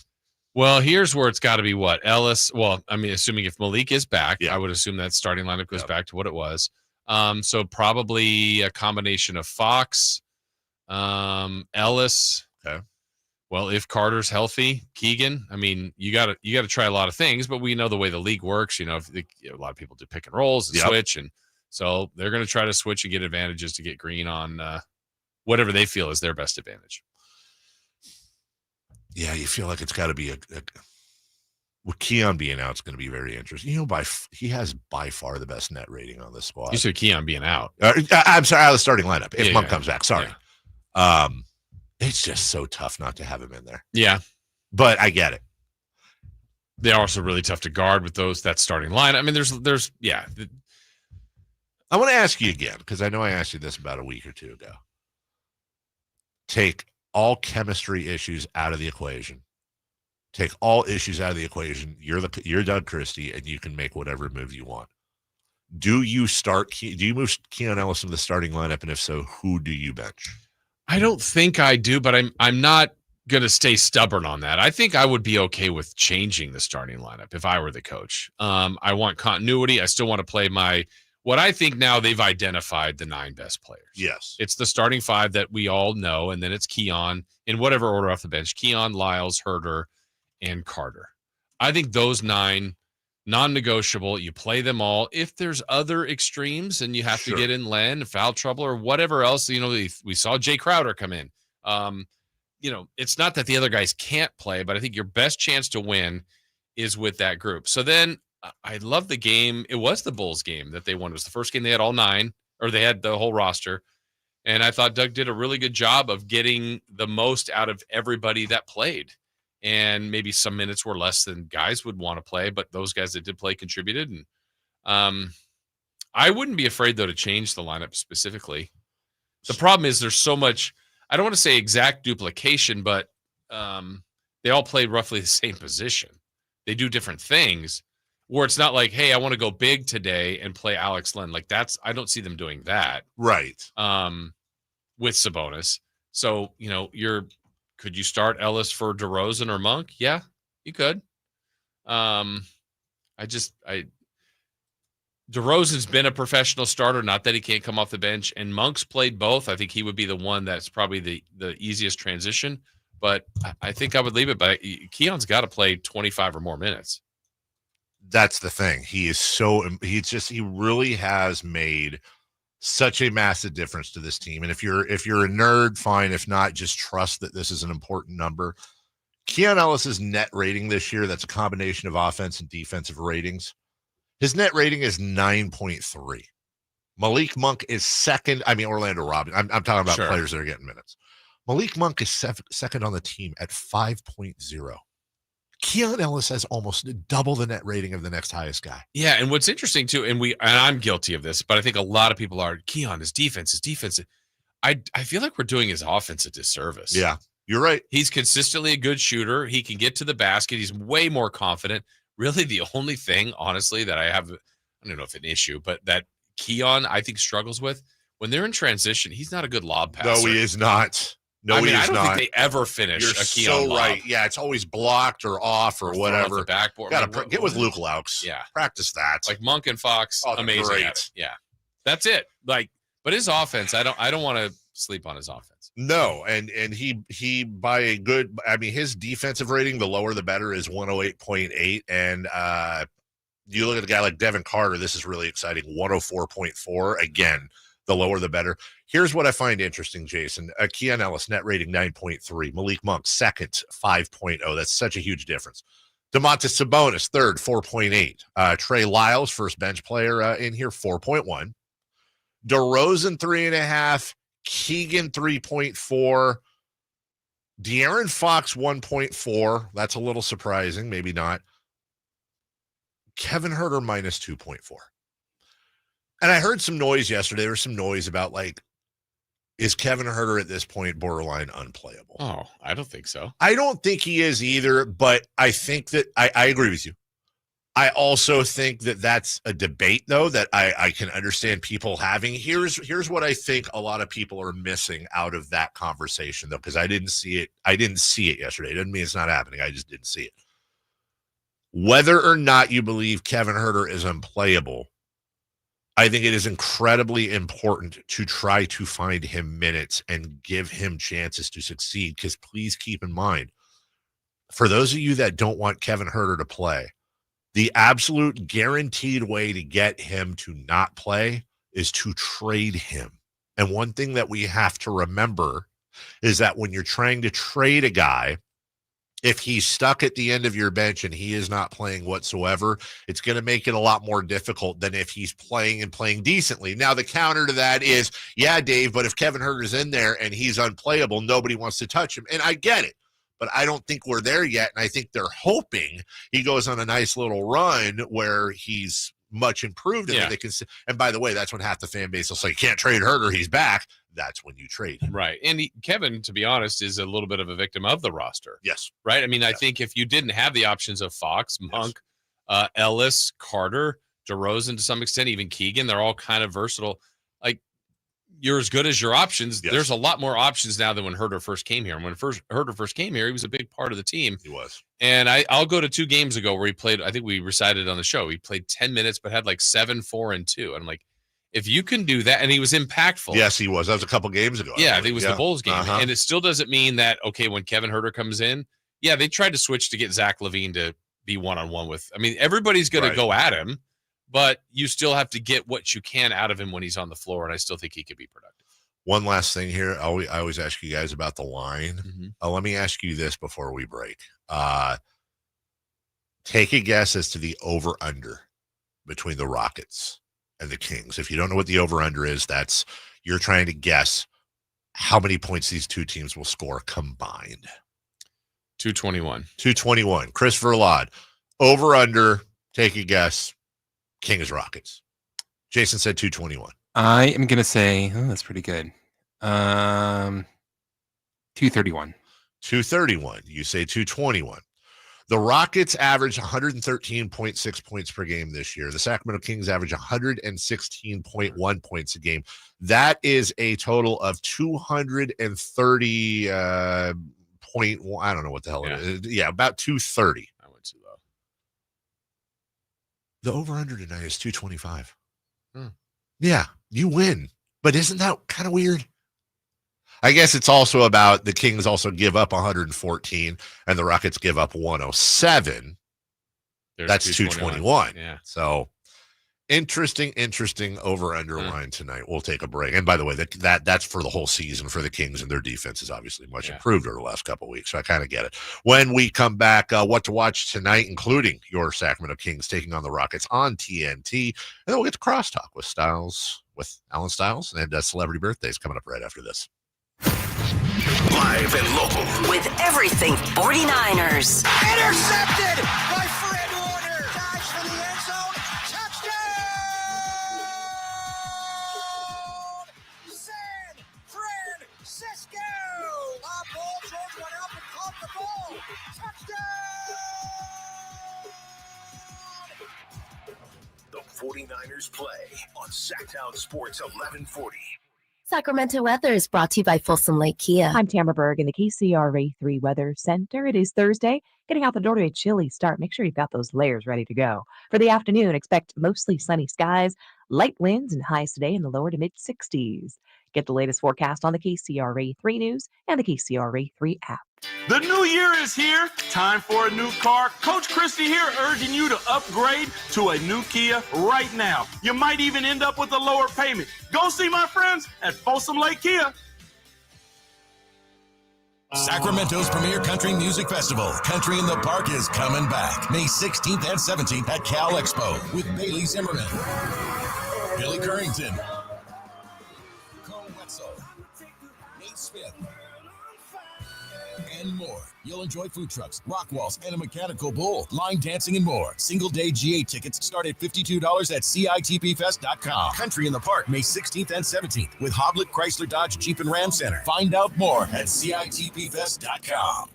Speaker 4: Well, here's where it's got to be what? Ellis. Well, I mean, assuming if Malik is back, I would assume that starting lineup goes back to what it was. So probably a combination of Fox, Ellis.
Speaker 5: Okay.
Speaker 4: Well, if Carter's healthy, Keegan. I mean, you got to try a lot of things, but we know the way the league works. You know, a lot of people do pick and rolls and switch, and so they're going to try to switch and get advantages to get Green on whatever they feel is their best advantage.
Speaker 5: Yeah, you feel like it's got to be with Keon being out, it's going to be very interesting. You know, he has by far the best net rating on this squad.
Speaker 4: You said Keon being out.
Speaker 5: I'm sorry, out of the starting lineup. If Monk comes back, sorry.
Speaker 4: Yeah.
Speaker 5: It's just so tough not to have him in there.
Speaker 4: Yeah,
Speaker 5: but I get it.
Speaker 4: They're also really tough to guard with that starting line. I mean, there's
Speaker 5: I want to ask you again because I know I asked you this about a week or two ago. Take all chemistry issues out of the equation. Take all issues out of the equation. You're Doug Christie, and you can make whatever move you want. Do you move Keon Ellis in the starting lineup, and if so, who do you bench?
Speaker 4: I don't think I do, but I'm not going to stay stubborn on that. I think I would be okay with changing the starting lineup if I were the coach. I want continuity. I still want to play what I think now they've identified the 9 best players.
Speaker 5: Yes.
Speaker 4: It's the starting 5 that we all know, and then it's Keon in whatever order off the bench. Keon, Lyles, Herter, and Carter. I think those 9 non-negotiable. You play them all. If there's other extremes and you have to get in Len, foul trouble, or whatever else, you know, we saw Jay Crowder come in. You know, it's not that the other guys can't play, but I think your best chance to win is with that group. So then I love the game. It was the Bulls game that they won. It was the first game they had all 9, or they had the whole roster. And I thought Doug did a really good job of getting the most out of everybody that played. And maybe some minutes were less than guys would want to play, but those guys that did play contributed. And I wouldn't be afraid, though, to change the lineup specifically. The problem is there's so much, I don't want to say exact duplication, but they all play roughly the same position. They do different things where it's not like, hey, I want to go big today and play Alex Len. Like I don't see them doing that.
Speaker 5: Right.
Speaker 4: With Sabonis. So, you know, could you start Ellis for DeRozan or Monk? Yeah, you could. DeRozan's been a professional starter, not that he can't come off the bench, and Monk's played both. I think he would be the one that's probably the easiest transition, but I think I would leave it. But Keon's got to play 25 or more minutes.
Speaker 5: That's the thing. He really has made such a massive difference to this team. And if you're a nerd, fine. If not, just trust that this is an important number. Keon Ellis's net rating this year, that's a combination of offense and defensive ratings. His net rating is 9.3. Malik Monk is second. I mean, Orlando Robin. I'm talking about players that are getting minutes. Malik Monk is second on the team at 5.0. Keon Ellis has almost double the net rating of the next highest guy.
Speaker 4: Yeah, and what's interesting too, and I'm guilty of this, but I think a lot of people are, Keon, his defense. I feel like we're doing his offense a disservice.
Speaker 5: Yeah, you're right.
Speaker 4: He's consistently a good shooter. He can get to the basket. He's way more confident. Really, the only thing, honestly, that I have, I don't know if an issue, but that Keon, I think, struggles with, when they're in transition, he's not a good lob passer.
Speaker 5: No, he is not.
Speaker 4: I don't think they ever finish
Speaker 5: You're
Speaker 4: a Keon
Speaker 5: so
Speaker 4: lob.
Speaker 5: Right. Yeah, it's always blocked or off or whatever.
Speaker 4: Off the backboard.
Speaker 5: Gotta get with Luke Laux.
Speaker 4: Yeah.
Speaker 5: Practice that.
Speaker 4: Like Monk and Fox, amazing
Speaker 5: great.
Speaker 4: at it. Yeah. That's it. But his offense, I don't want to sleep on his offense.
Speaker 5: No, and he by a good, I mean, his defensive rating, the lower the better, is 108.8. And you look at a guy like Devin Carter, this is really exciting, 104.4. Again, The lower, the better. Here's what I find interesting, Jason. Keon Ellis, net rating 9.3. Malik Monk, second, 5.0. That's such a huge difference. Domantas Sabonis, third, 4.8. Trey Lyles, first bench player in here, 4.1. DeRozan, 3.5. Keegan, 3.4. De'Aaron Fox, 1.4. That's a little surprising. Maybe not. Kevin Huerter, minus 2.4. And I heard some noise yesterday. There was some noise about, like, is Kevin Huerter at this point borderline unplayable?
Speaker 4: Oh, I don't think so.
Speaker 5: I don't think he is either, but I think that I agree with you. I also think that that's a debate, though, that I can understand people having. Here's what I think a lot of people are missing out of that conversation, though, because I didn't see it. I didn't see it yesterday. It doesn't mean it's not happening. I just didn't see it. Whether or not you believe Kevin Huerter is unplayable, I think it is incredibly important to try to find him minutes and give him chances to succeed, because please keep in mind, for those of you that don't want Kevin Huerter to play, the absolute guaranteed way to get him to not play is to trade him. And one thing that we have to remember is that when you're trying to trade a guy, if he's stuck at the end of your bench and he is not playing whatsoever, it's going to make it a lot more difficult than if he's playing and playing decently. Now, the counter to that is, yeah, Dave, but if Kevin Huerter's in there and he's unplayable, nobody wants to touch him. And I get it, but I don't think we're there yet. And I think they're hoping he goes on a nice little run where he's much improved. And, they can, and by the way, that's when half the fan base will say, can't trade Huerter, he's back. That's when you trade him.
Speaker 4: Right. And Kevin, to be honest, is a little bit of a victim of the roster.
Speaker 5: Yes.
Speaker 4: Right. I mean, I think if you didn't have the options of Fox, Monk, Ellis, Carter, DeRozan to some extent, even Keegan, they're all kind of versatile. Like, you're as good as your options.
Speaker 5: Yes.
Speaker 4: There's a lot more options now than when Huerter first came here. And when Huerter first came here, he was a big part of the team.
Speaker 5: He was.
Speaker 4: And I'll go to 2 games ago where he played, I think we recited on the show, he played 10 minutes, but had like 7, 4, and 2. And I'm like, if you can do that, and he was impactful.
Speaker 5: Yes, he was. That was a couple games ago.
Speaker 4: Yeah, I think it was the Bulls game. And it still doesn't mean that, okay, when Kevin Huerter comes in, they tried to switch to get Zach LaVine to be one-on-one with. I mean, everybody's going to go at him, but you still have to get what you can out of him when he's on the floor, and I still think he could be productive.
Speaker 5: One last thing here. I always ask you guys about the line.
Speaker 4: Mm-hmm.
Speaker 5: Let me ask you this before we break. Take a guess as to the over-under between the Rockets and the Kings. If you don't know what the over-under is, that's you're trying to guess how many points these two teams will score combined.
Speaker 4: 221.
Speaker 5: 221. Chris Verlade, over-under, take a guess, Kings Rockets. Jason said 221.
Speaker 1: I am going to say, that's pretty good. 231.
Speaker 5: 231. You say 221. The Rockets average 113.6 points per game this year. The Sacramento Kings average 116.1 points a game. That is a total of 230 I don't know what the hell it is. Yeah, about 230.
Speaker 4: I went too low.
Speaker 5: The over-under tonight is 225. Yeah, you win. But isn't that kind of weird? I guess it's also about the Kings also give up 114 and the Rockets give up 107. That's 221.
Speaker 4: Yeah.
Speaker 5: So interesting over-under line tonight. We'll take a break. And by the way, that's for the whole season for the Kings, and their defense is obviously much improved over the last couple of weeks. So I kind of get it. When we come back, what to watch tonight, including your Sacramento Kings taking on the Rockets on TNT. And then we'll get to crosstalk with Alan Styles, and celebrity birthdays coming up right after this.
Speaker 2: Live and local.
Speaker 18: With everything 49ers.
Speaker 21: Intercepted by Fred Warner. Dives for the end zone. Touchdown! San Francisco. Bob George went up and caught the ball. Touchdown!
Speaker 2: The 49ers play on Sacktown Sports 1140.
Speaker 3: Sacramento weather is brought to you by Folsom Lake Kia.
Speaker 11: I'm Tamara Berg in the KCRA3 Weather Center. It is Thursday. Getting out the door to a chilly start. Make sure you've got those layers ready to go. For the afternoon, expect mostly sunny skies, light winds, and highs today in the lower to mid-60s. Get the latest forecast on the KCRA 3 News and the KCRA 3 app.
Speaker 12: The new year is here. Time for a new car. Coach Christie here urging you to upgrade to a new Kia right now. You might even end up with a lower payment. Go see my friends at Folsom Lake Kia.
Speaker 13: Sacramento's premier country music festival, Country in the Park, is coming back May 16th and 17th at Cal Expo with Bailey Zimmerman, Billy Currington, Cole Wetzel, Nate Smith, and more. You'll enjoy food trucks, rock walls, and a mechanical bull, line dancing, and more. Single-day GA tickets start at $52 at CITPFest.com. Country in the Park, May 16th and 17th with Hoblit Chrysler Dodge Jeep and Ram Center. Find out more at CITPFest.com.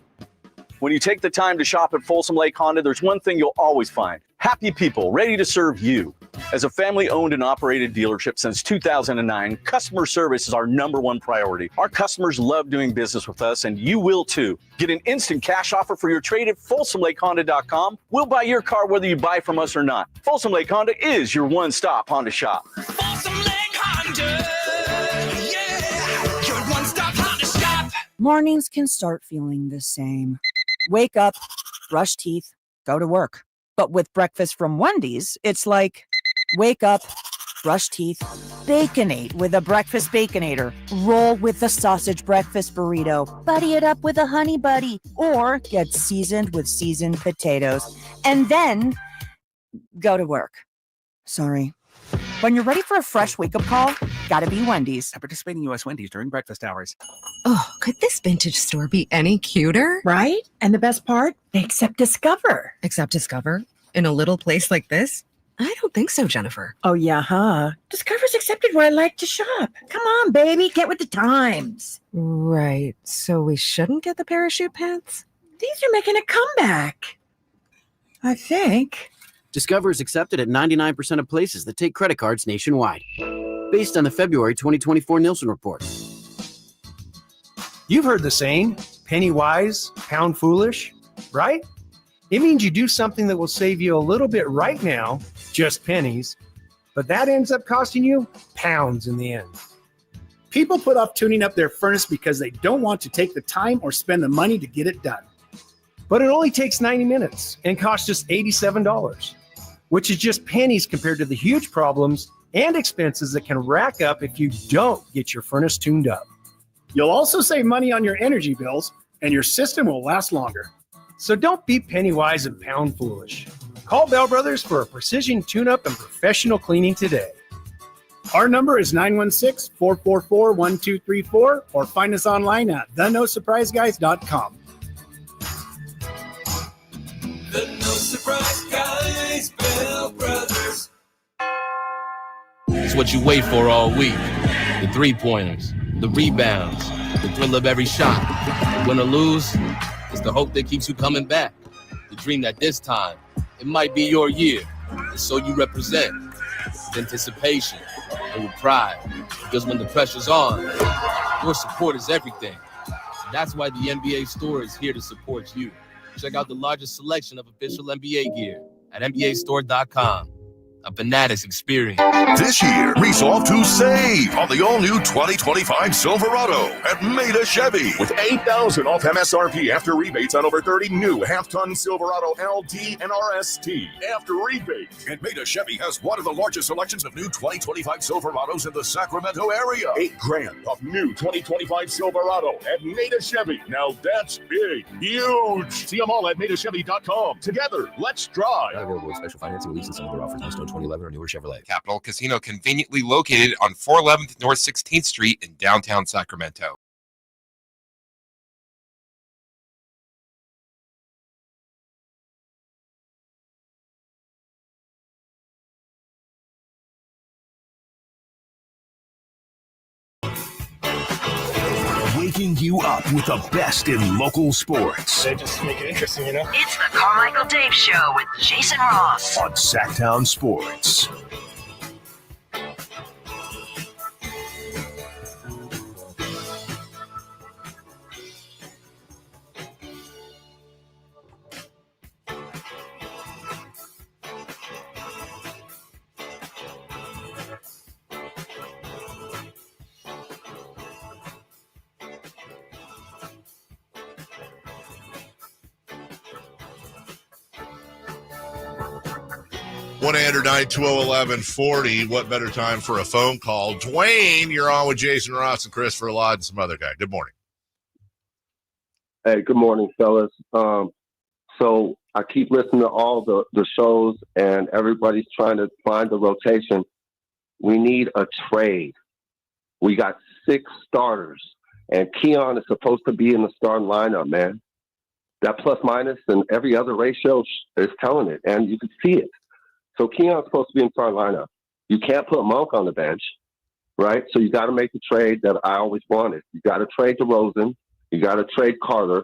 Speaker 16: When you take the time to shop at Folsom Lake Honda, there's one thing you'll always find. Happy people ready to serve you. As a family-owned and operated dealership since 2009, customer service is our #1 priority. Our customers love doing business with us, and you will too. Get an instant cash offer for your trade at FolsomLakeHonda.com. We'll buy your car whether you buy from us or not. Folsom Lake Honda is your one-stop Honda shop.
Speaker 24: Folsom Lake Honda, yeah, your one-stop Honda shop.
Speaker 8: Mornings can start feeling the same. Wake up, brush teeth, go to work. But with breakfast from Wendy's, it's like, wake up, brush teeth, Baconate with a breakfast Baconator. Roll with the sausage breakfast burrito. Buddy it up with a honey buddy. Or get seasoned with seasoned potatoes. And then go to work. Sorry. When you're ready for a fresh wake-up call, gotta be Wendy's.
Speaker 19: At participating U.S. Wendy's during breakfast hours.
Speaker 17: Oh, could this vintage store be any cuter? Right? And the best part? They accept Discover. Accept Discover? In a little place like this? I don't think so, Jennifer. Oh, yeah, huh? Discover's accepted where I like to shop. Come on, baby, get with the times. Right. So we shouldn't get the parachute pants? These are making a comeback. I think.
Speaker 20: Discover is accepted at 99% of places that take credit cards nationwide. Based on the February 2024 Nielsen report.
Speaker 22: You've heard the saying, penny wise, pound foolish, right? It means you do something that will save you a little bit right now, just pennies, but that ends up costing you pounds in the end.
Speaker 27: People put off tuning up their furnace because they don't want to take the time or spend the money to get it done.
Speaker 22: But it only takes 90 minutes and costs just $87, which is just pennies compared to the huge problems and expenses that can rack up if you don't get your furnace tuned up.
Speaker 27: You'll also save money on your energy bills, and your system will last longer.
Speaker 22: So don't be penny wise and pound foolish. Call Bell Brothers for a precision tune-up and professional cleaning today.
Speaker 27: Our number is 916-444-1234, or find us online at thenosurpriseguys.com.
Speaker 24: The No Surprise Guys, Bell Brothers.
Speaker 28: It's what you wait for all week. The three-pointers, the rebounds, the thrill of every shot. Win or lose, it's the hope that keeps you coming back. The dream that this time, it might be your year. And so you represent with anticipation and with pride. Because when the pressure's on, your support is everything. So that's why the NBA store is here to support you. Check out the largest selection of official NBA gear at NBAstore.com. A Fanatics experience.
Speaker 29: This year, resolve to save on the all-new 2025 Silverado at Maida Chevy with $8,000 off MSRP after rebates on over 30 new half-ton Silverado LT and RST after rebates. And Maida Chevy has one of the largest selections of new 2025 Silverados in the Sacramento area. $8,000 off new 2025 Silverado at Maida Chevy. Now that's big, huge. See them all at MaidaChevy.com. Together, let's drive.
Speaker 30: Not available with special financing, lease, and some other offers. Most 2011 or newer Chevrolet.
Speaker 1: Capital Casino, conveniently located on 411th North 16th Street in downtown Sacramento.
Speaker 2: Waking you up with the best in local sports.
Speaker 21: They just make it interesting, you know?
Speaker 18: It's the Carmichael Dave Show with Jason Ross
Speaker 2: on Sacktown Sports.
Speaker 5: 1-800-920-1140. What better time for a phone call? Dwayne, you're on with Jason Ross and Christopher Ladd and some other guy. Good morning.
Speaker 4: Hey, good morning, fellas. So I keep listening to all the shows, and everybody's trying to find the rotation. We need a trade. We got 6 starters, and Keon is supposed to be in the starting lineup, man. That plus minus and every other ratio is telling it, and you can see it. So Keon's supposed to be in the starting lineup. You can't put Monk on the bench, right? So you got to make the trade that I always wanted. You got to trade DeRozan. You got to trade Carter.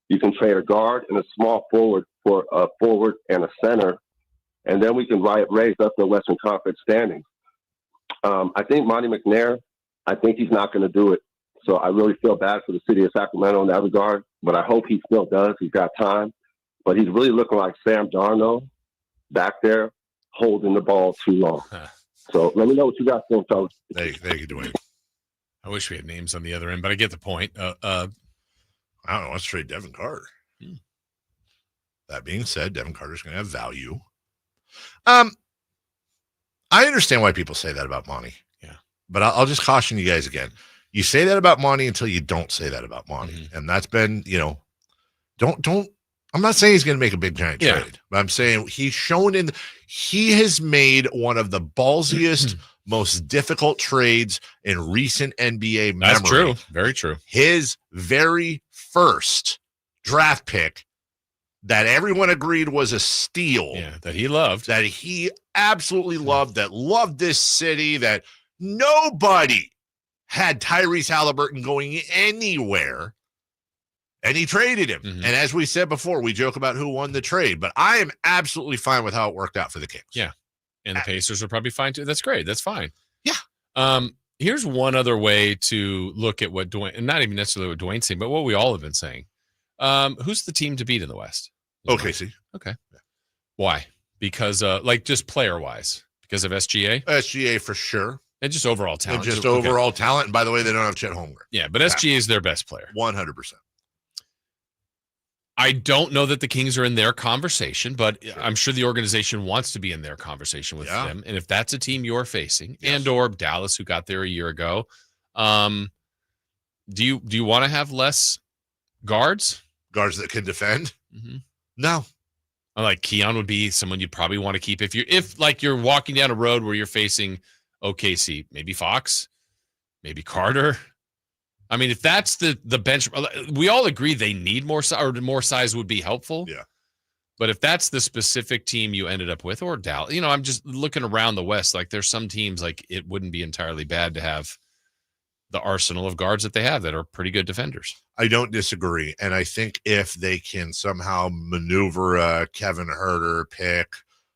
Speaker 4: You can trade a guard and a small forward for a forward and a center, and then we can raise up the Western Conference standings. I think Monty McNair, I think he's not going to do it. So I really feel bad for the city of Sacramento in that regard, but I hope he still does. He's got time. But he's really looking like Sam Darnold back there holding the ball too long. So let me know what you got for him, fellas.
Speaker 5: Thank you, Dwayne.
Speaker 6: I wish we had names on the other end, but I get the point.
Speaker 5: I don't know. Let's trade Devin Carter. That being said, Devin Carter's going to have value. I understand why people say that about Monty.
Speaker 6: Yeah.
Speaker 5: But I'll just caution you guys again. You say that about Monty until you don't say that about Monty. Mm-hmm. And that's been, don't, I'm not saying he's going to make a big giant trade, but I'm saying he has made one of the ballsiest, most difficult trades in recent NBA memory.
Speaker 6: That's true. Very true.
Speaker 5: His very first draft pick that everyone agreed was a steal.
Speaker 6: Yeah, that he loved.
Speaker 5: That he absolutely loved, that loved this city, that nobody had Tyrese Halliburton going anywhere, and he traded him. Mm-hmm. And as we said before, we joke about who won the trade, but I am absolutely fine with how it worked out for the Kings.
Speaker 6: Yeah, and the Pacers are probably fine too. That's great. That's fine.
Speaker 5: Yeah.
Speaker 6: Here's one other way to look at what Dwayne, and not even necessarily what Dwayne's saying, but what we all have been saying. Who's the team to beat in the West?
Speaker 5: OKC.
Speaker 6: Okay. Yeah. Why? Because just player-wise. Because of SGA?
Speaker 5: SGA for sure.
Speaker 6: And just overall talent.
Speaker 5: And just overall talent. And by the way, they don't have Chet Holmgren.
Speaker 6: Yeah, but SGA is their best player.
Speaker 5: 100%.
Speaker 6: I don't know that the Kings are in their conversation, but I'm sure the organization wants to be in their conversation with them. And if that's a team you're facing, and or Dallas, who got there a year ago, do you want to have less guards?
Speaker 5: Guards that can defend?
Speaker 6: Mm-hmm.
Speaker 5: No.
Speaker 6: Like Keon would be someone you'd probably want to keep if you're walking down a road where you're facing OKC, maybe Fox, maybe Carter. I mean, if that's the bench, we all agree they need more size would be helpful.
Speaker 5: Yeah.
Speaker 6: But if that's the specific team you ended up with, or Dallas, I'm just looking around the West. Like there's some teams like it wouldn't be entirely bad to have the arsenal of guards that they have that are pretty good defenders.
Speaker 5: I don't disagree. And I think if they can somehow maneuver a Kevin Huerter pick,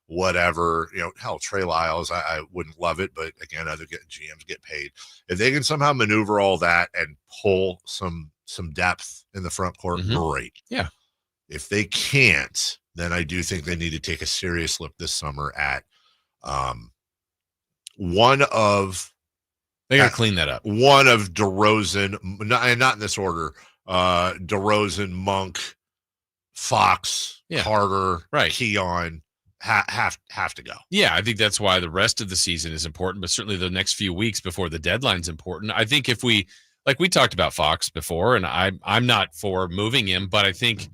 Speaker 5: whatever, hell, Trey Lyles, I wouldn't love it, but again, other GMs get paid. If they can somehow maneuver all that and pull some depth in the front court, great.
Speaker 6: Yeah.
Speaker 5: If they can't, then I do think they need to take a serious look this summer at
Speaker 6: they got to clean that up.
Speaker 5: One of DeRozan, not in this order, DeRozan, Monk, Fox, Carter, Keon have to go.
Speaker 6: Yeah, I think that's why the rest of the season is important, but certainly the next few weeks before the deadline's important. I think if we talked about Fox before, and I'm not for moving him, but I think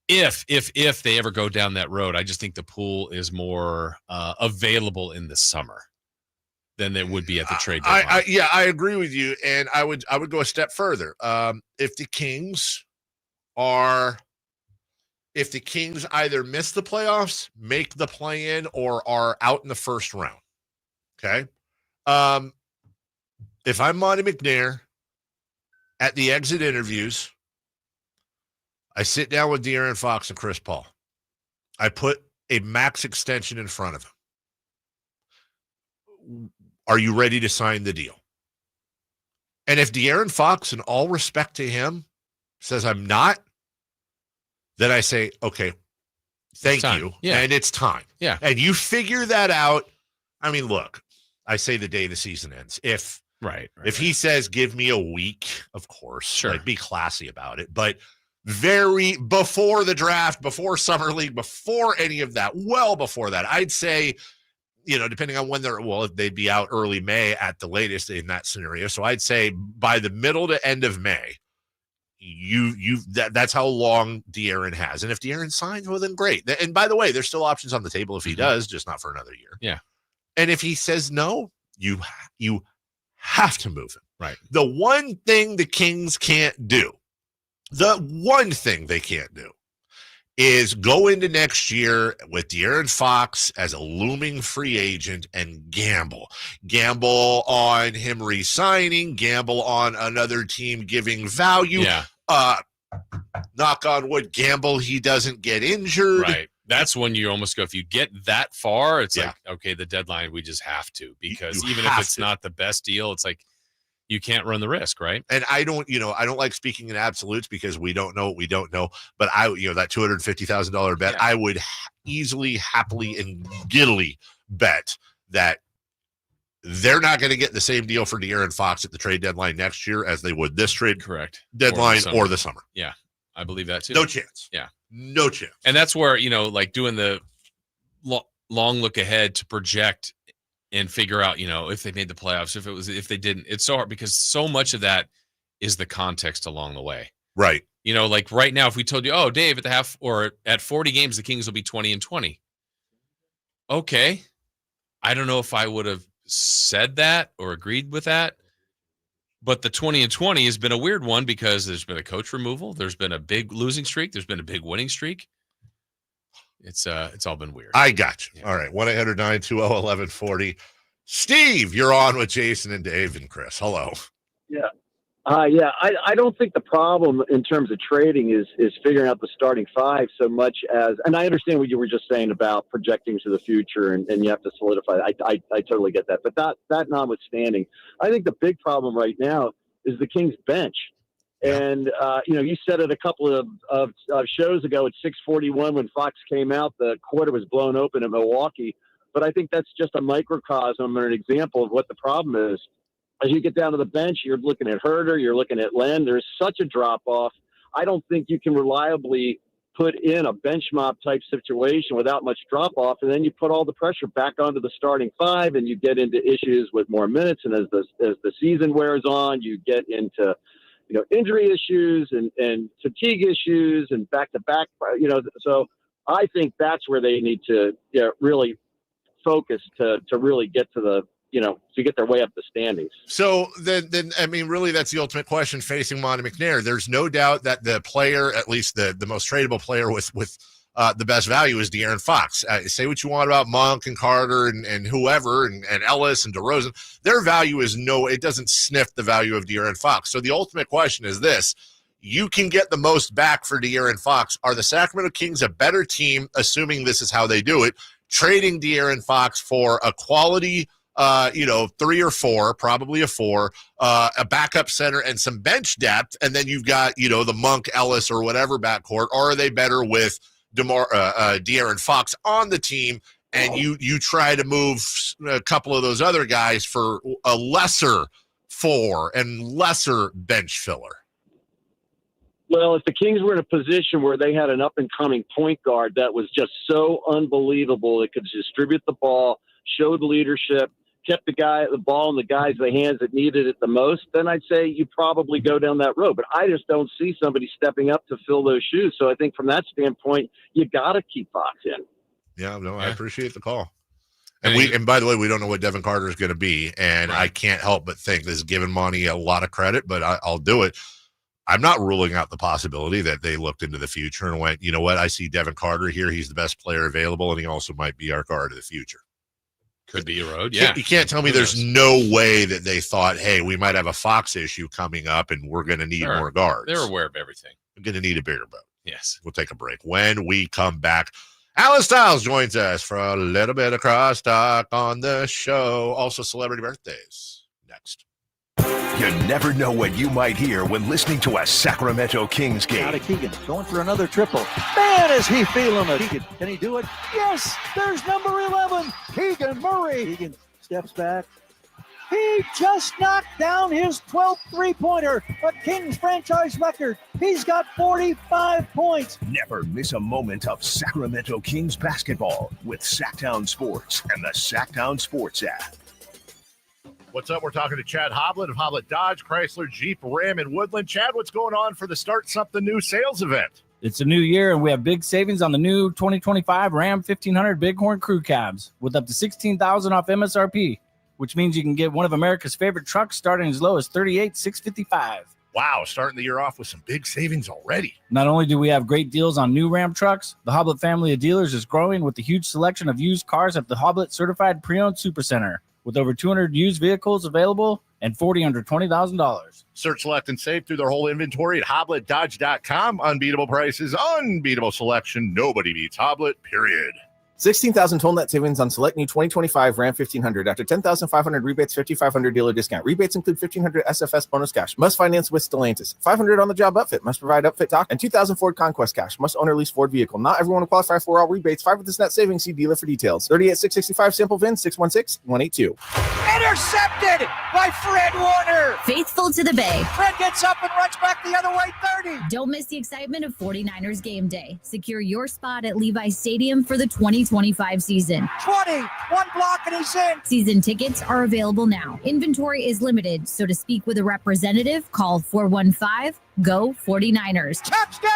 Speaker 6: if they ever go down that road, I just think the pool is more available in the summer than it would be at the trade deadline.
Speaker 5: I agree with you, and I would go a step further. If the Kings either miss the playoffs, make the play-in, or are out in the first round, okay? If I'm Monty McNair at the exit interviews, I sit down with De'Aaron Fox and Chris Paul. I put a max extension in front of him. Are you ready to sign the deal? And if De'Aaron Fox, in all respect to him, says I'm not, then I say, okay, thank you.
Speaker 6: Yeah.
Speaker 5: And it's time.
Speaker 6: Yeah.
Speaker 5: And you figure that out. I mean, look, I say the day the season ends. If he says, give me a week, of course,
Speaker 6: sure,
Speaker 5: be classy about it. But very before the draft, before Summer League, before any of that, well before that. I'd say, depending on when they'd be out early May at the latest in that scenario. So I'd say by the middle to end of May, that's how long De'Aaron has. And if De'Aaron signs, well, then great. And by the way, there's still options on the table if he does, just not for another year.
Speaker 6: Yeah.
Speaker 5: And if he says no, you have to move him.
Speaker 6: Right.
Speaker 5: The one thing the Kings can't do, is go into next year with De'Aaron Fox as a looming free agent and gamble on him re-signing, gamble on another team giving value.
Speaker 6: Yeah.
Speaker 5: Knock on wood, gamble he doesn't get injured.
Speaker 6: Right. That's when you almost go, if you get that far, it's like, okay, the deadline, we just have to, because even if it's not the best deal, it's like, you can't run the risk, right?
Speaker 5: And I don't like speaking in absolutes because we don't know what we don't know. But that $250,000 bet, I would easily, happily, and giddily bet that they're not going to get the same deal for De'Aaron Fox at the trade deadline next year as they would this trade deadline or the summer.
Speaker 6: Yeah, I believe that too.
Speaker 5: No chance.
Speaker 6: Yeah,
Speaker 5: no chance.
Speaker 6: And that's where like doing the long look ahead to project and figure out, if they made the playoffs, if they didn't. It's so hard because so much of that is the context along the way.
Speaker 5: Right.
Speaker 6: Like right now, if we told you, oh, Dave, at the half or at 40 games, the Kings will be 20-20. Okay. I don't know if I would have said that or agreed with that. But the 20-20 has been a weird one because there's been a coach removal. There's been a big losing streak. There's been a big winning streak. It's all been weird.
Speaker 5: I got you. Yeah. All right. 1-800-920-1140. Steve, you're on with Jason and Dave and Chris. Hello.
Speaker 3: Yeah. I don't think the problem in terms of trading is figuring out the starting five so much as, and I understand what you were just saying about projecting to the future and you have to solidify. I totally get that. But that notwithstanding, I think the big problem right now is the Kings bench. And, you said it a couple of shows ago at 6:41 when Fox came out, the quarter was blown open in Milwaukee. But I think that's just a microcosm or an example of what the problem is. As you get down to the bench, you're looking at Herter, you're looking at Len. There's such a drop-off. I don't think you can reliably put in a bench mob type situation without much drop-off, and then you put all the pressure back onto the starting five, and you get into issues with more minutes. And as the season wears on, you get into injury issues and fatigue issues and back-to-back, so I think that's where they need to really focus to really get to to get their way up the standings. So
Speaker 5: then, I mean, really, that's the ultimate question facing Monty McNair. There's no doubt that the player, at least the most tradable player with the best value is De'Aaron Fox. Say what you want about Monk and Carter and whoever and Ellis and DeRozan. Their value is it doesn't sniff the value of De'Aaron Fox. So the ultimate question is this. You can get the most back for De'Aaron Fox. Are the Sacramento Kings a better team, assuming this is how they do it, trading De'Aaron Fox for a quality 3 or 4, probably a 4, a backup center and some bench depth, and then you've got, the Monk, Ellis, or whatever backcourt, or are they better with De'Aaron Fox on the team, and you try to move a couple of those other guys for a lesser 4 and lesser bench filler?
Speaker 3: Well, if the Kings were in a position where they had an up-and-coming point guard that was just so unbelievable, it could distribute the ball, show the leadership, kept the ball in the guys' hands that needed it the most, then I'd say you probably go down that road. But I just don't see somebody stepping up to fill those shoes. So I think from that standpoint, you got to keep Fox in.
Speaker 5: Yeah, no, I appreciate the call. And by the way, we don't know what Devin Carter is going to be. And I can't help but think this is giving Monty a lot of credit, but I'll do it. I'm not ruling out the possibility that they looked into the future and went, you know what, I see Devin Carter here. He's the best player available, and he also might be our guard of the future.
Speaker 6: Could be a road, yeah.
Speaker 5: You can't tell me there's no way that they thought, hey, we might have a Fox issue coming up, and we're going to need more guards.
Speaker 6: They're aware of everything.
Speaker 5: We're going to need a bigger boat.
Speaker 6: Yes.
Speaker 5: We'll take a break. When we come back, Alan Stiles joins us for a little bit of crosstalk on the show. Also, celebrity birthdays next.
Speaker 2: You never know what you might hear when listening to a Sacramento Kings game.
Speaker 21: Out of Keegan, going for another triple. Man, is he feeling it. Keegan, can he do it? Yes, there's number 11, Keegan Murray. Keegan steps back, He just knocked down his 12th three-pointer, a Kings franchise record. He's got 45 points.
Speaker 2: Never miss a moment of Sacramento Kings basketball with Sacktown Sports and the Sacktown Sports app.
Speaker 7: What's up? We're talking to Chad Hoblet of Hoblet Dodge, Chrysler, Jeep, Ram, and Woodland. Chad, what's going on for the Start Something New sales event?
Speaker 9: It's a new year, and we have big savings on the new 2025 Ram 1500 Bighorn Crew Cabs with up to $16,000 off MSRP, which means you can get one of America's favorite trucks starting as low as $38,655.
Speaker 7: Wow, starting the year off with some big savings already.
Speaker 9: Not only do we have great deals on new Ram trucks, the Hoblet family of dealers is growing with a huge selection of used cars at the Hoblet Certified Pre-Owned Supercenter, with over 200 used vehicles available and 40 under $20,000.
Speaker 7: Search, select, and save through their whole inventory at HobletDodge.com. Unbeatable prices, unbeatable selection. Nobody beats Hoblet, period.
Speaker 10: 16,000 total net savings on select new 2025 Ram 1500 after 10,500 rebates, 5,500 dealer discount. Rebates include 1,500 SFS bonus cash. Must finance with Stellantis. 500 on the job upfit. Must provide upfit doc. And 2,000 Ford Conquest cash. Must own or lease Ford vehicle. Not everyone will qualify for all rebates. 5 with this net savings. See dealer for details. 38,665 sample VIN 616-182.
Speaker 21: Intercepted by Fred Warner.
Speaker 11: Faithful to the Bay.
Speaker 21: Fred gets up and runs back the other way, 30.
Speaker 11: Don't miss the excitement of 49ers game day. Secure your spot at Levi's Stadium for the 2025 season.
Speaker 21: 20, one block and he's in.
Speaker 11: Season tickets are available now. Inventory is limited, so to speak with a representative, call 415-GO-49ers.
Speaker 21: Touchdown!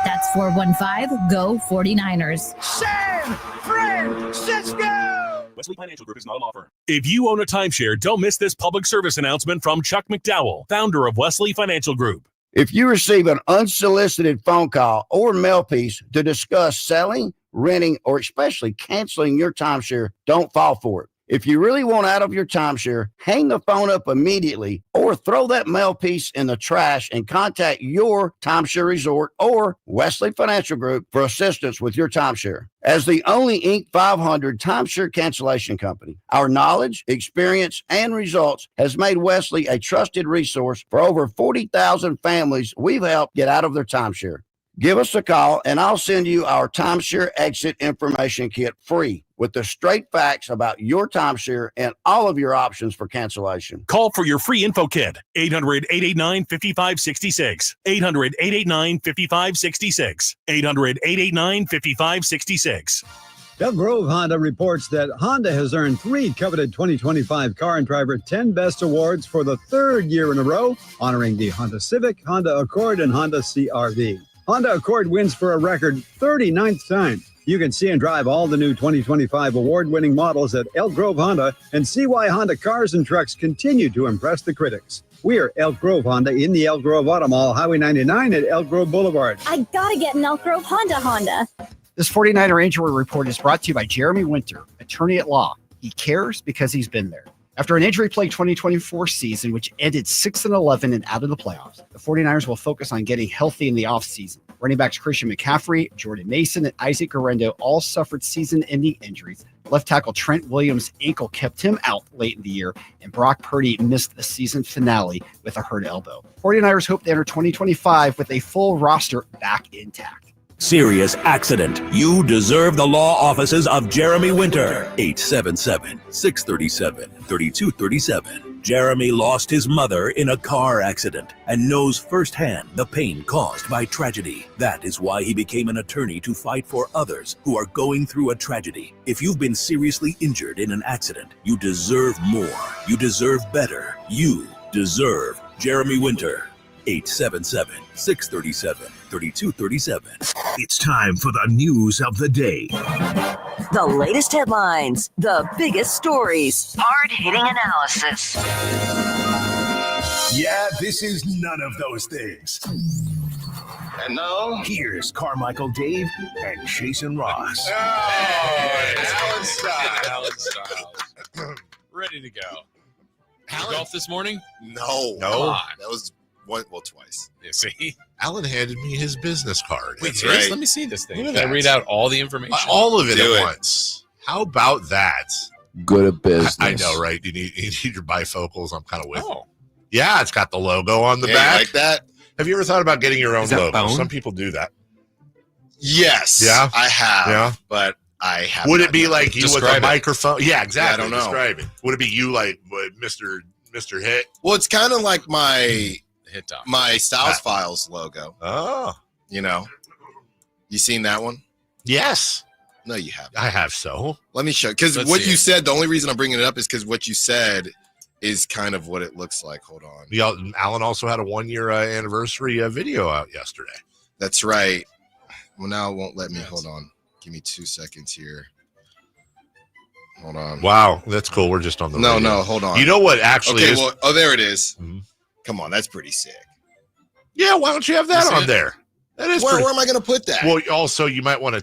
Speaker 11: That's 415-GO-49ers.
Speaker 21: San Francisco!
Speaker 12: Wesley Financial Group is not an offer. If you own a timeshare, don't miss this public service announcement from Chuck McDowell, founder of Wesley Financial Group.
Speaker 14: If you receive an unsolicited phone call or mail piece to discuss selling, renting, or especially canceling your timeshare, don't fall for it. If you really want out of your timeshare, hang the phone up immediately or throw that mail piece in the trash and contact your timeshare resort or Wesley Financial Group for assistance with your timeshare. As the only Inc. 500 timeshare cancellation company, our knowledge, experience, and results has made Wesley a trusted resource for over 40,000 families we've helped get out of their timeshare. Give us a call, and I'll send you our timeshare exit information kit free with the straight facts about your timeshare and all of your options for cancellation.
Speaker 12: Call for your free info kit, 800-889-5566, 800-889-5566, 800-889-5566.
Speaker 15: Elk Grove Honda reports that Honda has earned 3 coveted 2025 Car and Driver 10 Best Awards for the 3rd year in a row, honoring the Honda Civic, Honda Accord, and Honda CR-V. Honda Accord wins for a record 39th time. You can see and drive all the new 2025 award-winning models at Elk Grove Honda and see why Honda cars and trucks continue to impress the critics. We are Elk Grove Honda in the Elk Grove Auto Mall, Highway 99 at Elk Grove Boulevard.
Speaker 11: I gotta get an Elk Grove Honda.
Speaker 23: This 49er injury report is brought to you by Jeremy Winter, attorney at law. He cares because he's been there. After an injury-plagued 2024 season, which ended 6-11 and out of the playoffs, the 49ers will focus on getting healthy in the offseason. Running backs Christian McCaffrey, Jordan Mason, and Isaac Guerrero all suffered season-ending injuries. Left tackle Trent Williams' ankle kept him out late in the year, and Brock Purdy missed the season finale with a hurt elbow. 49ers hope to enter 2025 with a full roster back intact.
Speaker 25: Serious accident. You deserve the law offices of Jeremy Winter. 877-637-3237. Jeremy lost his mother in a car accident and knows firsthand the pain caused by tragedy. That is why he became an attorney to fight for others who are going through a tragedy. If you've been seriously injured in an accident, you deserve more. You deserve better. You deserve Jeremy Winter. 877-637-3237.
Speaker 2: It's time for the news of the day.
Speaker 18: The latest headlines, the biggest stories, hard-hitting analysis.
Speaker 2: Yeah, this is none of those things. And now, here's Carmichael Dave and Jason Ross.
Speaker 6: Alan Styles. Ready to go. Golf this morning?
Speaker 5: No. That was twice.
Speaker 6: Yeah, see?
Speaker 5: Alan handed me his business card.
Speaker 6: Wait,
Speaker 5: That's
Speaker 6: seriously?
Speaker 5: right.
Speaker 6: Let me see this thing.
Speaker 5: Look at
Speaker 6: Can I
Speaker 5: that.
Speaker 6: read out all the information?
Speaker 5: All of it
Speaker 6: Do
Speaker 5: at
Speaker 6: it.
Speaker 5: once. How about that?
Speaker 26: Good at business.
Speaker 5: I know, right? You need your bifocals. I'm kind of with. Oh. Yeah, it's got the logo on the
Speaker 31: Yeah,
Speaker 5: back.
Speaker 31: you like that?
Speaker 5: Have you ever thought about getting your own
Speaker 31: Is that
Speaker 5: logo?
Speaker 31: bone?
Speaker 5: Some people do that.
Speaker 31: Yes,
Speaker 5: Yeah?
Speaker 31: I have.
Speaker 5: Yeah?
Speaker 31: But
Speaker 8: I have.
Speaker 5: Would it be like you with a microphone? Yeah, exactly.
Speaker 8: Yeah, I don't know.
Speaker 5: Describe it. Would it be you like Mr. Hit?
Speaker 8: Well, it's kind of like my
Speaker 6: Hit Dog.
Speaker 8: My Styles Files logo.
Speaker 5: Oh,
Speaker 8: you seen that one?
Speaker 5: Yes.
Speaker 8: No, you haven't.
Speaker 5: I have. So
Speaker 8: let me show. Because what you said, the only reason I'm bringing it up is because what you said is kind of what it looks like. Hold on.
Speaker 5: Alan also had a 1-year anniversary video out yesterday.
Speaker 8: That's right. Well, now it won't let me. Hold on. Give me 2 seconds here. Hold on.
Speaker 5: Wow, that's cool. We're just on the radio.
Speaker 8: No, hold on.
Speaker 5: You know what actually is?
Speaker 8: Well, oh, there it is. Mm-hmm. Come on, that's pretty sick.
Speaker 5: Yeah, why don't you have that on there? That is.
Speaker 8: Where am I going to put that?
Speaker 5: Well, also you might want to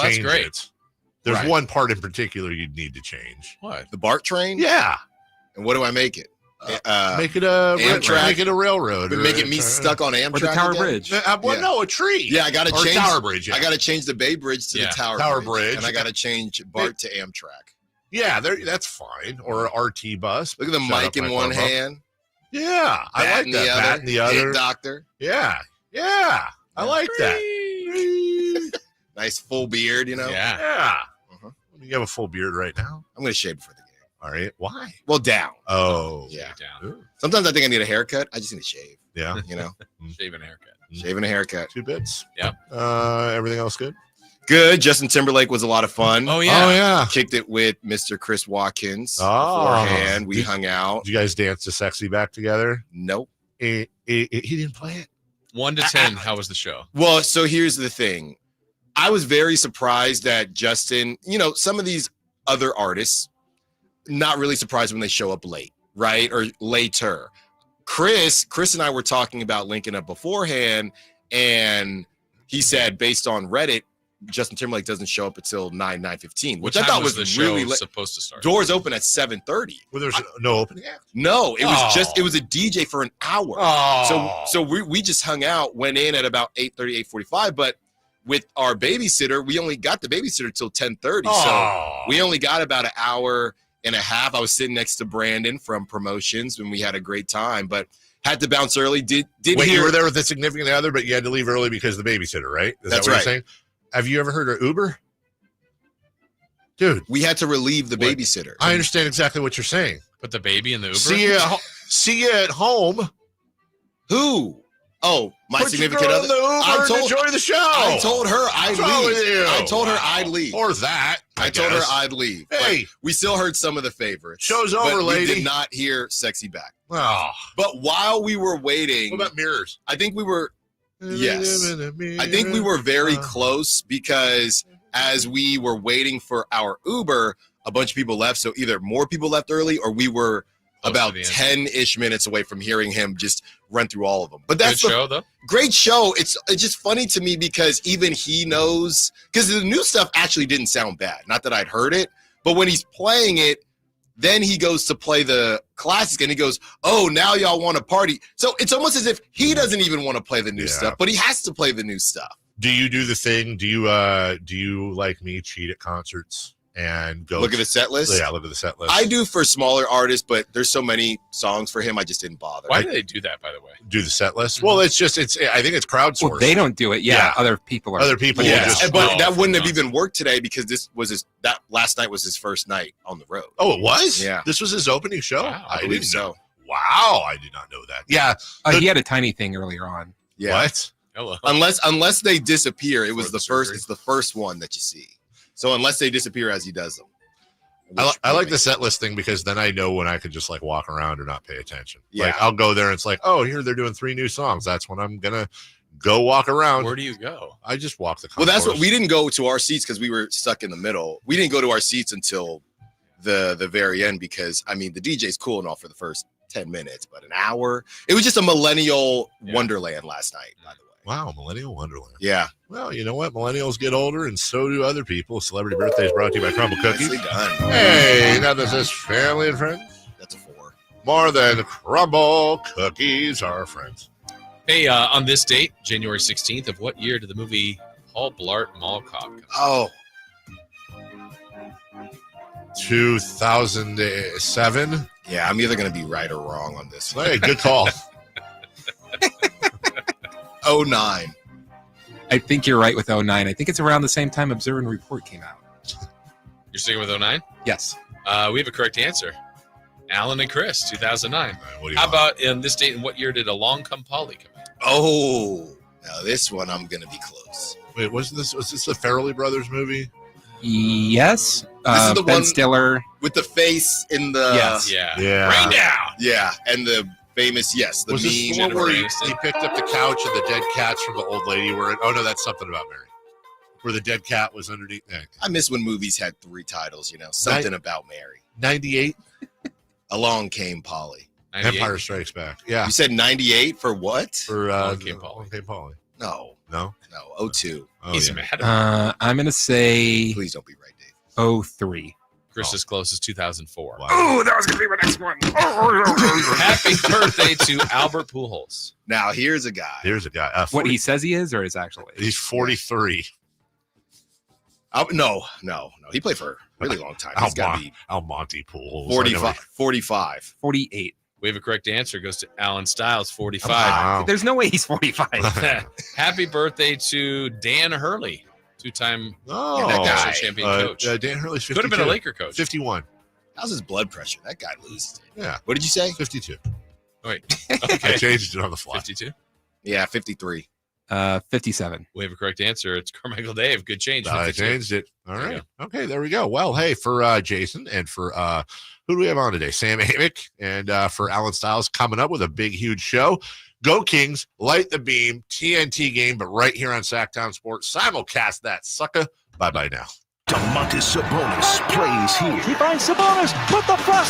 Speaker 5: change
Speaker 6: that's great.
Speaker 5: it. There's one part in particular you'd need to change.
Speaker 6: What?
Speaker 8: The BART train?
Speaker 5: Yeah.
Speaker 8: And what do I make it?
Speaker 5: Make it a
Speaker 8: Amtrak.
Speaker 5: Make it a railroad.
Speaker 8: But making me stuck on Amtrak.
Speaker 1: Or the Tower Bridge.
Speaker 5: No, a tree.
Speaker 8: Yeah, I got to change
Speaker 5: Tower Bridge. Yeah.
Speaker 8: I got to change the Bay Bridge to the Tower Bridge, and I got to change BART to Amtrak.
Speaker 5: Yeah, that's fine. Or a RT bus.
Speaker 8: Look at the mic in one hand.
Speaker 5: Yeah, I like that. Bat in the other.
Speaker 8: Hey, doctor.
Speaker 5: Yeah, I like that.
Speaker 8: Nice full beard,
Speaker 5: Yeah. Uh-huh. You have a full beard right now.
Speaker 8: I'm going to shave before the game.
Speaker 5: All right. Why?
Speaker 8: Well, down.
Speaker 5: Oh.
Speaker 8: Yeah.
Speaker 6: Down.
Speaker 8: Ooh. Sometimes I think I need a haircut. I just need to shave.
Speaker 5: Yeah.
Speaker 6: Shaving a haircut.
Speaker 8: Shaving a haircut.
Speaker 5: 2 bits.
Speaker 6: Yep.
Speaker 5: Everything else good?
Speaker 8: Good. Justin Timberlake was a lot of fun.
Speaker 6: Oh, yeah.
Speaker 8: Kicked it with Mr. Chris Watkins beforehand. We hung out.
Speaker 5: Did you guys dance to Sexy Back together?
Speaker 8: Nope.
Speaker 5: He didn't play it?
Speaker 6: 1 to 10, how was the show?
Speaker 8: Well, so here's the thing. I was very surprised that Justin, some of these other artists, not really surprised when they show up late, right? Or later. Chris and I were talking about linking up beforehand, and he said, based on Reddit, Justin Timberlake doesn't show up until 9:15, which I thought was
Speaker 6: the show
Speaker 8: really late.
Speaker 6: supposed to start.
Speaker 8: Doors open at 7:30.
Speaker 5: Well, there's no opening act.
Speaker 8: No, it was it was a DJ for an hour.
Speaker 5: Oh.
Speaker 8: So we just hung out, went in at about 8:30, 8:45, but with our babysitter, we only got the babysitter till 10:30. So we only got about an hour and a half. I was sitting next to Brandon from promotions and we had a great time, but had to bounce early. Wait,
Speaker 5: you were there with a significant other, but you had to leave early because of the babysitter, right?
Speaker 8: That's
Speaker 5: what
Speaker 8: right.
Speaker 5: You're saying? Have you ever heard of Uber? Dude.
Speaker 8: We had to relieve the babysitter.
Speaker 5: I understand exactly what you're saying.
Speaker 6: Put the baby in the Uber?
Speaker 5: See you at home.
Speaker 8: Who? Oh, my
Speaker 5: Put
Speaker 8: significant
Speaker 5: your girl
Speaker 8: other.
Speaker 5: in the Uber and enjoy the show.
Speaker 8: I told her I'd leave.
Speaker 5: I
Speaker 8: told her I'd leave.
Speaker 5: Or that.
Speaker 8: I told her I'd leave.
Speaker 5: Hey.
Speaker 8: But we still heard some of the favorites.
Speaker 5: Show's over,
Speaker 8: but
Speaker 5: lady.
Speaker 8: We did not hear Sexy Back.
Speaker 5: Oh.
Speaker 8: But while we were waiting.
Speaker 5: What about Mirrors?
Speaker 8: I think we were. Yes. I think we were very close because as we were waiting for our Uber, a bunch of people left. So either more people left early or we were about 10-ish minutes away from hearing him just run through all of them. But that's
Speaker 6: good show, though.
Speaker 8: Great show. It's just funny to me because even he knows, because the new stuff actually didn't sound bad. Not that I'd heard it, but when he's playing it, then he goes to play the classic and he goes, oh, now y'all want to party. So it's almost as if he doesn't even want to play the new stuff, but he has to play the new stuff.
Speaker 5: Do you do the thing? Do you like me cheat at concerts and go
Speaker 8: look at the set list?
Speaker 5: Yeah, look at the set list.
Speaker 8: I do for smaller artists, but there's so many songs for him, I just didn't bother.
Speaker 6: Why do they do that, by the way?
Speaker 5: Do the set list? Well, I think it's crowdsourced.
Speaker 1: Well, they don't do it. Yeah, other people are.
Speaker 5: Other people.
Speaker 8: But that wouldn't have even worked today because that last night was his first night on the road.
Speaker 5: Oh, it was?
Speaker 8: Yeah.
Speaker 5: This was his opening show?
Speaker 8: Wow, I believe so.
Speaker 5: Wow, I did not know that. Yeah.
Speaker 1: He had a tiny thing earlier on.
Speaker 8: Yeah.
Speaker 5: What?
Speaker 6: Hello.
Speaker 8: Unless they disappear, it's the first one that you see. So unless they disappear as he does them.
Speaker 5: I like the set list thing because then I know when I could just like walk around or not pay attention.
Speaker 8: Yeah.
Speaker 5: Like I'll go there and it's like, oh, here they're doing 3 new songs. That's when I'm gonna go walk around.
Speaker 6: Where do you go?
Speaker 5: I just walk the
Speaker 8: Well,
Speaker 5: concourse.
Speaker 8: that's what we didn't go to our seats because we were stuck in the middle. We didn't go to our seats until the very end because I mean the DJ's cool and all for the first 10 minutes, but an hour. It was just a millennial wonderland last night, by the way.
Speaker 5: Wow, millennial wonderland.
Speaker 8: Yeah.
Speaker 5: Well, you know what? Millennials get older, and so do other people. Celebrity Birthdays brought to you by Crumble Cookies.
Speaker 8: Nicely done.
Speaker 5: Hey, now this is family and friends.
Speaker 8: That's a 4.
Speaker 5: More than Crumble Cookies are friends.
Speaker 6: Hey, on this date, January 16th, of what year did the movie Paul Blart Mall Cop come out?
Speaker 8: Oh.
Speaker 5: 2007.
Speaker 8: Yeah, I'm either going to be right or wrong on this.
Speaker 5: Hey, good call.
Speaker 8: 09.
Speaker 1: I think you're right with 09. I think it's around the same time Observe and Report came out.
Speaker 6: You're sticking with 09?
Speaker 1: Yes.
Speaker 6: We have a correct answer. Alan and Chris, 2009.
Speaker 5: What do you
Speaker 6: How
Speaker 5: want?
Speaker 6: about in this date and what year did Along Come Polly come out?
Speaker 8: Oh, now this one I'm going to be close.
Speaker 5: Wait, was this the Farrelly Brothers movie?
Speaker 1: Yes.
Speaker 8: This is the
Speaker 1: Ben
Speaker 8: one
Speaker 1: Stiller.
Speaker 8: with the face in the...
Speaker 1: Yes.
Speaker 6: Yeah.
Speaker 5: Yeah.
Speaker 6: Rain down.
Speaker 8: Yeah, and the famous, the
Speaker 5: Was this the
Speaker 8: meme.
Speaker 5: one where he picked up the couch and the dead cats from the old lady were in? Oh, no, that's Something About Mary. Where the dead cat was underneath.
Speaker 8: I miss when movies had 3 titles, Something About Mary.
Speaker 5: 98.
Speaker 8: Along Came Polly.
Speaker 5: Empire Strikes Back. Yeah.
Speaker 8: You said 98 for what?
Speaker 5: For
Speaker 6: Along Came Polly.
Speaker 5: Along Came Polly.
Speaker 8: No.
Speaker 5: No?
Speaker 8: No, 02.
Speaker 5: Oh,
Speaker 6: He's
Speaker 5: yeah.
Speaker 6: mad.
Speaker 1: I'm going to say
Speaker 8: Please don't be right, Dave.
Speaker 1: 03.
Speaker 6: Chris is close as 2004.
Speaker 5: Wow.
Speaker 1: Oh, that was going to be my next one.
Speaker 6: Happy birthday to Albert Pujols.
Speaker 8: Now, here's a guy.
Speaker 5: Here's a guy.
Speaker 1: What he says he is or is actually?
Speaker 5: He's 43.
Speaker 8: No. He played for a really long time. He's got to be
Speaker 5: Almonte Pujols.
Speaker 8: 45.
Speaker 1: 48.
Speaker 6: We have a correct answer. It goes to Alan Stiles, 45.
Speaker 5: Wow.
Speaker 1: There's no way he's 45.
Speaker 6: Happy birthday to Dan Hurley, two-time
Speaker 5: Oh,
Speaker 6: national champion coach.
Speaker 5: Dan Hurley's 52.
Speaker 6: Could have been a Laker coach.
Speaker 5: 51.
Speaker 8: How's his blood pressure? That guy loses it.
Speaker 5: Yeah.
Speaker 8: What did you say?
Speaker 5: 52.
Speaker 6: Wait.
Speaker 5: I
Speaker 6: Okay.
Speaker 5: changed it on the fly.
Speaker 6: 52.
Speaker 8: Yeah, 53.
Speaker 1: 57.
Speaker 6: We have a correct answer. It's Carmichael Dave. Good change.
Speaker 5: I
Speaker 6: 52.
Speaker 5: changed it. All
Speaker 6: There you
Speaker 5: right. Okay, there we go. Well, hey, for Jason and for who do we have on today? Sam Amick and for Alan Stiles coming up with a big, huge show. Go Kings, light the beam, TNT game, but right here on Sacktown Sports. Simulcast that sucker. Bye-bye now.
Speaker 2: Domantas Sabonis plays here.
Speaker 21: He finds Sabonis with the flush